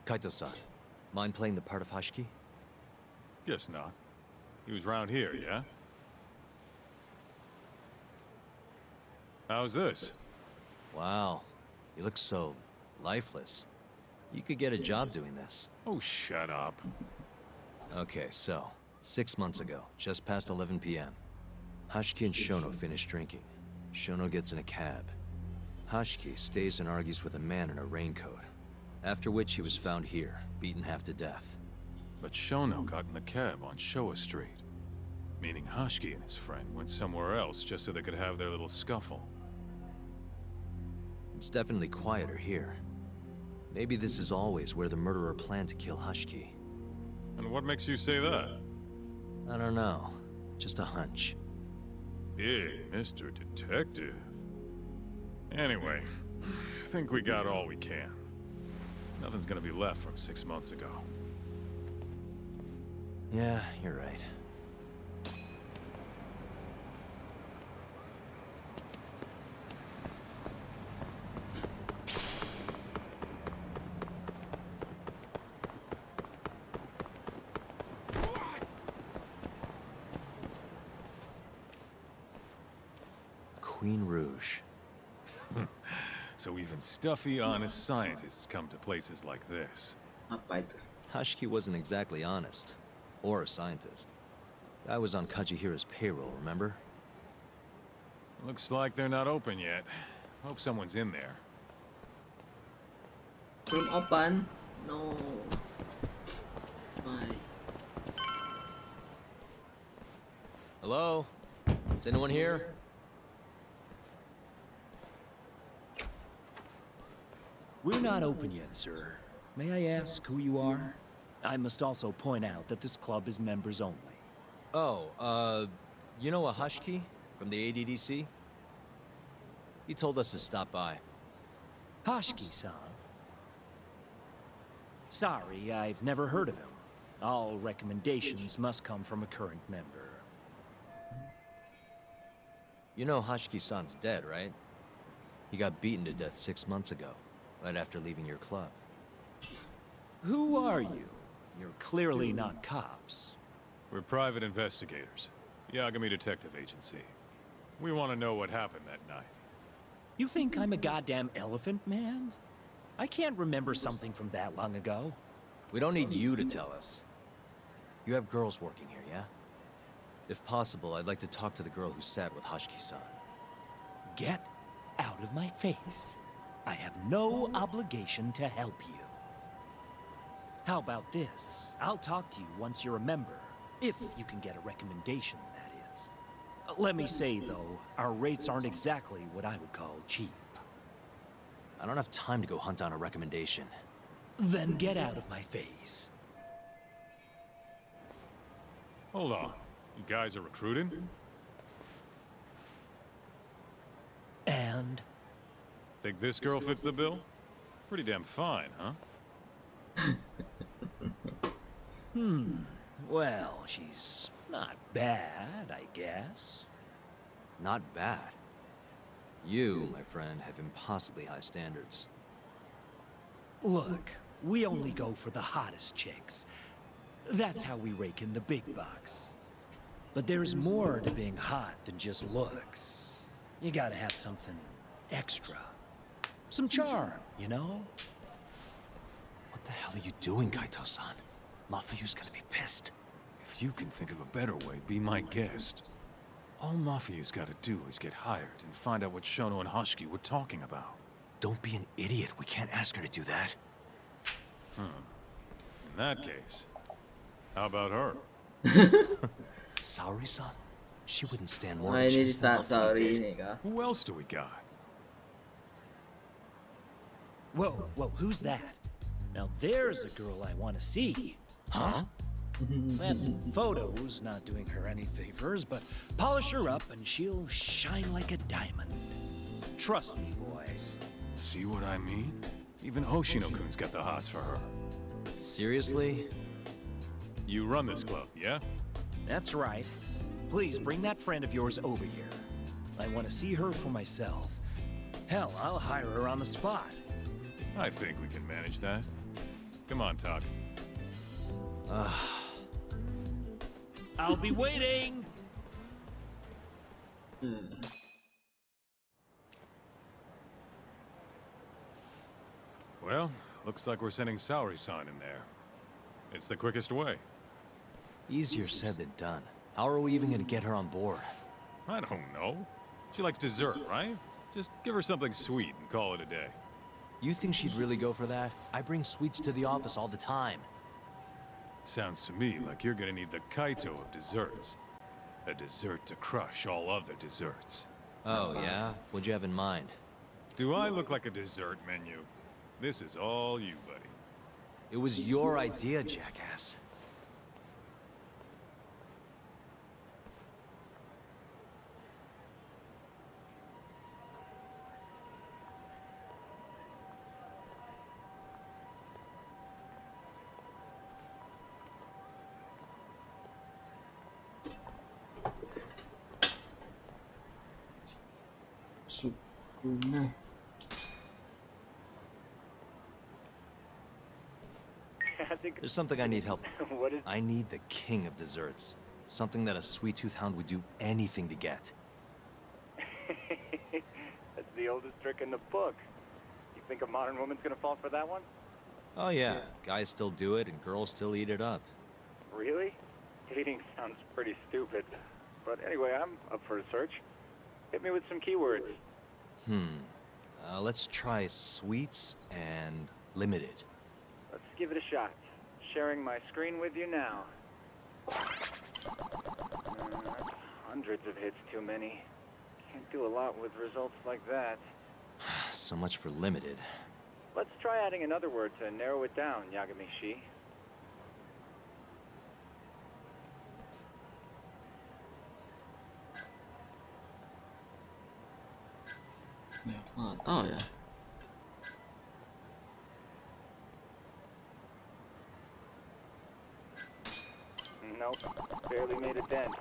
Kaito-san, mind playing the part of Hashiki? Guess not. He was round here, yeah? How's this? Wow, you look so lifeless. You could get a job doing this. Oh, shut up. Okay, so, 6 months ago, just past 11 p.m., Hashiki and Shono finish drinking. Shono gets in a cab. Hashiki stays and argues with a man in a raincoat, after which he was found here, beaten half to death. But Shono got in the cab on Showa Street, meaning Hashiki and his friend went somewhere else just so they could have their little scuffle. It's definitely quieter here. Maybe this is always where the murderer planned to kill Hashiki. And what makes you say that? I don't know. Just a hunch. Big Mr. Detective. Anyway, I think we got all we can. Nothing's gonna be left from 6 months ago. Yeah, you're right. Queen Rouge. So even stuffy, honest scientists come to places like this. Hashiki wasn't exactly honest. Or a scientist. I was on Kajihira's payroll, remember? Looks like they're not open yet. Hope someone's in there. Belum open? No. Why? Hello? Is anyone here? We're not open yet, sir. May I ask who you are? I must also point out that this club is members only. Oh, you know Ahashki from the ADDC? He told us to stop by. Hashki-san? Sorry, I've never heard of him. All recommendations must come from a current member. You know Hashki-san's dead, right? He got beaten to death 6 months ago, right after leaving your club. Who are you? You're clearly not cops. We're private investigators. Yagami Detective Agency. We want to know what happened that night. You think I'm a goddamn elephant man? I can't remember something from that long ago. We don't need you to tell us. You have girls working here, yeah? If possible, I'd like to talk to the girl who sat with Hashki-san. Get out of my face. I have no obligation to help you. How about this? I'll talk to you once you're a member. If you can get a recommendation, that is. Let me say, though, our rates aren't exactly what I would call cheap. I don't have time to go hunt down a recommendation. Then get out of my face. Hold on. You guys are recruiting? And? Think this girl fits the bill? Pretty damn fine, huh? Well, she's not bad, I guess. Not bad. You, my friend, have impossibly high standards. Look, we only go for the hottest chicks. That's how we rake in the big bucks. But there's more to being hot than just looks. You gotta have something extra. Some charm, you know? What the hell are you doing, Kaito-san? Mafuyu's gonna be pissed. If you can think of a better way, be my guest. All Mafuyu's gotta do is get hired and find out what Shono and Hashki were talking about. Don't be an idiot. We can't ask her to do that. In that case, how about her? Saweria-san? She wouldn't stand more Oh, than ini she di saat Mafuyu's Saweria did. ini kah? Who else do we got? Whoa, who's that? Now there's a girl I want to see. Huh? That photo's not doing her any favors, but polish her up and she'll shine like a diamond. Trust me, boys. See what I mean? Even Hoshino-kun's got the hots for her. Seriously? You run this club, yeah? That's right. Please bring that friend of yours over here. I want to see her for myself. Hell, I'll hire her on the spot. I think we can manage that. Come on, Talk. I'll be waiting! Well, looks like we're sending Saweria-san in there. It's the quickest way. Easier said than done. How are we even gonna get her on board? I don't know. She likes dessert, right? Just give her something sweet and call it a day. You think she'd really go for that? I bring sweets to the office all the time. Sounds to me like you're gonna need the Kaito of desserts. A dessert to crush all other desserts. Oh, yeah? What'd you have in mind? Do I look like a dessert menu? This is all you, buddy. It was your idea, jackass. Sukuna. There's something I need help with. What is... I need the king of desserts. Something that a sweet-tooth hound would do anything to get. That's the oldest trick in the book. You think a modern woman's gonna fall for that one? Oh yeah, guys still do it and girls still eat it up. Really? Dating sounds pretty stupid. But anyway, I'm up for a search. Hit me with some keywords. Let's try sweets and limited. Let's give it a shot. Sharing my screen with you now. Hundreds of hits too many. Can't do a lot with results like that. So much for limited. Let's try adding another word to narrow it down, Yagami-shi. Nope, barely made a dent.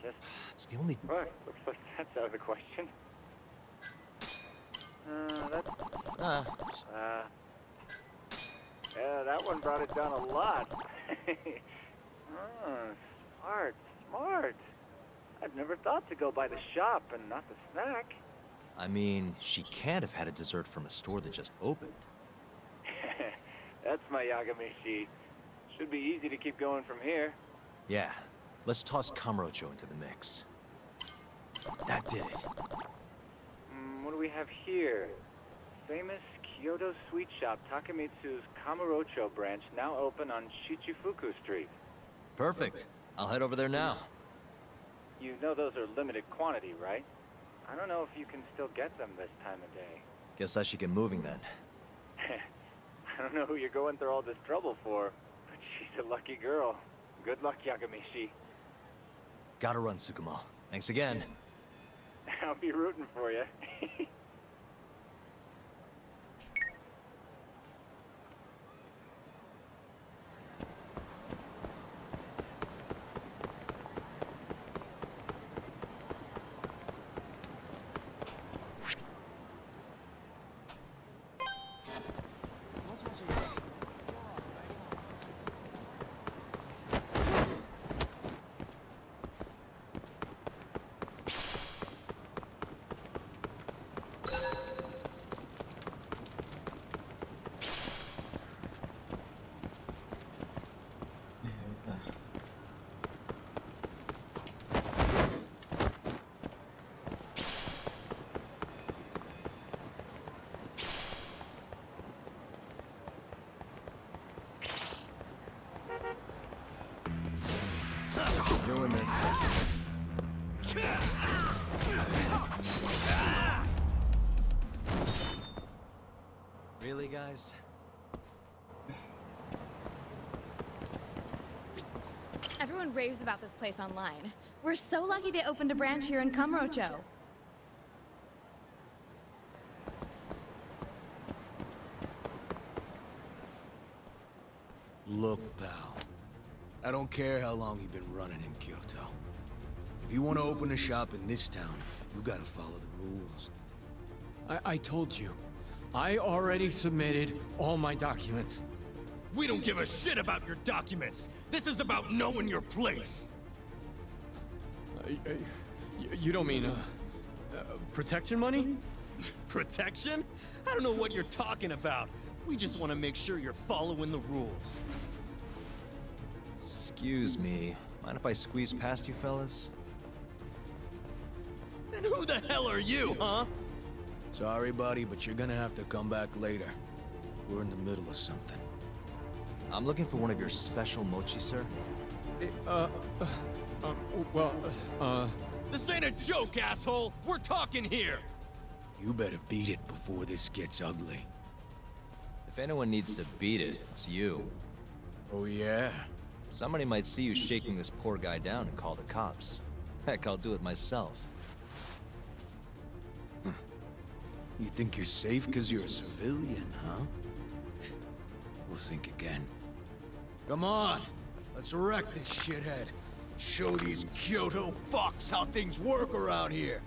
Just... It's the only... What? Looks like that's out of the question. Yeah, that one brought it down a lot. Smart. I've never thought to go by the shop and not the snack. I mean, she can't have had a dessert from a store that just opened. That's my Yagami-shi. Should be easy to keep going from here. Yeah, let's toss Kamurocho into the mix. That did it. What do we have here? Famous Kyoto sweet shop Takemitsu's Kamurocho branch now open on Shichifuku Street. Perfect. I'll head over there now. You know those are limited quantity, right? I don't know if you can still get them this time of day. Guess I should get moving then. I don't know who you're going through all this trouble for, but she's a lucky girl. Good luck, Yagami-shi. Gotta run, Tsukumo. Thanks again. I'll be rooting for you. Doing this. Really, guys? Everyone raves about this place online. We're so lucky they opened a branch here in Kamurocho. Look, pal. I don't care how long you've been running in Kyoto. If you want to open a shop in this town, you gotta follow the rules. I told you. I already submitted all my documents. We don't give a shit about your documents. This is about knowing your place. You don't mean, protection money? Protection? I don't know what you're talking about. We just want to make sure you're following the rules. Excuse me. Mind if I squeeze past you fellas? And who the hell are you, huh? Sorry, buddy, but you're gonna have to come back later. We're in the middle of something. I'm looking for one of your special mochi, sir. This ain't a joke, asshole! We're talking here! You better beat it before this gets ugly. If anyone needs to beat it, it's you. Oh, yeah? Somebody might see you shaking this poor guy down and call the cops. Heck, I'll do it myself. You think you're safe because you're a civilian, huh? We'll think again. Come on! Let's wreck this shithead. Show these Kyoto fucks how things work around here.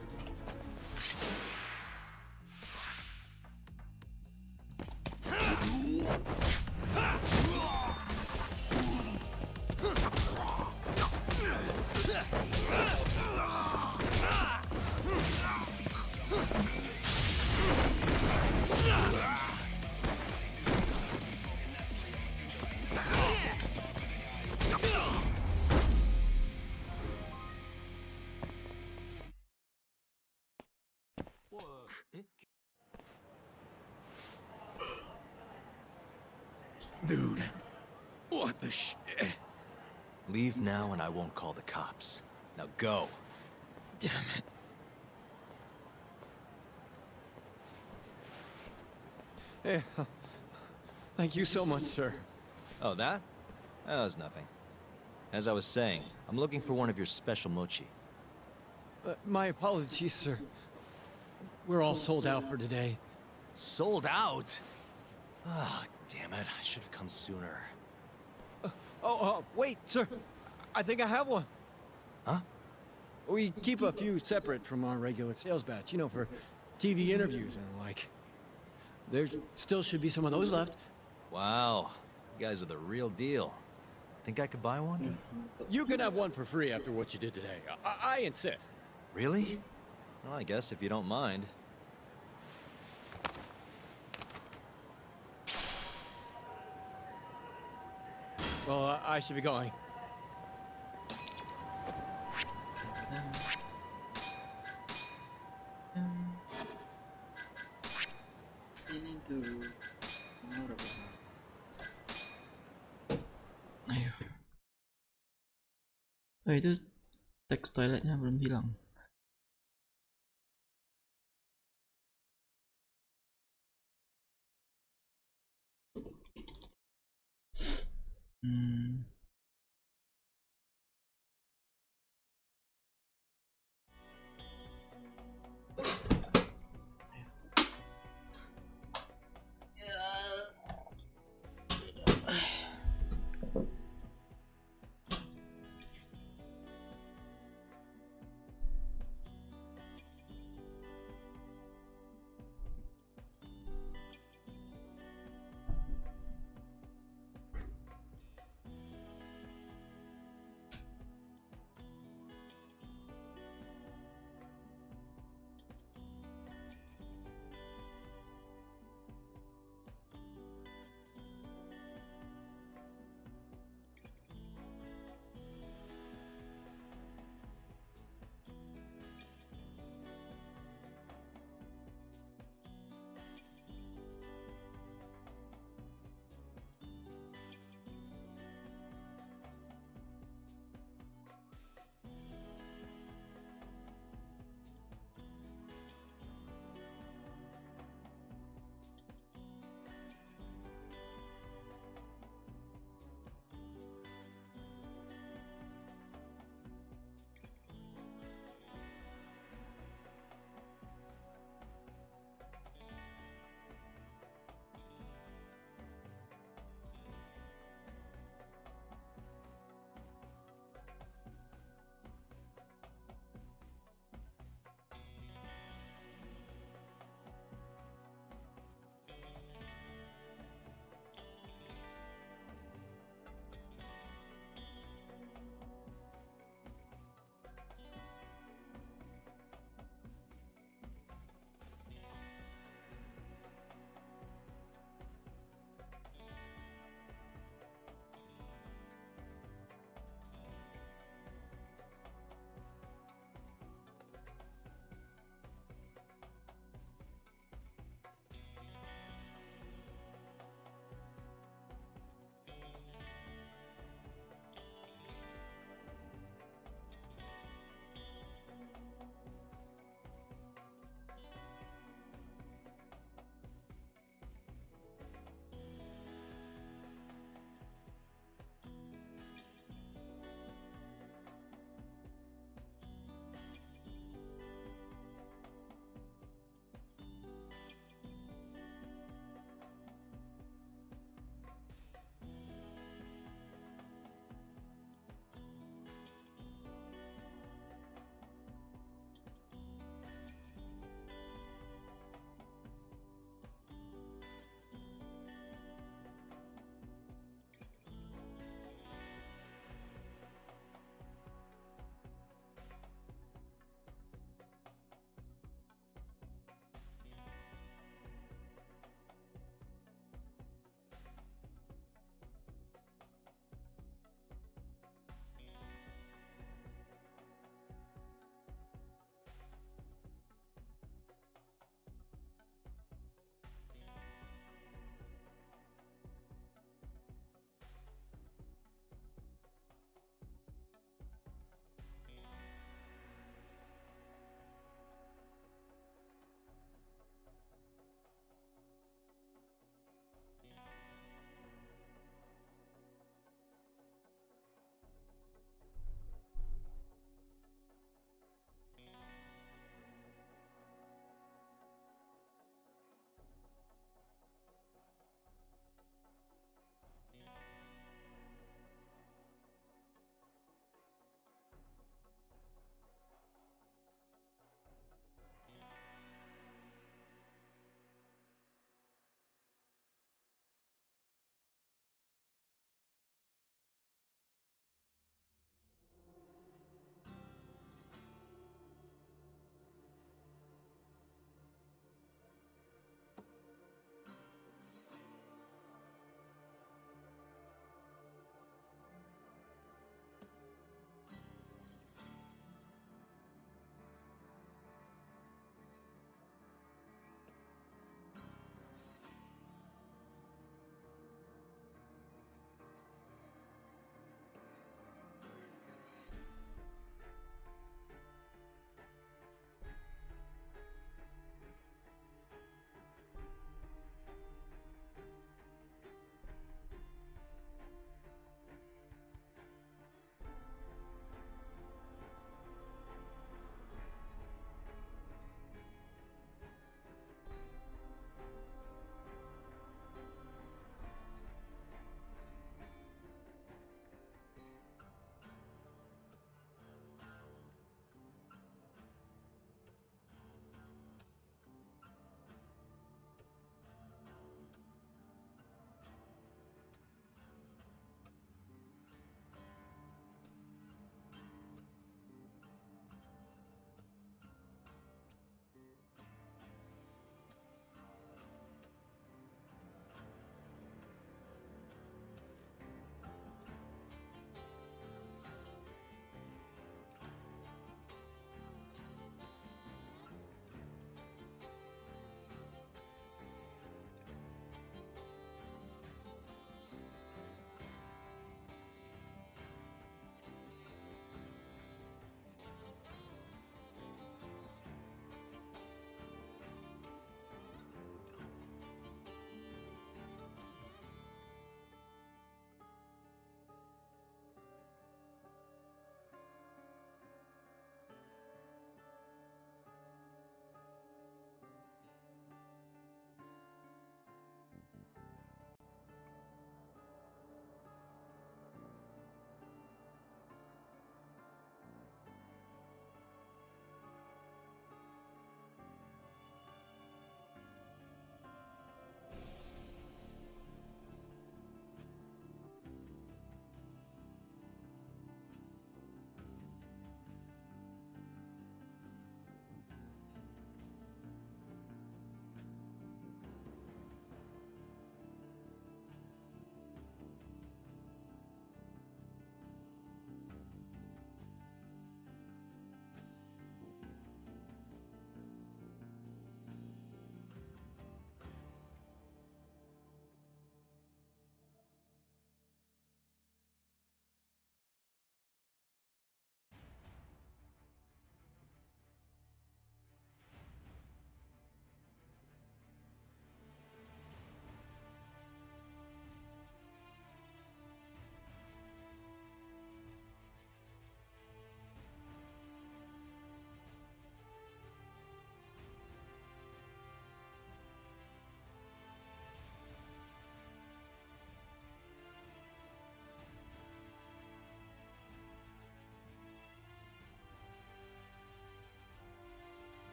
Dude, what the shit? Leave now and I won't call the cops. Now go. Damn it. Hey, thank you so much, sir. Oh, that? That was nothing. As I was saying, I'm looking for one of your special mochi. My apologies, sir. We're all sold out for today. Sold out? Oh, damn it. I should have come sooner. Wait, sir. I think I have one. Huh? We keep a few separate from our regular sales batch, you know, for TV interviews and the like. There still should be some of those left. Wow. You guys are the real deal. Think I could buy one? You can have one for free after what you did today. I insist. Really? Well, I guess if you don't mind. Well, I should be going. Sini dulu. Ayo. Oh, itu teks toiletnya belum hilang.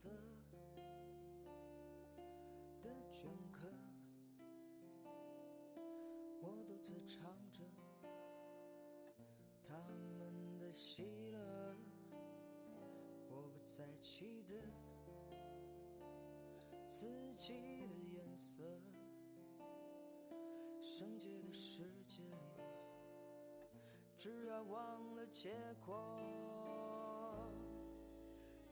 择的镌刻，我独自唱着他们的喜乐。我不再记得自己的颜色，圣洁的世界里，只要忘了结果。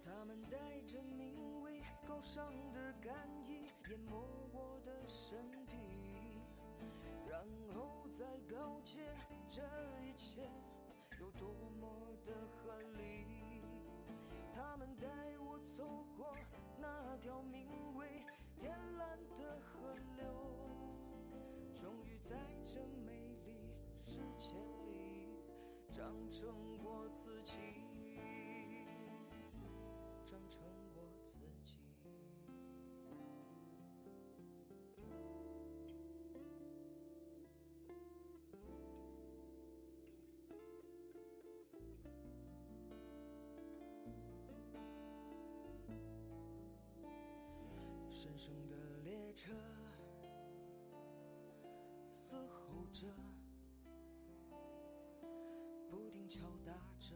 他们带着名为高尚的感意，淹没我的身体，然后再告诫这一切有多么的合理。他们带我走过那条名为天蓝的河流，终于在这美丽世界里长成我自己，长成我自己。神圣的列车嘶吼着，不停敲打着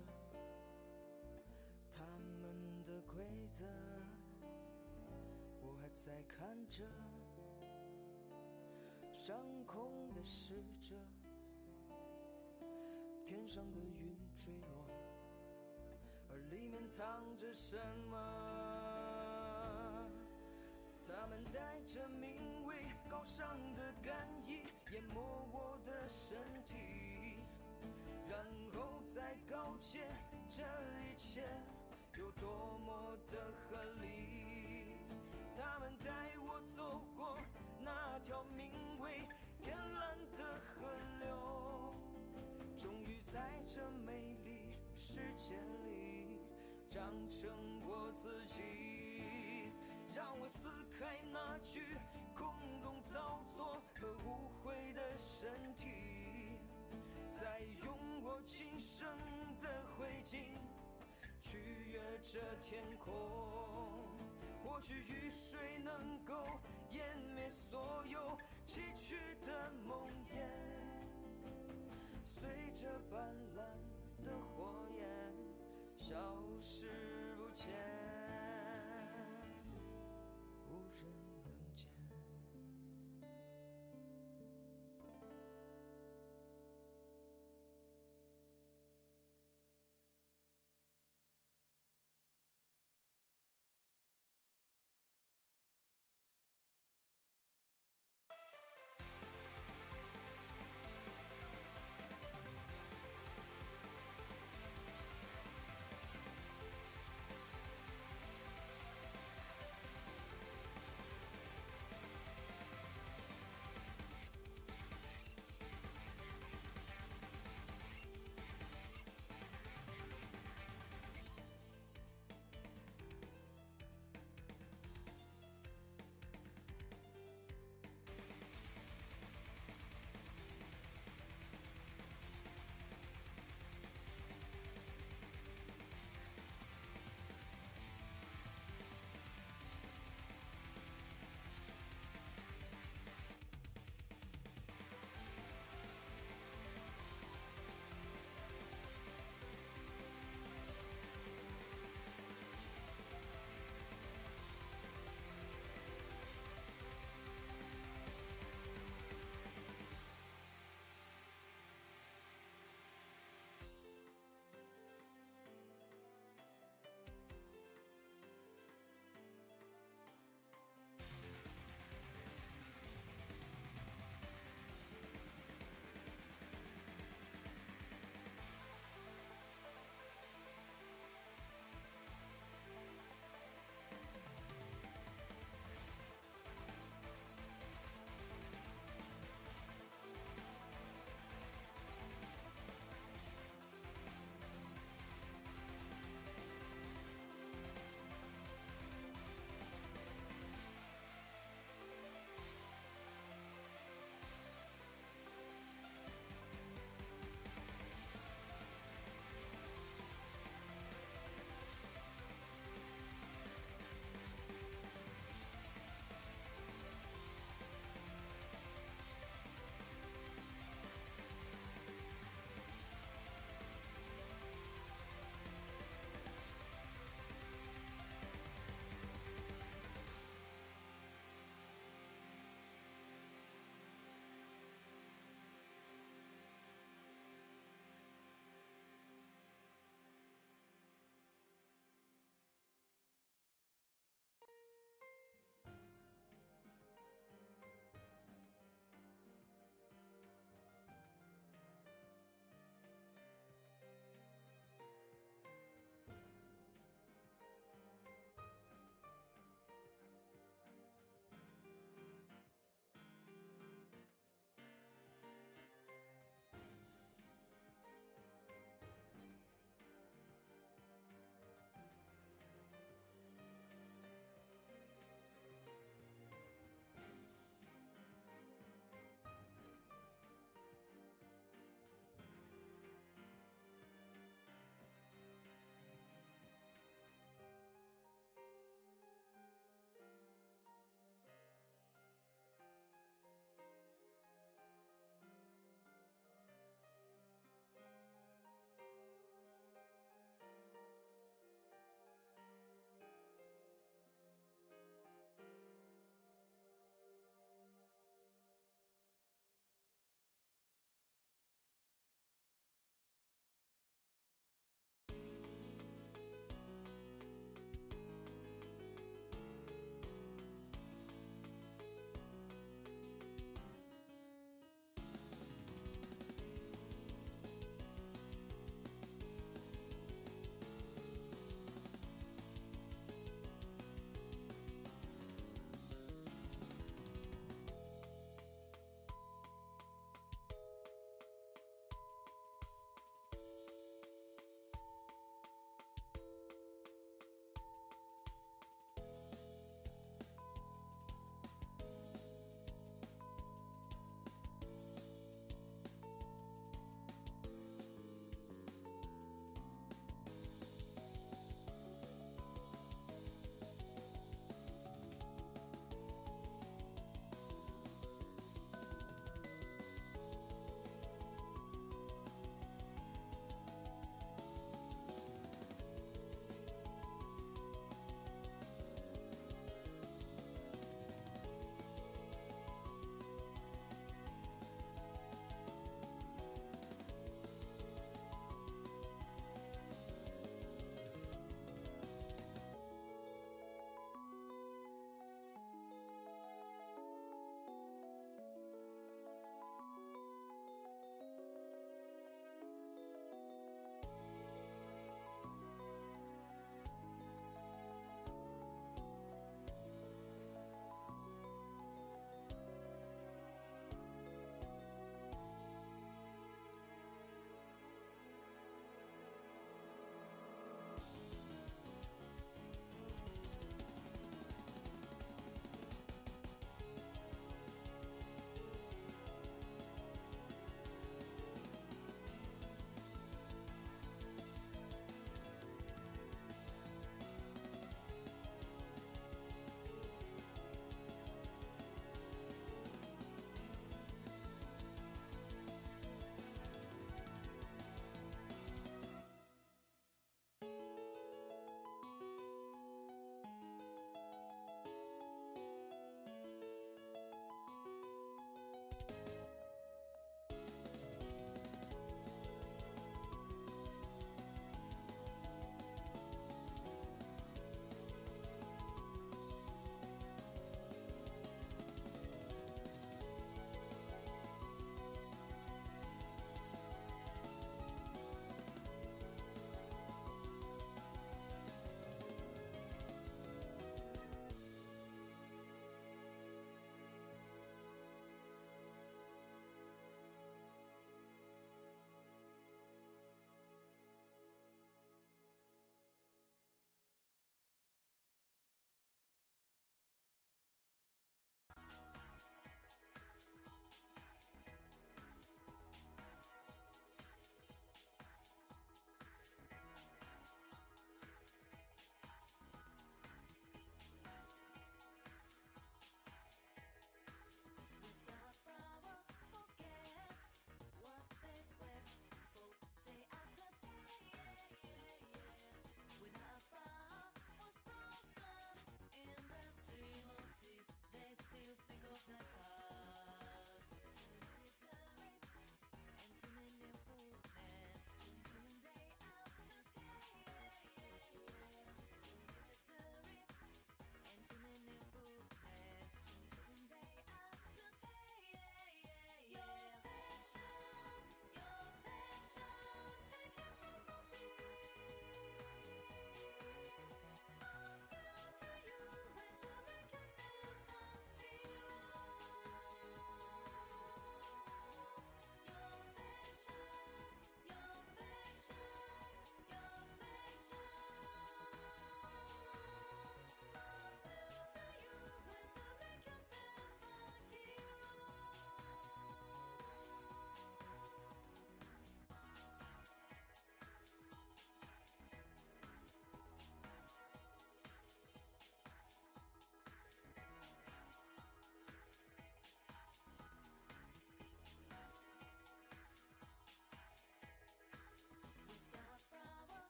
他们的规则。我还在看着上空的使者，天上的云坠落，而里面藏着什么？他们带着名为高尚的感意，淹没我的身体，然后再告诫这一切有多么的合理。他们带我走过那条名为天蓝的河流，终于在这美丽世界里长成我自己。让我撕开那具空洞造作和污秽的身体，再用我今生的灰烬去越这天空。或许雨水能够湮灭所有崎岖的梦魇，随着斑斓的火焰消失不见，无人能见。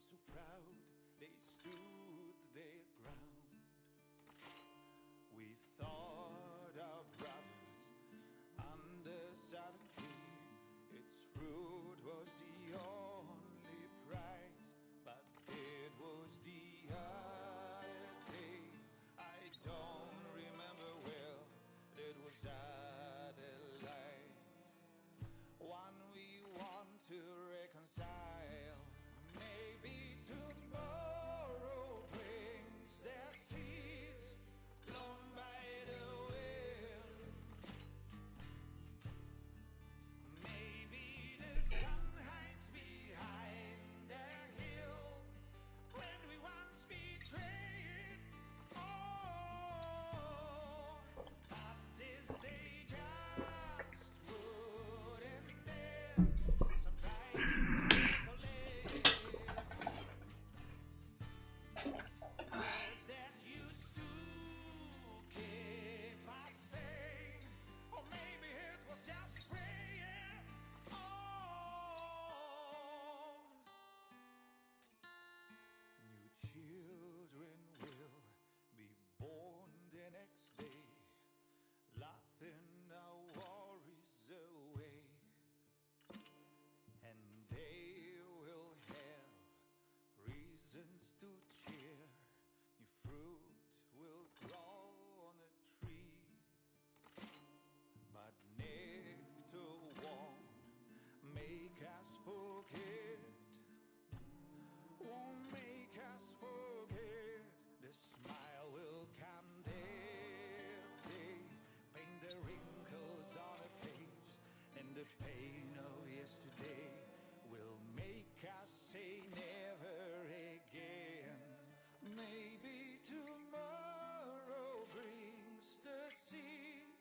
so proud they stood their ground. We thought our brothers under sudden fear, its fruit was the only prize, but it was the other day. I don't remember well, it was other life. One we want to reconcile. Maybe tomorrow brings their seeds blown by the wind. Maybe the sun hides behind a hill when we once betrayed. Oh, but this day just wouldn't end. Some try to words that used to keep us sane, or maybe it was just praying on. New children will be born the next day, laughing our worries away, and they will have reasons to cheer. New fruit will grow on a tree, but nectar won't make us forget. Won't make us forget. The smile will come their day, paint the wrinkles on her face, and the pain of yesterday will make us say never again. Maybe tomorrow brings the seeds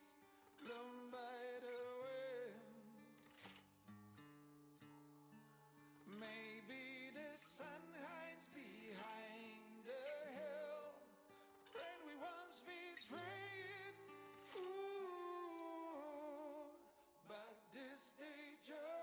blown by the wind. Maybe the sun hides behind the hill when we once betrayed. Ooh, but this day just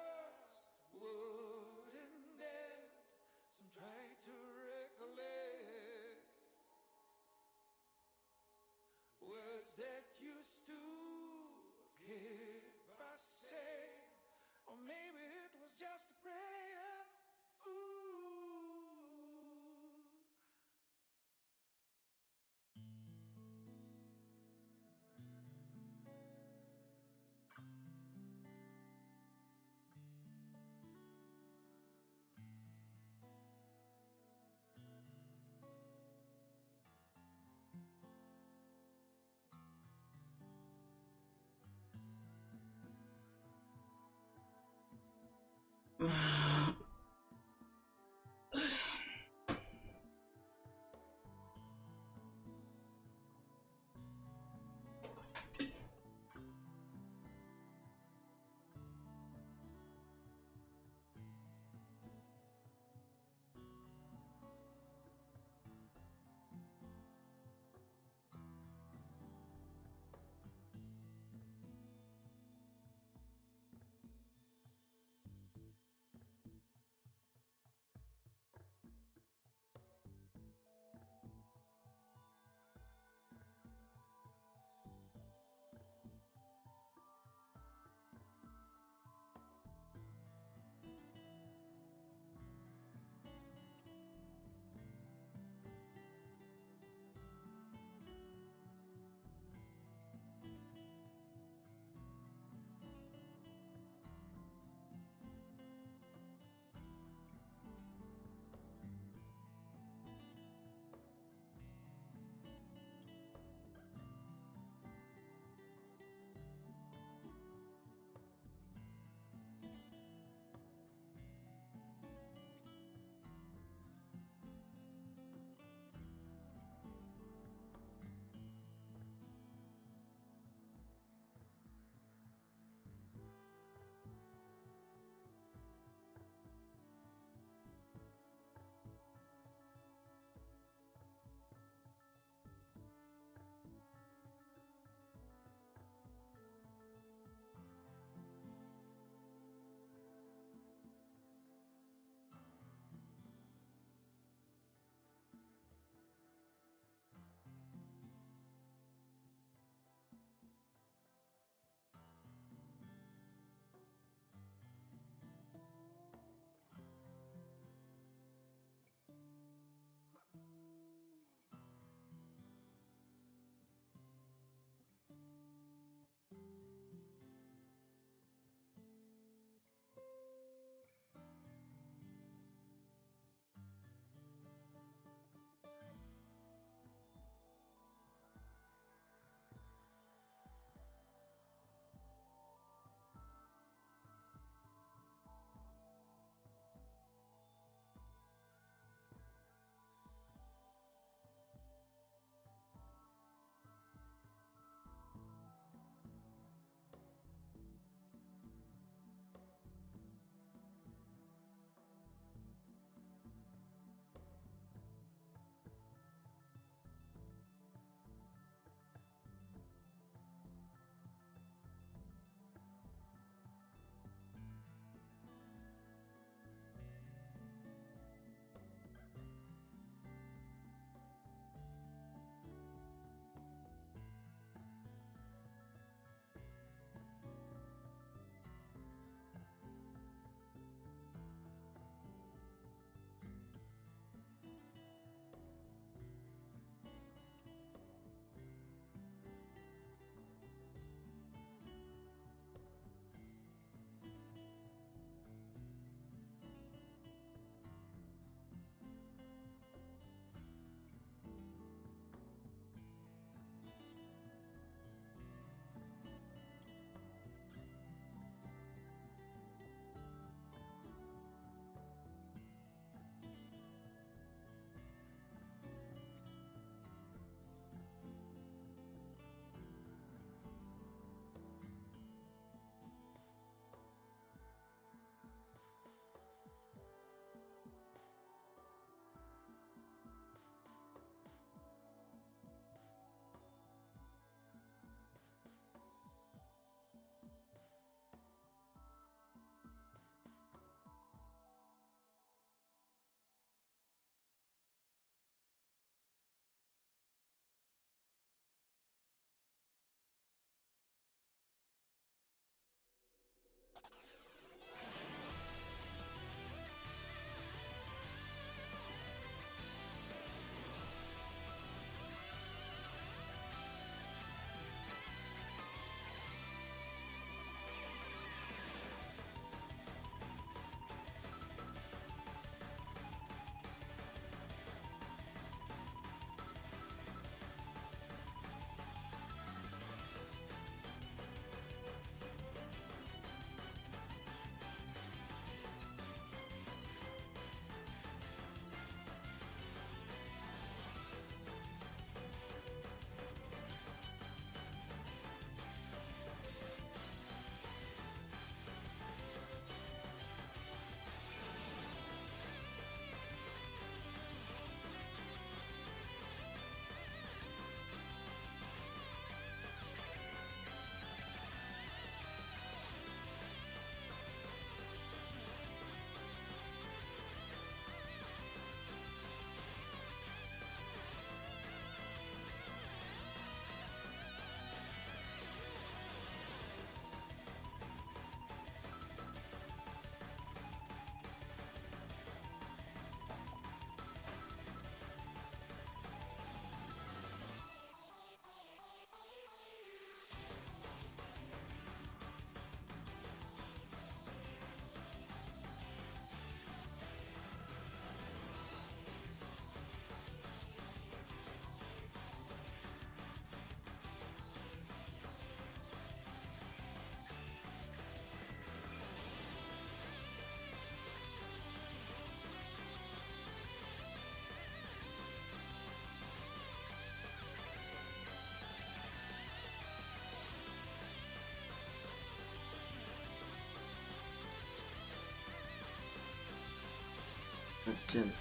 Urgent.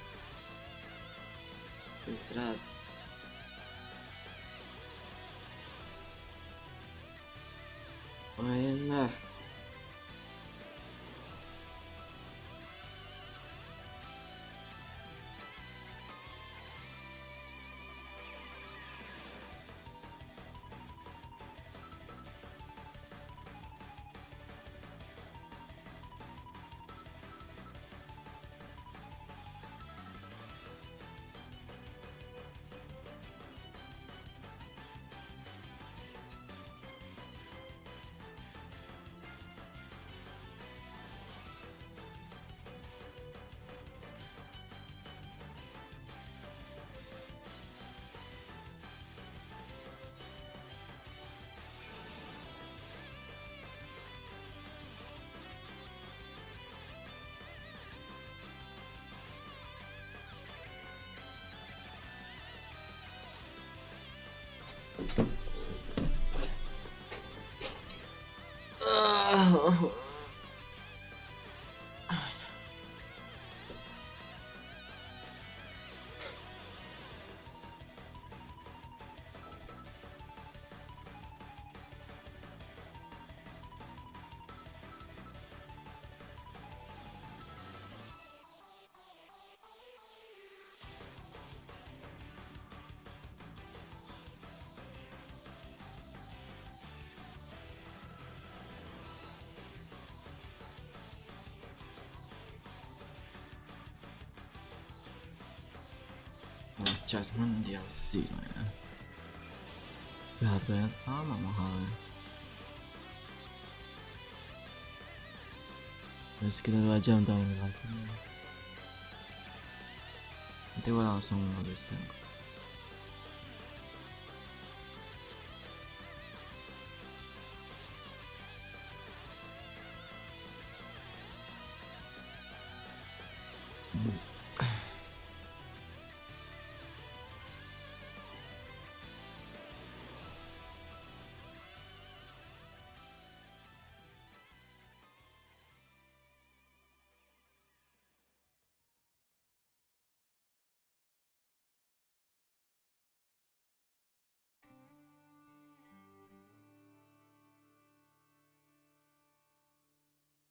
Istirahat. Main lah. Adjustment DLC lah ya. Tapi harganya sama mahalnya. Ya sekitar 2 jam tahun ini lagi. Nanti gue langsung nulisin.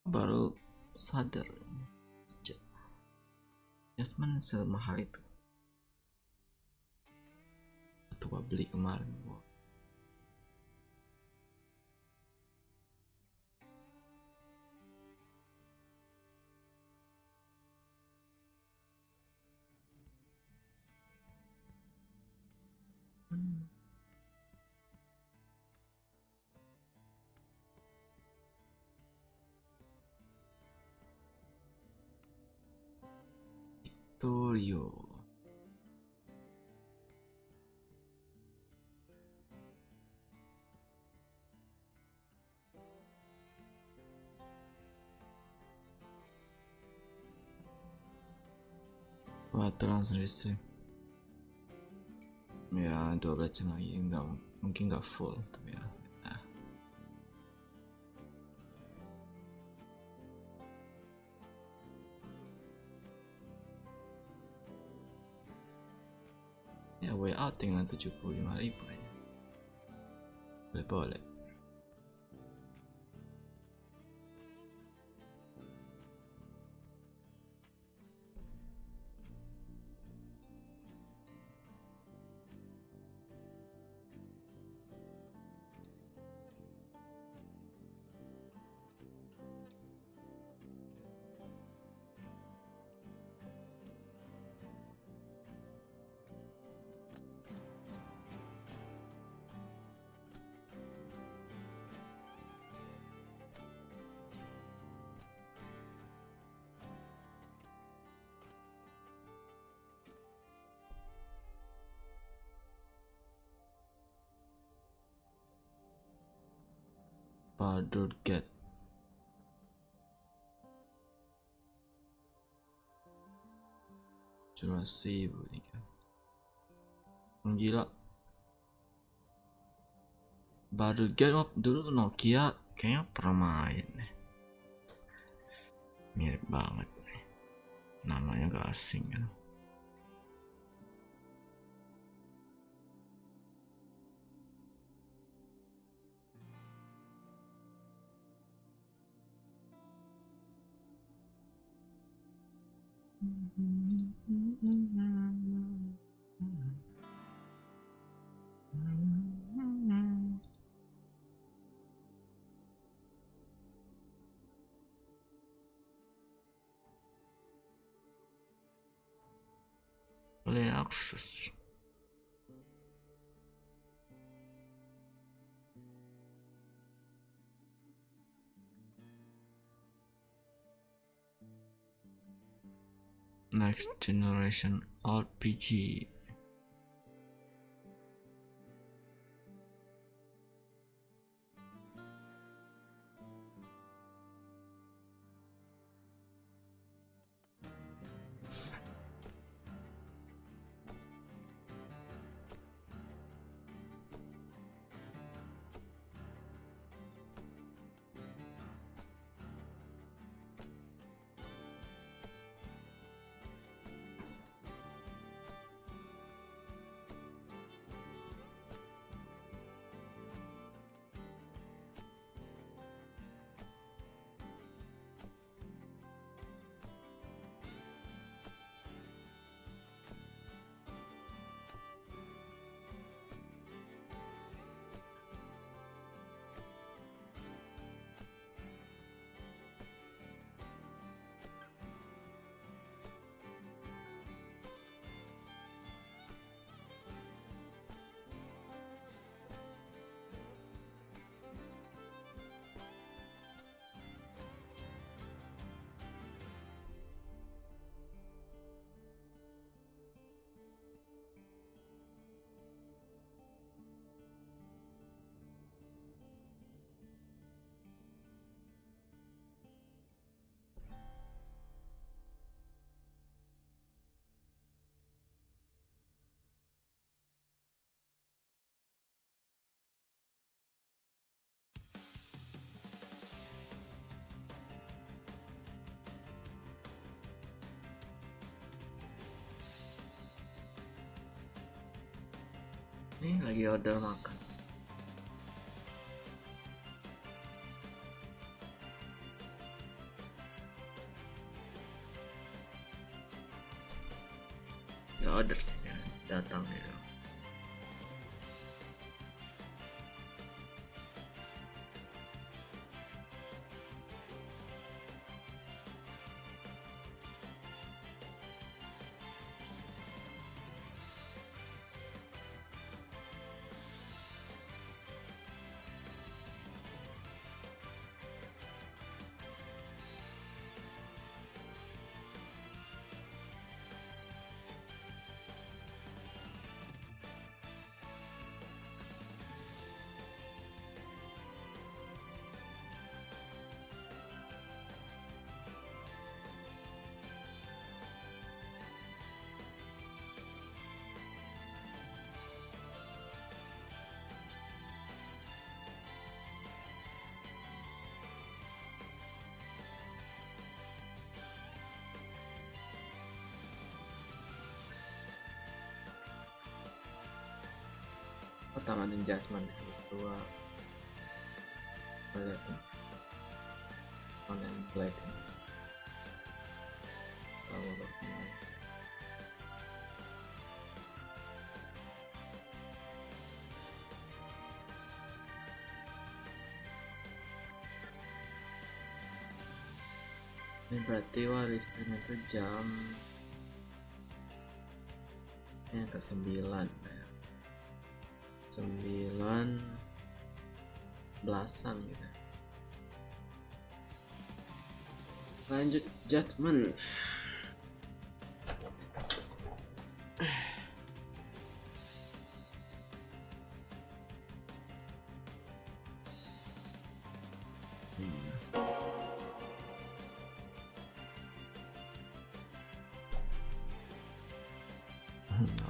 Baru sadar Jasmine semahal itu waktu gua beli kemarin. Gua Rio. Waktu langsung di stream. Ya 12 jam lagi, mungkin nggak full tapi ya. Way out tinggal 75.000 aja. Boleh. Get durasi kan gila. Get dulu Nokia kayaknya pernah main nih, mirip banget nih namanya nggak asing ya. Boleh akses. Next generation RPG. Ini lagi order makan. Ya order saja, datang ya. Pertama adjustment kedua lihat on and black kalau ini berarti listriknya itu jam yang ke-9 ya. 9-an gitu. Lanjut judgment.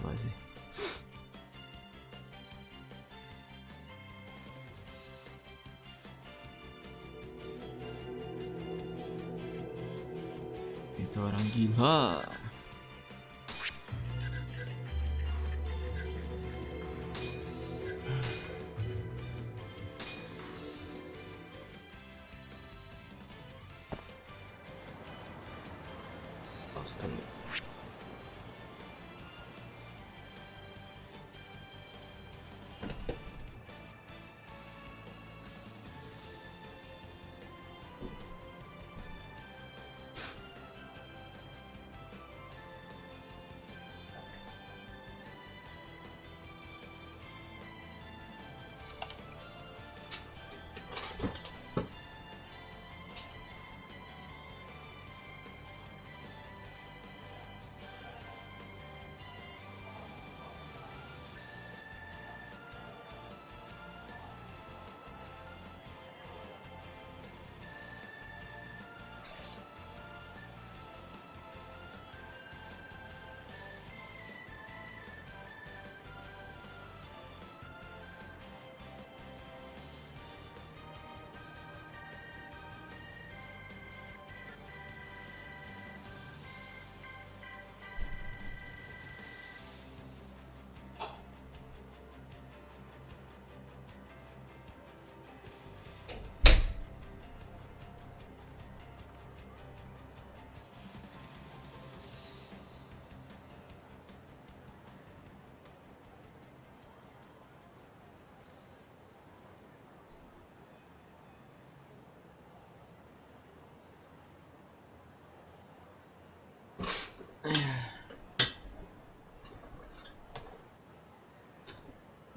Apa sih? Itu orang gila. setunggu.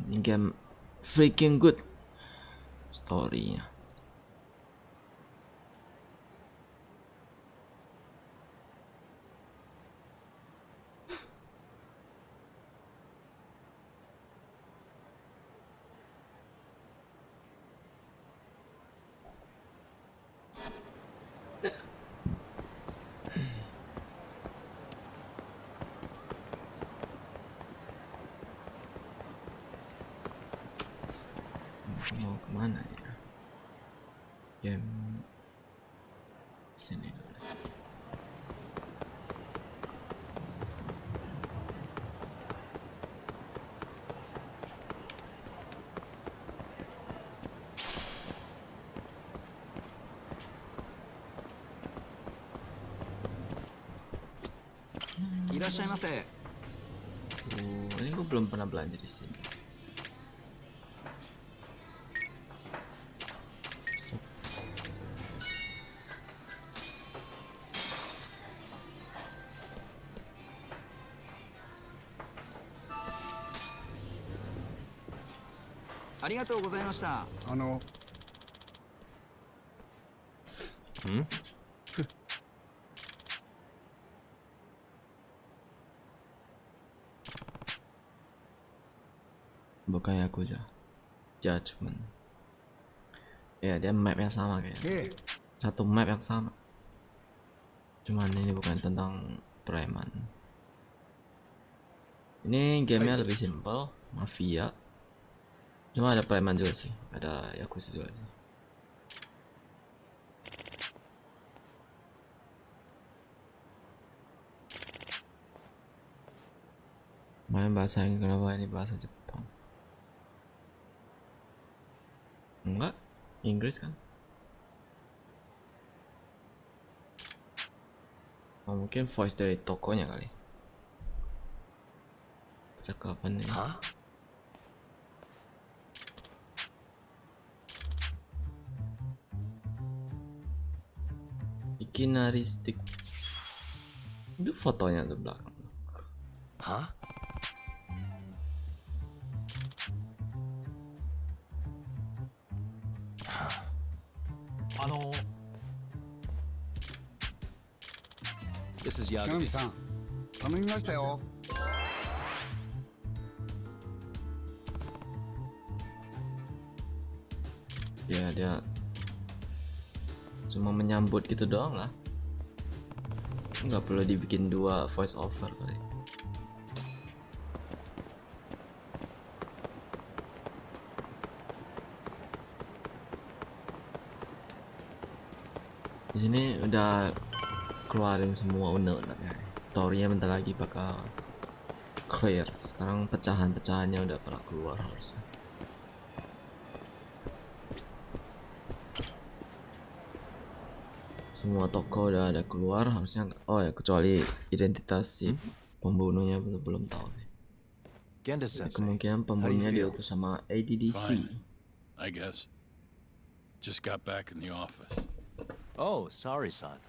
Ini game freaking good story-nya. Mau kemana ya? Game sini dulu. Ini gue belum pernah belanja di sini. Bukan aku aja. Judgment. Ya, dia map yang sama kayaknya. Satu map yang sama. Cuman ini bukan tentang preman. Ini gamenya lebih simple, mafia. Cuma ada preman juga sih, ada yakuza juga sih. Main bahasa ini, kenapa ini bahasa Jepang? Enggak, Inggris kan? Oh, mungkin voice dari tokonya kali. Cakapan nih. Hah? Ikinaristik. Itu fotonya tuh belakang. Hah? This is Yagami-san. Ya, dia cuma menyambut gitu doang lah. Nggak perlu dibikin dua voice over kali. Di sini udah keluarin semua unek-uneknya. Story-nya bentar lagi bakal clear. Sekarang pecahan-pecahannya udah pernah keluar harusnya. Semua toko udah ada keluar harusnya. Oh ya, kecuali identitas si pembunuhnya belum tahu sih. Kemungkinan pembunuhnya diutus sama ADDC. Fine, I guess. Just got back in the office. Oh, sorry, son.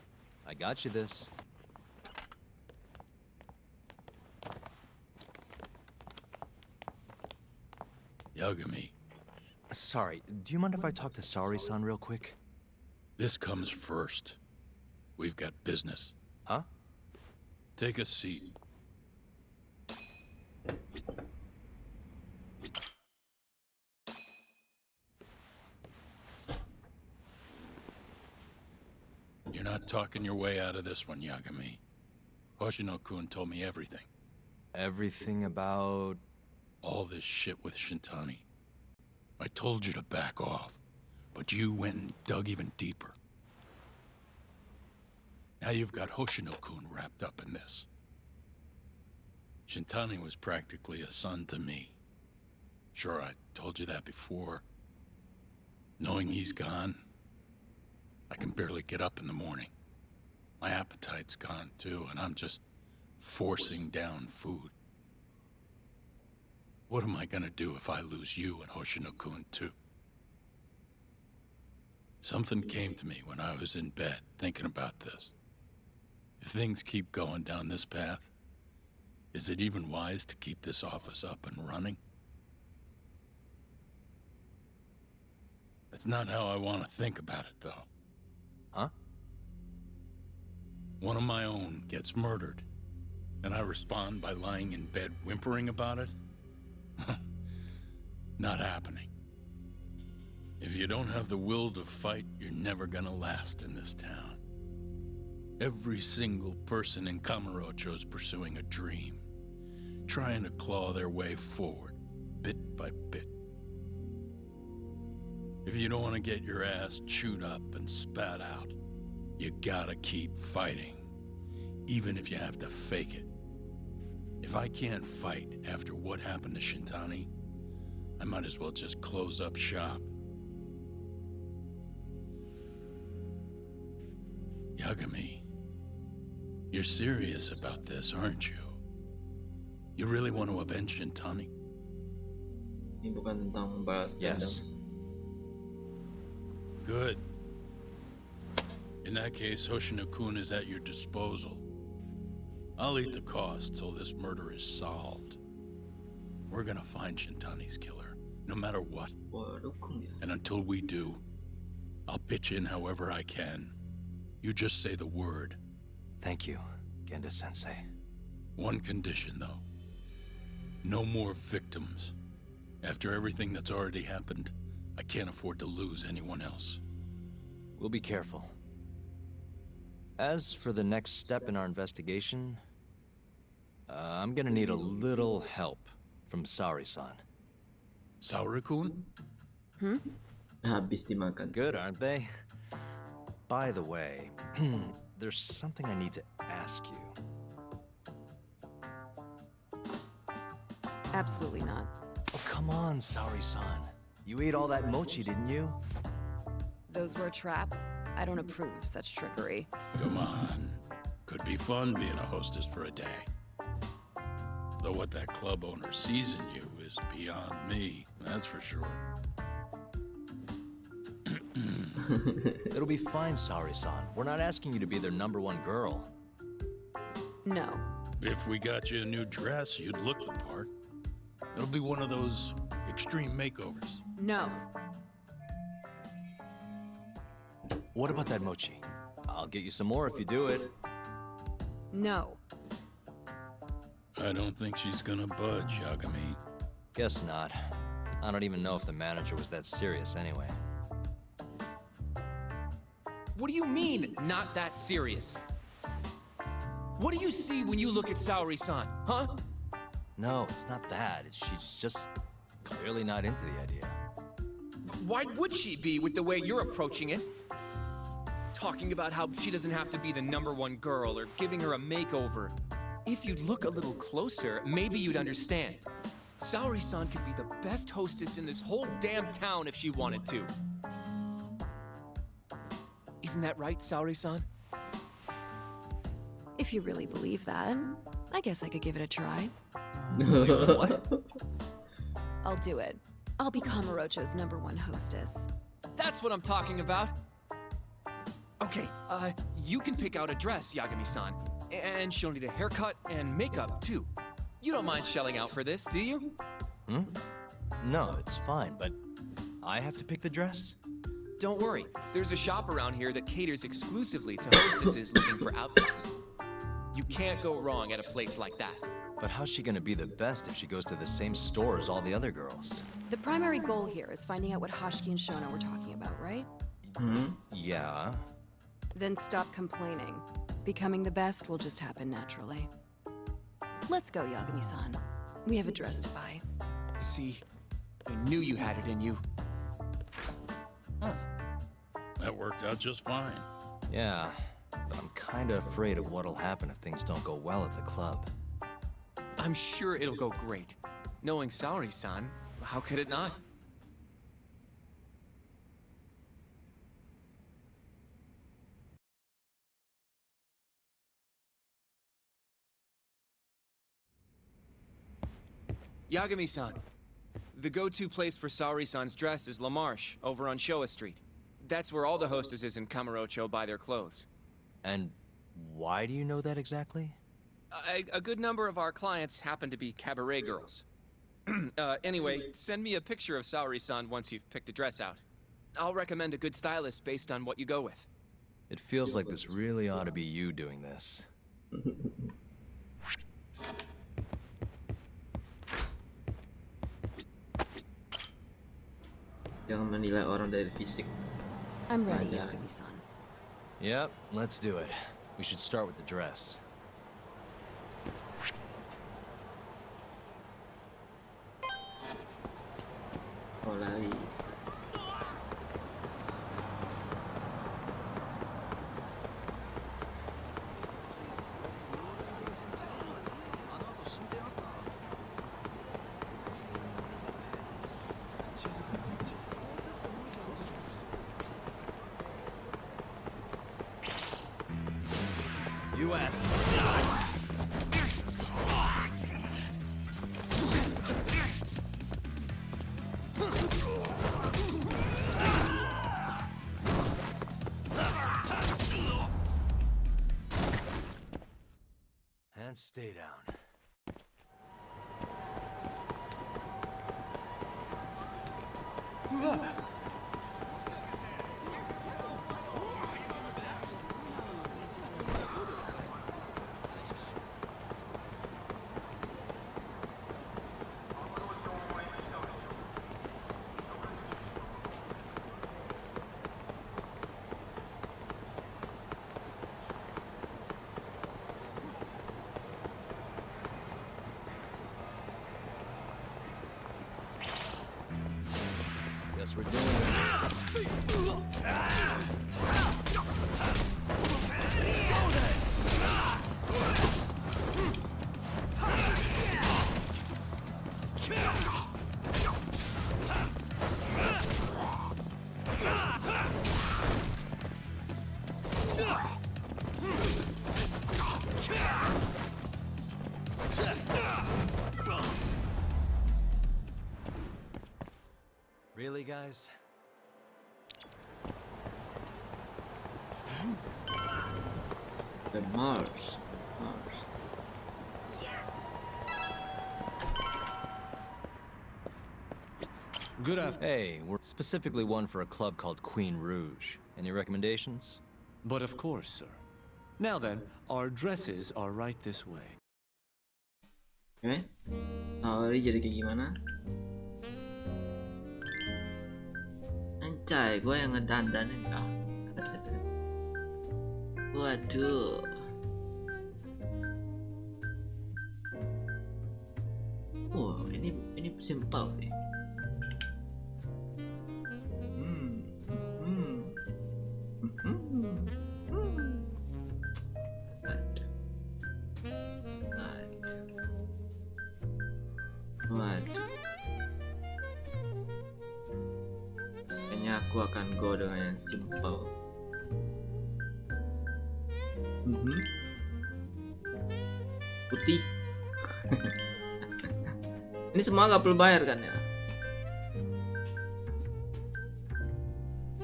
I got you this. Yagami. Sorry, do you mind if I talk to Sari-san real quick? This comes first. We've got business. Huh? Take a seat. You're not talking your way out of this one, Yagami. Hoshino-kun told me everything. Everything about... all this shit with Shintani. I told you to back off, but you went and dug even deeper. Now you've got Hoshino-kun wrapped up in this. Shintani was practically a son to me. Sure, I told you that before. Knowing he's gone, I can barely get up in the morning. My appetite's gone too, and I'm just forcing down food. What am I gonna do if I lose you and Hoshino-kun too? Something came to me when I was in bed thinking about this. If things keep going down this path, is it even wise to keep this office up and running? That's not how I want to think about it, though. Huh? One of my own gets murdered, and I respond by lying in bed whimpering about it? Not happening. If you don't have the will to fight, you're never gonna last in this town. Every single person in Kamurocho's pursuing a dream, trying to claw their way forward, bit by bit. If you don't want to get your ass chewed up and spat out, you gotta keep fighting, even if you have to fake it. If I can't fight after what happened to Shintani, I might as well just close up shop. Yagami, you're serious about this, aren't you? You really want to avenge Shintani? Ini bukan tentang membalas dendam. Yes. Good. In that case, Hoshino-kun is at your disposal. I'll eat the cost till this murder is solved. We're gonna find Shintani's killer, no matter what. And until we do, I'll pitch in however I can. You just say the word. Thank you, Genda-sensei. One condition, though. No more victims. After everything that's already happened, I can't afford to lose anyone else. We'll be careful. As for the next step in our investigation, I'm gonna need a little help from Sari-san. Saori-kun? Habis dimakan. Good, aren't they? By the way, there's something I need to ask you. Absolutely not. Oh, come on, Saori-san. You ate all that mochi, didn't you? Those were a trap. I don't approve of such trickery. Come on. Could be fun being a hostess for a day. Though what that club owner sees in you is beyond me, that's for sure. It'll be fine, Sari-san. We're not asking you to be their #1 girl. No. If we got you a new dress, you'd look the part. It'll be one of those extreme makeovers. No. What about that mochi? I'll get you some more if you do it. No. I don't think she's gonna budge, Yagami. Guess not. I don't even know if the manager was that serious anyway. What do you mean, not that serious? What do you see when you look at Saori-san, huh? No, it's not that. She's just clearly not into the idea. Why would she be with the way you're approaching it? Talking about how she doesn't have to be the #1 girl or giving her a makeover. If you'd look a little closer, maybe you'd understand. Saori-san could be the best hostess in this whole damn town if she wanted to. Isn't that right, Saweria-san? If you really believe that, I guess I could give it a try. What? I'll do it. I'll be Kamurocho's #1 hostess. That's what I'm talking about. Okay, you can pick out a dress, Yagami-san. And she'll need a haircut and makeup, too. You don't mind shelling out for this, do you? No, it's fine, but I have to pick the dress? Don't worry. There's a shop around here that caters exclusively to hostesses looking for outfits. You can't go wrong at a place like that. But how's she gonna be the best if she goes to the same store as all the other girls? The primary goal here is finding out what Hashiki and Shona were talking about, right? Yeah. Then stop complaining. Becoming the best will just happen naturally. Let's go, Yagami-san. We have a dress to buy. See? I knew you had it in you. That worked out just fine. Yeah, but I'm kinda afraid of what'll happen if things don't go well at the club. I'm sure it'll go great. Knowing Saweria-san, how could it not? Yagami-san, the go-to place for Saweria-san's dress is La Marche, over on Showa Street. That's where all the hostesses in Kamurocho buy their clothes. And why do you know that exactly? A good number of our clients happen to be cabaret girls. Anyway, send me a picture of Saweria-san once you've picked a dress out. I'll recommend a good stylist based on what you go with. It feels like this really ought to be you doing this. Jangan menilai orang dari fisik. I'm ready, Aja. Yagami-san. Yep, let's do it. We should start with the dress. Oh, lari. You asked. And stay down. Guess we're doing this. Really, guys? The Mars. Good afternoon. Hey, we're specifically one for a club called Queen Rouge. Any recommendations? But of course, sir. Now then, our dresses are right this way. Oke. Saweria jadi kayak gimana? Anjay, gue yang ngedandanin kah? Waduh. Oh, ini simpel sih. Waduh. Kayaknya aku akan go dengan yang simple. Putih. Ini semua nggak perlu bayar kan ya?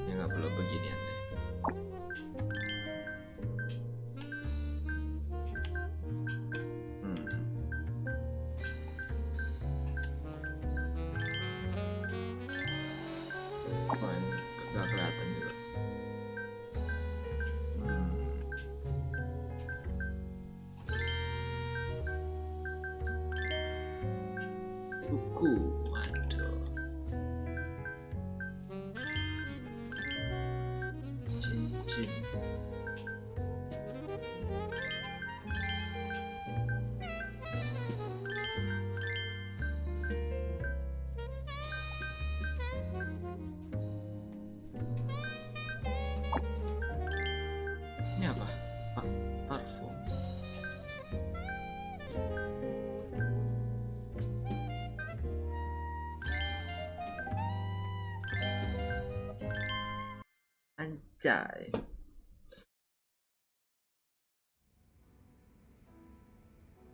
Ya nggak perlu beginian deh. Oh, ini nggak kelihatan juga. Buku, waduh. Cincin. Ini apa? Parfum. Anjay.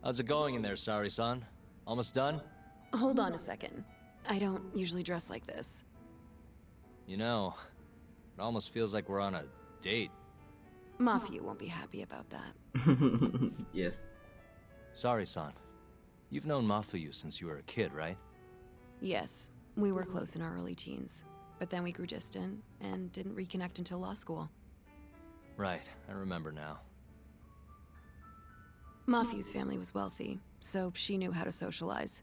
How's it going in there, Sari-san? Almost done? Hold on a second. I don't usually dress like this. You know, it almost feels like we're on a date. Mafia won't be happy about that. Yes. Sari-san, you've known Mafuyu since you were a kid, right? Yes, we were close in our early teens. But then we grew distant and didn't reconnect until law school. Right, I remember now. Mafuyu's family was wealthy, so she knew how to socialize.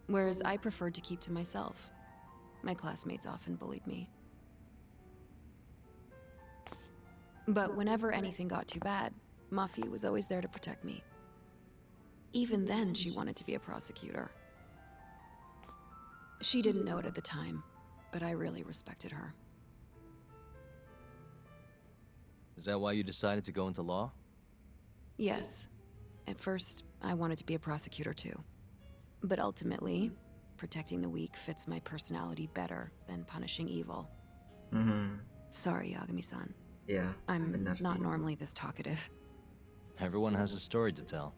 Whereas I preferred to keep to myself. My classmates often bullied me. But whenever anything got too bad, Mafuyu was always there to protect me. Even then, she wanted to be a prosecutor. She didn't know it at the time, but I really respected her. Is that why you decided to go into law? Yes. At first, I wanted to be a prosecutor too. But ultimately, protecting the weak fits my personality better than punishing evil. Sorry, Yagami-san. Yeah, I'm benar not sih. normally this talkative. Everyone has a story to tell.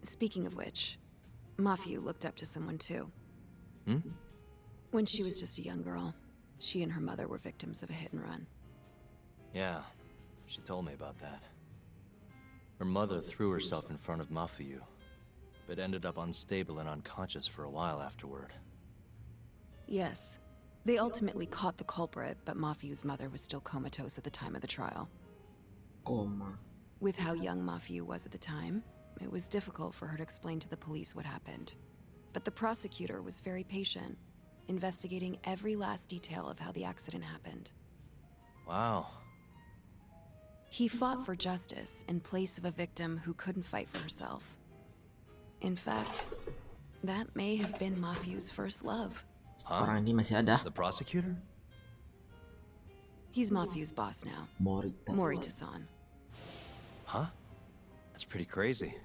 Speaking of which, Mafuyu looked up to someone too. When she was just a young girl, she and her mother were victims of a hit and run. Yeah, she told me about that. Her mother threw herself in front of Mafuyu, but ended up unstable and unconscious for a while afterward. Yes. They ultimately caught the culprit, but Mafuyu's mother was still comatose at the time of the trial. Coma. With how young Mafuyu was at the time, it was difficult for her to explain to the police what happened. But the prosecutor was very patient, investigating every last detail of how the accident happened. Wow. He fought for justice in place of a victim who couldn't fight for herself. In fact, that may have been Mafuyu's first love. Huh? Orang ini masih ada. The prosecutor? He's Mafuyu's boss now. Morita-san. Huh? That's pretty crazy.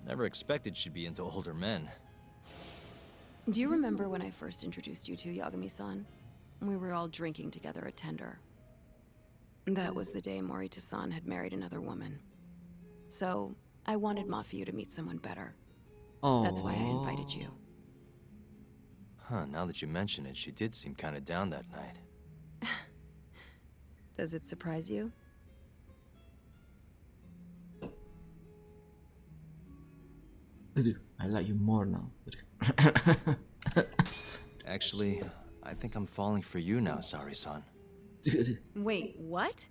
Never expected she'd be into older men. Do you remember when I first introduced you to Yagami-san? We were all drinking together at Tender. That was the day Morita-san had married another woman. So, I wanted Mafuyu to meet someone better. That's why I invited you. Huh, now that you mention it, she did seem kind of down that night. Does it surprise you? I like you more now. Actually, I think I'm falling for you now, Sari-san. Wait, what?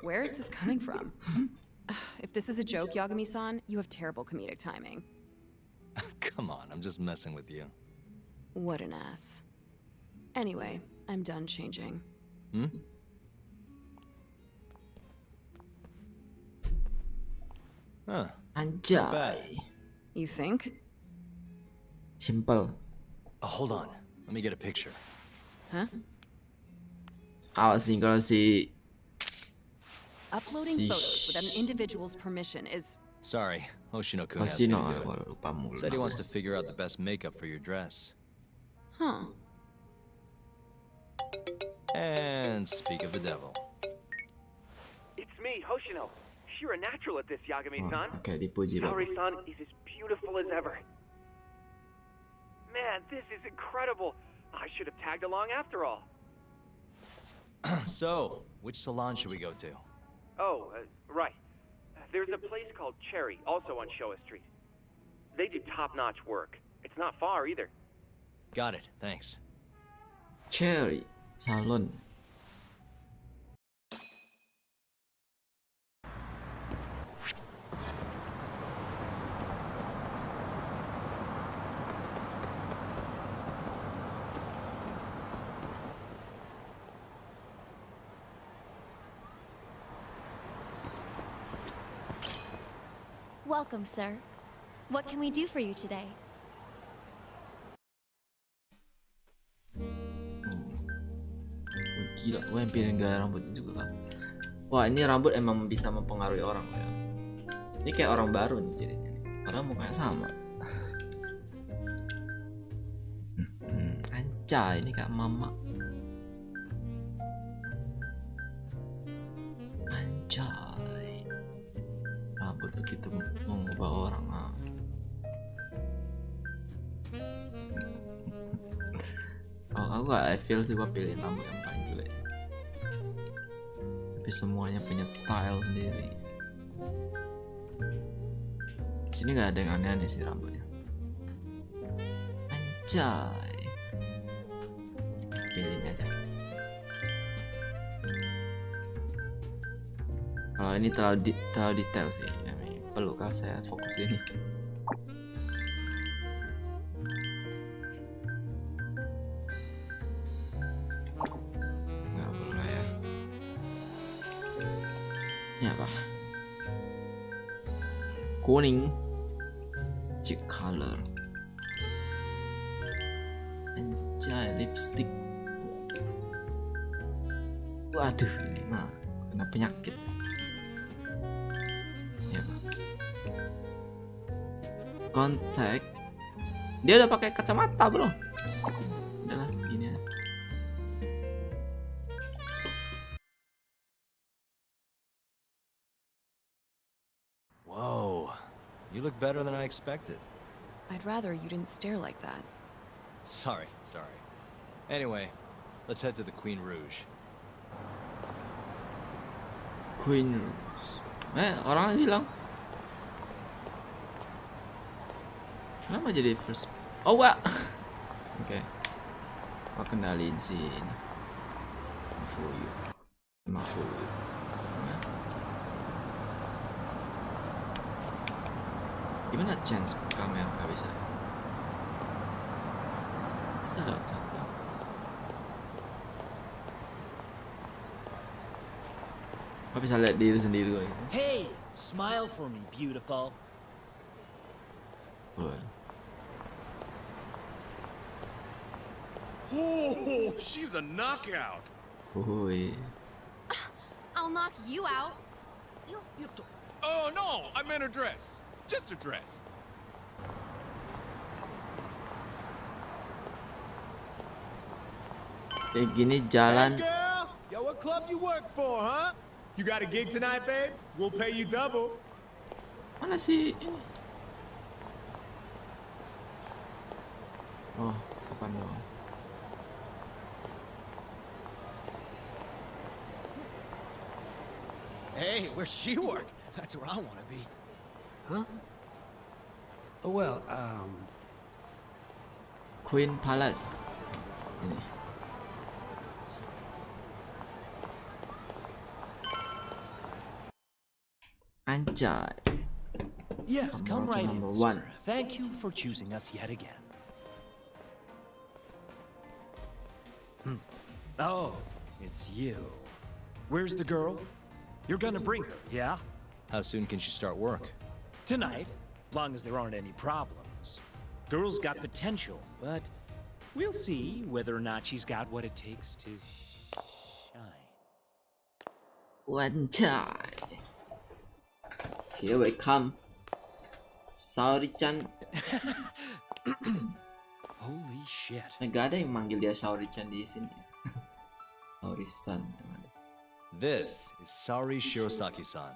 Where is this coming from? If this is a joke, Yagami-san, you have terrible comedic timing. Come on, I'm just messing with you. What an ass. Anyway, I'm done changing. Huh. Anjay. You think? Simple. Oh, hold on. Let me get a picture. Huh? Awas nih kalau si Uploading photos without an individual's permission is... Sorry, Hoshino-kun asked me to do it. Said he wants to figure out the best makeup for your dress. Huh. And speak of the devil. It's me, Hoshino. You're a natural at this, Yagami-san. Oke, dipuji bagus. Saweria-san is as beautiful as ever. Man, this is incredible. I should have tagged along after all. So, which salon should we go to? Oh, right. There's a place called Cherry, also on Showa Street. They do top-notch work. It's not far either. Got it, thanks. Cherry Salon. Welcome, sir. What can we do for you today? Gila, gue yang pilih gaya rambutnya juga kan. Wah, ini rambut emang bisa mempengaruhi orang ya. Ini kayak orang baru nih jadinya nih. Padahal mukanya sama. Anjay, ini kayak mama. Anjay. Rambut begitu mengubah orang. Oh, aku gak feel sih gua pilih rambut yang paling jelek. Tapi semuanya punya style sendiri. Di sini gak ada yang aneh-aneh sih rambutnya. Anjay. Pilih ini aja. Kalau ini terlalu detail sih. Perlukah saya fokus ini? Apa? Kuning, cheek color. Anjay, lipstick. Waduh, ini mah kena penyakit. Ini apa? Kontak. Dia udah pakai kacamata, bro. Udahlah, gini aja. Whoa, you look better than I expected. I'd rather you didn't stare like that. Sorry. Anyway, let's head to the Queen Rouge. Queen Rouge. Orang hilang. Kenapa jadi first? Oh, wah. Oke. Aku kendaliin sini. For you. Gimana chance kamera nggak bisa? Bisa lewat sana. Apa bisa lihat diri sendiri gue gitu? Hey, smile for me, beautiful. Oh, she's a knockout. I'll knock you out. Oh no, I meant her dress. Just a dress. Kayak gini jalan. Hey girl, yo, what club you work for, huh? You got a gig tonight, babe? We'll pay you double. Mana sih? Oh, kapan dong? Hey, where's she work? That's where I want to be. Huh? Well, Queen Palace. Ini. Anjay. Yes, come right in, number sir. 1. Thank you for choosing us yet again. Oh, it's you. Where's the girl? You're gonna bring her, yeah? How soon can she start work? Tonight, long as there aren't any problems. Girl's got potential, but we'll see whether or not she's got what it takes to shine. One time. Here we come. Saweria-chan. Holy shit. Gak ada yang manggil dia Saweria-chan di sini. Saweria-san. This is Sari Shirosaki-san.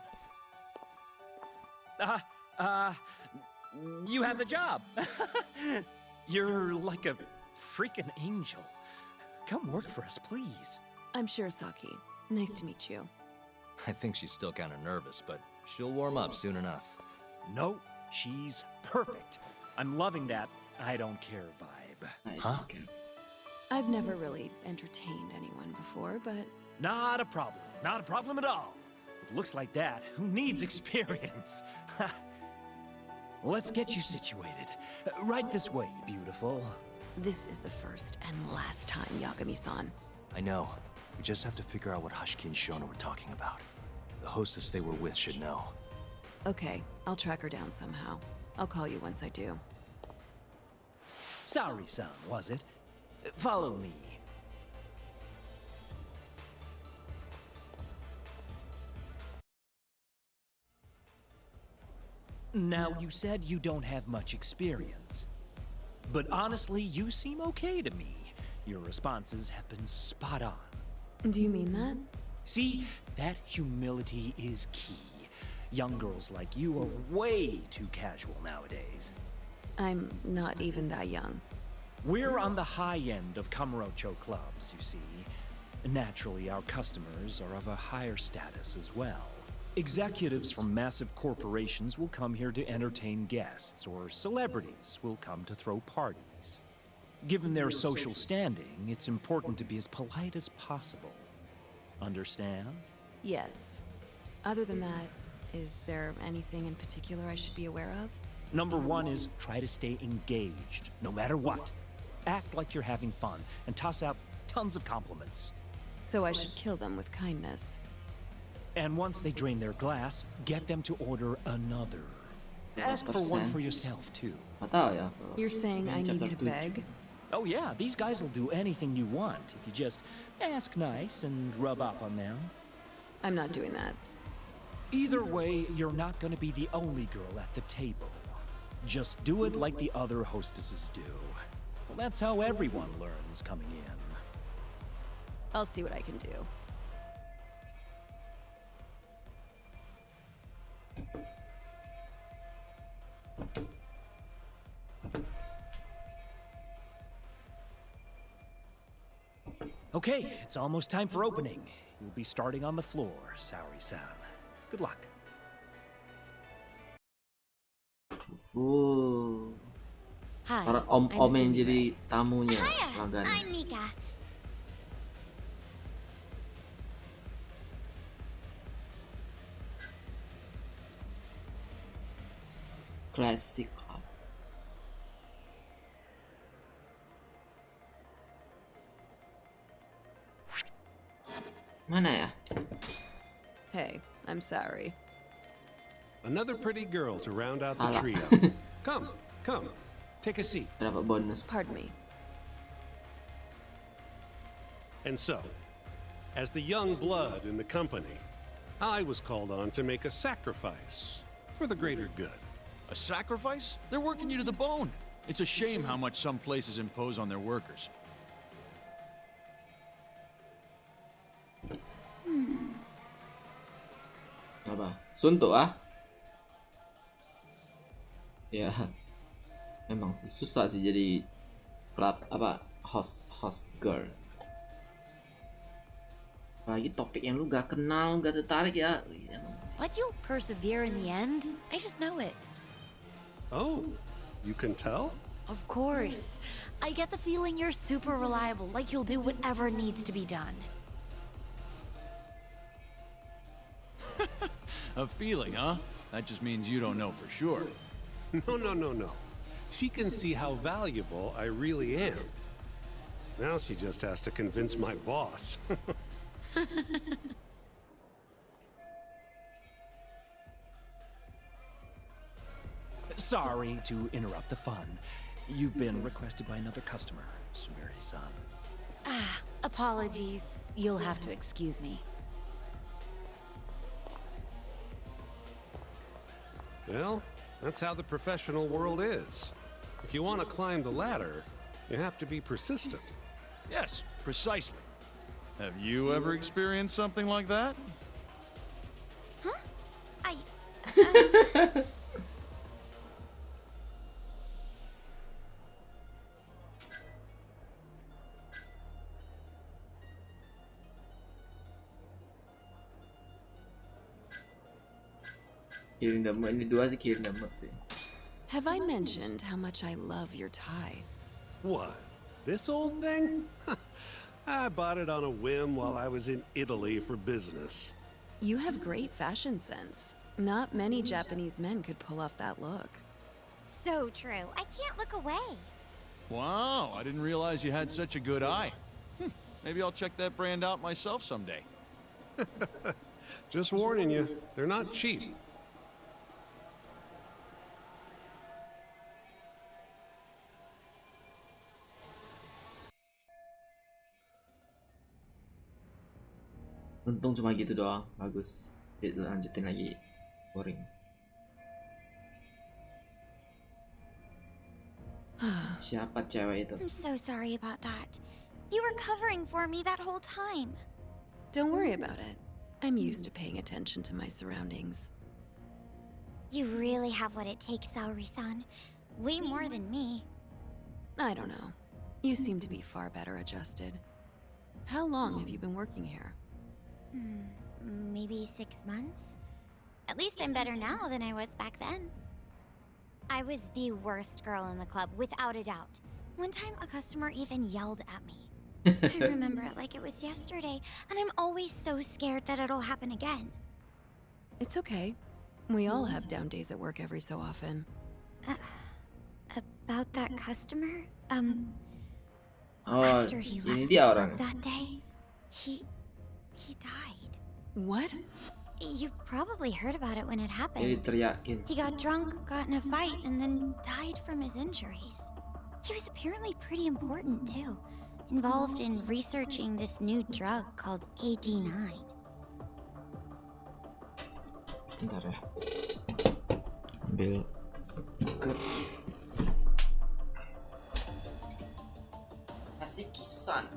You have the job. You're like a freaking angel. Come work for us, please. I'm Shirosaki. Nice to meet you. I think she's still kind of nervous, but she'll warm up soon enough. No, she's perfect. I'm loving that I don't care vibe. Huh? I've never really entertained anyone before, but... Not a problem. Not a problem at all. With looks like that, who needs experience? Let's get you situated. Right this way, beautiful. This is the first and last time, Yagami-san. I know. We just have to figure out what Hashiki and Shona were talking about. The hostess they were with should know. Okay, I'll track her down somehow. I'll call you once I do. Sari-san, was it? Follow me. Now, you said you don't have much experience. But honestly, you seem okay to me. Your responses have been spot on. Do you mean that? See, that humility is key. Young girls like you are way too casual nowadays. I'm not even that young. We're on the high end of Kamurocho clubs, you see. Naturally, our customers are of a higher status as well. Executives from massive corporations will come here to entertain guests, or celebrities will come to throw parties. Given their social standing, it's important to be as polite as possible. Understand? Yes. Other than that, is there anything in particular I should be aware of? Number one is try to stay engaged, no matter what. Act like you're having fun, and toss out tons of compliments. So I should kill them with kindness. And once they drain their glass, get them to order another. Ask for one for yourself, too. You're saying I need to beg? Oh yeah, these guys will do anything you want if you just ask nice and rub up on them. I'm not doing that. Either way, you're not going to be the only girl at the table. Just do it like the other hostesses do. Well, that's how everyone learns coming in. I'll see what I can do. Okay, it's almost time for opening. You'll be starting on the floor, Saweria-san. Good luck. Hi, Para om yang jadi tamunya langganan. I'm Mika. Classic. Mana ya? Hey, I'm sorry. Another pretty girl to round out the trio. Come, take a seat. Dapat bonus. Pardon me. And so, as the young blood in the company, I was called on to make a sacrifice for the greater good. A sacrifice? They're working you to the bone. It's a shame how much some places impose on their workers. Apa? Suntuk ah? Ya, memang sih susah sih jadi host girl. Apalagi topik yang lu gak kenal, gak tertarik ya. But you'll persevere in the end. I just know it. Oh, you can tell? Of course. I get the feeling you're super reliable, like you'll do whatever needs to be done. A feeling, huh? That just means you don't know for sure. No. She can see how valuable I really am. Now she just has to convince my boss. Sorry to interrupt the fun. You've been requested by another customer, Saweria-san. Apologies. You'll have to excuse me. Well, that's how the professional world is. If you want to climb the ladder, you have to be persistent. Yes, precisely. Have you ever experienced something like that? Huh? Kirim damut ini dua sih kirim damut sih. Have I mentioned how much I love your tie? What? This old thing? I bought it on a whim while I was in Italy for business. You have great fashion sense. Not many Japanese men could pull off that look. So true. I can't look away. Wow, I didn't realize you had such a good eye. Maybe I'll check that brand out myself someday. Just warning you, they're not cheap. Untung cuma gitu doang, bagus. Lanjutin lagi, boring. Siapa cewek itu? I'm so sorry about that. You were covering for me that whole time. Don't worry about it. I'm used to paying attention to my surroundings. You really have what it takes, Saweria-san. Way more than me. I don't know. You seem to be far better adjusted. How long have you been working here? Maybe 6 months? At least I'm better now than I was back then. I was the worst girl in the club, without a doubt. One time, a customer even yelled at me. I remember it like it was yesterday, and I'm always so scared that it'll happen again. It's okay. We all have down days at work every so often. About that customer? Oh, After he ini left dia the orang. club that day, he died. What? You probably heard about it when it Jadi happened. teriakin. He got drunk, got in a fight, and then died from his injuries. He was apparently pretty important too, involved in researching this new drug called AD9. Bentar ya. Ambil buka. Masih kisan.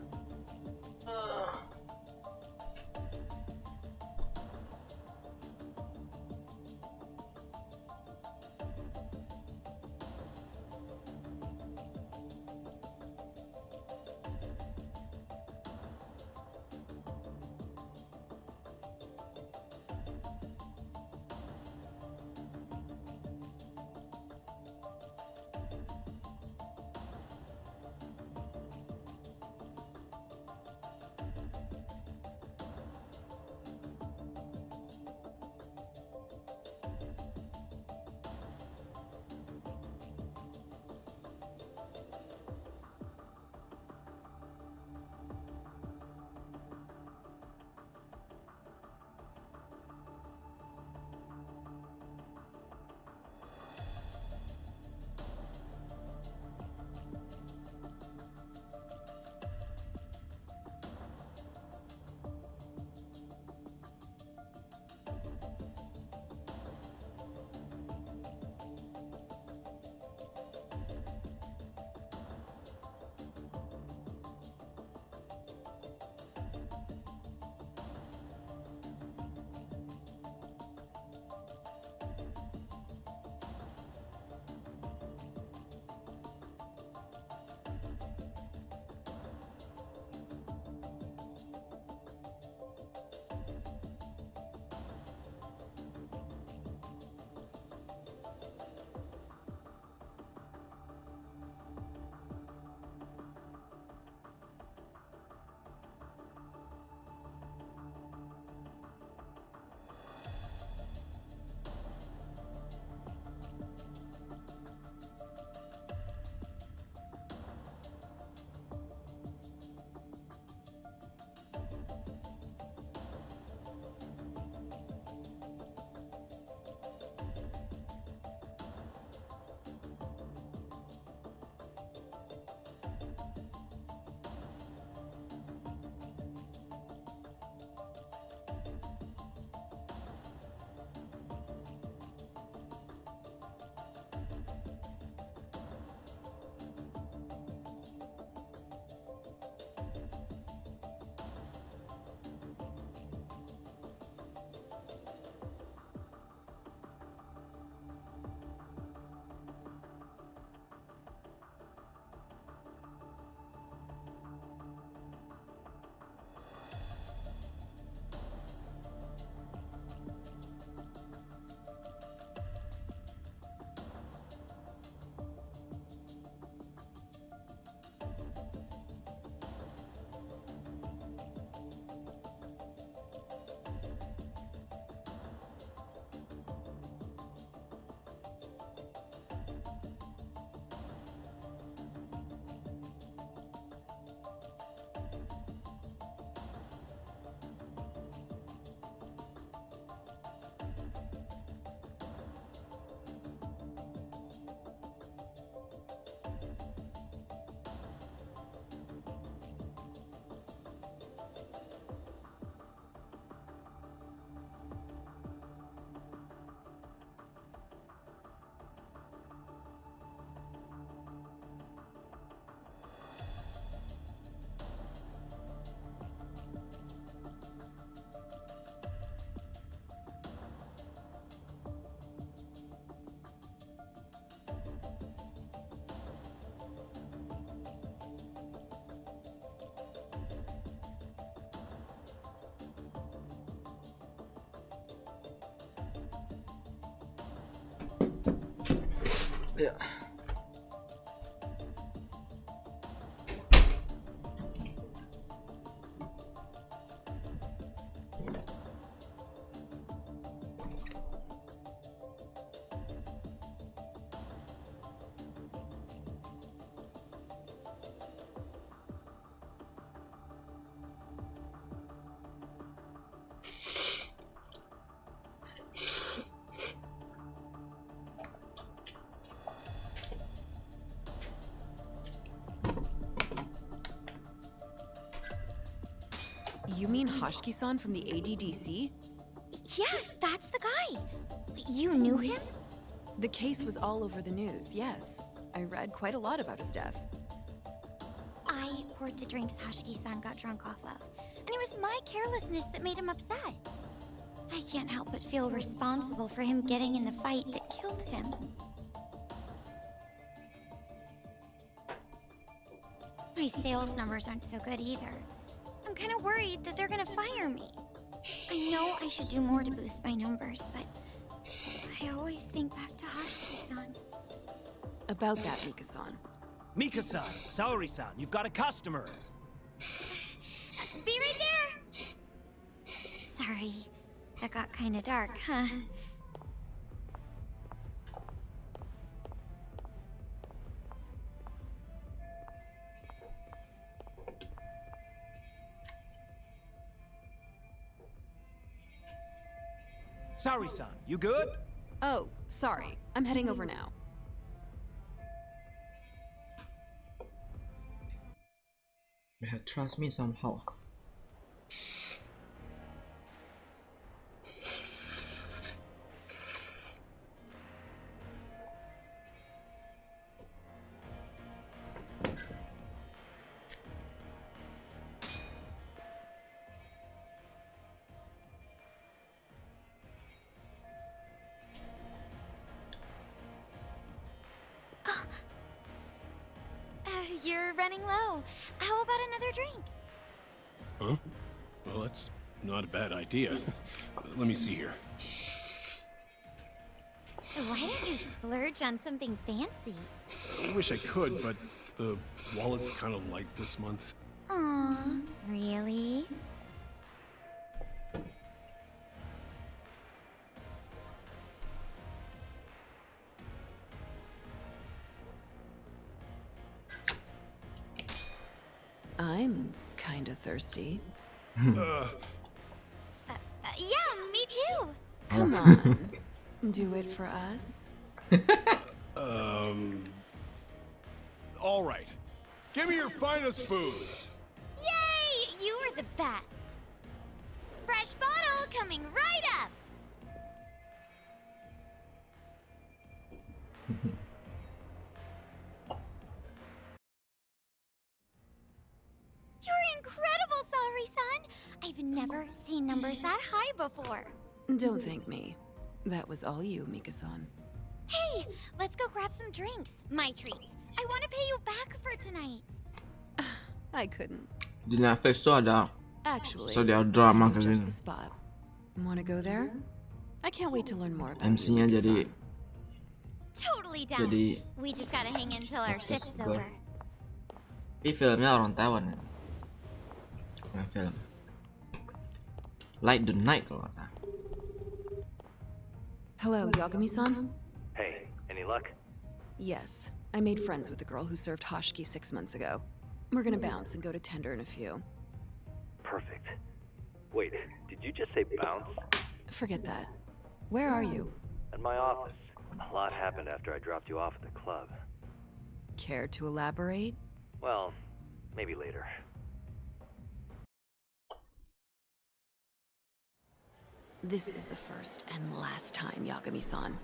Ya. You mean Hoshiki-san from the ADDC? Yeah, that's the guy. You knew him? The case was all over the news, yes. I read quite a lot about his death. I poured the drinks Hoshiki-san got drunk off of, and it was my carelessness that made him upset. I can't help but feel responsible for him getting in the fight that killed him. My sales numbers aren't so good either. I'm kind of worried that they're gonna fire me. I know I should do more to boost my numbers, but I always think back to Hoshiki-san. About that, Mika-san. Mika-san, Saweria-san, you've got a customer. Be right there! Sorry, that got kind of dark, huh? Saweria-san, you good? Oh, sorry. I'm heading over now. Trust me somehow. You're running low. How about another drink? Huh? Well, that's not a bad idea. Let me see here. Why don't you splurge on something fancy? I wish I could, but the wallet's kind of light this month. Aw, really? I'm kinda thirsty. Yeah, me too. Come on. Do it for us. All right. Give me your finest foods. Yay! You are the best. Fresh bottle coming right up. You're incredible, Saweria-san. I've never seen numbers that high before. Don't thank me. That was all you, Mika-san. Hey, let's go grab some drinks. My treat. I want to pay you back for tonight. I couldn't. Di Netflix tuh ada Actually, serial drama I know kayak just gini. the spot. Wanna go there? I can't wait to learn more about MC-nya you, jadi Mika-san. Totally down. Jadi We just gotta hang until our hostess shift's gue. over. Ini filmnya orang Taiwan ya. Bukan film. Light the Night kalau nggak salah. Hello, Yagami-san? Hey, any luck? Yes. I made friends with the girl who served Hoshiki 6 months ago. We're gonna bounce and go to Tender in a few. Perfect. Wait, did you just say bounce? Forget that. Where are you? At my office. A lot happened after I dropped you off at the club. Care to elaborate? Well, maybe later. This is the first and last time, Yagami-san.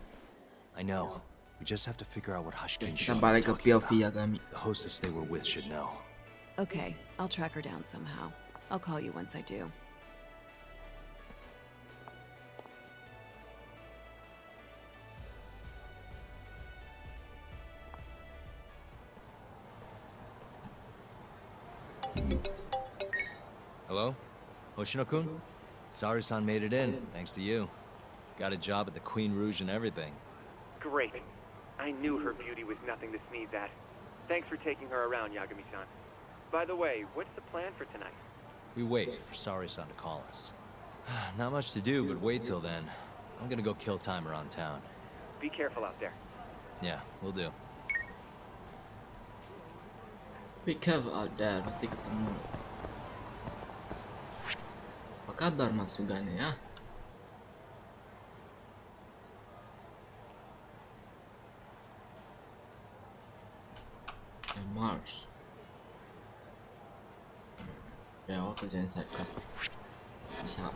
I know. We just have to figure out what Hoshiki and Kita Sean balik are ke talking POV about. Yagami. The hostess they were with should know. Okay, I'll track her down somehow. I'll call you once I do. Hello? Hoshino-kun? Saweria-san made it in, thanks to you. Got a job at the Queen Rouge and everything. Great. I knew her beauty was nothing to sneeze at. Thanks for taking her around, Yagami-san. By the way, what's the plan for tonight? We wait for Sari-san to call us. Not much to do, but wait till then. I'm gonna go kill time around town. Be careful out there. Yeah, we'll do. Be careful out there, pasti ketemu. Apa kabar Mas Sugane ya? Mars. Ya, aku kerjain side quest. Bisa.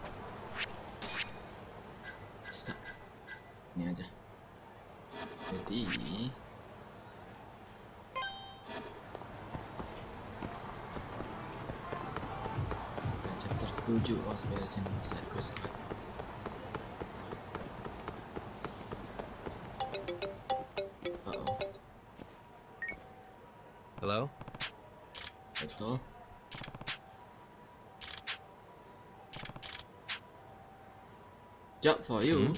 Ini aja. Jadi chapter 7 harus beresin side quest kan. Hello? Betul. Job for you.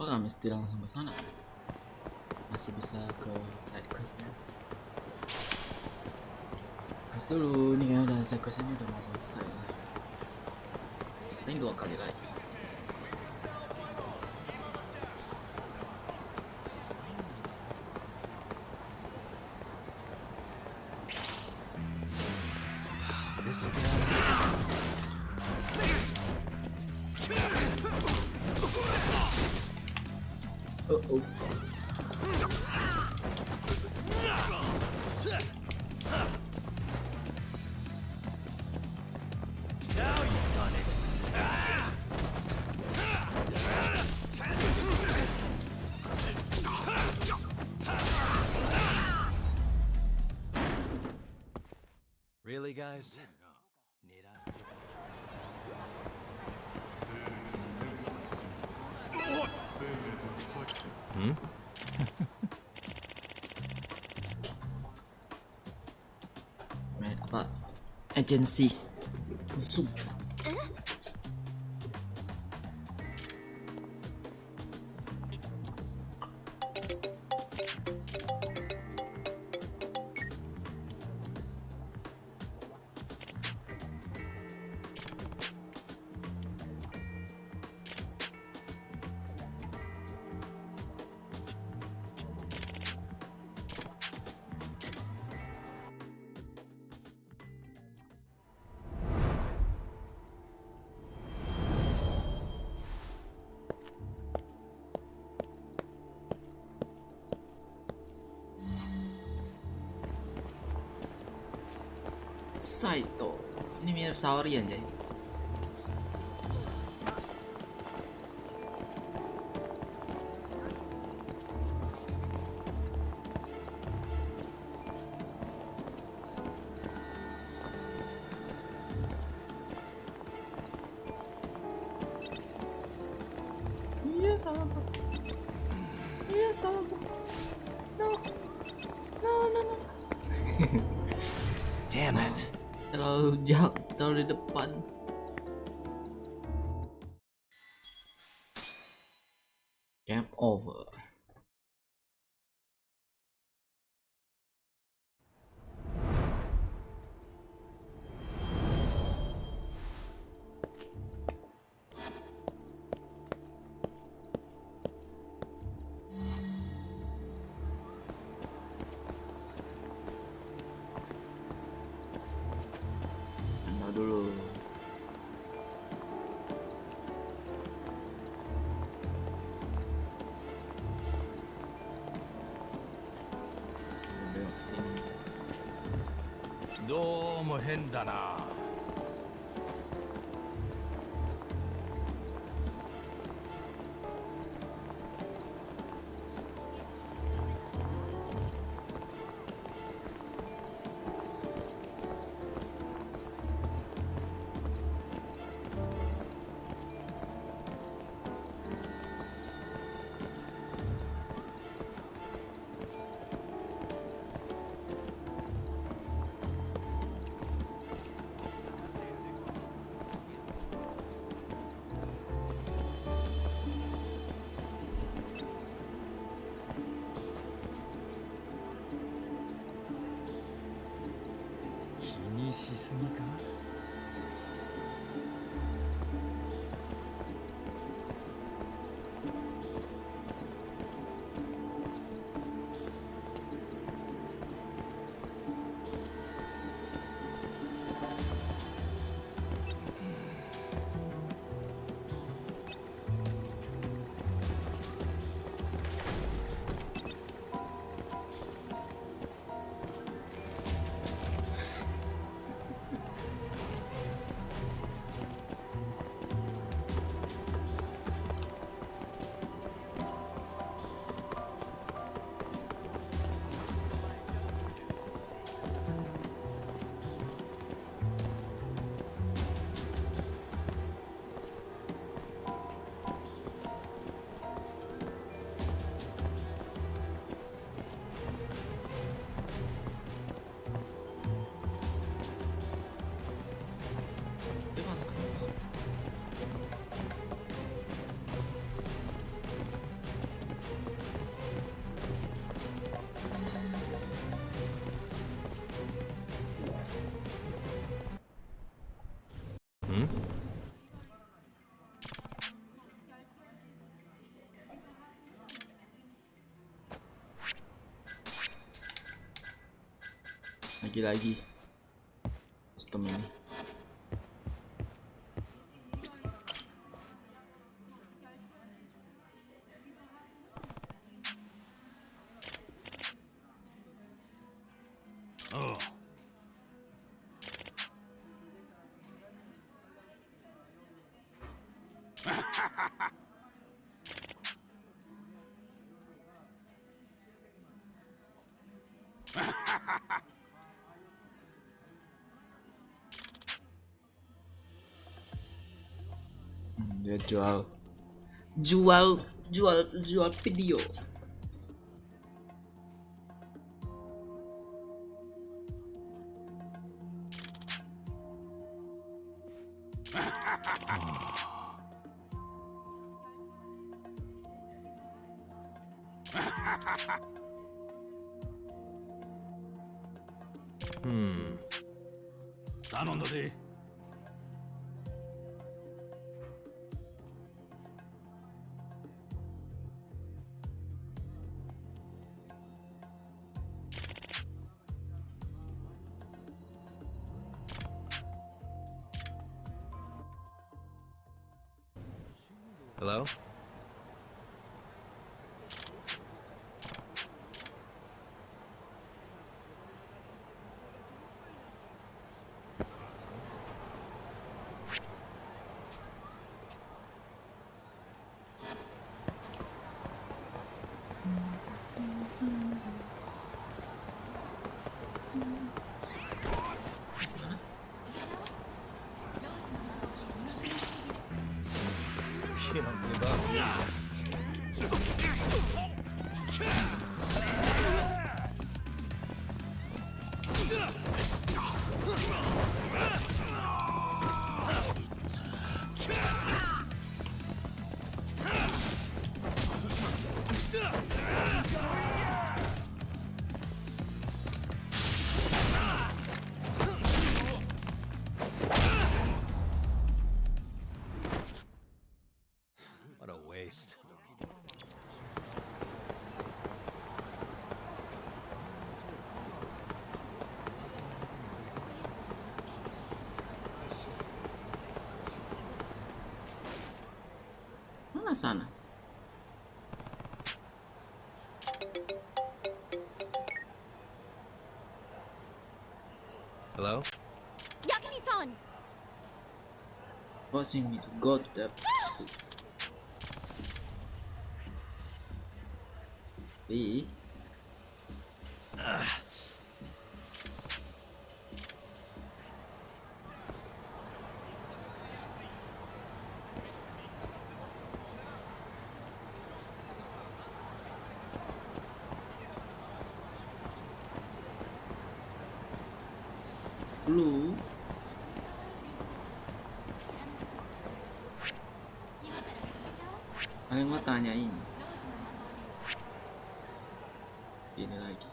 Oh, nggak mesti langsung ke sana. Masih bisa ke side questnya. Quest dulu, nih ya udah side questnya udah mau selesai. Paling 2 kali lagi. This is oh. Now you've done it. Really, guys? Hmm? Apa? Agensi musuh. Saito. Ini mirip Saweria anjay. salah bok. Iya salah bok. No. Damn it. Terlalu jauh, terlalu di depan. Game over. Dulu belok sini. どうも変だな。気にしすぎか？Lagi-lagi custom ini. Oh. Dia jual video. Tanondori. Hello? You don't give up. What a waste. Mana sana? Hello? Yakami-san! Forcing me to go to the office. B. Blue. Kalian mau tanyain ini lagi.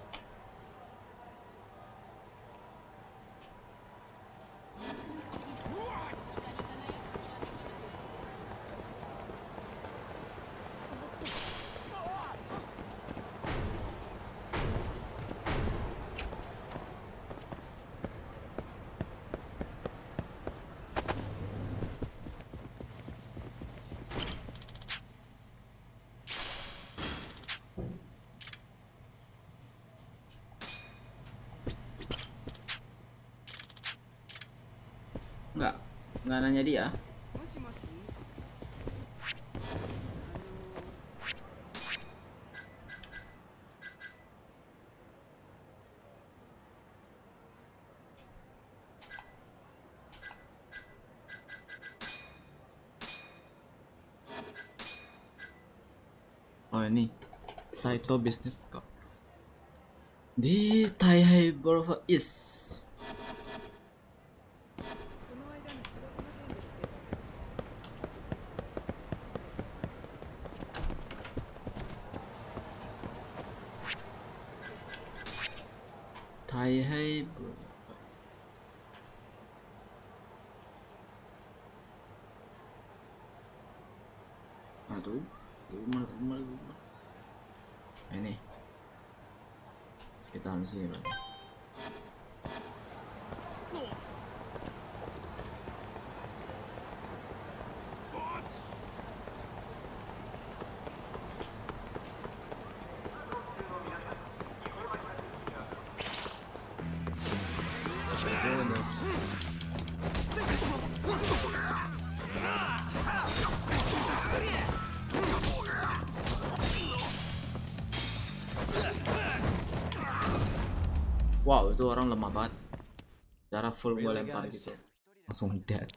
Nggak nanya dia. Oh ini Saito Business Cup di Taihei Borough East. Taihei Borough. Aduh, mana? Ini sekitar sini berarti. We're doing this. Wow, itu orang lemah banget. Cara full gue lempar gitu, langsung dead.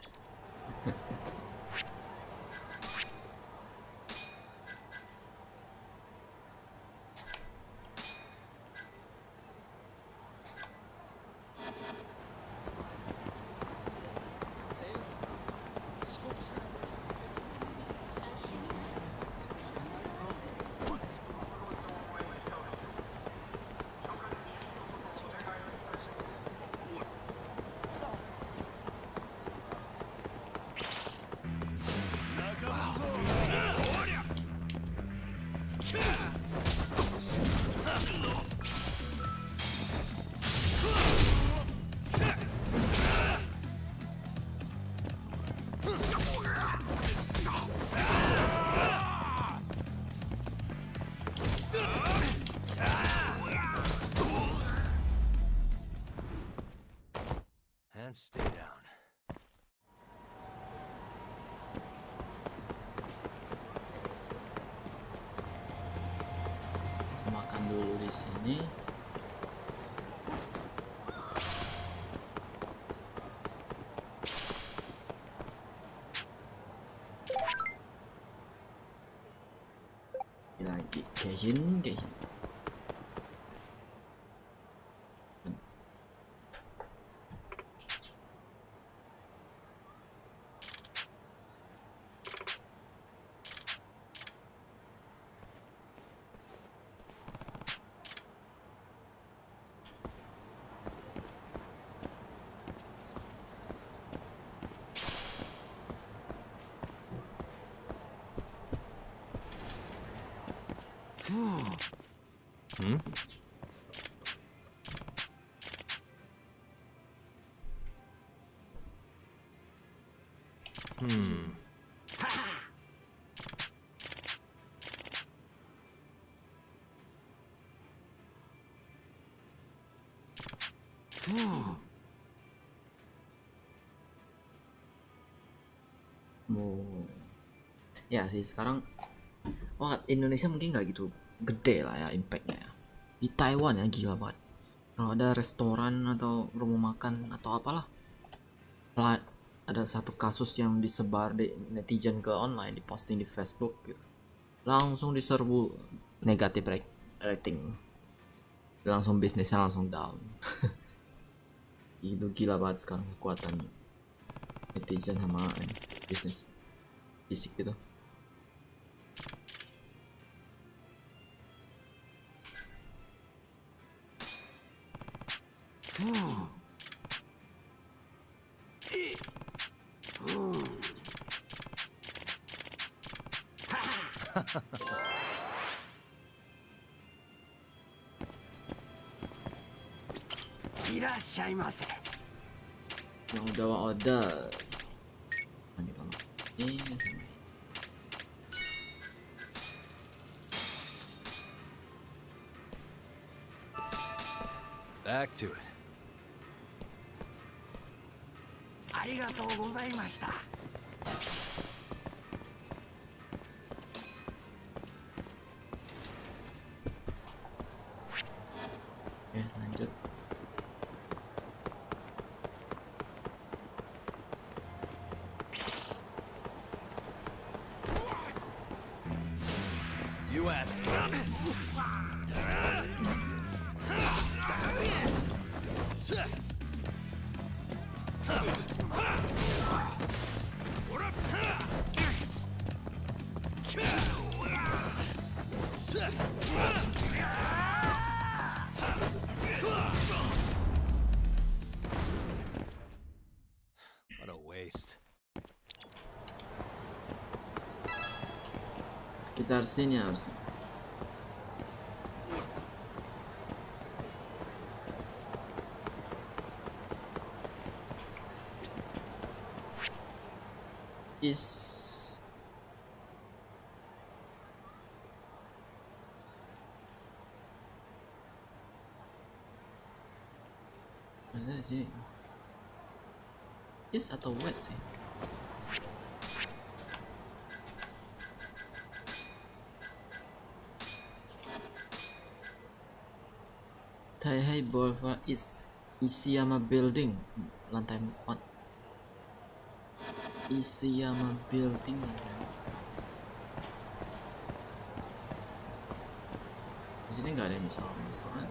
And stay down. Makan dulu di sini. Kayak gini. Ya sih sekarang Indonesia mungkin nggak gitu gede lah ya impactnya ya. Di Taiwan ya gila banget. Kalau ada restoran atau rumah makan atau apalah, ada satu kasus yang disebar di netizen ke online, diposting di Facebook gitu, langsung diserbu negatif rating, langsung bisnisnya langsung down. Itu gila banget sekarang kekuatan netizen sama bisnis fisik gitu. Yang udah order ini sama Back to it. ありがとうございました。lanjut. You asked. What a waste. Sekitar sini harusnya. Ada di sini. East atau west sih? Taihei Boulevard East, Isiyama Building, lantai 4. Isiyama Building. Di sini nggak ada misalnya.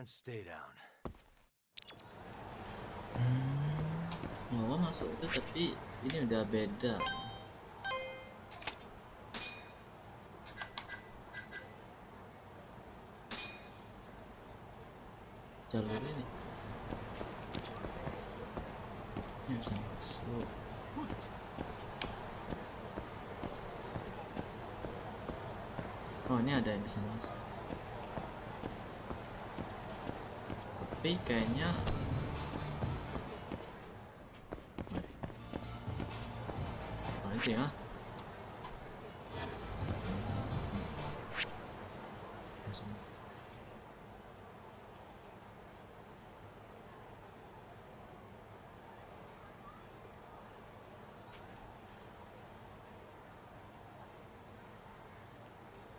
Stay down. Gua masuk itu tapi ini udah beda. Jalur ini. Ini bisa masuk. Oh, ini ada yang bisa masuk. Tapi kayaknya itu ya.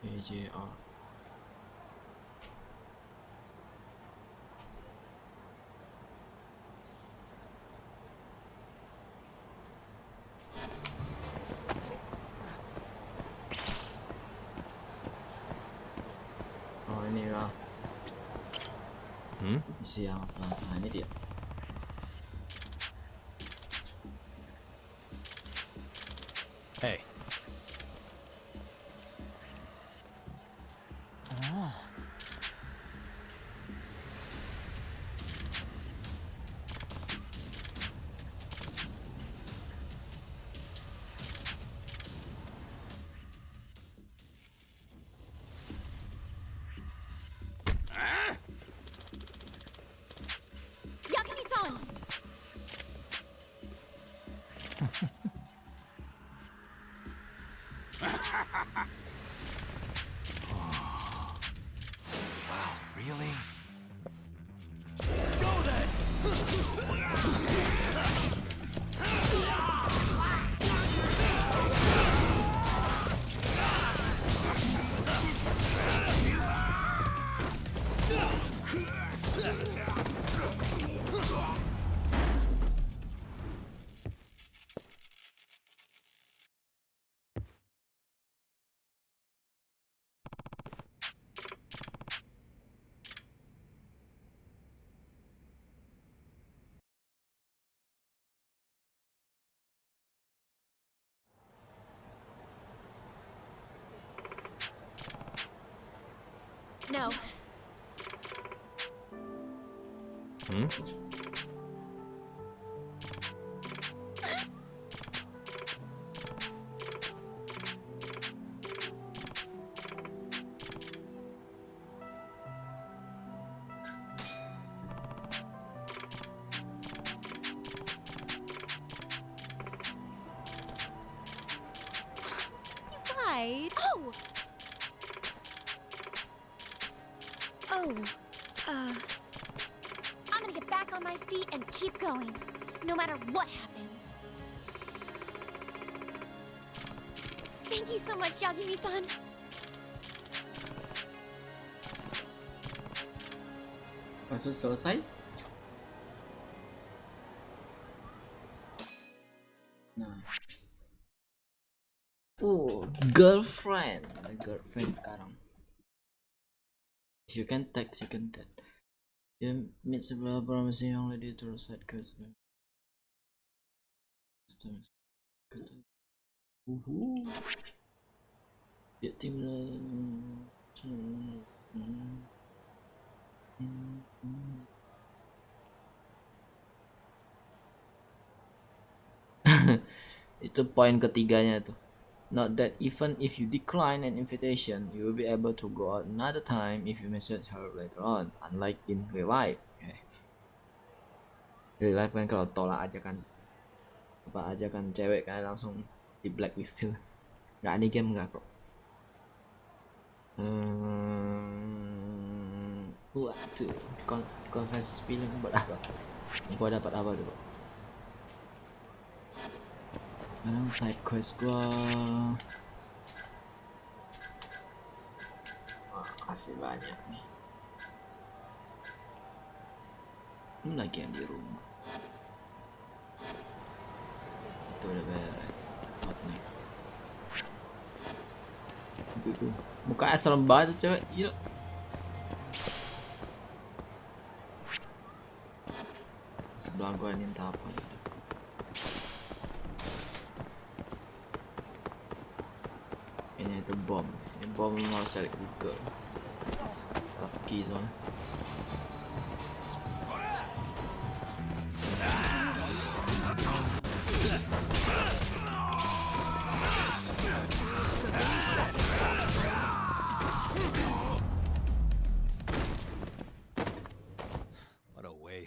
AJR. Oh, ini ya. Isi yang apa? Nah, ini dia. Hey. Wow, really? Let's go then! No. Right. Oh! I'm gonna get back on my feet and keep going, no matter what happens. Thank you so much, Yagami-san. Kasus selesai. Nice. Oh, girlfriend sekarang. If you can text, you can text. You meet several promising young lady to recite Corsair. Dia tim itu poin ketiganya tuh. Not that even if you decline an invitation, you will be able to go out another time if you message her later on, unlike in real life. Okay. Real life kan kalau tolak ajakan cewek kan langsung di blacklist tuh. Nggak ada game nggak kok. Waduh, confess feeling buat apa? Gua dapat apa tuh? Sekarang side quest gua masih banyak nih. Ini lagi yang di rumah. Itu udah beres. What next? Itu tuh mukanya serem banget cewek. Gila. Sebelah gua ini entah apa. Kayaknya itu bom. Ini bom mau cari Google. Lucky soalnya.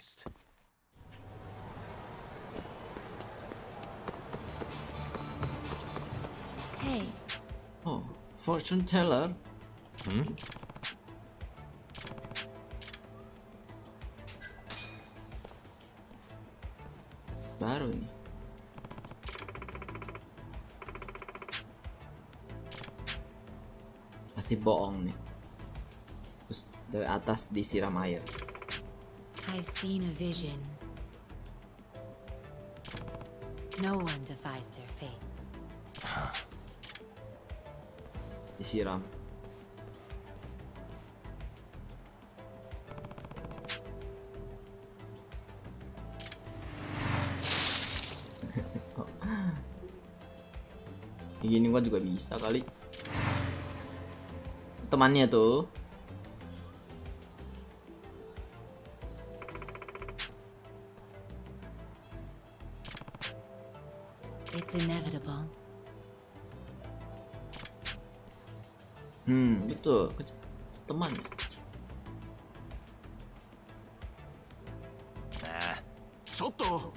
waste. Hey. Oh, fortune teller. Baru nih. Pasti bohong nih. Terus dari atas disiram air. I've seen a vision. No one defies their fate. Disiram. Gini gua juga bisa kali. Temannya tuh. It's inevitable. Gitu. Teman. Nah, soto.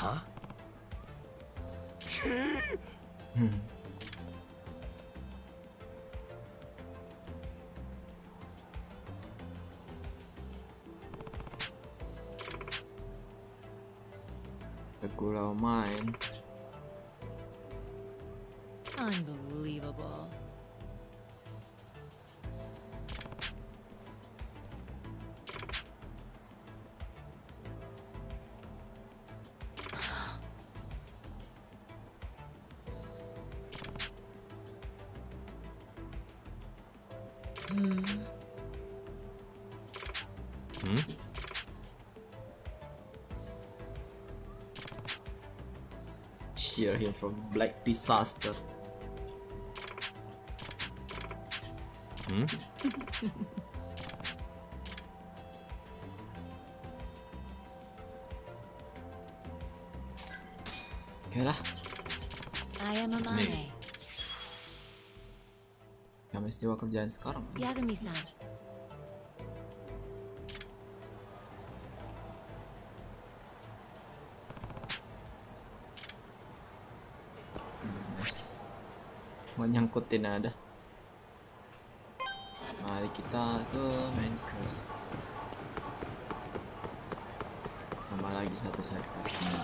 Huh? Gula main. Unbelievable. Cheer him from black disaster. Oke lah. I am Amane. Yang istiwa kerjaan sekarang. Yagami-san. Nice. Mau nyangkutin ada. Mari kita ke main quest. Tambah lagi satu side quest ini.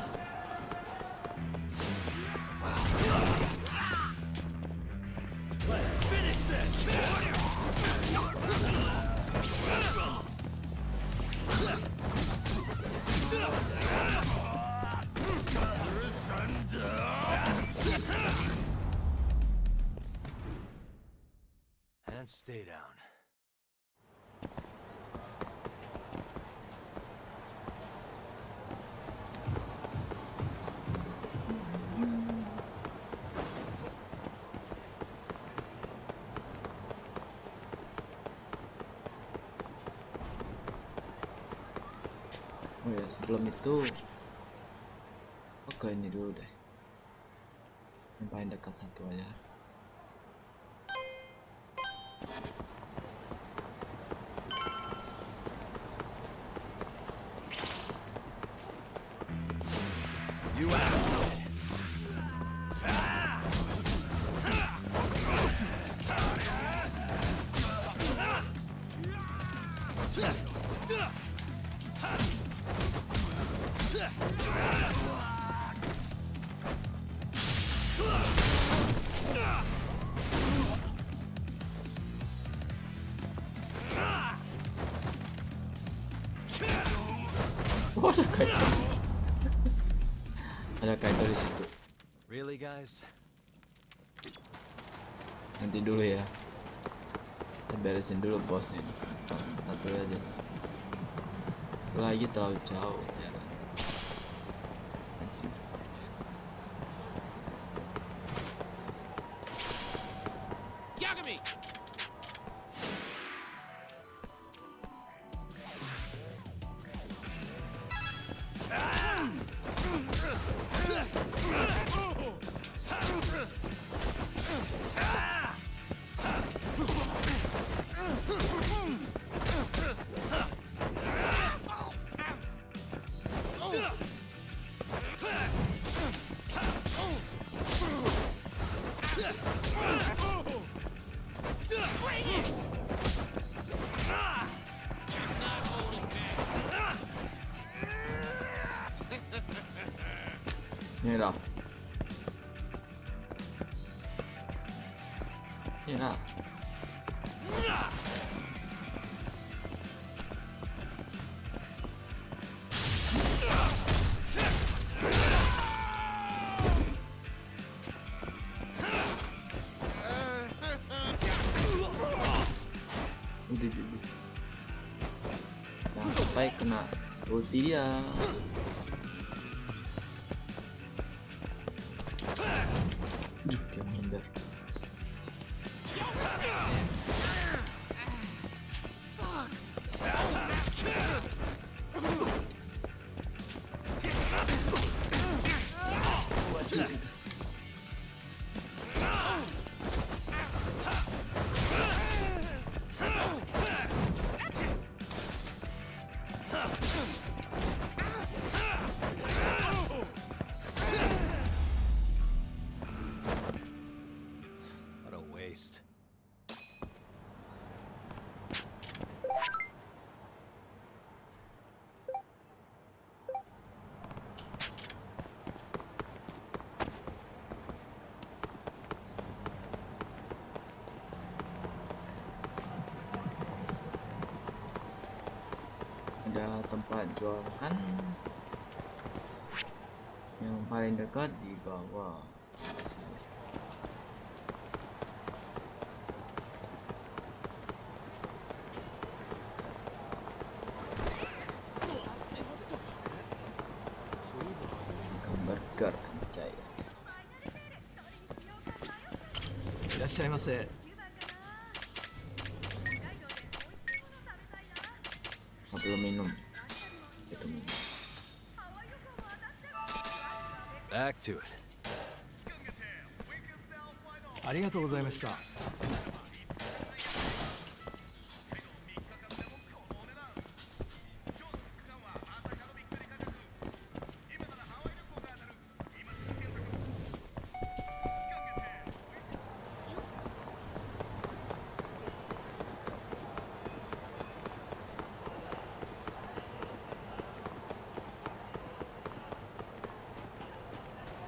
Let's finish this! And stay down. Oh ya, sebelum itu oke, ini dulu deh. Yang paling dekat satu aja. You asked for it. Oh, ada kaito. Ada kaito di situ. Really, guys? Nanti dulu ya. Kita beresin dulu bosnya ini. Satu aja. Satu lagi terlalu jauh ya. Anjir. lah. Ini lah. Jangan sampai kena ulti dia. Dia menghindar. What a waste. Ada tempat jualan yang paling dekat di bawah. Makan burger anjay. いらっしゃいませ。 Belum minum. Itu minum. Back to it. ありがとうございました。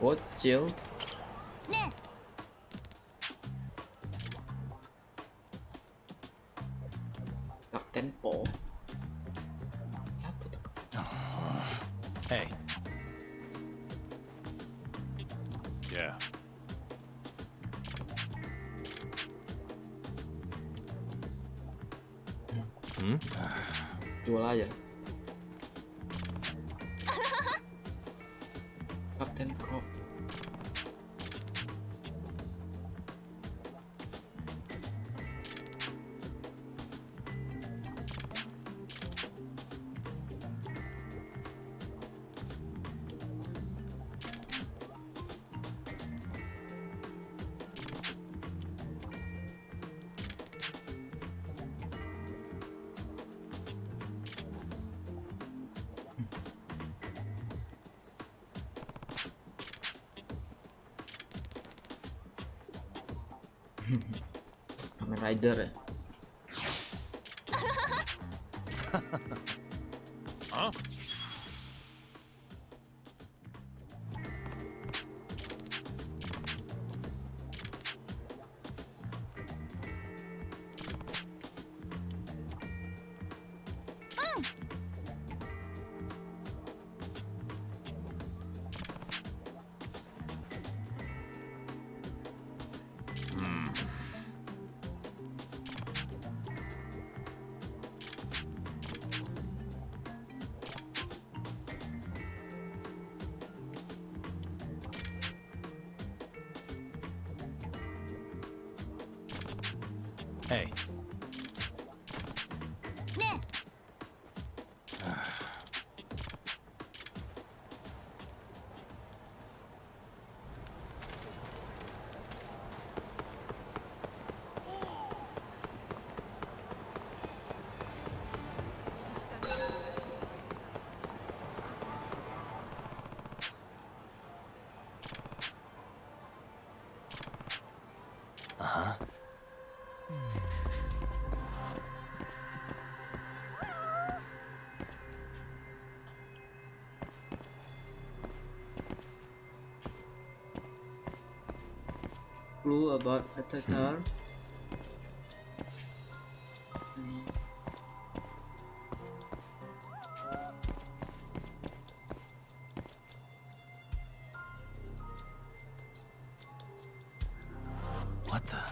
Bocil. Kapten Po. Siapa tuh? Hey. Yeah. Jual aja. Kapten Ko. Kamen Rider ya. Huh? Hey. Uh-huh. clue about attacker. What the?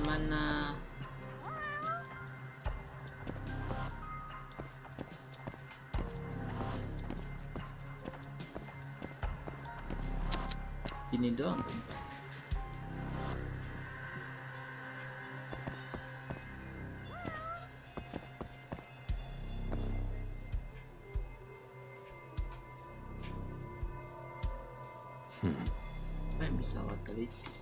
Mana? Ini doang. Apa yang bisa awak teliti?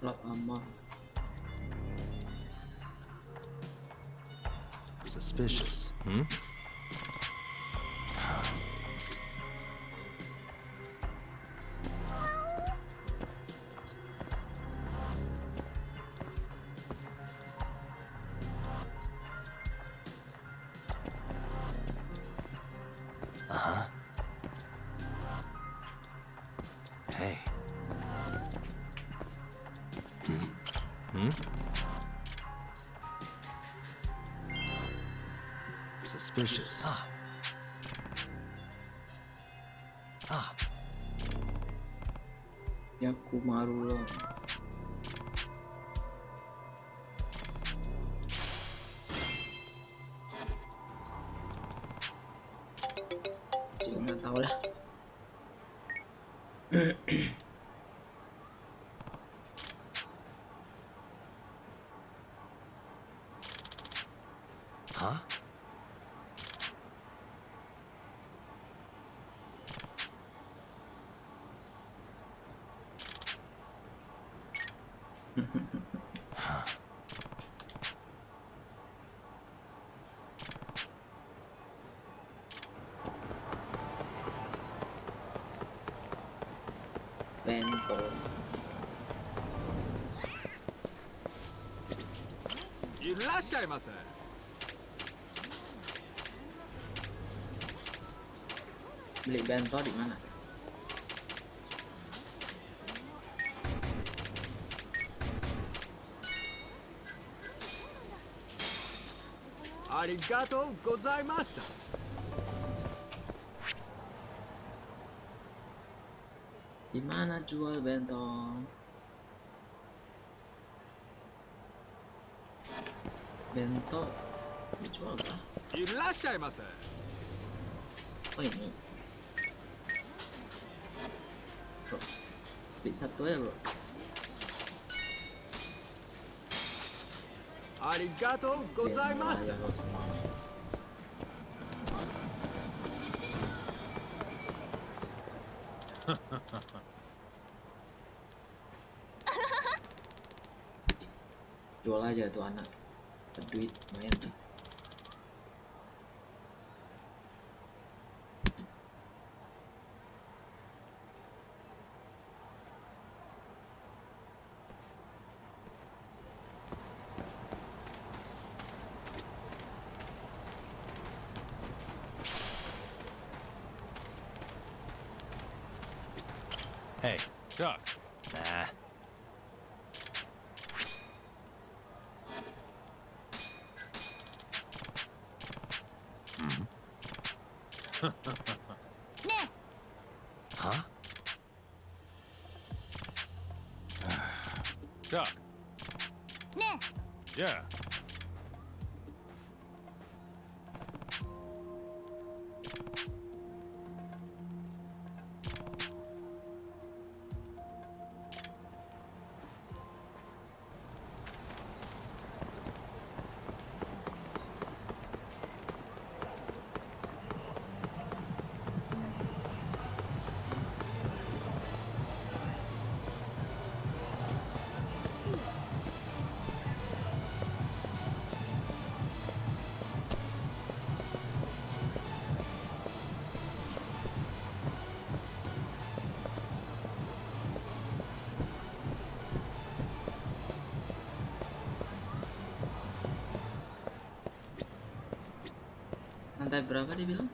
Plot armor. Suspicious, Hey. Suspicious. Yakumaru. Nggak tahu lah. Huh? Bantu. Beli bento di mana? Arigatou gozaimashita. Di mana jual bento? Bento dijual kah? Oh ini. Bro, beli satu ya bro. Arigatou gozaimashita. Jual aja tuh anak, duit lumayan tuh. Hey, Duck. Nah. Huh? Duck. Yeah. Lantai berapa dia bilang?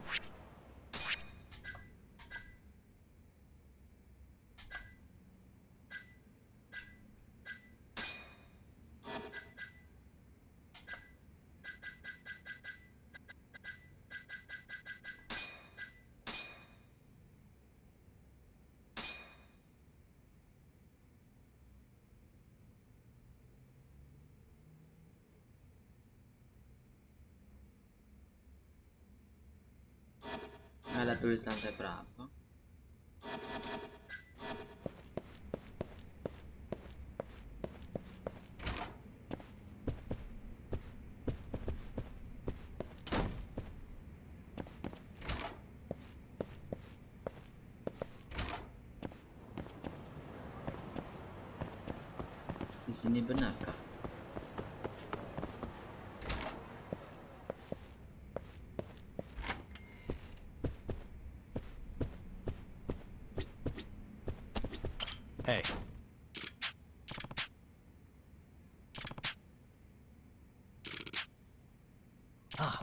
Nggak ada tulis lantai berapa. Di sini benarkah? Hey. Ah.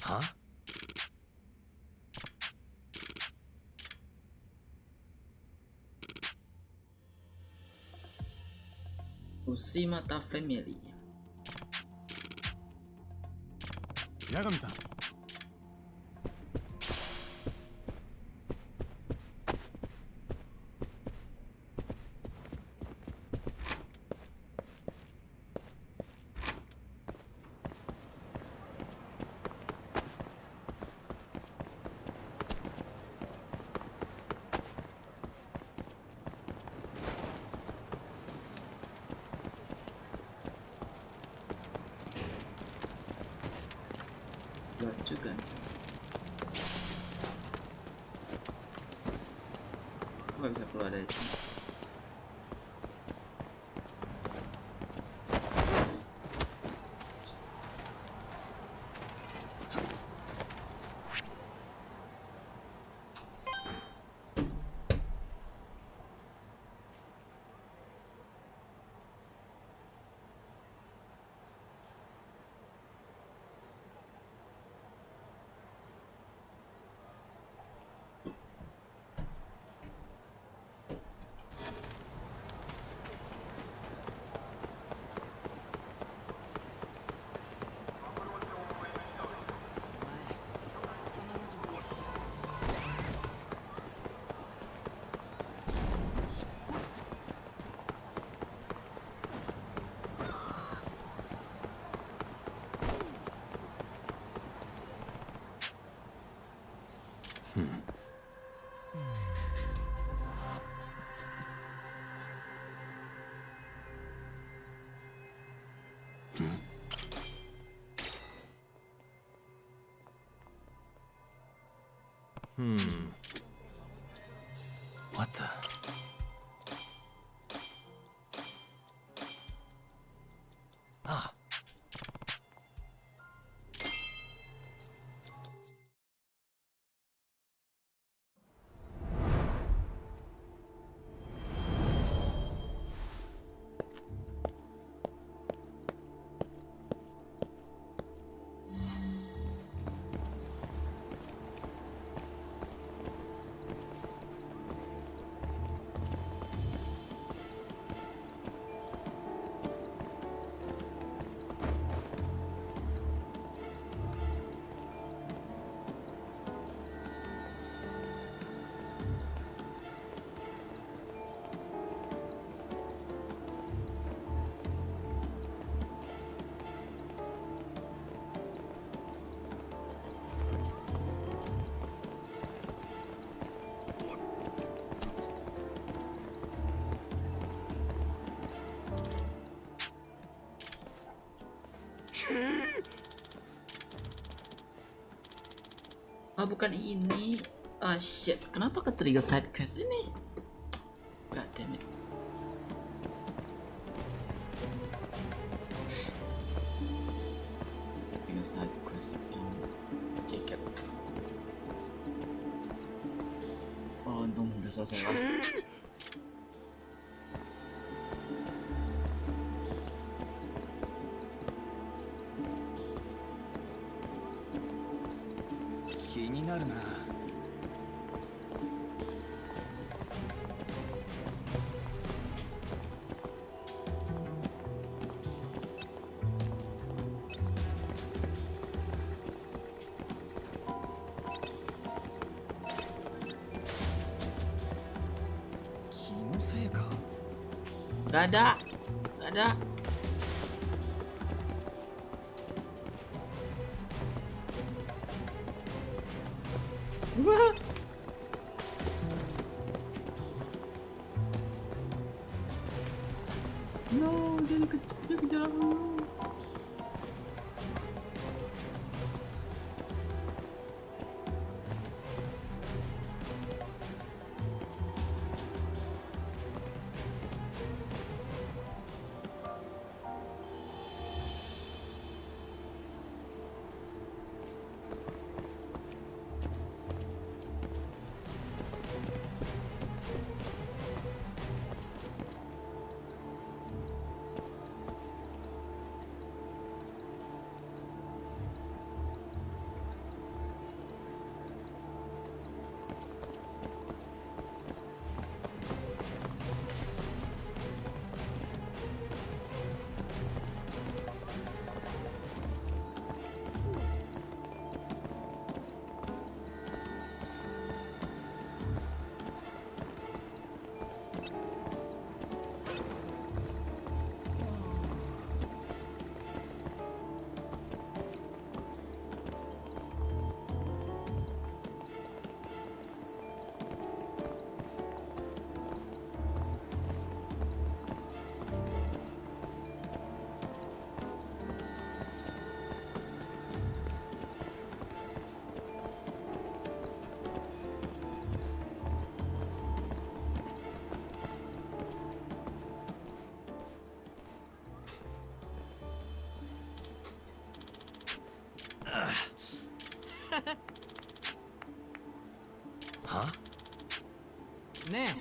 Huh? Ushimata Family. 八神さん。Luas juga. Nggak bisa keluar dari sini. What the? Ah. Ah, bukan ini. Ah, shit. Kenapa ke-trigger side quest ini? God damn it. Trigger side quest yang jacket. Oh, untung udah selesai lah. Gak ada. Wah. No, dia kejar aku. Huh? Nah.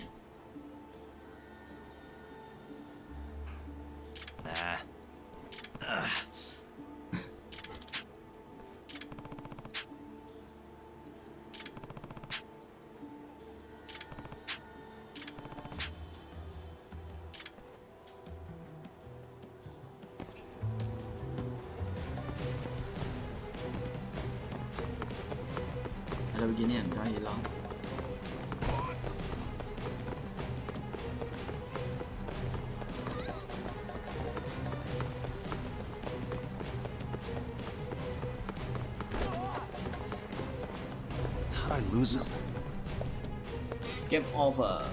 Ada beginian kah hilang? How'd I lose him? Game over.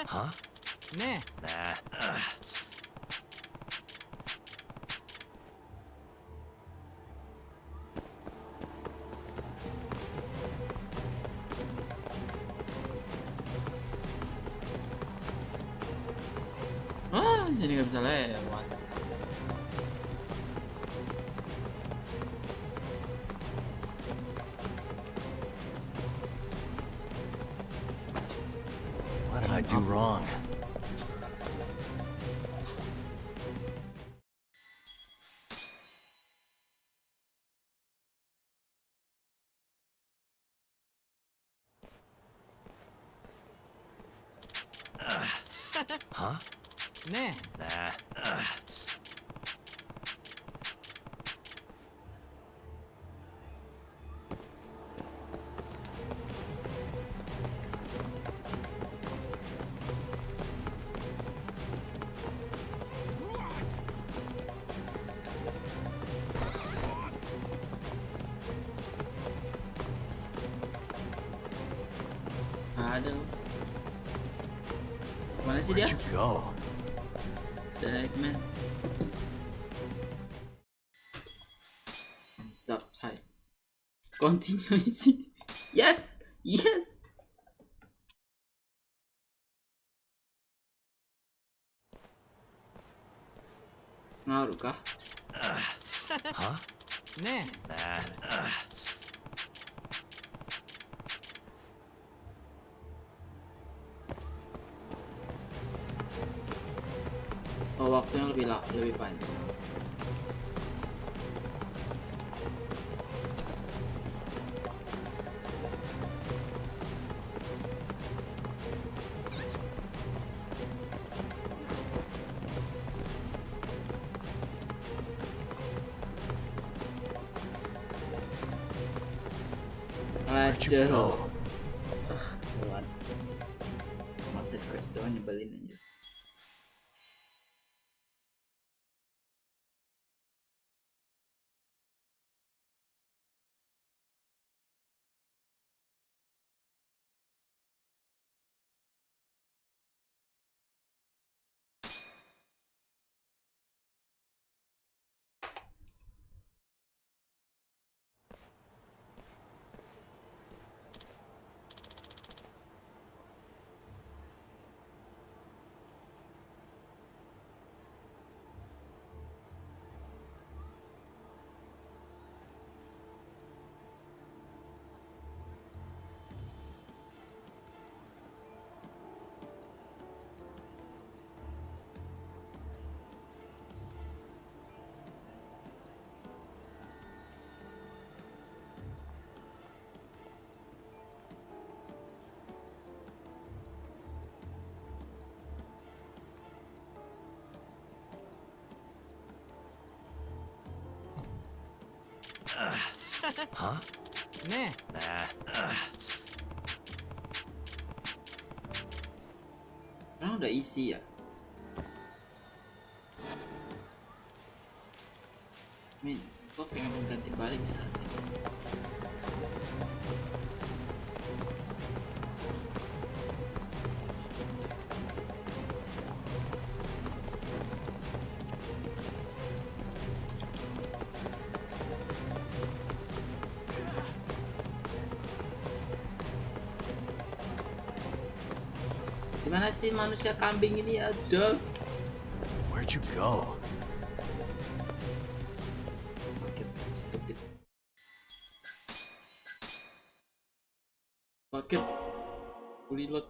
Huh? Nah. Ah, jadi nggak bisa lewat. What did I do wrong? Huh? Nah. ada loh. Mana sih dia? The heck man. Mantap cai. Continue isi. Yes, yes. Ngaruh kah? Huh? Nah. Oh, waktunya lebih panjang. Aduh. Keseruan. Masa quest doang nyebelin aja. Huh? Nah. Sekarang udah isi ya. Min, kok pengen ganti balik bisa? Gimana sih manusia kambing ini? Aduh. Where'd you go? Stupid. Paket. Reload.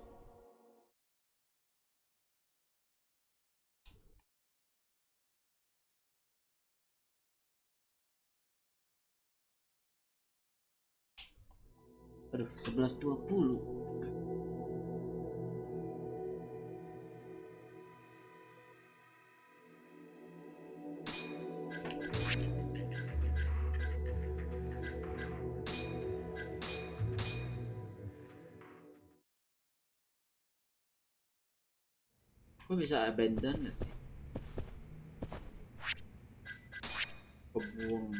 Aduh, 11.20. Gue bisa abandon gak sih? Kebuang.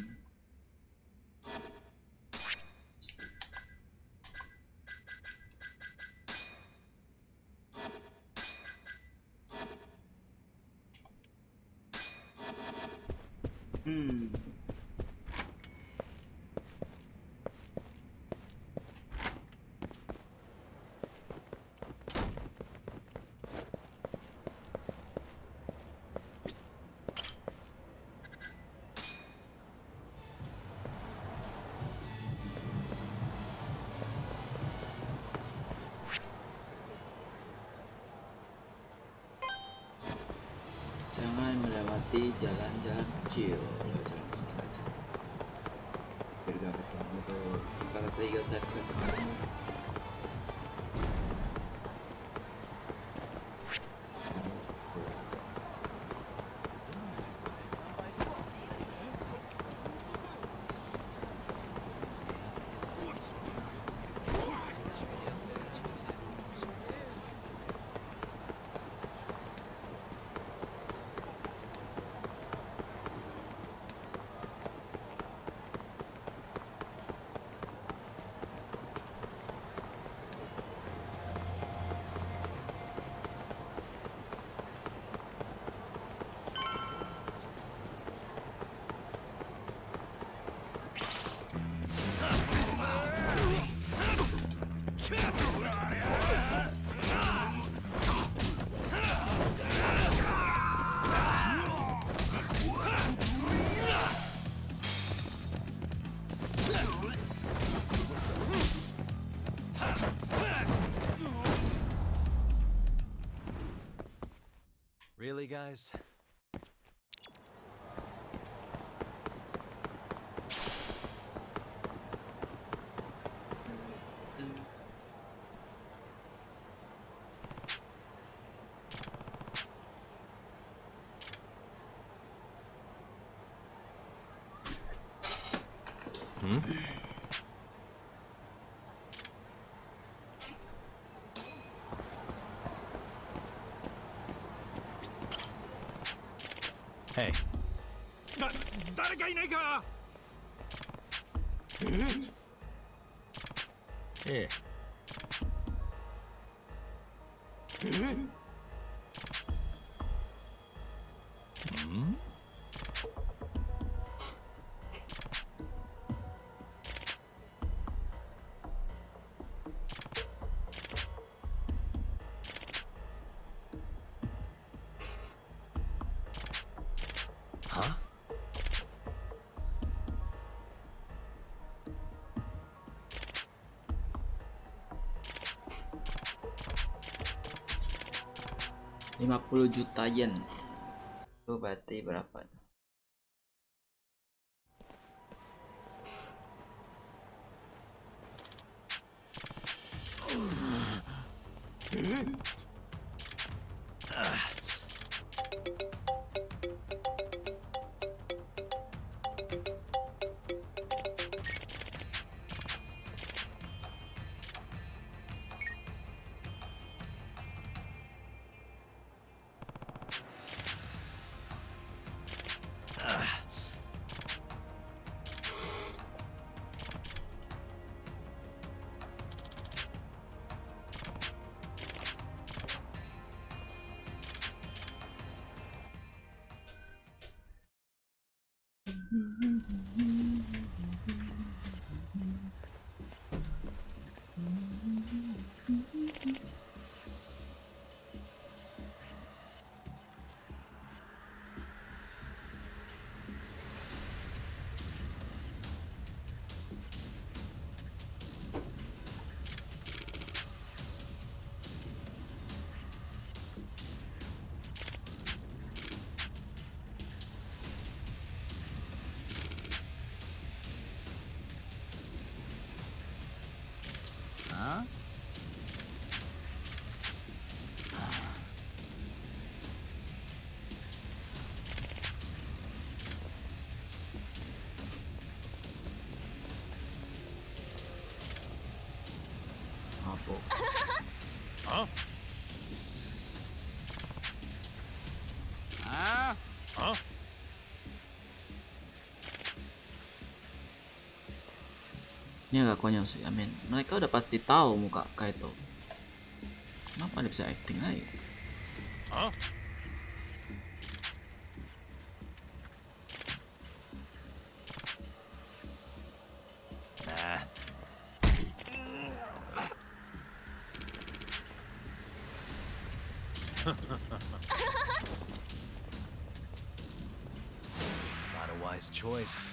Jangan melewati jalan-jalan kecil, jalan besar aja. Biar gak ketemu tuh kalau trigger side quest kamu. guys. Hey. 誰かいないか。ええ。Huh? $50 juta yen. Itu berarti berapa? Huh? Apa? Huh? Huh? Ini agak konyol sih, amin. Mereka udah pasti tahu muka Kaito. Kenapa dia bisa acting aja? Huh? Nah. Not a wise choice.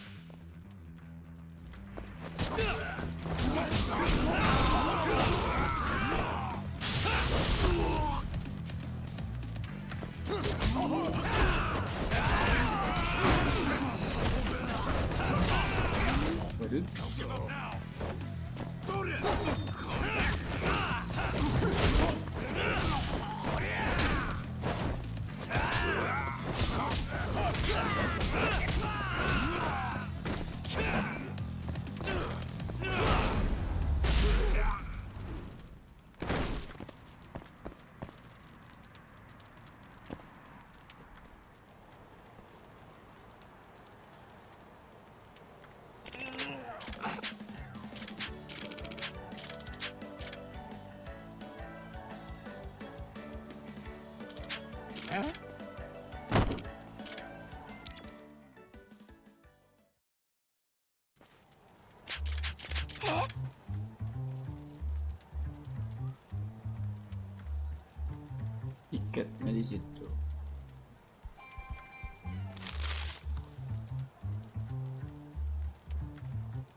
Tiketnya di situ.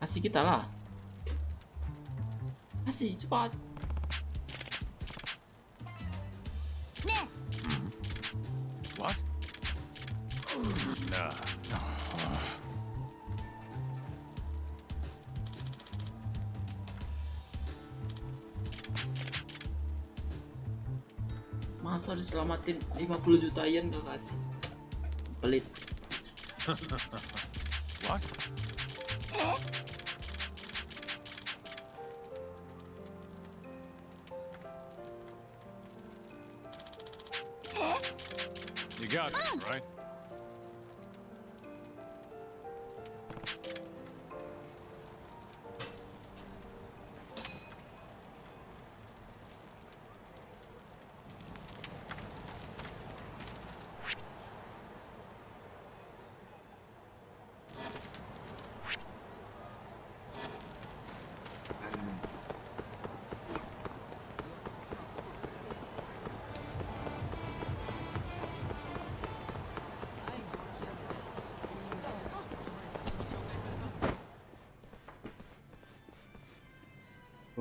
Kasih kita lah. Kasih cepat. What? Masa diselamatin 50 juta yen gak kasih. Pelit. What? You got this, right?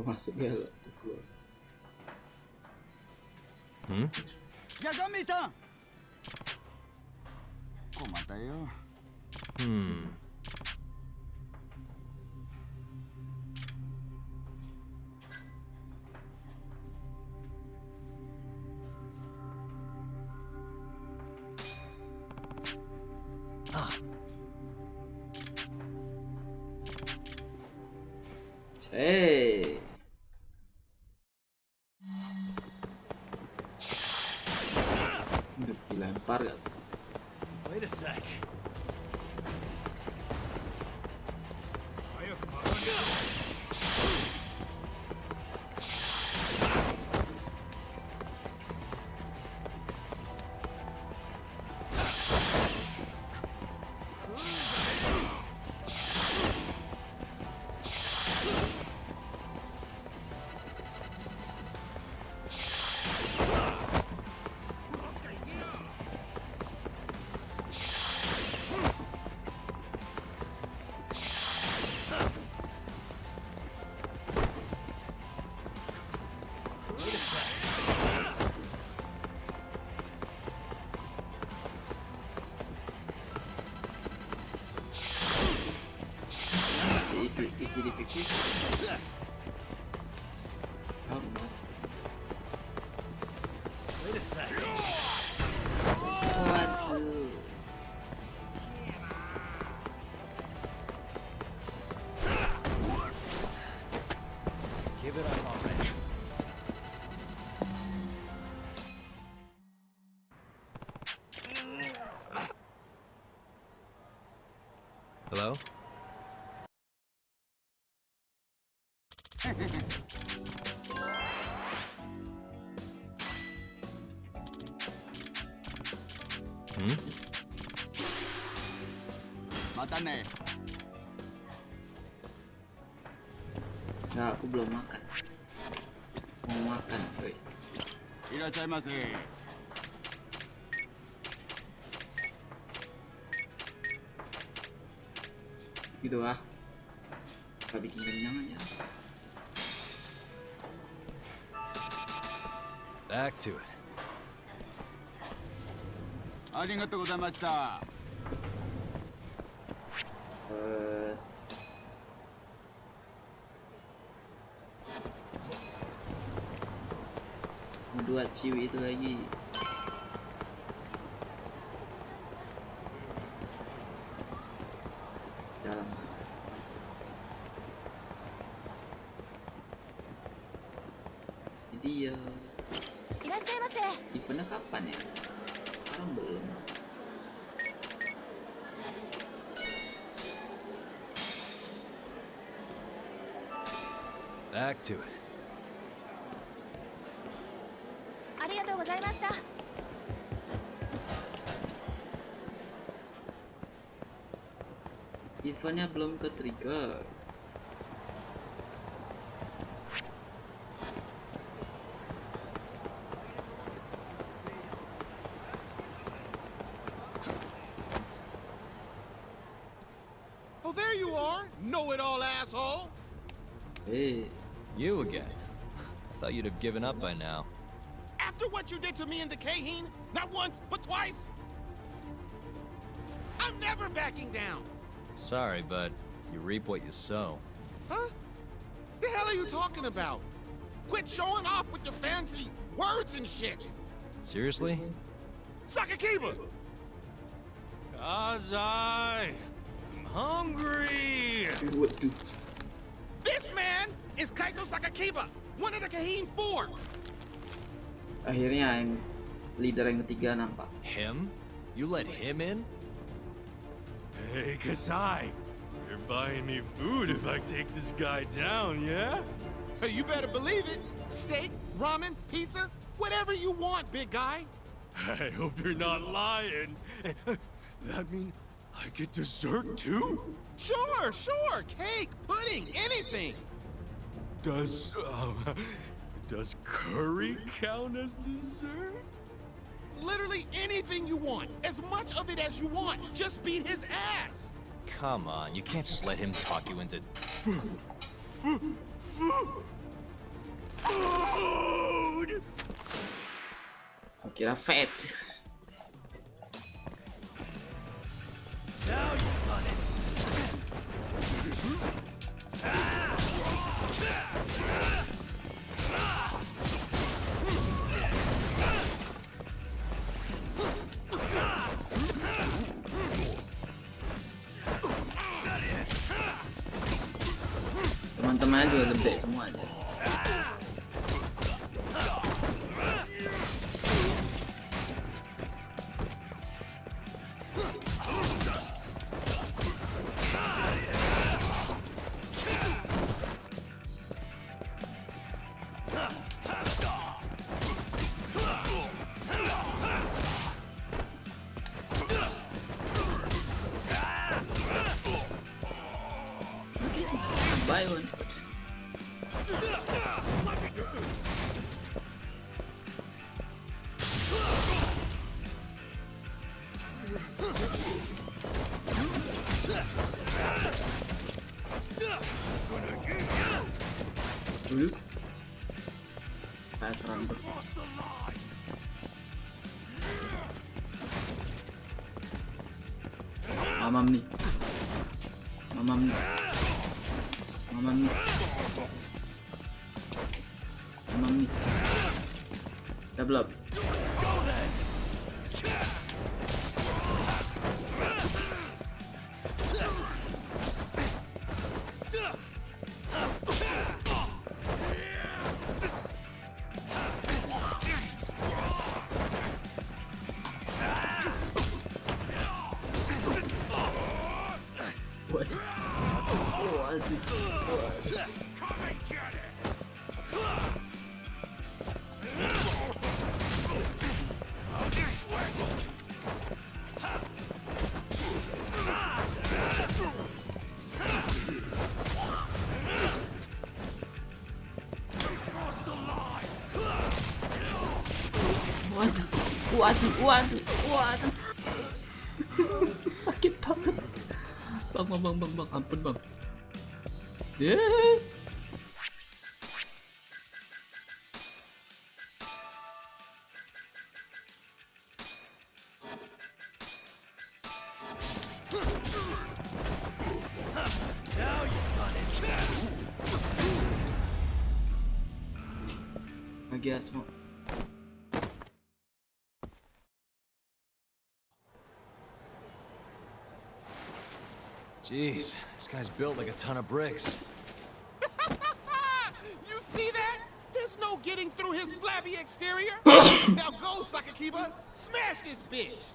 Masuk ya lo, keluar. Yagami-san! Komata yo. Hey. Dilempar gak? Wait a sec. Isi di BenQ. Wait a sec. Waduh. Give it up already. Hello? Mata nih. Nah, aku belum makan. Mau makan, woi. Irashaimase. Gitu ah. Gak bikin kenyang aja. Back to it. Arigatou gozaimashita. Dua ciwi itu lagi. Dalam. Jadi ya. Eventnya kapan ya? Sekarang belum. Back to it. Eventnya belum ke trigger. Oh, there you are! Know-it-all asshole! Hey. You again. I thought you'd have given up by now. After what you did to me and the Kaheen, not once, but twice, I'm never backing down! Sorry, but you reap what you sow. Huh? The hell are you talking about? Quit showing off with your fancy words and shit! Seriously? Sakakiba! Kazai! I'm hungry! This man is Kaito Sakakiba, one of the Kahine Four. Akhirnya yang leader yang ketiga nampak. Him? You let him in? Hey, Kazai! You're buying me food if I take this guy down, yeah? Hey, you better believe it. Steak, ramen, pizza, whatever you want, big guy. I hope you're not lying. That mean I get dessert too? Sure, sure. Cake, pudding, anything. Does curry count as dessert? Literally anything you want. As much of it as you want. Just beat his ass. Come on, you can't just let him talk you into... Food! Kira fat. Now you got it. Teman-temannya juga gede semua aja. Bye, one. Dulu pas rambut. Mamam nih. Mamam nih. Mamam nih. Mamam nih. Double up. Waduh. Sakit banget. Bang, ampun bang. Pagi ASRock. Jeez, this guy's built like a ton of bricks. You see that? There's no getting through his flabby exterior. Now go, Sakakiba. Smash this bitch.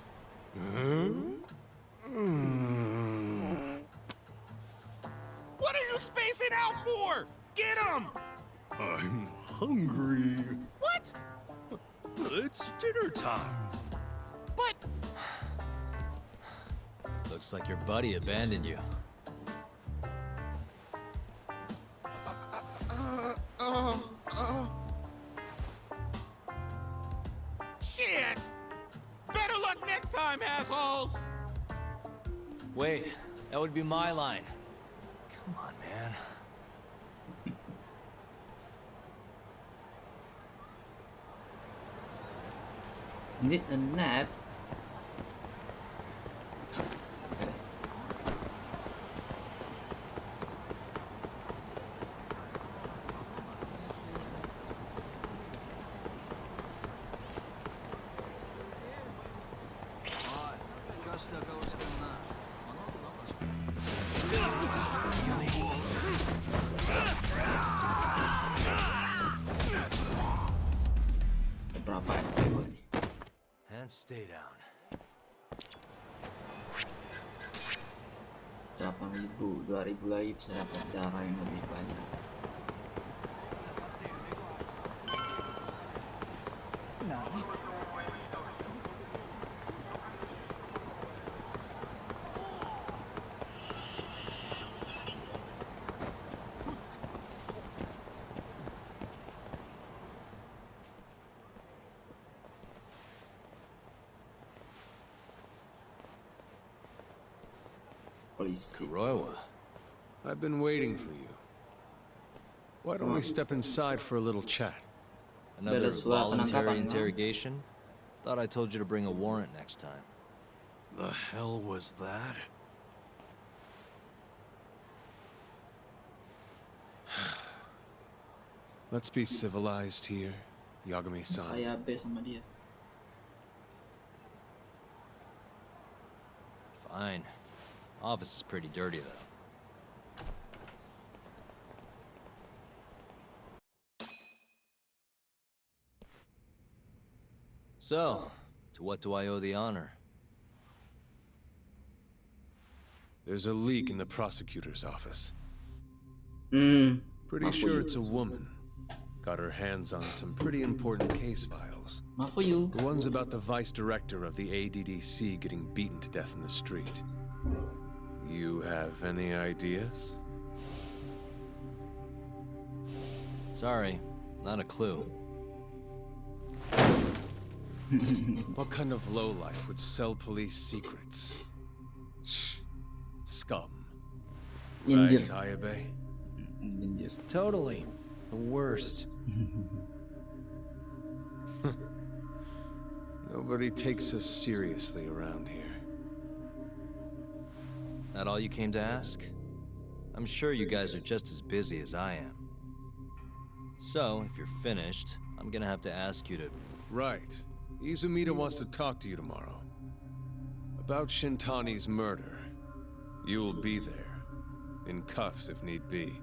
What are you spacing out for? Get him! I'm hungry. What? It's dinner time. But... Looks like your buddy abandoned you. Shit! Better luck next time, asshole! Wait, that would be my line. Come on, man. Need a nap. Stay down. 8.000, 2.000 lagi bisa dapat darah yang lebih banyak. Kuroiwa. I've been waiting for you. Why don't we step inside for a little chat? Another voluntary interrogation? Thought I told you to bring a warrant next time. The hell was that? Let's be civilized here, Yagami-san. Saya B sama dia. Fine. Office is pretty dirty, though. So, to what do I owe the honor? There's a leak in the prosecutor's office. Pretty sure it's a woman. Got her hands on some pretty important case files. Not for you. The ones about the vice director of the ADDC getting beaten to death in the street. You have any ideas? Sorry, not a clue. What kind of lowlife would sell police secrets? Scum. Right, Ayabe? Totally. The worst. Nobody takes us seriously around here. That all you came to ask? I'm sure you guys are just as busy as I am. So, if you're finished, I'm gonna have to ask you to... Right. Izumida wants to talk to you tomorrow. About Shintani's murder. You'll be there. In cuffs if need be.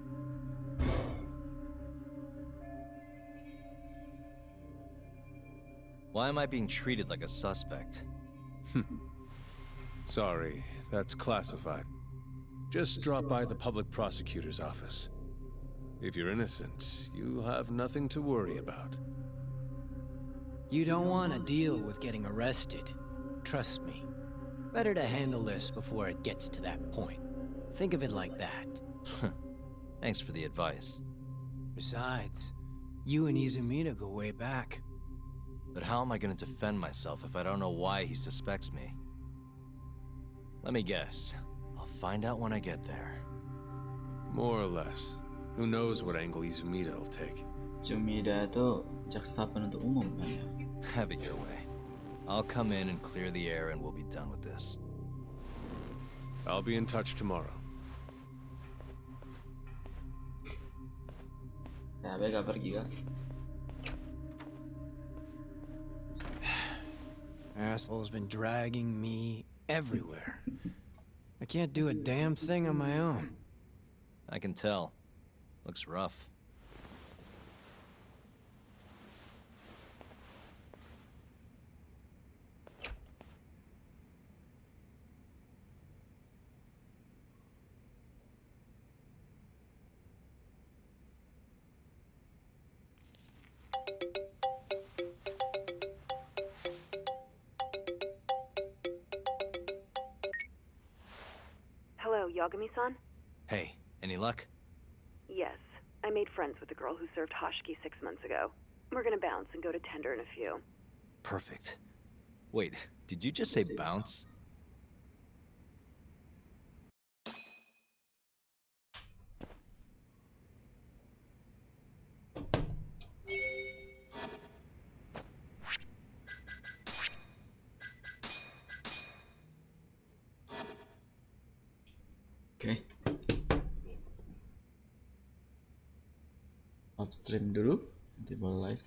Why am I being treated like a suspect? Sorry, that's classified. Just drop by the public prosecutor's office. If you're innocent, you'll have nothing to worry about. You don't want to deal with getting arrested. Trust me. Better to handle this before it gets to that point. Think of it like that. Thanks for the advice. Besides, you and Izumida go way back. But how am I going to defend myself if I don't know why he suspects me? Let me guess. I'll find out when I get there. More or less. Who knows what angle Izumida will take. Izumida itu jaksa penuntut umum kan ya? Have it your way. I'll come in and clear the air and we'll be done with this. I'll be in touch tomorrow. Ya, Bega pergi kah? Asshole's been dragging me everywhere. I can't do a damn thing on my own. I can tell. Looks rough. Hello, Yagami-san? Hey, any luck? Yes. I made friends with the girl who served Hashiki 6 months ago. We're gonna bounce and go to Tender in a few. Perfect. Wait, did you just say bounce? Oke. Upstream dulu, nanti baru live.